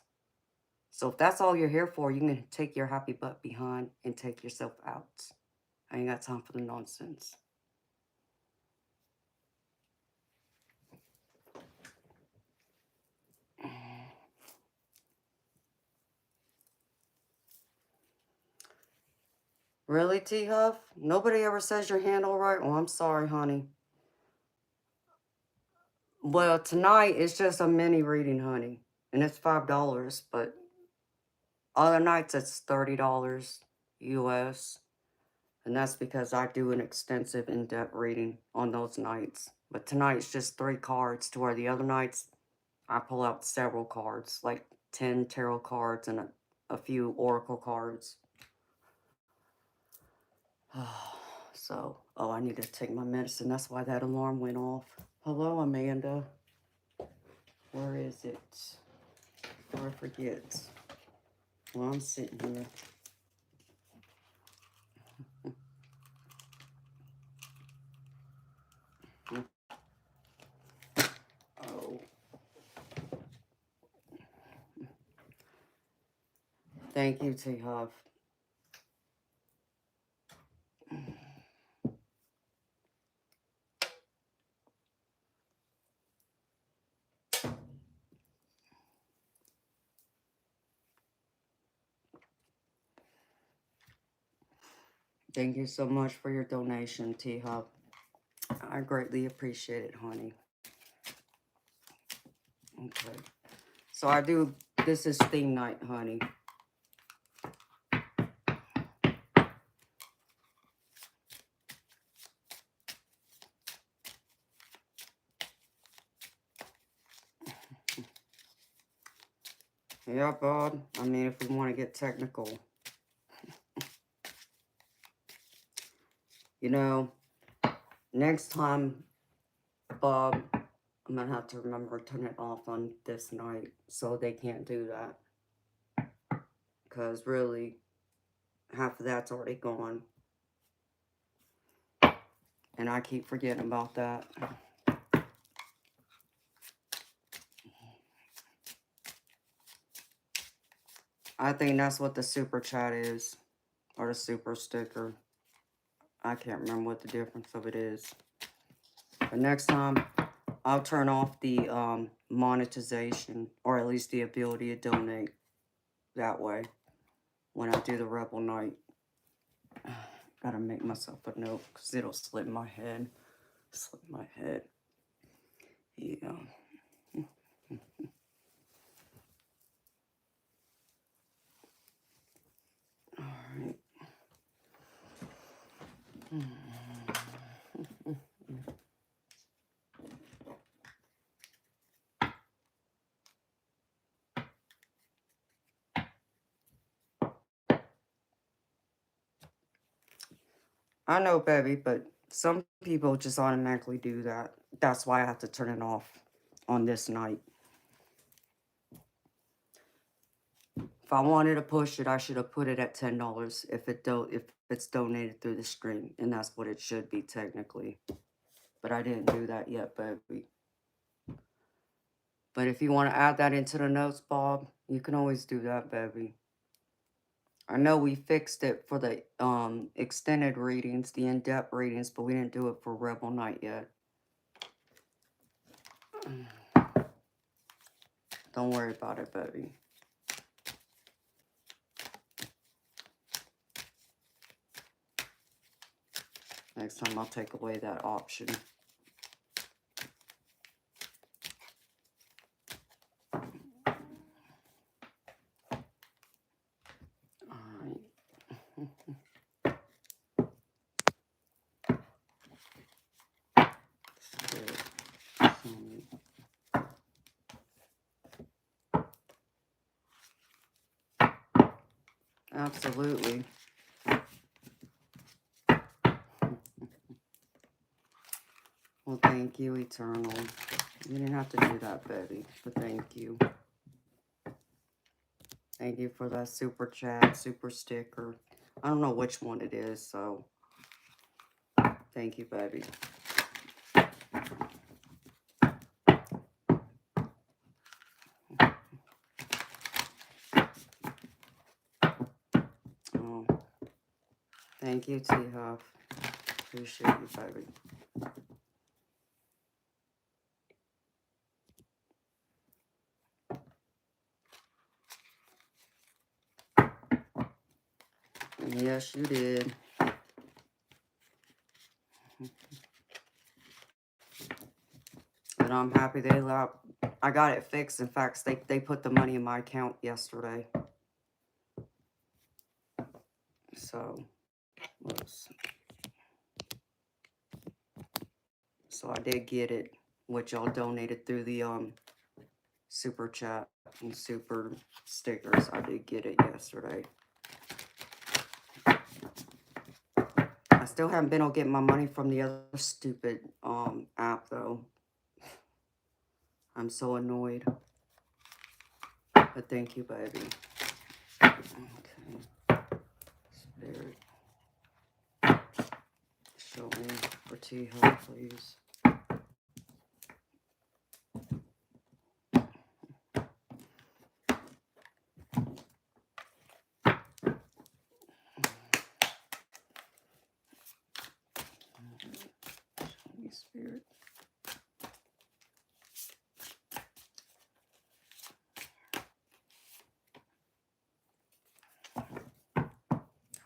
So if that's all you're here for, you can take your happy butt behind and take yourself out. I ain't got time for the nonsense. Really, T Huff? Nobody ever says your handle right? Oh, I'm sorry, honey. Well, tonight it's just a mini reading, honey. And it's $5, but other nights it's $30 US. And that's because I do an extensive in-depth reading on those nights. But tonight's just 3 cards, to where the other nights I pull out several cards, like 10 tarot cards and a few oracle cards. So, oh, I need to take my medicine. That's why that alarm went off. Hello, Amanda. Where is it? Before I forget. Well, I'm sitting here. Oh. Thank you, T Huff. Thank you so much for your donation, T Huff. I greatly appreciate it, honey. Okay. So I do, this is theme night, honey. Yeah, Bob. I mean, if we want to get technical. You know, next time, Bob, I'm going to have to remember to turn it off on this night so they can't do that. Because really, half of that's already gone. And I keep forgetting about that. I think that's what the super chat is. Or the super sticker. I can't remember what the difference of it is. But next time, I'll turn off the monetization. Or at least the ability to donate that way. When I do the Rebel Night. Gotta make myself a note. Because it'll slip my head. Slip my head. Yeah. Alright. I know, baby, but some people just automatically do that. That's why I have to turn it off on this night. If I wanted to push it, I should have put it at $10 if it's donated through the stream, and that's what it should be technically. But I didn't do that yet, baby. But if you want to add that into the notes, Bob, you can always do that, baby. I know we fixed it for the extended readings, the in-depth readings, but we didn't do it for Rebel Night yet. Don't worry about it, baby. Next time I'll take away that option. Absolutely. Well, thank you, Eternal. You didn't have to do that, baby, but thank you. Thank you for that super chat, super sticker. I don't know which one it is, so thank you, baby. Oh, thank you, T-Huff. Appreciate you, baby. Yes, you did. But I'm happy they allowed. I got it fixed. In fact, they put the money in my account yesterday. So, whoops. So I did get it, which y'all donated through the super chat and super stickers. I did get it yesterday. I still haven't been able to get my money from the other stupid app though. I'm so annoyed. But thank you, baby. Okay. Spirit. Show me for T-Hub, please. Show me, Spirit.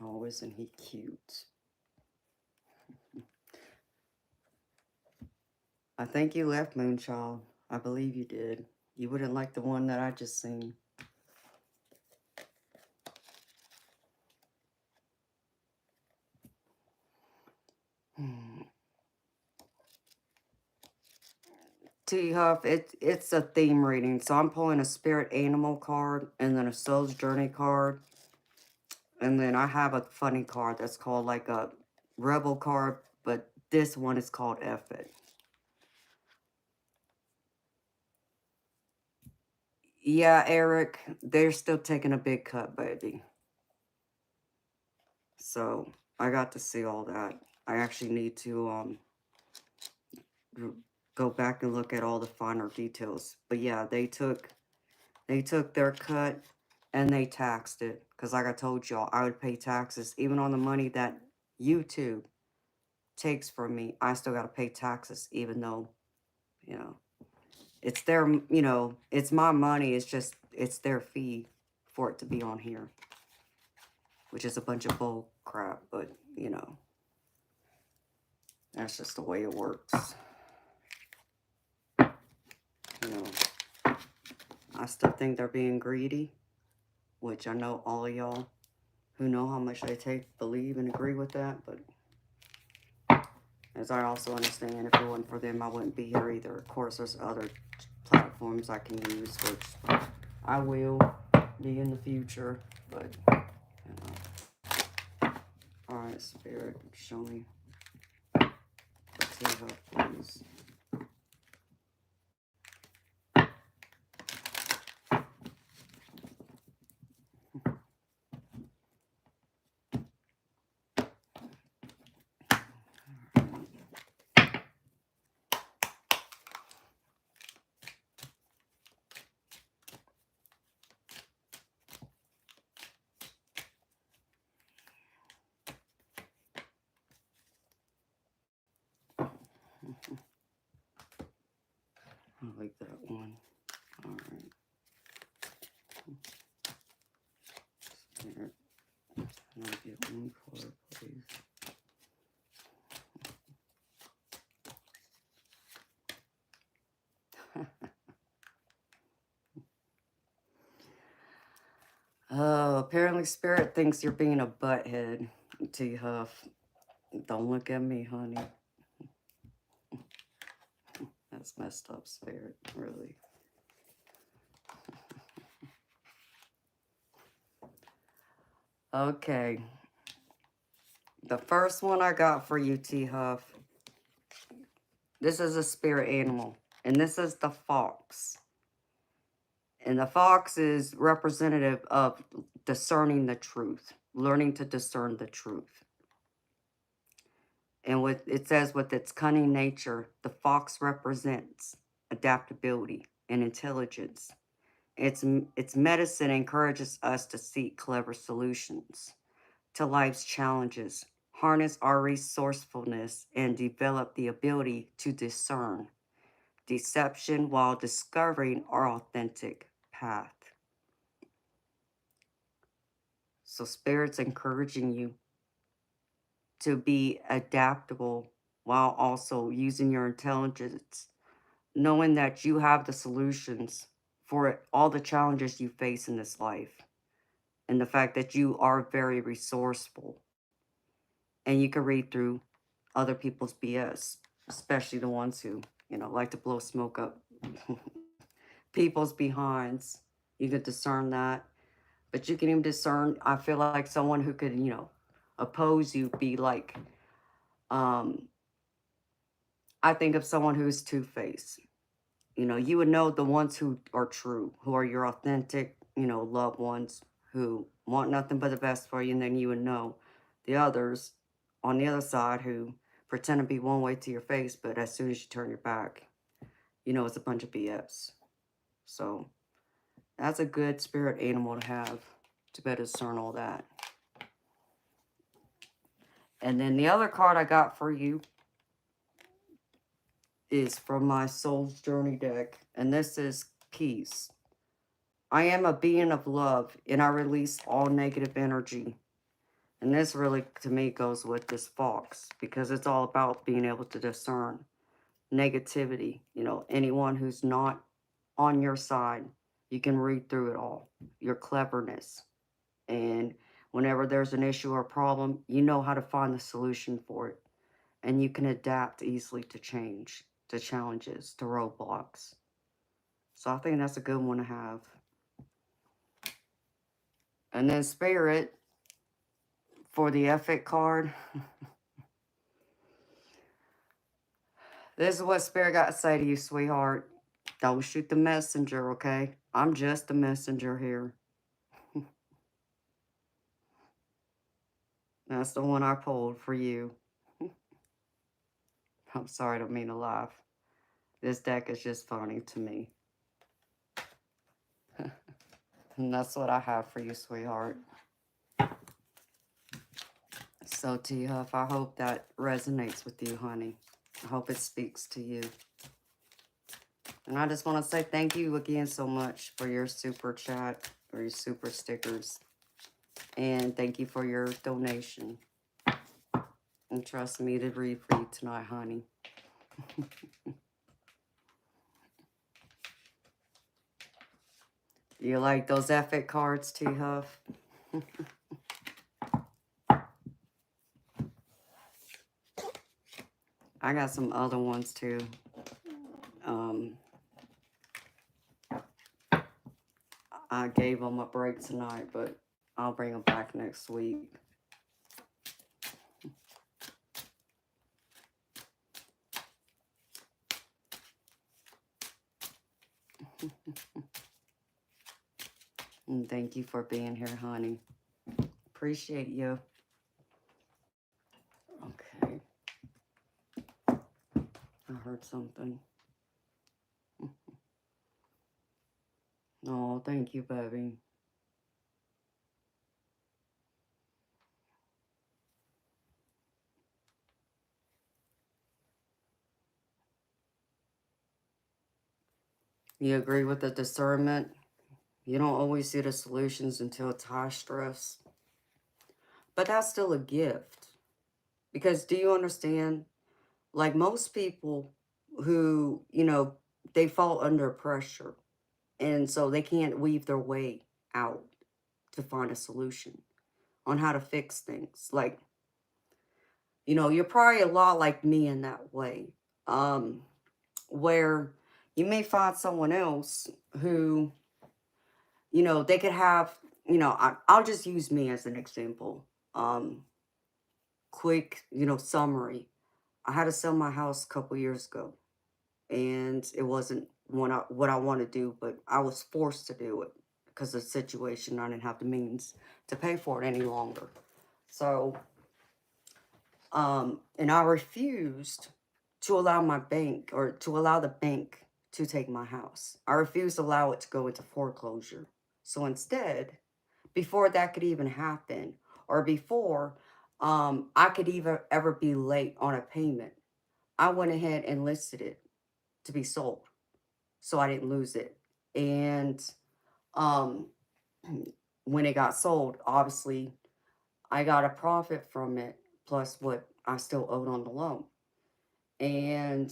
Oh, isn't he cute? I think you left, Moonchild. I believe you did. You wouldn't like the one that I just seen. T-Huff, it's a theme reading. So I'm pulling a spirit animal card and then a soul's journey card. And then I have a funny card that's called like a rebel card, but this one is called F It. Yeah, Eric, they're still taking a big cut, baby. So I got to see all that. I actually need to go back and look at all the finer details. But yeah, they took their cut and they taxed it. Because like I told y'all, I would pay taxes even on the money that YouTube takes from me. I still got to pay taxes even though, you know, it's their, you know, it's my money. It's just, it's their fee for it to be on here. Which is a bunch of bull crap, but, you know, that's just the way it works. You know, I still think they're being greedy, which I know all of y'all who know how much they take believe and agree with that, but as I also understand, if it wasn't for them, I wouldn't be here either. Of course, there's other platforms I can use, which I will be in the future, but, you know. Alright, Spirit, show me. Please. like that one. All right. Spirit, can I get one color, please? Oh, apparently Spirit thinks you're being a butthead, T-Huff. Don't look at me, honey. That's messed up, Spirit, really. Okay. The first one I got for you, T-Huff. This is a spirit animal, and this is the fox. And the fox is representative of discerning the truth, learning to discern the truth. And what it says, with its cunning nature, the fox represents adaptability and intelligence. Its medicine encourages us to seek clever solutions to life's challenges, harness our resourcefulness, and develop the ability to discern deception while discovering our authentic path. So Spirit's encouraging you to be adaptable while also using your intelligence, knowing that you have the solutions for all the challenges you face in this life, and the fact that you are very resourceful, and you can read through other people's BS, especially the ones who, like to blow smoke up people's behinds. You can discern that. But you can even discern, I feel like someone who could, oppose you, be like, I think of someone who's two-faced. You would know the ones who are true, who are your authentic, loved ones who want nothing but the best for you. And then you would know the others on the other side who pretend to be one way to your face, but as soon as you turn your back, it's a bunch of BS. So that's a good spirit animal to have, to better discern all that. And then the other card I got for you is from my Soul's Journey deck, and this is Peace. I am a being of love, and I release all negative energy. And this really, to me, goes with this fox, because it's all about being able to discern negativity. Anyone who's not on your side, you can read through it all. Your cleverness. And whenever there's an issue or problem, you know how to find the solution for it. And you can adapt easily to change, to challenges, to roadblocks. So I think that's a good one to have. And then Spirit, for the Epic card, this is what Spirit got to say to you, sweetheart. Don't shoot the messenger, okay? I'm just a messenger here. That's the one I pulled for you. I'm sorry, I don't mean to laugh. This deck is just funny to me. And that's what I have for you, sweetheart. So, T-Huff, I hope that resonates with you, honey. I hope it speaks to you. And I just want to say thank you again so much for your super chat or your super stickers. And thank you for your donation. And trust me to read for you tonight, honey. You like those epic cards, T-Huff? I got some other ones, too. I gave them a break tonight, but I'll bring them back next week. And thank you for being here, honey. Appreciate you. Okay. I heard something. Oh, thank you, baby. You agree with the discernment? You don't always see the solutions until it's high stress. But that's still a gift. Because do you understand? Like most people who, they fall under pressure. And so they can't weave their way out to find a solution on how to fix things. Like, you're probably a lot like me in that way. Um, where you may find someone else who, they could have, I'll just use me as an example. Um, quick, summary. I had to sell my house a couple years ago, and it wasn't what I want to do, but I was forced to do it because of the situation. I didn't have the means to pay for it any longer. So, and I refused to allow my bank or to allow the bank to take my house. I refused to allow it to go into foreclosure. So instead, before that could even happen, or before I could even ever be late on a payment, I went ahead and listed it to be sold, so I didn't lose it. And um, when it got sold, obviously I got a profit from it, plus what I still owed on the loan. And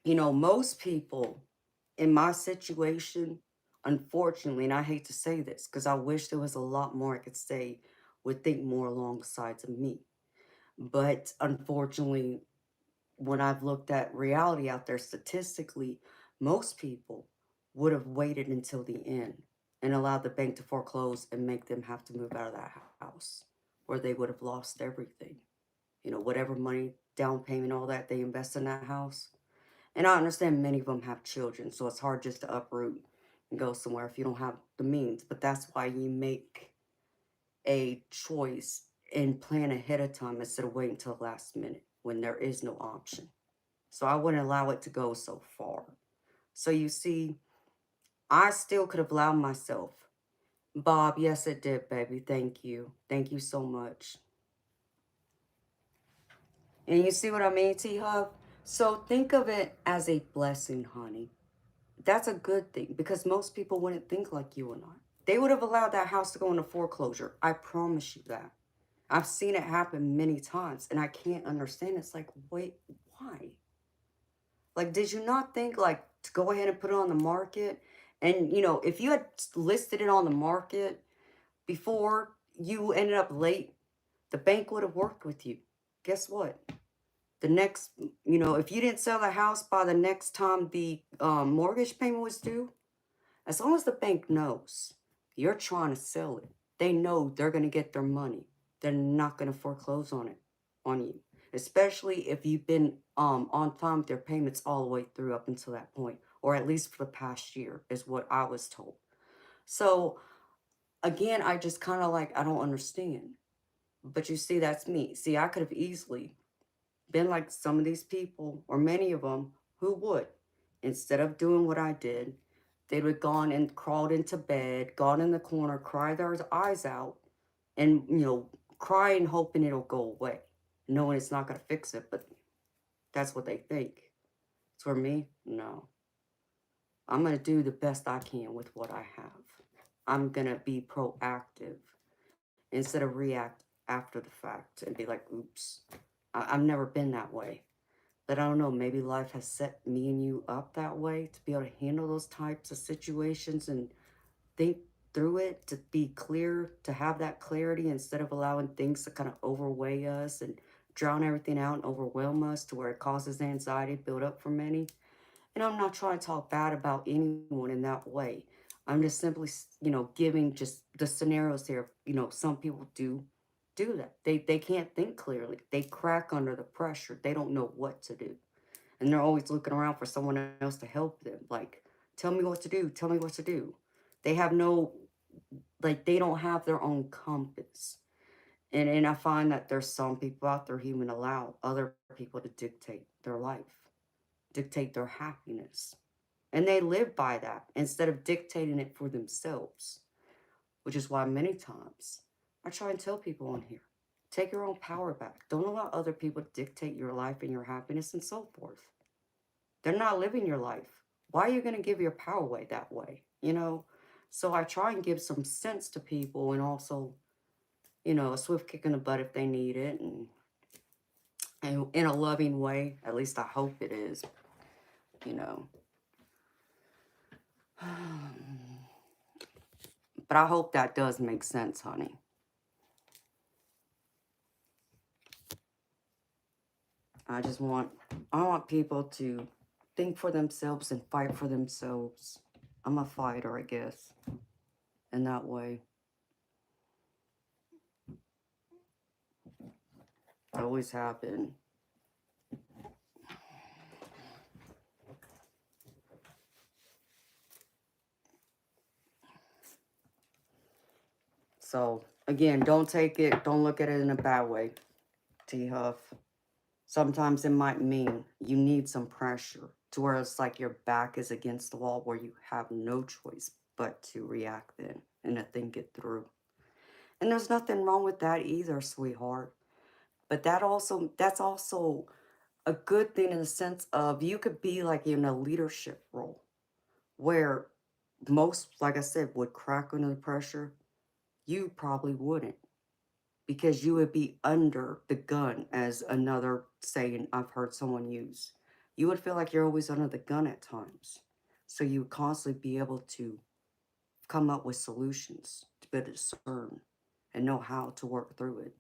most people in my situation, unfortunately, and I hate to say this because I wish there was a lot more I could say, would think more along the sides of me. But unfortunately, when I've looked at reality out there statistically, most people would have waited until the end and allowed the bank to foreclose and make them have to move out of that house, where they would have lost everything. Whatever money, down payment, all that they invest in that house. And I understand many of them have children, so it's hard just to uproot and go somewhere if you don't have the means. But that's why you make a choice and plan ahead of time instead of waiting until the last minute when there is no option. So I wouldn't allow it to go so far. So you see, I still could have allowed myself. Bob, yes, it did, baby. Thank you. Thank you so much. And you see what I mean, T Hub? So think of it as a blessing, honey. That's a good thing because most people wouldn't think like you and I. They would have allowed that house to go into foreclosure. I promise you that. I've seen it happen many times and I can't understand. It's like, wait, why? Like, did you not think like to go ahead and put it on the market? And if you had listed it on the market before you ended up late, the bank would have worked with you. Guess what? The next, if you didn't sell the house by the next time the mortgage payment was due, as long as the bank knows you're trying to sell it, they know they're going to get their money. They're not going to foreclose on you, especially if you've been on time with your payments all the way through up until that point, or at least for the past year, is what I was told. So again, I just kind of like I don't understand. But you see, that's me. See, I could have easily been like some of these people, or many of them, who would, instead of doing what I did, they would have gone and crawled into bed, gone in the corner, cried their eyes out, and, cry and hoping it'll go away, knowing it's not going to fix it, but that's what they think. For me, no. I'm going to do the best I can with what I have. I'm going to be proactive instead of react after the fact and be like, oops. I've never been that way. But I don't know, maybe life has set me and you up that way to be able to handle those types of situations and think through it, to be clear, to have that clarity instead of allowing things to kind of overweigh us and drown everything out and overwhelm us to where it causes anxiety build up for many. And I'm not trying to talk bad about anyone in that way. I'm just simply, giving just the scenarios here. Some people do that. They can't think clearly. They crack under the pressure. They don't know what to do. And they're always looking around for someone else to help them. Like, tell me what to do. Tell me what to do. They have no, like, they don't have their own compass. And I find that there's some people out there who even allow other people to dictate their life, dictate their happiness. And they live by that instead of dictating it for themselves, which is why many times I try and tell people on here, take your own power back. Don't allow other people to dictate your life and your happiness and so forth. They're not living your life. Why are you going to give your power away that way? You know? So I try and give some sense to people, and also, you know, a swift kick in the butt if they need it, and in a loving way. At least I hope it is, you know. But I hope that does make sense, honey. I want people to think for themselves and fight for themselves. I'm a fighter, I guess, in that way. I always have been. So, again, don't look at it in a bad way, T-Huff. Sometimes it might mean you need some pressure to where it's like your back is against the wall, where you have no choice but to react then and to think it through. And there's nothing wrong with that either, sweetheart. But that's also a good thing in the sense of you could be like in a leadership role where most, like I said, would crack under the pressure. You probably wouldn't, because you would be under the gun, as another saying I've heard someone use. You would feel like you're always under the gun at times. So you would constantly be able to come up with solutions to be able to discern and know how to work through it,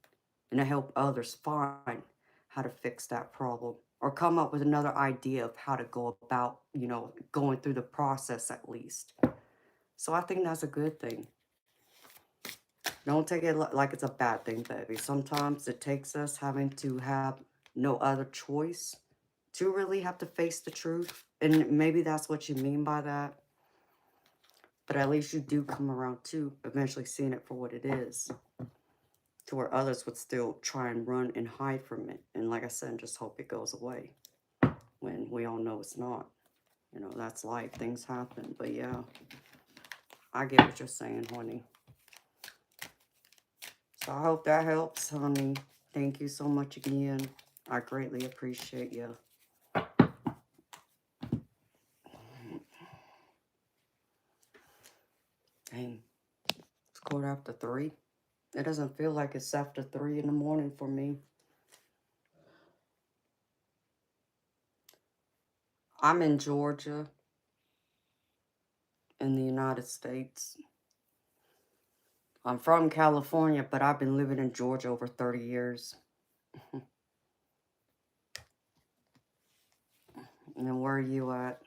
and to help others find how to fix that problem, or come up with another idea of how to go about, you know, going through the process at least. So I think that's a good thing. Don't take it like it's a bad thing, baby. Sometimes it takes us having to have no other choice to really have to face the truth. And maybe that's what you mean by that. But at least you do come around to eventually seeing it for what it is, to where others would still try and run and hide from it. And like I said, just hope it goes away when we all know it's not. You know, that's life. Things happen. But yeah, I get what you're saying, honey. So I hope that helps, honey. Thank you so much again. I greatly appreciate you. Dang, it's 3:15. It doesn't feel like it's after 3 in the morning for me. I'm in Georgia, in the United States. I'm from California, but I've been living in Georgia over 30 years. And where are you at?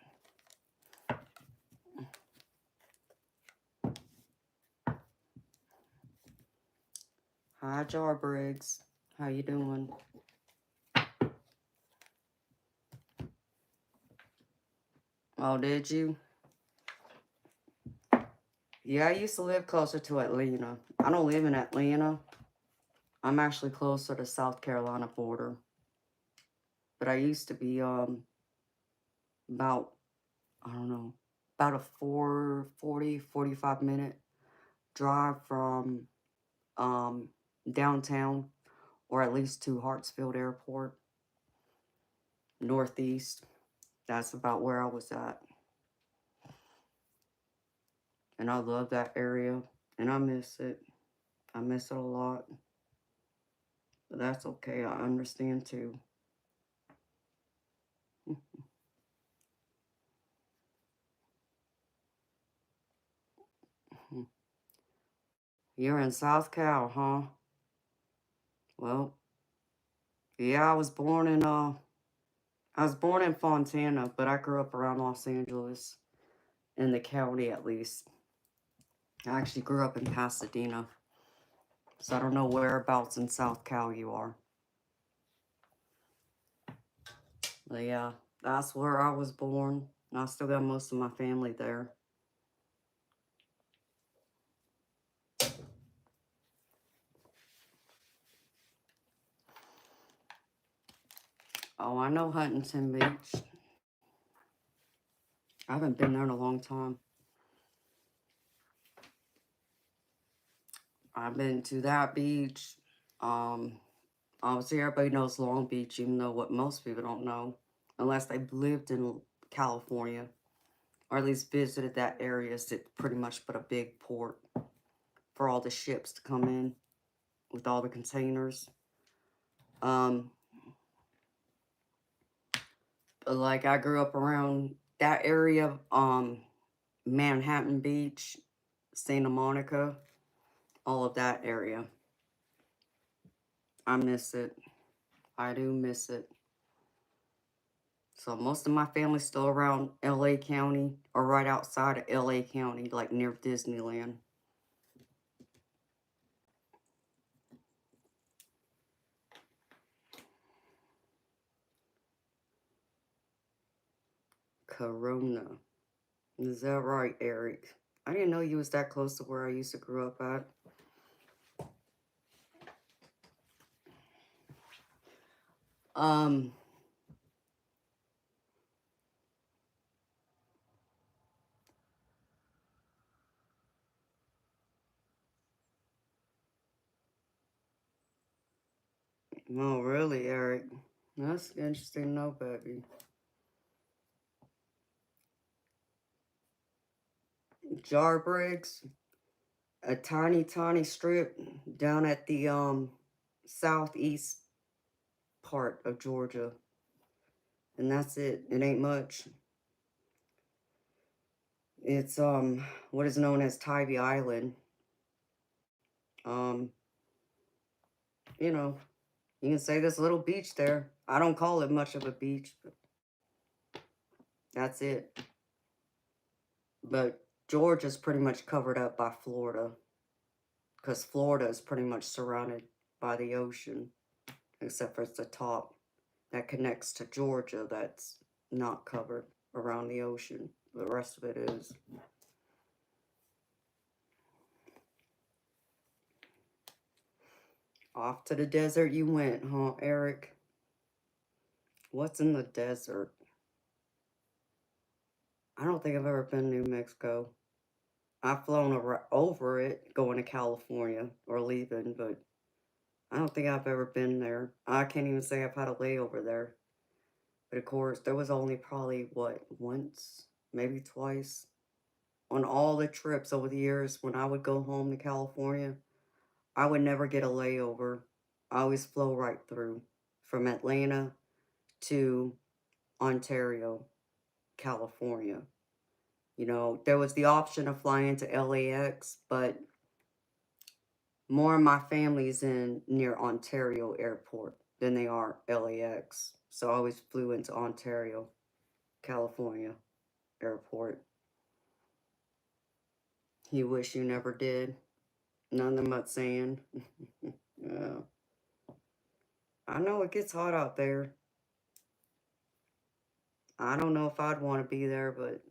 Hi, Jar Briggs. How you doing? Oh, did you? Yeah, I used to live closer to Atlanta. I don't live in Atlanta. I'm actually closer to South Carolina border. But I used to be about, I don't know, about a 45 minute drive from um downtown, or at least to Hartsfield Airport, northeast. That's about where I was at. And I love that area, and I miss it. I miss it a lot. But that's okay. I understand too. You're in South Cal, huh? Well, yeah, I was born in Fontana, but I grew up around Los Angeles, in the county at least. I actually grew up in Pasadena, so I don't know whereabouts in South Cal you are. But yeah, that's where I was born, and I still got most of my family there. Oh, I know Huntington Beach. I haven't been there in a long time. I've been to that beach. Um, Obviously, everybody knows Long Beach, even though what most people don't know, unless they've lived in California. or at least visited that area. It's pretty much but a big port for all the ships to come in with all the containers. Um, like I grew up around that area, Manhattan Beach, Santa Monica, all of that area. I miss it. I do miss it. So most of my family's still around LA County or right outside of LA County, like near Disneyland. Corona. Is that right, Eric? I didn't know you was that close to where I used to grow up at. Um, oh, really, Eric? That's interesting to know, baby. Jar Briggs, a tiny, tiny strip down at the southeast part of Georgia. And that's it. It ain't much. It's what is known as Tybee Island. Um, you know, you can say there's a little beach there. I don't call it much of a beach, but that's it. But Georgia's pretty much covered up by Florida, because Florida is pretty much surrounded by the ocean, except for it's the top that connects to Georgia that's not covered around the ocean. The rest of it is. Off to the desert you went, huh, Eric? What's in the desert? I don't think I've ever been to New Mexico. I've flown over it going to California or leaving, but I don't think I've ever been there. I can't even say I've had a layover there. But of course, there was only probably, what, once, maybe twice on all the trips over the years when I would go home to California. I would never get a layover. I always flow right through from Atlanta to Ontario, California. You know, there was the option of flying to LAX, but more of my family's in near Ontario Airport than they are LAX. So I always flew into Ontario, California Airport. You wish you never did. Nothing but sand. Yeah. I know it gets hot out there. I don't know if I'd want to be there, but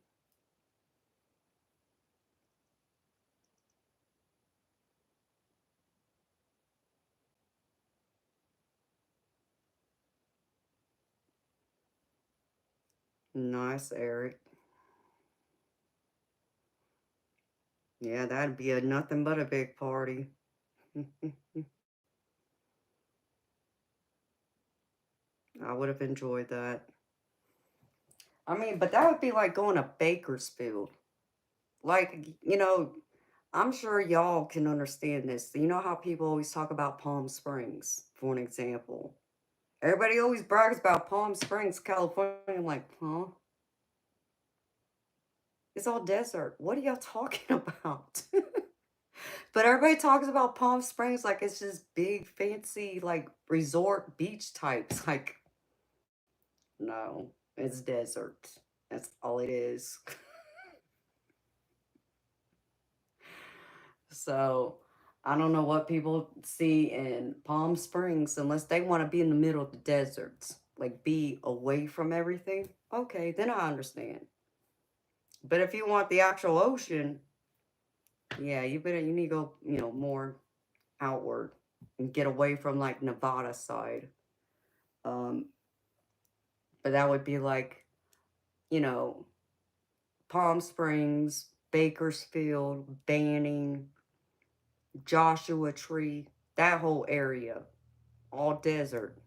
nice, Eric. Yeah, that'd be a nothing but a big party. I would have enjoyed that. I mean, but that would be like going to Bakersfield. Like, you know, I'm sure y'all can understand this. You know how people always talk about Palm Springs, for an example. Everybody always brags about Palm Springs, California. I'm like, huh? It's all desert. What are y'all talking about? But everybody talks about Palm Springs like it's just big, fancy, like resort beach types. Like, no, it's desert. That's all it is. So I don't know what people see in Palm Springs unless they want to be in the middle of the deserts, like be away from everything. Okay, then I understand. But if you want the actual ocean, yeah, you need to go, more outward and get away from like Nevada side. Um, but that would be like, you know, Palm Springs, Bakersfield, Banning, Joshua Tree, that whole area, all desert.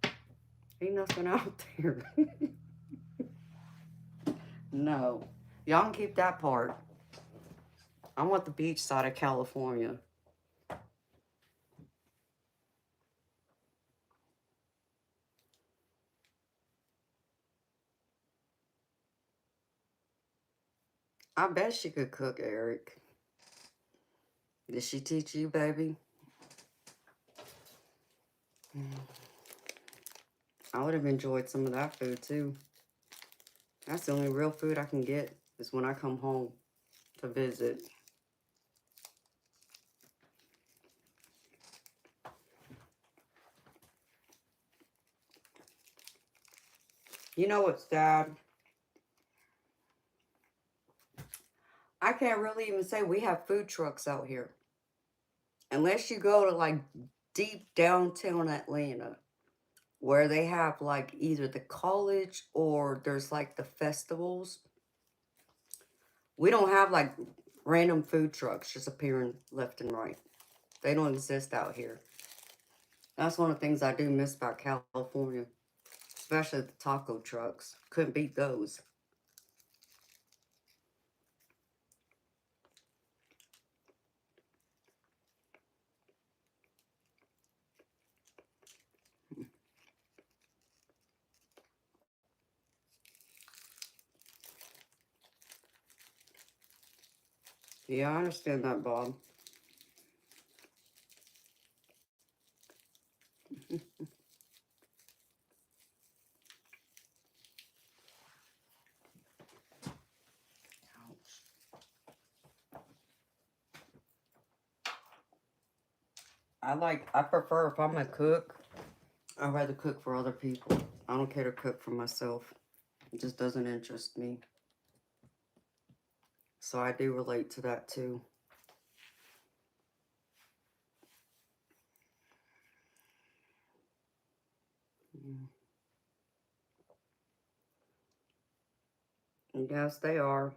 Ain't nothing out there. No. Y'all can keep that part. I want the beach side of California. I bet she could cook, Eric. Did she teach you, baby? I would have enjoyed some of that food, too. That's the only real food I can get is when I come home to visit. You know what's sad? I can't really even say we have food trucks out here. Unless you go to like deep downtown Atlanta, where they have like either the college or there's like the festivals. We don't have like random food trucks just appearing left and right. They don't exist out here. That's one of the things I do miss about California, especially the taco trucks. Couldn't beat those. Yeah, I understand that, Bob. I prefer if I'm gonna cook, I'd rather cook for other people. I don't care to cook for myself. It just doesn't interest me. So I do relate to that too. Mm. Yes, they are.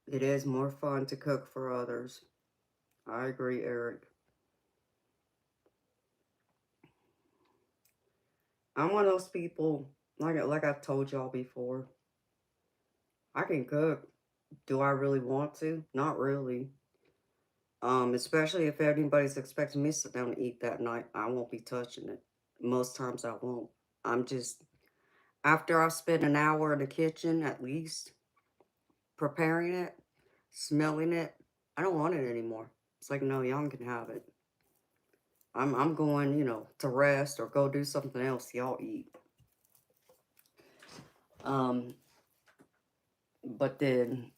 It is more fun to cook for others. I agree, Eric. I'm one of those people, like I've told y'all before, I can cook. Do I really want to? Not really. Especially if anybody's expecting me to sit down and eat that night, I won't be touching it. Most times I won't. I'm just, after I spend an hour in the kitchen at least, preparing it, smelling it, I don't want it anymore. It's like, no, y'all can have it. I'm going, to rest or go do something else. Y'all eat. Um, but then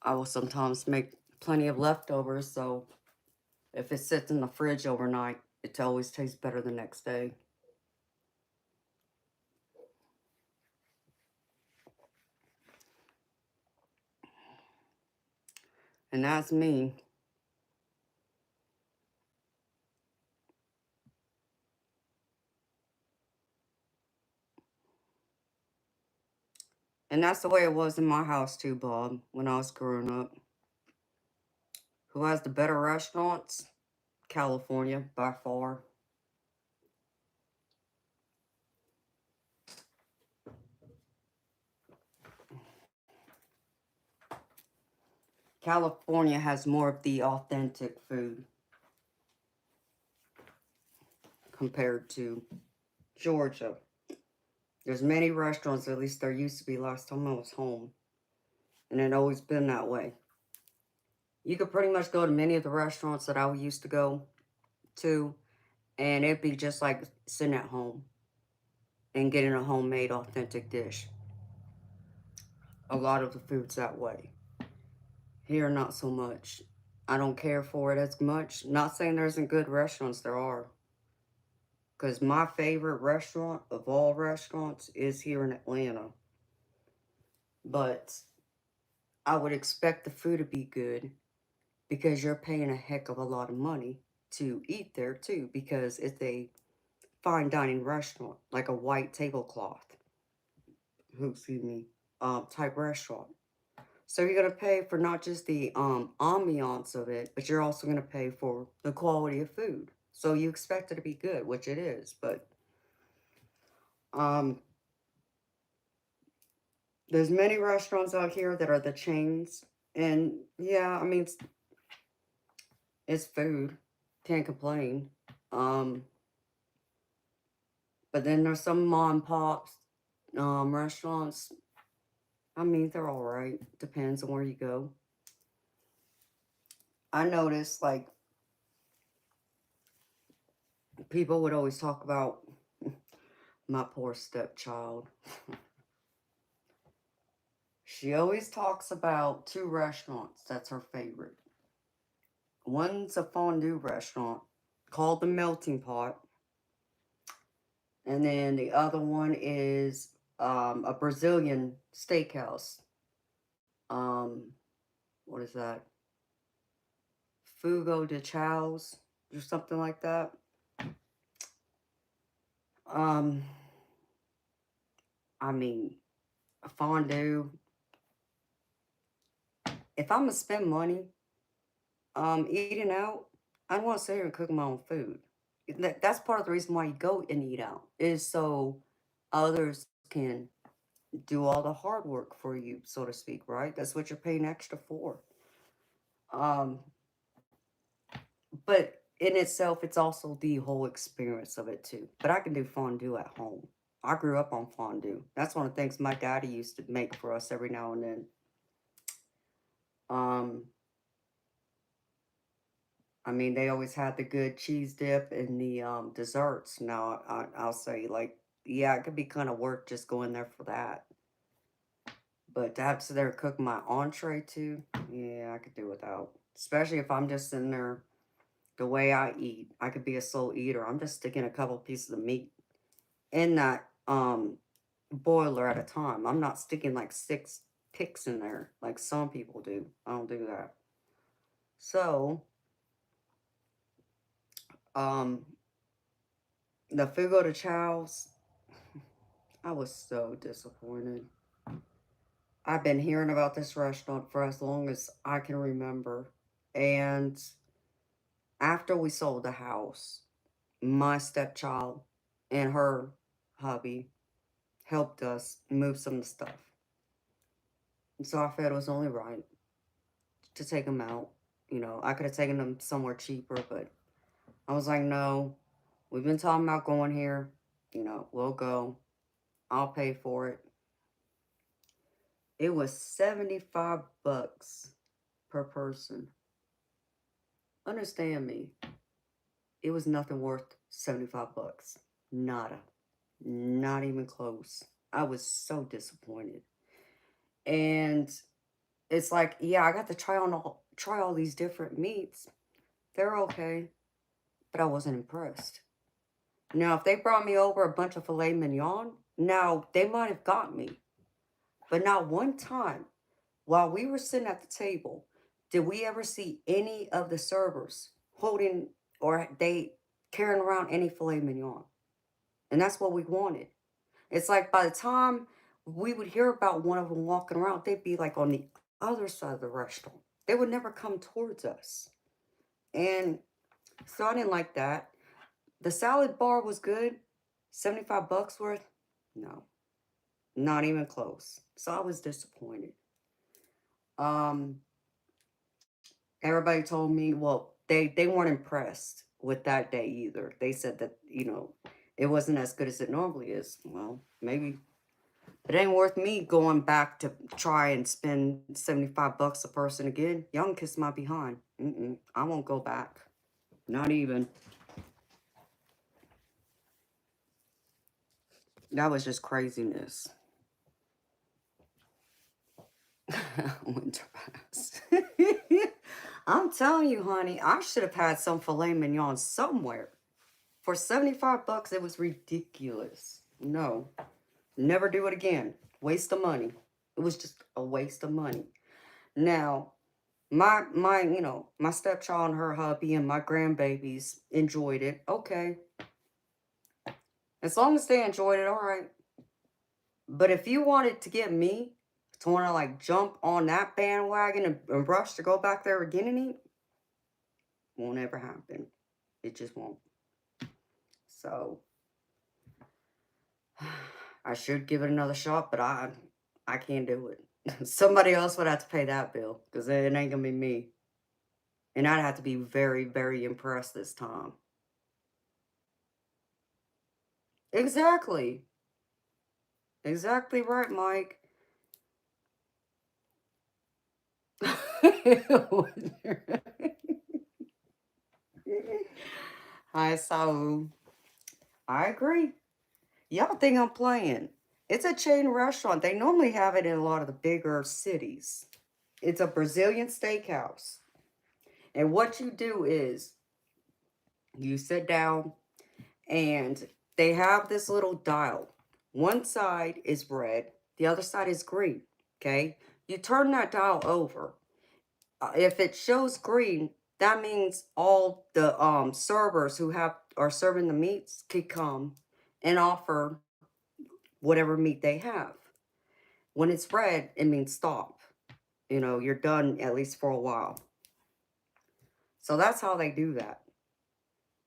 I will sometimes make plenty of leftovers, so if it sits in the fridge overnight, it always tastes better the next day. And that's me. And that's the way it was in my house too, Bob, when I was growing up. Who has the better restaurants? California, by far. California has more of the authentic food compared to Georgia. There's many restaurants, at least there used to be last time I was home, and it always been that way. You could pretty much go to many of the restaurants that I used to go to, and it'd be just like sitting at home and getting a homemade authentic dish. A lot of the food's that way. Here, not so much. I don't care for it as much. Not saying there isn't good restaurants, there are. Because my favorite restaurant of all restaurants is here in Atlanta. But I would expect the food to be good because you're paying a heck of a lot of money to eat there too, because it's a fine dining restaurant, like a white tablecloth, excuse me, type restaurant. So you're going to pay for not just the ambiance of it, but you're also going to pay for the quality of food. So you expect it to be good, which it is. But um, there's many restaurants out here that are the chains. And yeah, I mean, it's food. Can't complain. Um, but then there's some mom and pops restaurants. I mean, they're all right. Depends on where you go. I noticed, like, people would always talk about my poor stepchild. She always talks about two restaurants. That's her favorite. One's a fondue restaurant called the Melting Pot. And then the other one is a Brazilian steakhouse. Um, what is that? Fugo de Chow's or something like that. Um, I mean, a fondue. If I'm gonna spend money, eating out, I don't want to sit here and cook my own food. That's part of the reason why you go and eat out is so others can do all the hard work for you, so to speak, right? That's what you're paying extra for. Um, but in itself, it's also the whole experience of it too. But I can do fondue at home. I grew up on fondue. That's one of the things my daddy used to make for us every now and then. Um, I mean, they always had the good cheese dip and the desserts. Now, I'll say, like, yeah, it could be kind of work just going there for that. But to have to sit there and cook my entree too, yeah, I could do without. Especially if I'm just sitting there, the way I eat, I could be a slow eater. I'm just sticking a couple pieces of meat in that boiler at a time. I'm not sticking like 6 picks in there like some people do. I don't do that. So, um, the Fugo de Chow's, I was so disappointed. I've been hearing about this restaurant for as long as I can remember. And after we sold the house, my stepchild and her hubby helped us move some of the stuff. And so I felt it was only right to take them out. You know, I could have taken them somewhere cheaper, but I was like, no, we've been talking about going here. You know, we'll go. I'll pay for it. It was 75 bucks per person. Understand me. It was nothing worth 75 bucks. Nada. Not even close. I was so disappointed. And it's like, yeah, I got to try all these different meats. They're okay, but I wasn't impressed. Now, if they brought me over a bunch of filet mignon, now they might have got me. But not one time while we were sitting at the table did we ever see any of the servers holding or they carrying around any filet mignon. And that's what we wanted. It's like by the time we would hear about one of them walking around, they'd be like on the other side of the restaurant. They would never come towards us. And so I didn't like that. The salad bar was good. 75 bucks worth? No, not even close. So I was disappointed. Um, Everybody told me, well, they weren't impressed with that day either. They said that, you know, it wasn't as good as it normally is. Well, maybe it ain't worth me going back to try and spend 75 bucks a person again. Y'all can kiss my behind. I won't go back. Not even. That was just craziness. Winter pass. I'm telling you, honey, I should have had some filet mignon somewhere. For 75 bucks, it was ridiculous. No, never do it again. Waste of money. It was just a waste of money. Now, my stepchild and her hubby and my grandbabies enjoyed it. Okay. As long as they enjoyed it, all right. But if you wanted to get me to want to like jump on that bandwagon and rush to go back there again and eat, won't ever happen. It just won't. So I should give it another shot, but I can't do it. Somebody else would have to pay that bill because it ain't gonna be me. And I'd have to be very, very impressed this time. Exactly. Exactly right, Mike. Hi, Saul. I agree. Y'all think I'm playing. It's a chain restaurant. They normally have it in a lot of the bigger cities. It's a Brazilian steakhouse. And what you do is you sit down and they have this little dial. One side is red, the other side is green. Okay? You turn that dial over. If it shows green, that means all the servers who are serving the meats could come and offer whatever meat they have. When it's red, it means stop. You know, you're done at least for a while. So that's how they do that.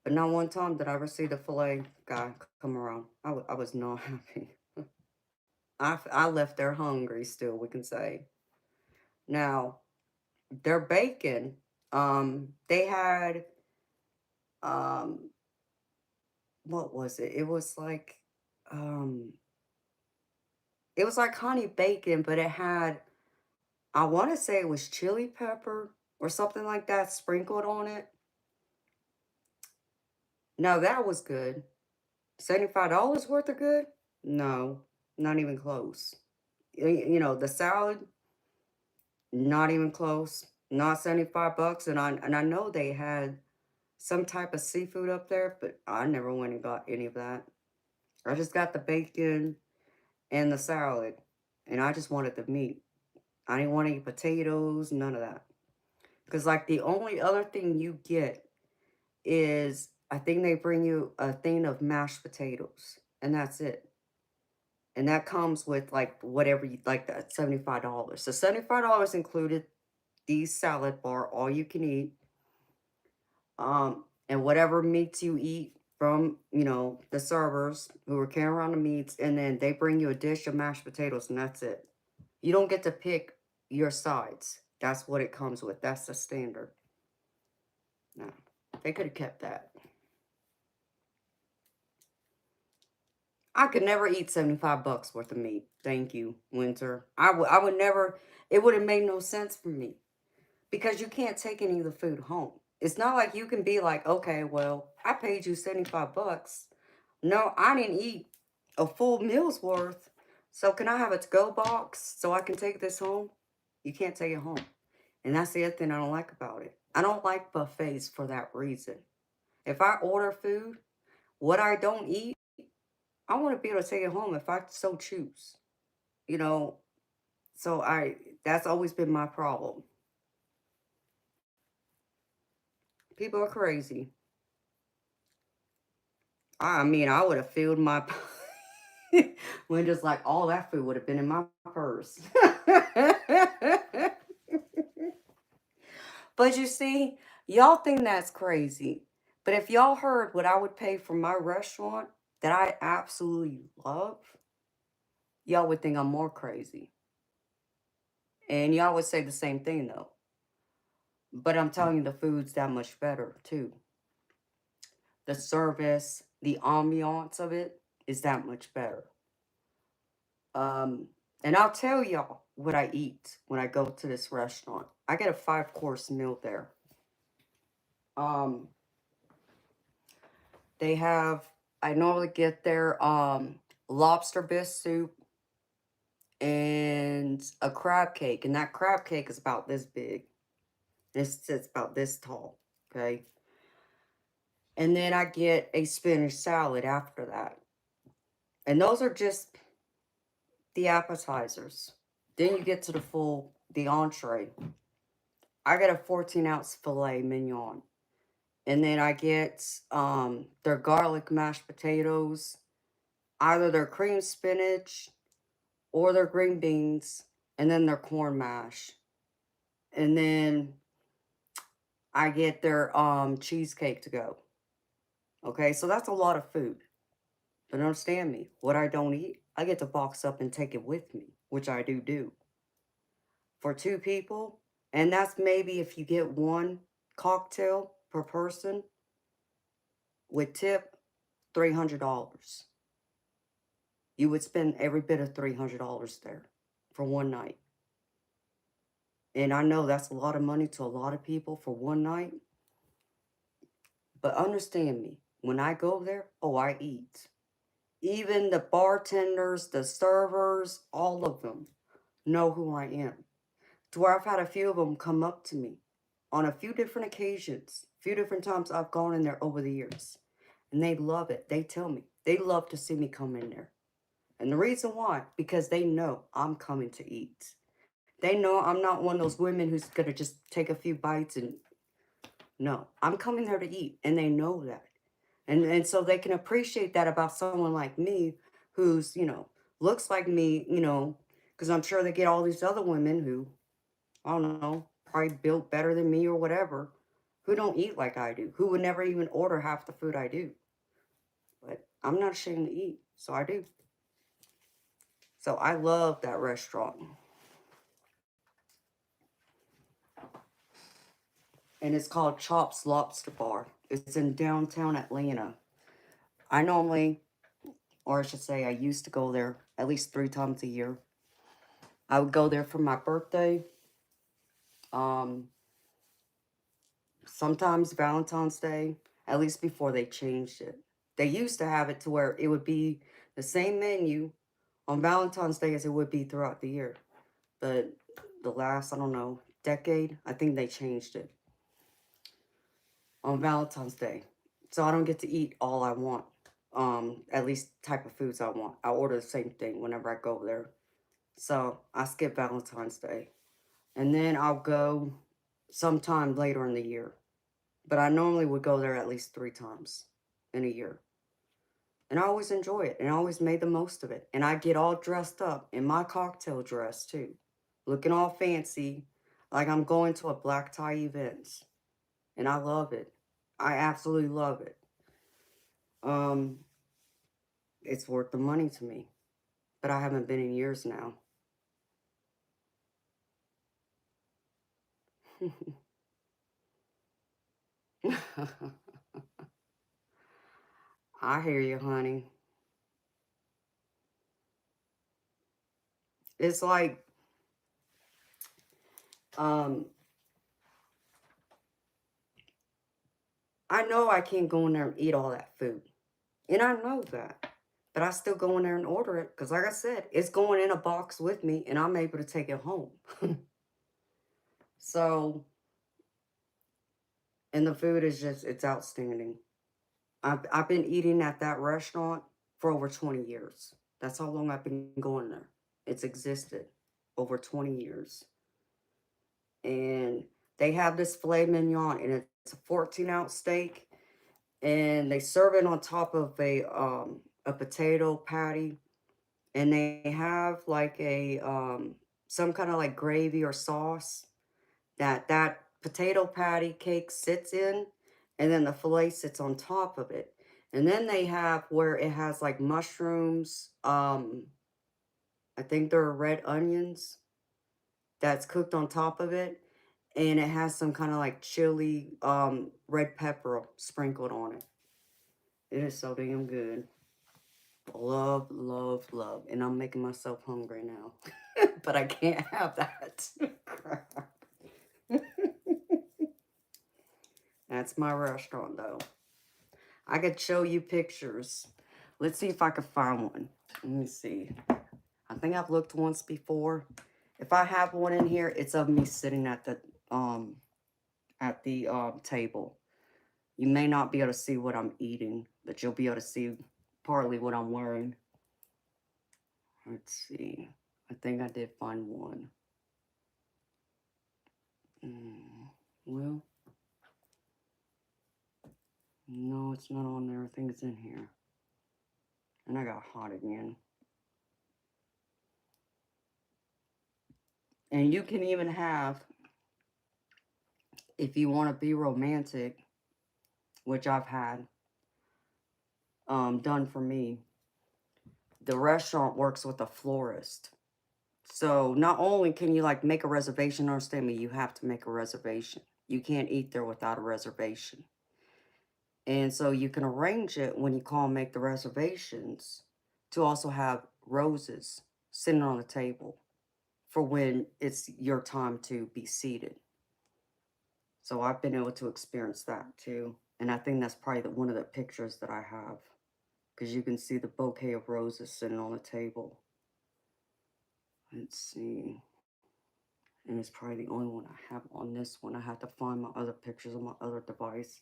But not one time did I ever see the filet guy come around. I was not happy. I left there hungry still, we can say. Now, their bacon, they had, um, what was it? Um, it was like honey bacon, but it had, I want to say it was chili pepper or something like that sprinkled on it. Now that was good. $75 worth of good? No, not even close. You know, the salad, not even close. Not 75 bucks. And I know they had some type of seafood up there, but I never went and got any of that. I just got the bacon and the salad. And I just wanted the meat. I didn't want any potatoes, none of that. Because like the only other thing you get is I think they bring you a thing of mashed potatoes. And that's it. And that comes with like whatever you like, that $75. So $75 included the salad bar, all you can eat, and whatever meats you eat from, you know, the servers who are carrying around the meats, and then they bring you a dish of mashed potatoes, and that's it. You don't get to pick your sides. That's what it comes with. That's the standard. No, they could have kept that. I could never eat 75 bucks worth of meat. Thank you, Winter. I would never, it would have made no sense for me because you can't take any of the food home. It's not like you can be like, okay, well, I paid you 75 bucks. No, I didn't eat a full meal's worth. So can I have a to-go box so I can take this home? You can't take it home. And that's the other thing I don't like about it. I don't like buffets for that reason. If I order food, what I don't eat, I want to be able to take it home if I so choose. You know, so that's always been my problem. People are crazy. I mean, I would have filled my when just like all that food would have been in my purse. But you see, y'all think that's crazy. But if y'all heard what I would pay for my restaurant that I absolutely love, y'all would think I'm more crazy. And y'all would say the same thing though. But I'm telling you, the food's that much better too. The service, the ambiance of it is that much better. Um, and I'll tell y'all what I eat when I go to this restaurant. I get a 5-course meal there. Um, they have, I normally get their lobster bisque soup and a crab cake. And that crab cake is about this big. It's about this tall. Okay. And then I get a spinach salad after that. And those are just the appetizers. Then you get to the entree. I get a 14-ounce filet mignon. And then I get their garlic mashed potatoes, either their cream spinach or their green beans and then their corn mash. And then I get their cheesecake to go. Okay, so that's a lot of food. But understand me, what I don't eat, I get to box up and take it with me, which I do. For two people, and that's maybe if you get one cocktail per person with tip, $300. You would spend every bit of $300 there for one night. And I know that's a lot of money to a lot of people for one night. But understand me, when I go there, oh, I eat. Even the bartenders, the servers, all of them know who I am. To where I've had a few of them come up to me on a few different occasions, a few different times I've gone in there over the years. And they love it. They tell me they love to see me come in there. And the reason why, because they know I'm coming to eat. They know I'm not one of those women who's going to just take a few bites and no, I'm coming there to eat. And they know that. And so they can appreciate that about someone like me who's, looks like me, because I'm sure they get all these other women who, I don't know, probably built better than me or whatever, who don't eat like I do, who would never even order half the food I do. But I'm not ashamed to eat, so I do. So I love that restaurant. And it's called Chops Lobster Bar. It's in downtown Atlanta. I normally, or I should say, I used to go there at least 3 times a year. I would go there for my birthday, um, sometimes Valentine's Day, at least before they changed it. They used to have it to where it would be the same menu on Valentine's Day as it would be throughout the year. But the last, I don't know, decade, I think they changed it on Valentine's Day. So I don't get to eat all I want, at least type of foods I want. I order the same thing whenever I go there. So I skip Valentine's Day. And then I'll go sometime later in the year. But I normally would go there at least 3 times in a year. And I always enjoy it. And I always made the most of it. And I get all dressed up in my cocktail dress too. Looking all fancy. Like I'm going to a black tie event. And I love it. I absolutely love it. Um, it's worth the money to me. But I haven't been in years now. I hear you, honey. It's like, um, I know I can't go in there and eat all that food. And I know that. But I still go in there and order it. Because like I said, it's going in a box with me and I'm able to take it home. So, and the food is just, it's outstanding. I've been eating at that restaurant for over 20 years. That's how long I've been going there. It's existed over 20 years. And they have this filet mignon and it's a 14-ounce steak. And they serve it on top of a potato patty. And they have like a some kind of like gravy or sauce that potato patty cake sits in, and then the filet sits on top of it. And then they have where it has like mushrooms, I think they're red onions that's cooked on top of it, and it has some kind of like chili, red pepper sprinkled on it. It is so damn good. Love, love, love. And I'm making myself hungry now. But I can't have that. That's my restaurant, though. I could show you pictures. Let's see if I can find one. Let me see. I think I've looked once before. If I have one in here, it's of me sitting at the table. You may not be able to see what I'm eating, but you'll be able to see partly what I'm wearing. Let's see. I think I did find one. Well, no, it's not on there. I think it's in here. And I got hot again. And you can even have, if you want to be romantic, which I've had done for me, the restaurant works with a florist. So not only can you like make a reservation, understand me, you have to make a reservation. You can't eat there without a reservation. And so you can arrange it when you call and make the reservations to also have roses sitting on the table for when it's your time to be seated. So I've been able to experience that too. And I think that's probably one of the pictures that I have, because you can see the bouquet of roses sitting on the table. Let's see. And it's probably the only one I have on this one. I have to find my other pictures on my other device.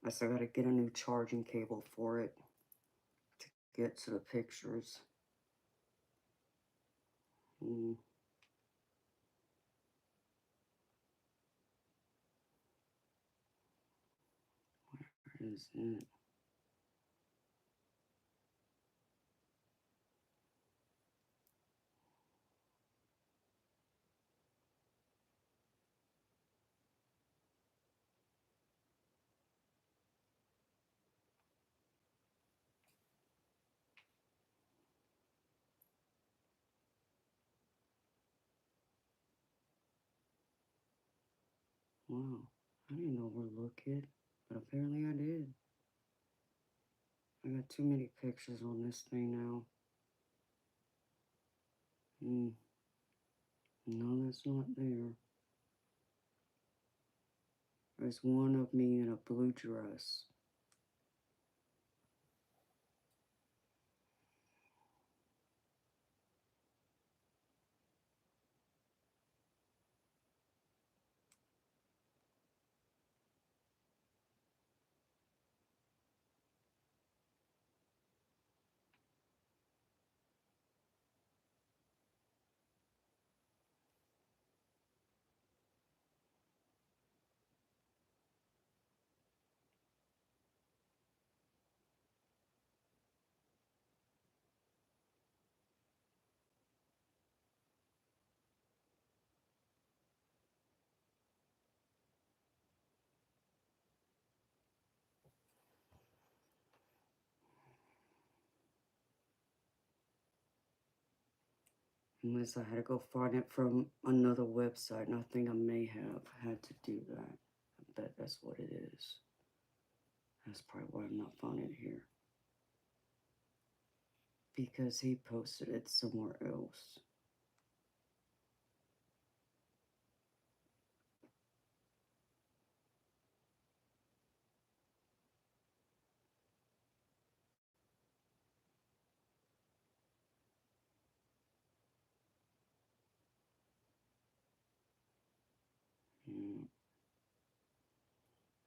I still got to get a new charging cable for it to get to the pictures. Where is it? Wow. I didn't overlook it, but apparently I did. I got too many pictures on this thing now. No, that's not there. There's one of me in a blue dress. Unless I had to go find it from another website, and I think I may have had to do that. I bet that's what it is. That's probably why I'm not finding it here. Because he posted it somewhere else.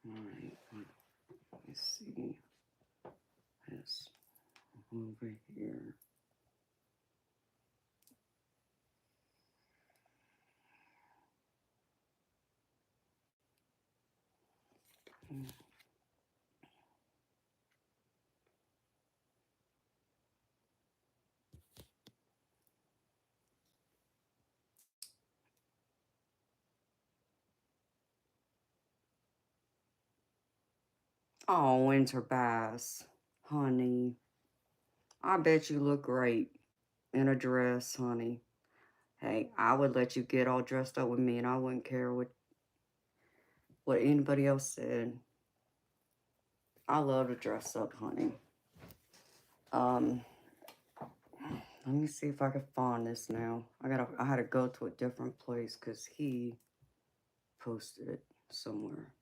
Alright, let me see. This over here. Oh, winter bass. Honey. I bet you look great in a dress, honey. Hey, I would let you get all dressed up with me, and I wouldn't care what anybody else said. I love to dress up, honey. Um, let me see if I can find this now. I had to go to a different place because he posted it somewhere.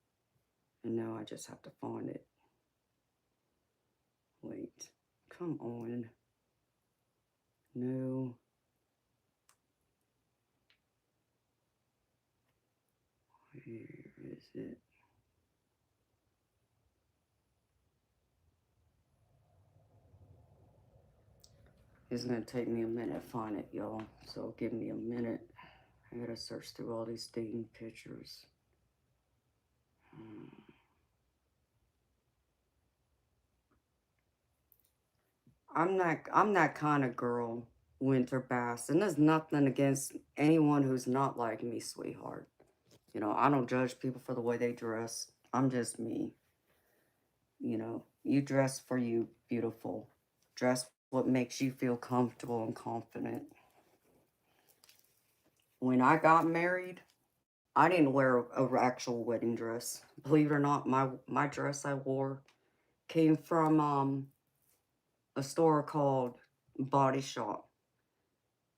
And now I just have to find it. Wait. Come on. No. Where is it? It's gonna take me a minute to find it, y'all. So give me a minute. I gotta search through all these dating pictures. I'm that kind of girl winter baths. And there's nothing against anyone who's not like me, sweetheart. You know, I don't judge people for the way they dress. I'm just me. You know, you dress for you, beautiful. Dress what makes you feel comfortable and confident. When I got married, I didn't wear a actual wedding dress. Believe it or not, my dress I wore came from a store called Body Shop.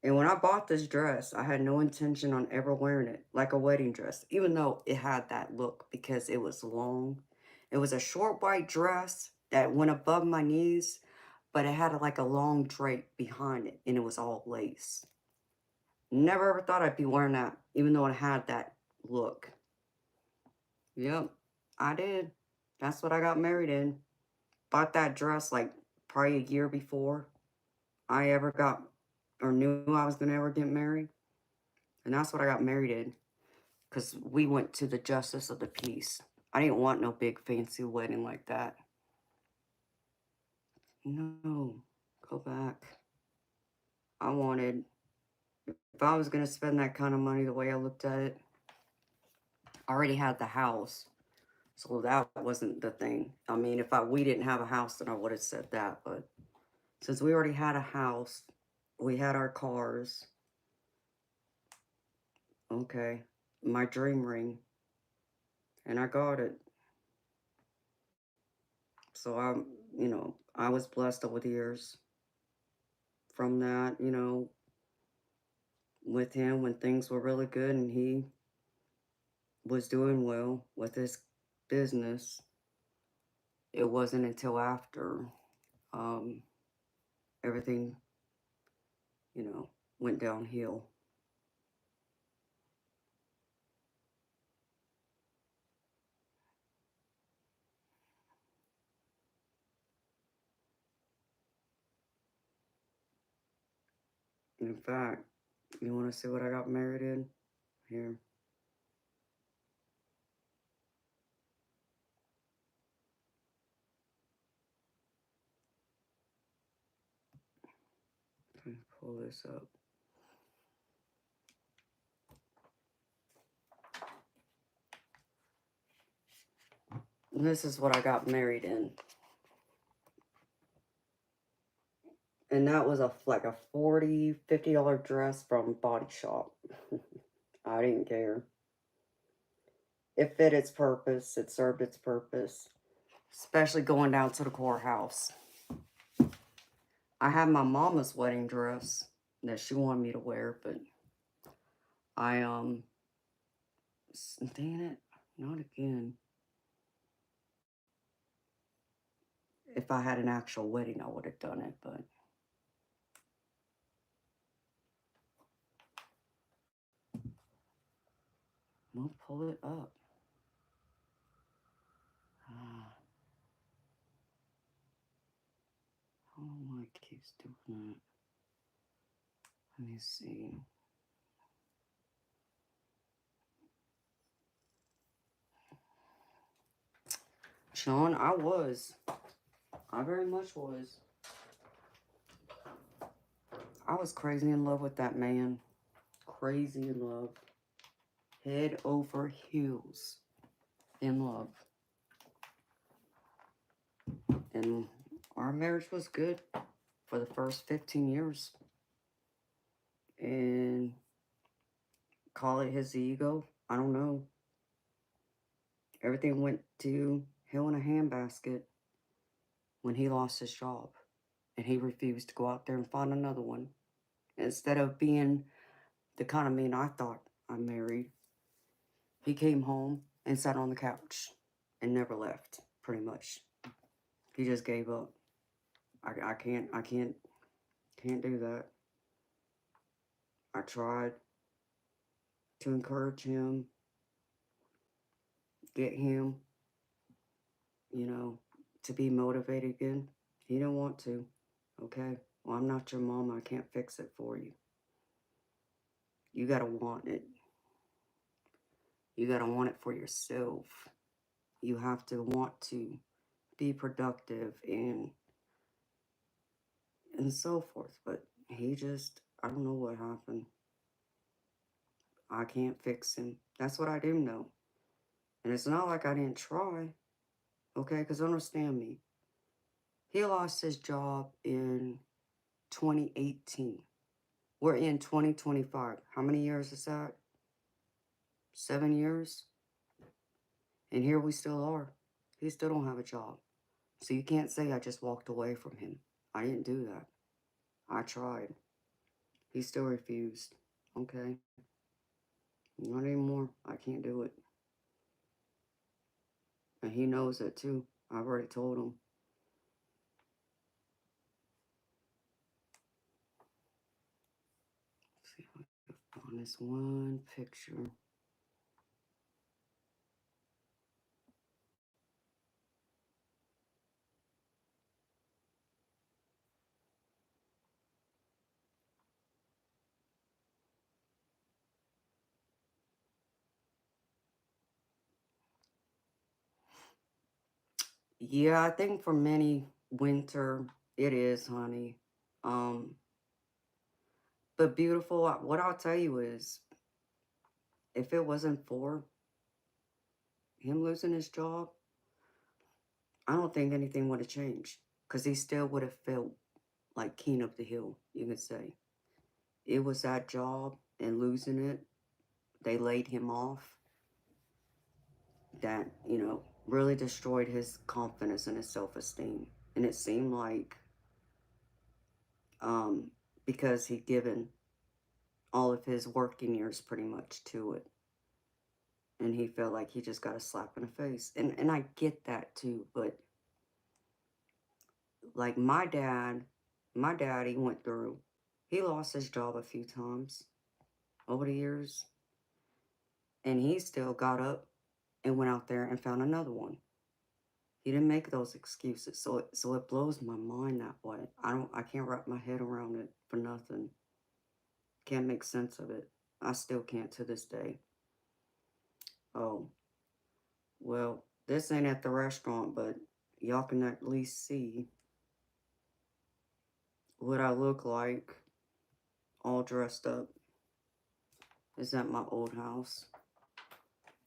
And when I bought this dress, I had no intention on ever wearing it like a wedding dress, even though it had that look because it was long. It was a short white dress that went above my knees, but it had like a long drape behind it, and it was all lace. Never ever thought I'd be wearing that, even though it had that look. Yep, I did. That's what I got married in. Bought that dress like probably a year before I ever got or knew I was gonna ever get married. And that's what I got married in. Because we went to the Justice of the Peace. I didn't want no big fancy wedding like that. No, go back. I wanted, if I was going to spend that kind of money the way I looked at it, I already had the house. So that wasn't the thing. I mean, if we didn't have a house, then I would have said that. But since we already had a house, we had our cars. Okay, my dream ring. And I got it. So I was blessed over the years from that, with him when things were really good and he was doing well with his business. It wasn't until after um, everything, you know, went downhill. In fact, you want to see what I got married in? Here, let me pull this up. This is what I got married in. And that was like a $40, $50 dress from Body Shop. I didn't care. It fit its purpose. It served its purpose. Especially going down to the courthouse. I had my mama's wedding dress that she wanted me to wear, but I dang it, not again. If I had an actual wedding, I would have done it, but we'll pull it up. Ah, I don't know why it keeps doing that. Let me see. Sean, I very much was. I was crazy in love with that man. Crazy in love. Head over heels in love. And our marriage was good for the first 15 years. And call it his ego. I don't know. Everything went to hell in a handbasket when he lost his job. And he refused to go out there and find another one. Instead of being the kind of man I thought I married, he came home and sat on the couch and never left, pretty much. He just gave up. I can't do that. I tried to encourage him, get him, you know, to be motivated again. He didn't want to. Okay, well, I'm not your mom. I can't fix it for you. You gotta want it. You gotta want it for yourself. You have to want to be productive and so forth. But he just, I don't know what happened. I can't fix him. That's what I do know. And it's not like I didn't try, okay? Because understand me. He lost his job in 2018. We're in 2025. How many years is that? 7 years? And here we still are. He still don't have a job. So you can't say I just walked away from him. I didn't do that. I tried. He still refused. Okay. Not anymore. I can't do it. And he knows it too. I've already told him. Let's see if I can find this one picture. Yeah, I think for many, winter, it is, honey. Um, but beautiful, what I'll tell you is, if it wasn't for him losing his job, I don't think anything would have changed. Because he still would have felt like king of the hill, you could say. It was that job and losing it, they laid him off, that, really destroyed his confidence and his self-esteem. And it seemed like, because he'd given all of his working years pretty much to it. And he felt like he just got a slap in the face. And I get that too, but like my daddy went through, he lost his job a few times over the years. And he still got up and went out there and found another one. He didn't make those excuses. So it blows my mind that way. I can't wrap my head around it for nothing. Can't make sense of it. I still can't to this day. Oh, well, this ain't at the restaurant, but y'all can at least see what I look like all dressed up. Is at my old house.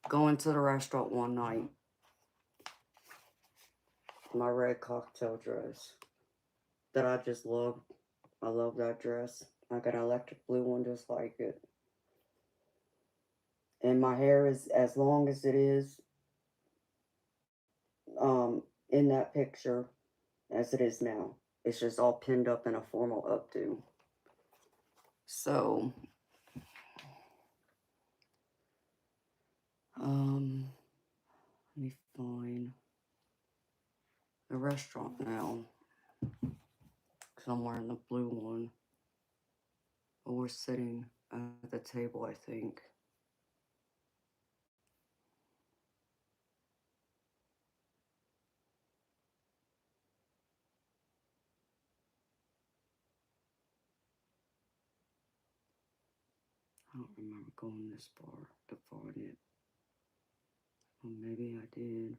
Going to the restaurant one night. My red cocktail dress that I just love. I love that dress. I got an electric blue one just like it. And my hair is as long as it is in that picture as it is now. It's just all pinned up in a formal updo. So, let me find the restaurant now. Because I'm wearing the blue one. But we're sitting at the table, I think. I don't remember going this far to find it. Or maybe I did.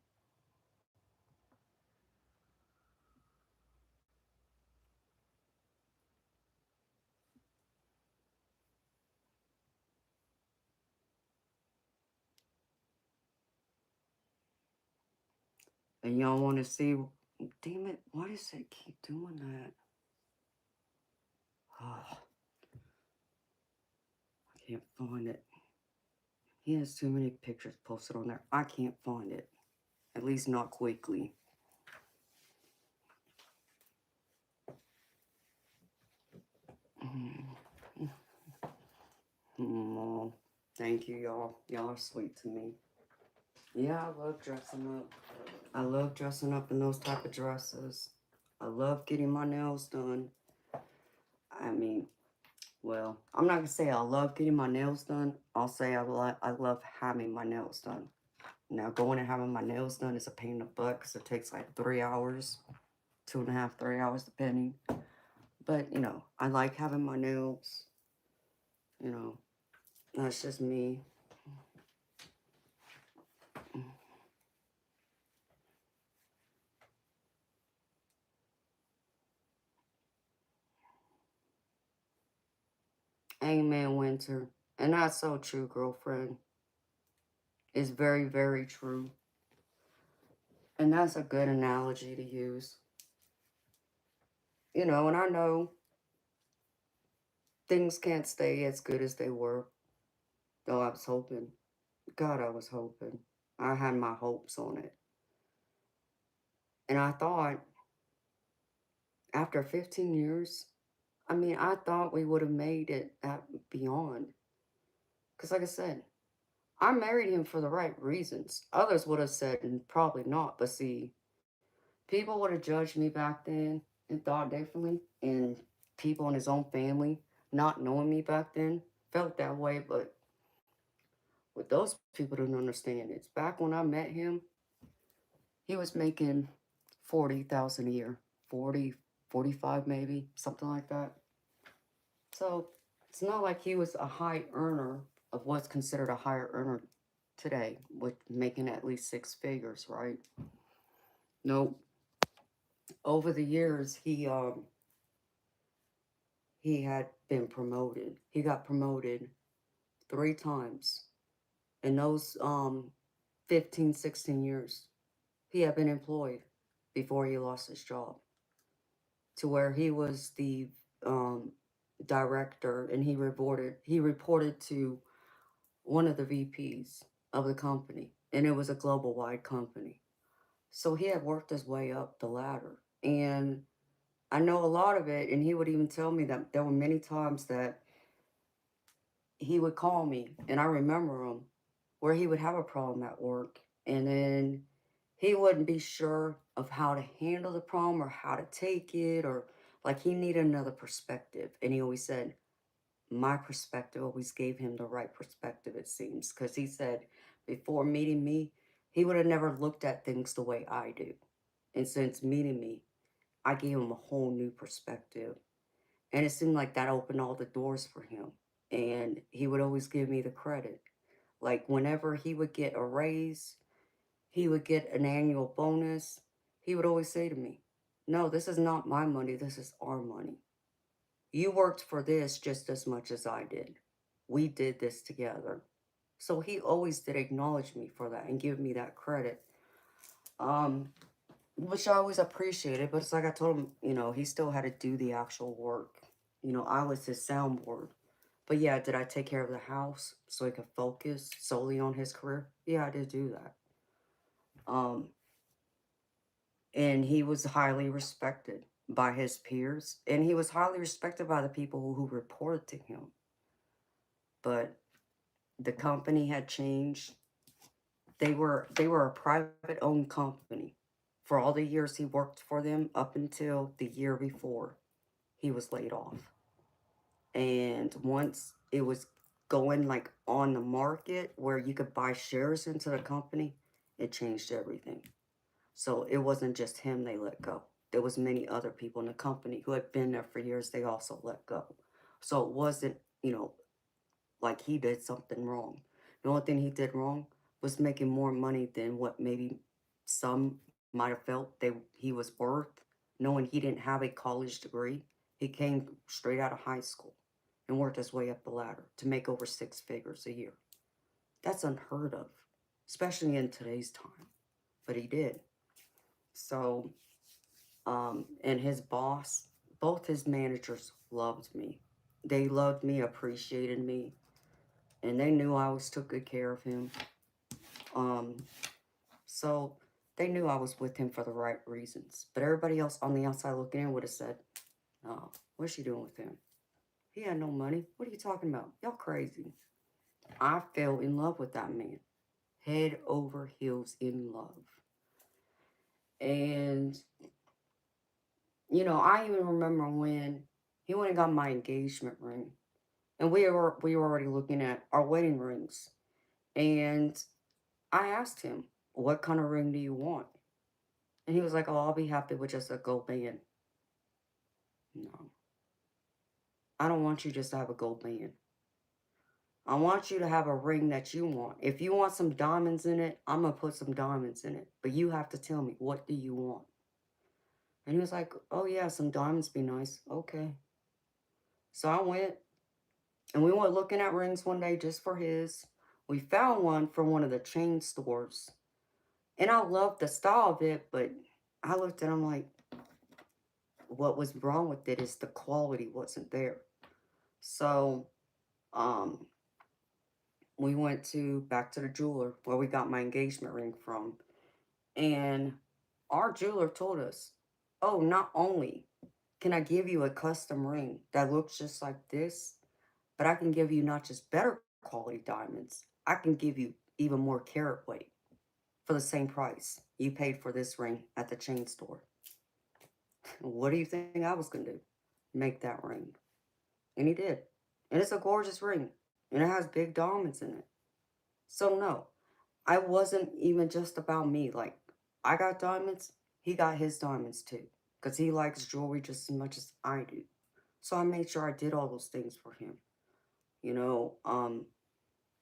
And y'all want to see, damn it, why does it keep doing that? Oh, I can't find it. He has too many pictures posted on there. I can't find it. At least not quickly. Oh, thank you, y'all. Y'all are sweet to me. Yeah, I love dressing up. I love dressing up in those type of dresses. I love getting my nails done. I mean, well, I'm not going to say I love getting my nails done. I'll say I love having my nails done. Now, going and having my nails done is a pain in the butt because it takes like 3 hours, 2.5, 3 hours, depending. But, I like having my nails. That's just me. answer. And that's so true, girlfriend. It's very, very true. And that's a good analogy to use. And I know things can't stay as good as they were. Though I was hoping. God, I was hoping. I had my hopes on it. And I thought, after 15 years, I thought we would have made it at beyond. Because, like I said, I married him for the right reasons. Others would have said, and probably not. But see, people would have judged me back then and thought differently. And people in his own family, not knowing me back then, felt that way. But what those people didn't understand is back when I met him, he was making 40,000 a year. 40, 45 maybe, something like that. So it's not like he was a high earner of what's considered a higher earner today, with making at least six figures, right? Nope. Over the years, he had been promoted. He got promoted 3 times in those 15, 16 years. He had been employed before he lost his job, to where he was the um, director, and he reported to one of the VPs of the company, and it was a global wide company. So he had worked his way up the ladder, and I know a lot of it. And he would even tell me that there were many times that he would call me, and I remember him, where he would have a problem at work, and then he wouldn't be sure of how to handle the problem or how to take it, or like he needed another perspective. And he always said, my perspective always gave him the right perspective, it seems, because he said before meeting me, he would have never looked at things the way I do. And since meeting me, I gave him a whole new perspective. And it seemed like that opened all the doors for him. And he would always give me the credit. Like whenever he would get a raise, he would get an annual bonus, he would always say to me, no, this is not my money, this is our money. You worked for this just as much as I did. We did this together. So he always did acknowledge me for that and give me that credit. Um, which I always appreciated, but it's like I told him, he still had to do the actual work. I was his soundboard. But yeah, did I take care of the house so he could focus solely on his career? Yeah, I did do that. Um, and he was highly respected by his peers, and he was highly respected by the people who reported to him. But the company had changed. They were a private owned company for all the years he worked for them, up until the year before he was laid off. And once it was going like on the market where you could buy shares into the company, it changed everything. So it wasn't just him they let go. There was many other people in the company who had been there for years, they also let go. So it wasn't, like he did something wrong. The only thing he did wrong was making more money than what maybe some might have felt he was worth, knowing he didn't have a college degree. He came straight out of high school and worked his way up the ladder to make over six figures a year. That's unheard of, especially in today's time. But he did. So, and his boss, both his managers loved me. They loved me, appreciated me, and they knew I always took good care of him. Um, so they knew I was with him for the right reasons. But everybody else on the outside looking in would have said, "Oh, what's she doing with him? He had no money. What are you talking about? Y'all crazy." I fell in love with that man, head over heels in love. And I even remember when he went and got my engagement ring, and we were already looking at our wedding rings. And I asked him, "What kind of ring do you want?" And he was like, "Oh, I'll be happy with just a gold band." No, I don't want you just to have a gold band. I want you to have a ring that you want. If you want some diamonds in it, I'm going to put some diamonds in it. But you have to tell me, what do you want? And he was like, "Oh, yeah, some diamonds be nice." Okay. So I went. And we went looking at rings one day just for his. We found one from one of the chain stores. And I loved the style of it, but I looked at him like, what was wrong with it is the quality wasn't there. So, um, we went to back to the jeweler where we got my engagement ring from. And our jeweler told us, oh, not only can I give you a custom ring that looks just like this, but I can give you not just better quality diamonds, I can give you even more carat weight for the same price you paid for this ring at the chain store. What do you think I was going to do? Make that ring. And he did. And it's a gorgeous ring. And it has big diamonds in it. So, no, I wasn't even just about me. Like, I got diamonds, he got his diamonds too. Because he likes jewelry just as much as I do. So I made sure I did all those things for him. You know,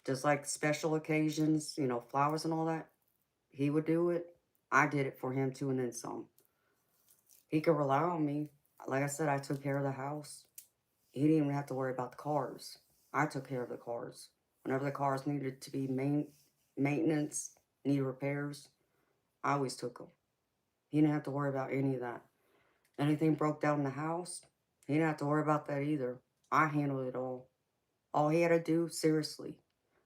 just like special occasions, flowers and all that, he would do it. I did it for him too, and then some. He could rely on me. Like I said, I took care of the house. He didn't even have to worry about the cars. I took care of the cars. Whenever the cars needed to be maintenance, needed repairs, I always took them. He didn't have to worry about any of that. Anything broke down in the house, he didn't have to worry about that either. I handled it all. All he had to do, seriously,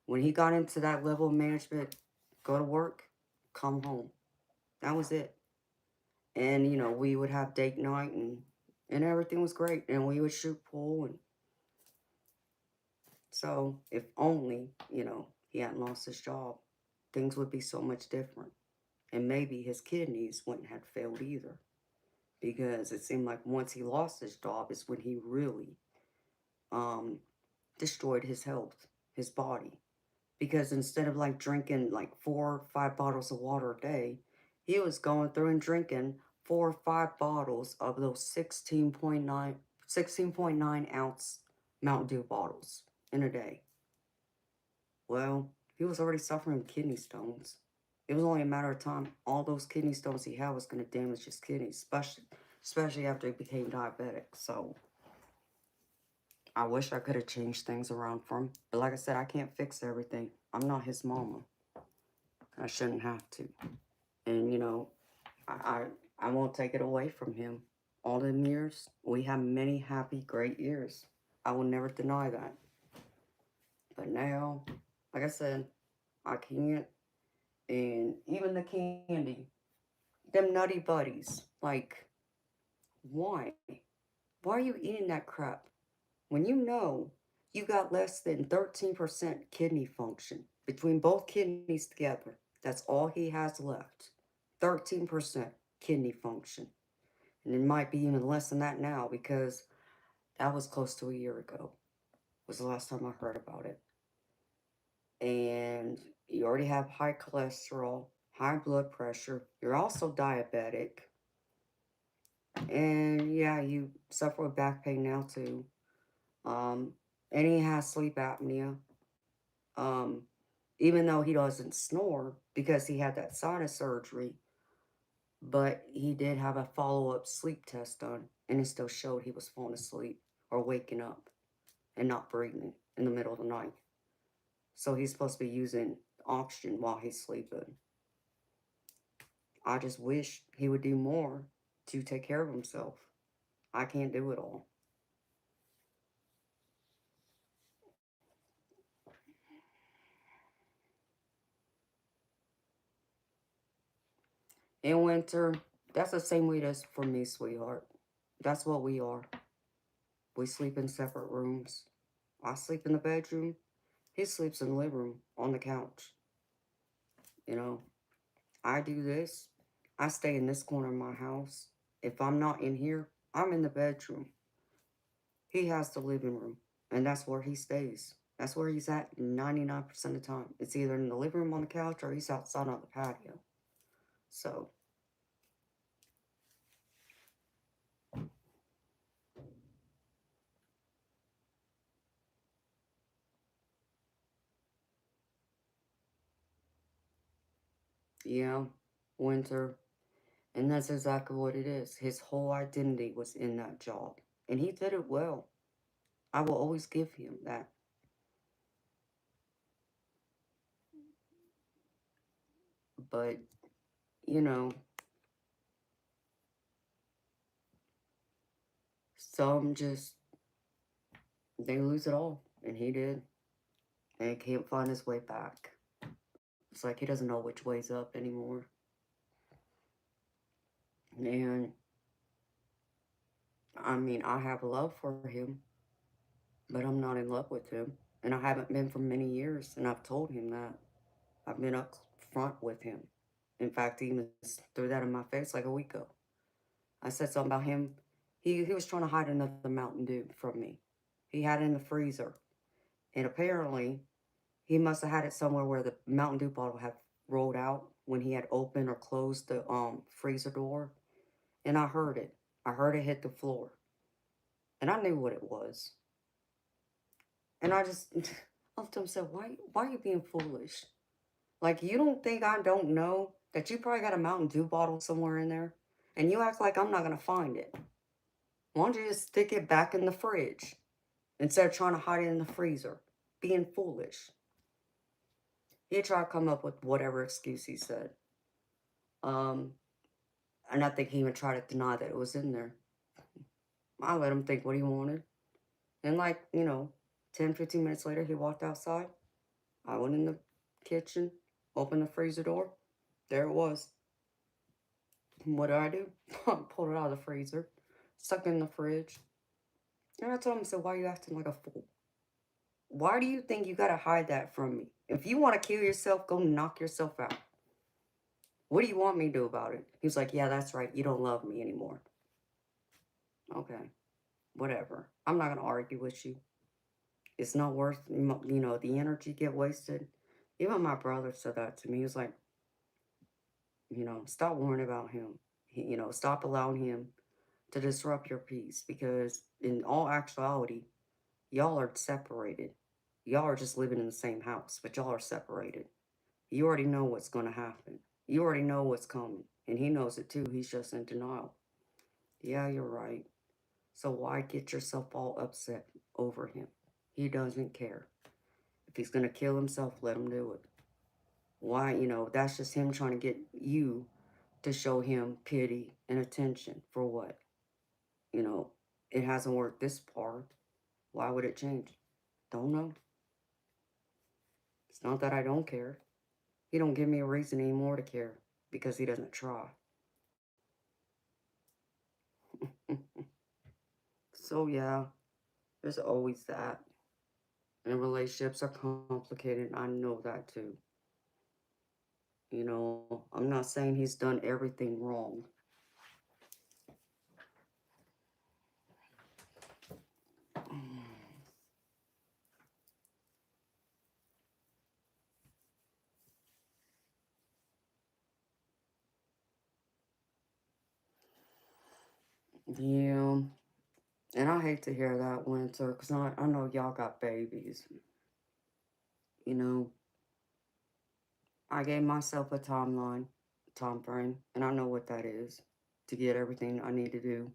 when he got into that level of management, go to work, come home. That was it. And, we would have date night and everything was great. And we would shoot pool. And so if only, he hadn't lost his job, things would be so much different. And maybe his kidneys wouldn't have failed either. Because it seemed like once he lost his job is when he really um, destroyed his health, his body. Because instead of like drinking like 4 or 5 bottles of water a day, he was going through and drinking 4 or 5 bottles of those 16.9 ounce Mountain Dew bottles in a day. Well, he was already suffering kidney stones. It was only a matter of time. All those kidney stones he had was going to damage his kidneys, especially after he became diabetic. So I wish I could have changed things around for him. But like I said, I can't fix everything. I'm not his mama. I shouldn't have to. And, I, I won't take it away from him. All them years, we have many happy, great years. I will never deny that. But now, like I said, I can't. And even the candy, them nutty buddies, like, why? Why are you eating that crap? When you know you got less than 13% kidney function between both kidneys together, that's all he has left. 13% kidney function. And it might be even less than that now because that was close to a year ago, was the last time I heard about it. And you already have high cholesterol, high blood pressure. You're also diabetic. And yeah, you suffer with back pain now too. Um, and he has sleep apnea. Um, Even though he doesn't snore because he had that sinus surgery, but he did have a follow-up sleep test done, and it still showed he was falling asleep or waking up and not breathing in the middle of the night. So he's supposed to be using oxygen while he's sleeping. I just wish he would do more to take care of himself. I can't do it all. In winter, that's the same way as for me, sweetheart. That's what we are. We sleep in separate rooms. I sleep in the bedroom. He sleeps in the living room on the couch. You know, I do this. I stay in this corner of my house. If I'm not in here, I'm in the bedroom. He has the living room, and that's where he stays. That's where he's at 99% of the time. It's either in the living room on the couch or he's outside on the patio. So, yeah, winter. And that's exactly what it is. His whole identity was in that job. And he did it well. I will always give him that. But, you know, some just, they lose it all. And he did. And he can't find his way back. It's like he doesn't know which way's up anymore. And, I mean, I have love for him, but I'm not in love with him. And I haven't been for many years. And I've told him that. I've been up front with him. In fact, he even threw that in my face like a week ago. I said something about him. He was trying to hide another Mountain Dew from me. He had it in the freezer. And apparently, he must have had it somewhere where the Mountain Dew bottle had rolled out when he had opened or closed the freezer door. And I heard it. I heard it hit the floor. And I knew what it was. And I just looked at him and said, why are you being foolish? Like, you don't think I don't know that you probably got a Mountain Dew bottle somewhere in there? And you act like I'm not going to find it. Why don't you just stick it back in the fridge instead of trying to hide it in the freezer? Being foolish. He tried to come up with whatever excuse he said. And I think he even tried to deny that it was in there. I let him think what he wanted. And like, 10, 15 minutes later, he walked outside. I went in the kitchen, opened the freezer door. There it was. What did I do? Pulled it out of the freezer, stuck it in the fridge. And I told him, I said, why are you acting like a fool? Why do you think you gotta hide that from me? If you want to kill yourself, go knock yourself out. What do you want me to do about it? He was like, yeah, that's right. You don't love me anymore. Okay, whatever. I'm not gonna argue with you. It's not worth, the energy get wasted. Even my brother said that to me. He was like, stop worrying about him. Stop allowing him to disrupt your peace, because in all actuality, y'all are separated. Y'all are just living in the same house, but y'all are separated. You already know what's going to happen. You already know what's coming. And he knows it too. He's just in denial. Yeah, you're right. So why get yourself all upset over him? He doesn't care. If he's going to kill himself, let him do it. Why, that's just him trying to get you to show him pity and attention for what? It hasn't worked this far. Why would it change? Don't know. It's not that I don't care. He don't give me a reason anymore to care because he doesn't try. So yeah, there's always that. And relationships are complicated. I know that too. I'm not saying he's done everything wrong. Yeah. And I hate to hear that, Winter, because I know y'all got babies. You know, I gave myself a time frame, and I know what that is to get everything I need to do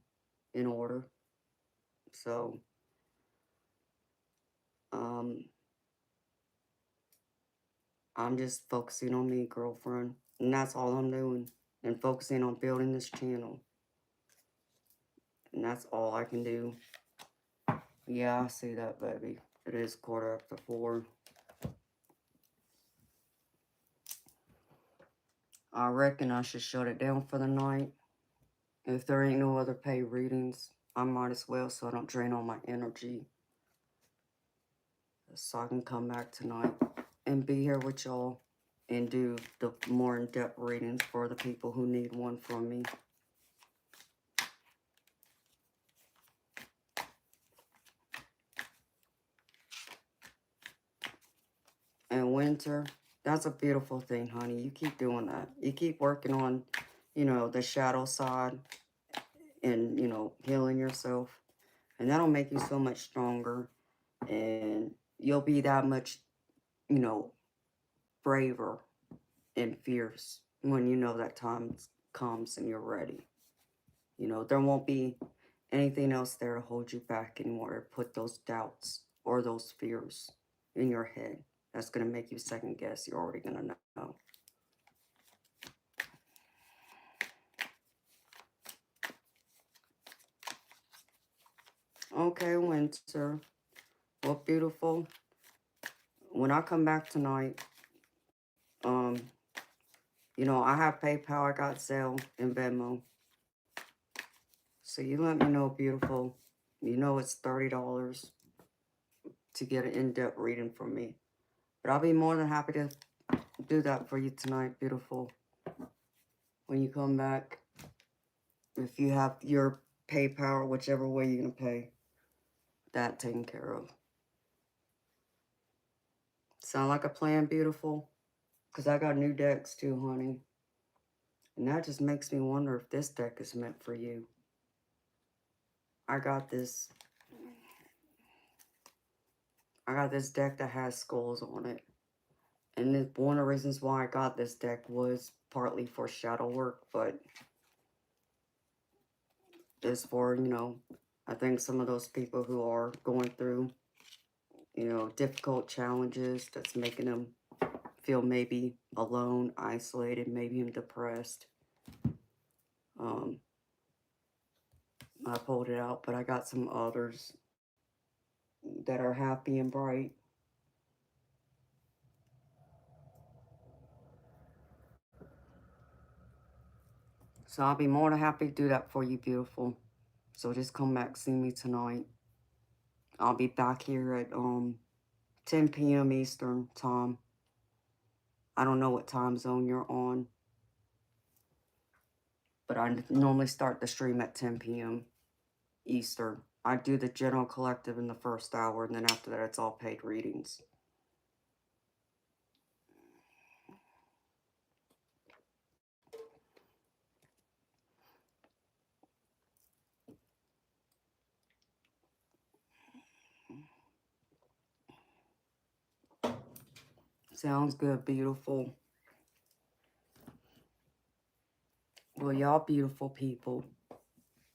in order. So, um, I'm just focusing on me, girlfriend, and that's all I'm doing, and focusing on building this channel, and that's all I can do. Yeah, I see that, baby. It is 4:15. I reckon I should shut it down for the night. If there ain't no other paid readings, I might as well, so I don't drain all my energy. So I can come back tonight and be here with y'all and do the more in-depth readings for the people who need one from me. And Winter, that's a beautiful thing, honey. You keep doing that. You keep working on, the shadow side and, healing yourself. And that'll make you so much stronger. And you'll be that much, braver and fierce when you know that time comes and you're ready. There won't be anything else there to hold you back anymore, or put those doubts or those fears in your head. That's going to make you second guess. You're already going to know. Okay, Winter. Well, beautiful. When I come back tonight, um, I have PayPal, I got Zelle and Venmo. So you let me know, beautiful. You know it's $30 to get an in-depth reading from me. But I'll be more than happy to do that for you tonight, beautiful. When you come back, if you have your PayPal, whichever way you're going to pay, that taken care of. Sound like a plan, beautiful? Because I got new decks too, honey. And that just makes me wonder if this deck is meant for you. I got this deck that has skulls on it. And one of the reasons why I got this deck was partly for shadow work, but it's for, I think some of those people who are going through, difficult challenges that's making them feel maybe alone, isolated, maybe even depressed. I pulled it out, but I got some others that are happy and bright. So I'll be more than happy to do that for you, beautiful. So just come back, see me tonight. I'll be back here at 10 p.m. Eastern time. I don't know what time zone you're on, but I normally start the stream at 10 p.m. Eastern. I do the general collective in the first hour, and then after that, it's all paid readings. Sounds good, beautiful. Well, y'all beautiful people,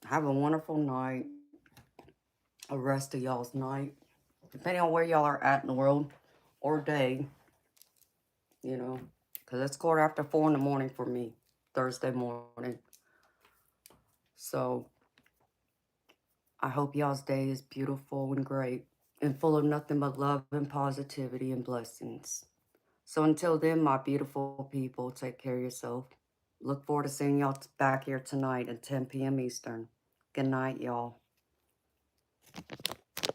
have a wonderful night. A rest of y'all's night. Depending on where y'all are at in the world or day, because it's 4:15 in the morning for me, Thursday morning. So I hope y'all's day is beautiful and great and full of nothing but love and positivity and blessings. So until then, my beautiful people, take care of yourself. Look forward to seeing y'all back here tonight at 10 p.m. Eastern. Good night, y'all.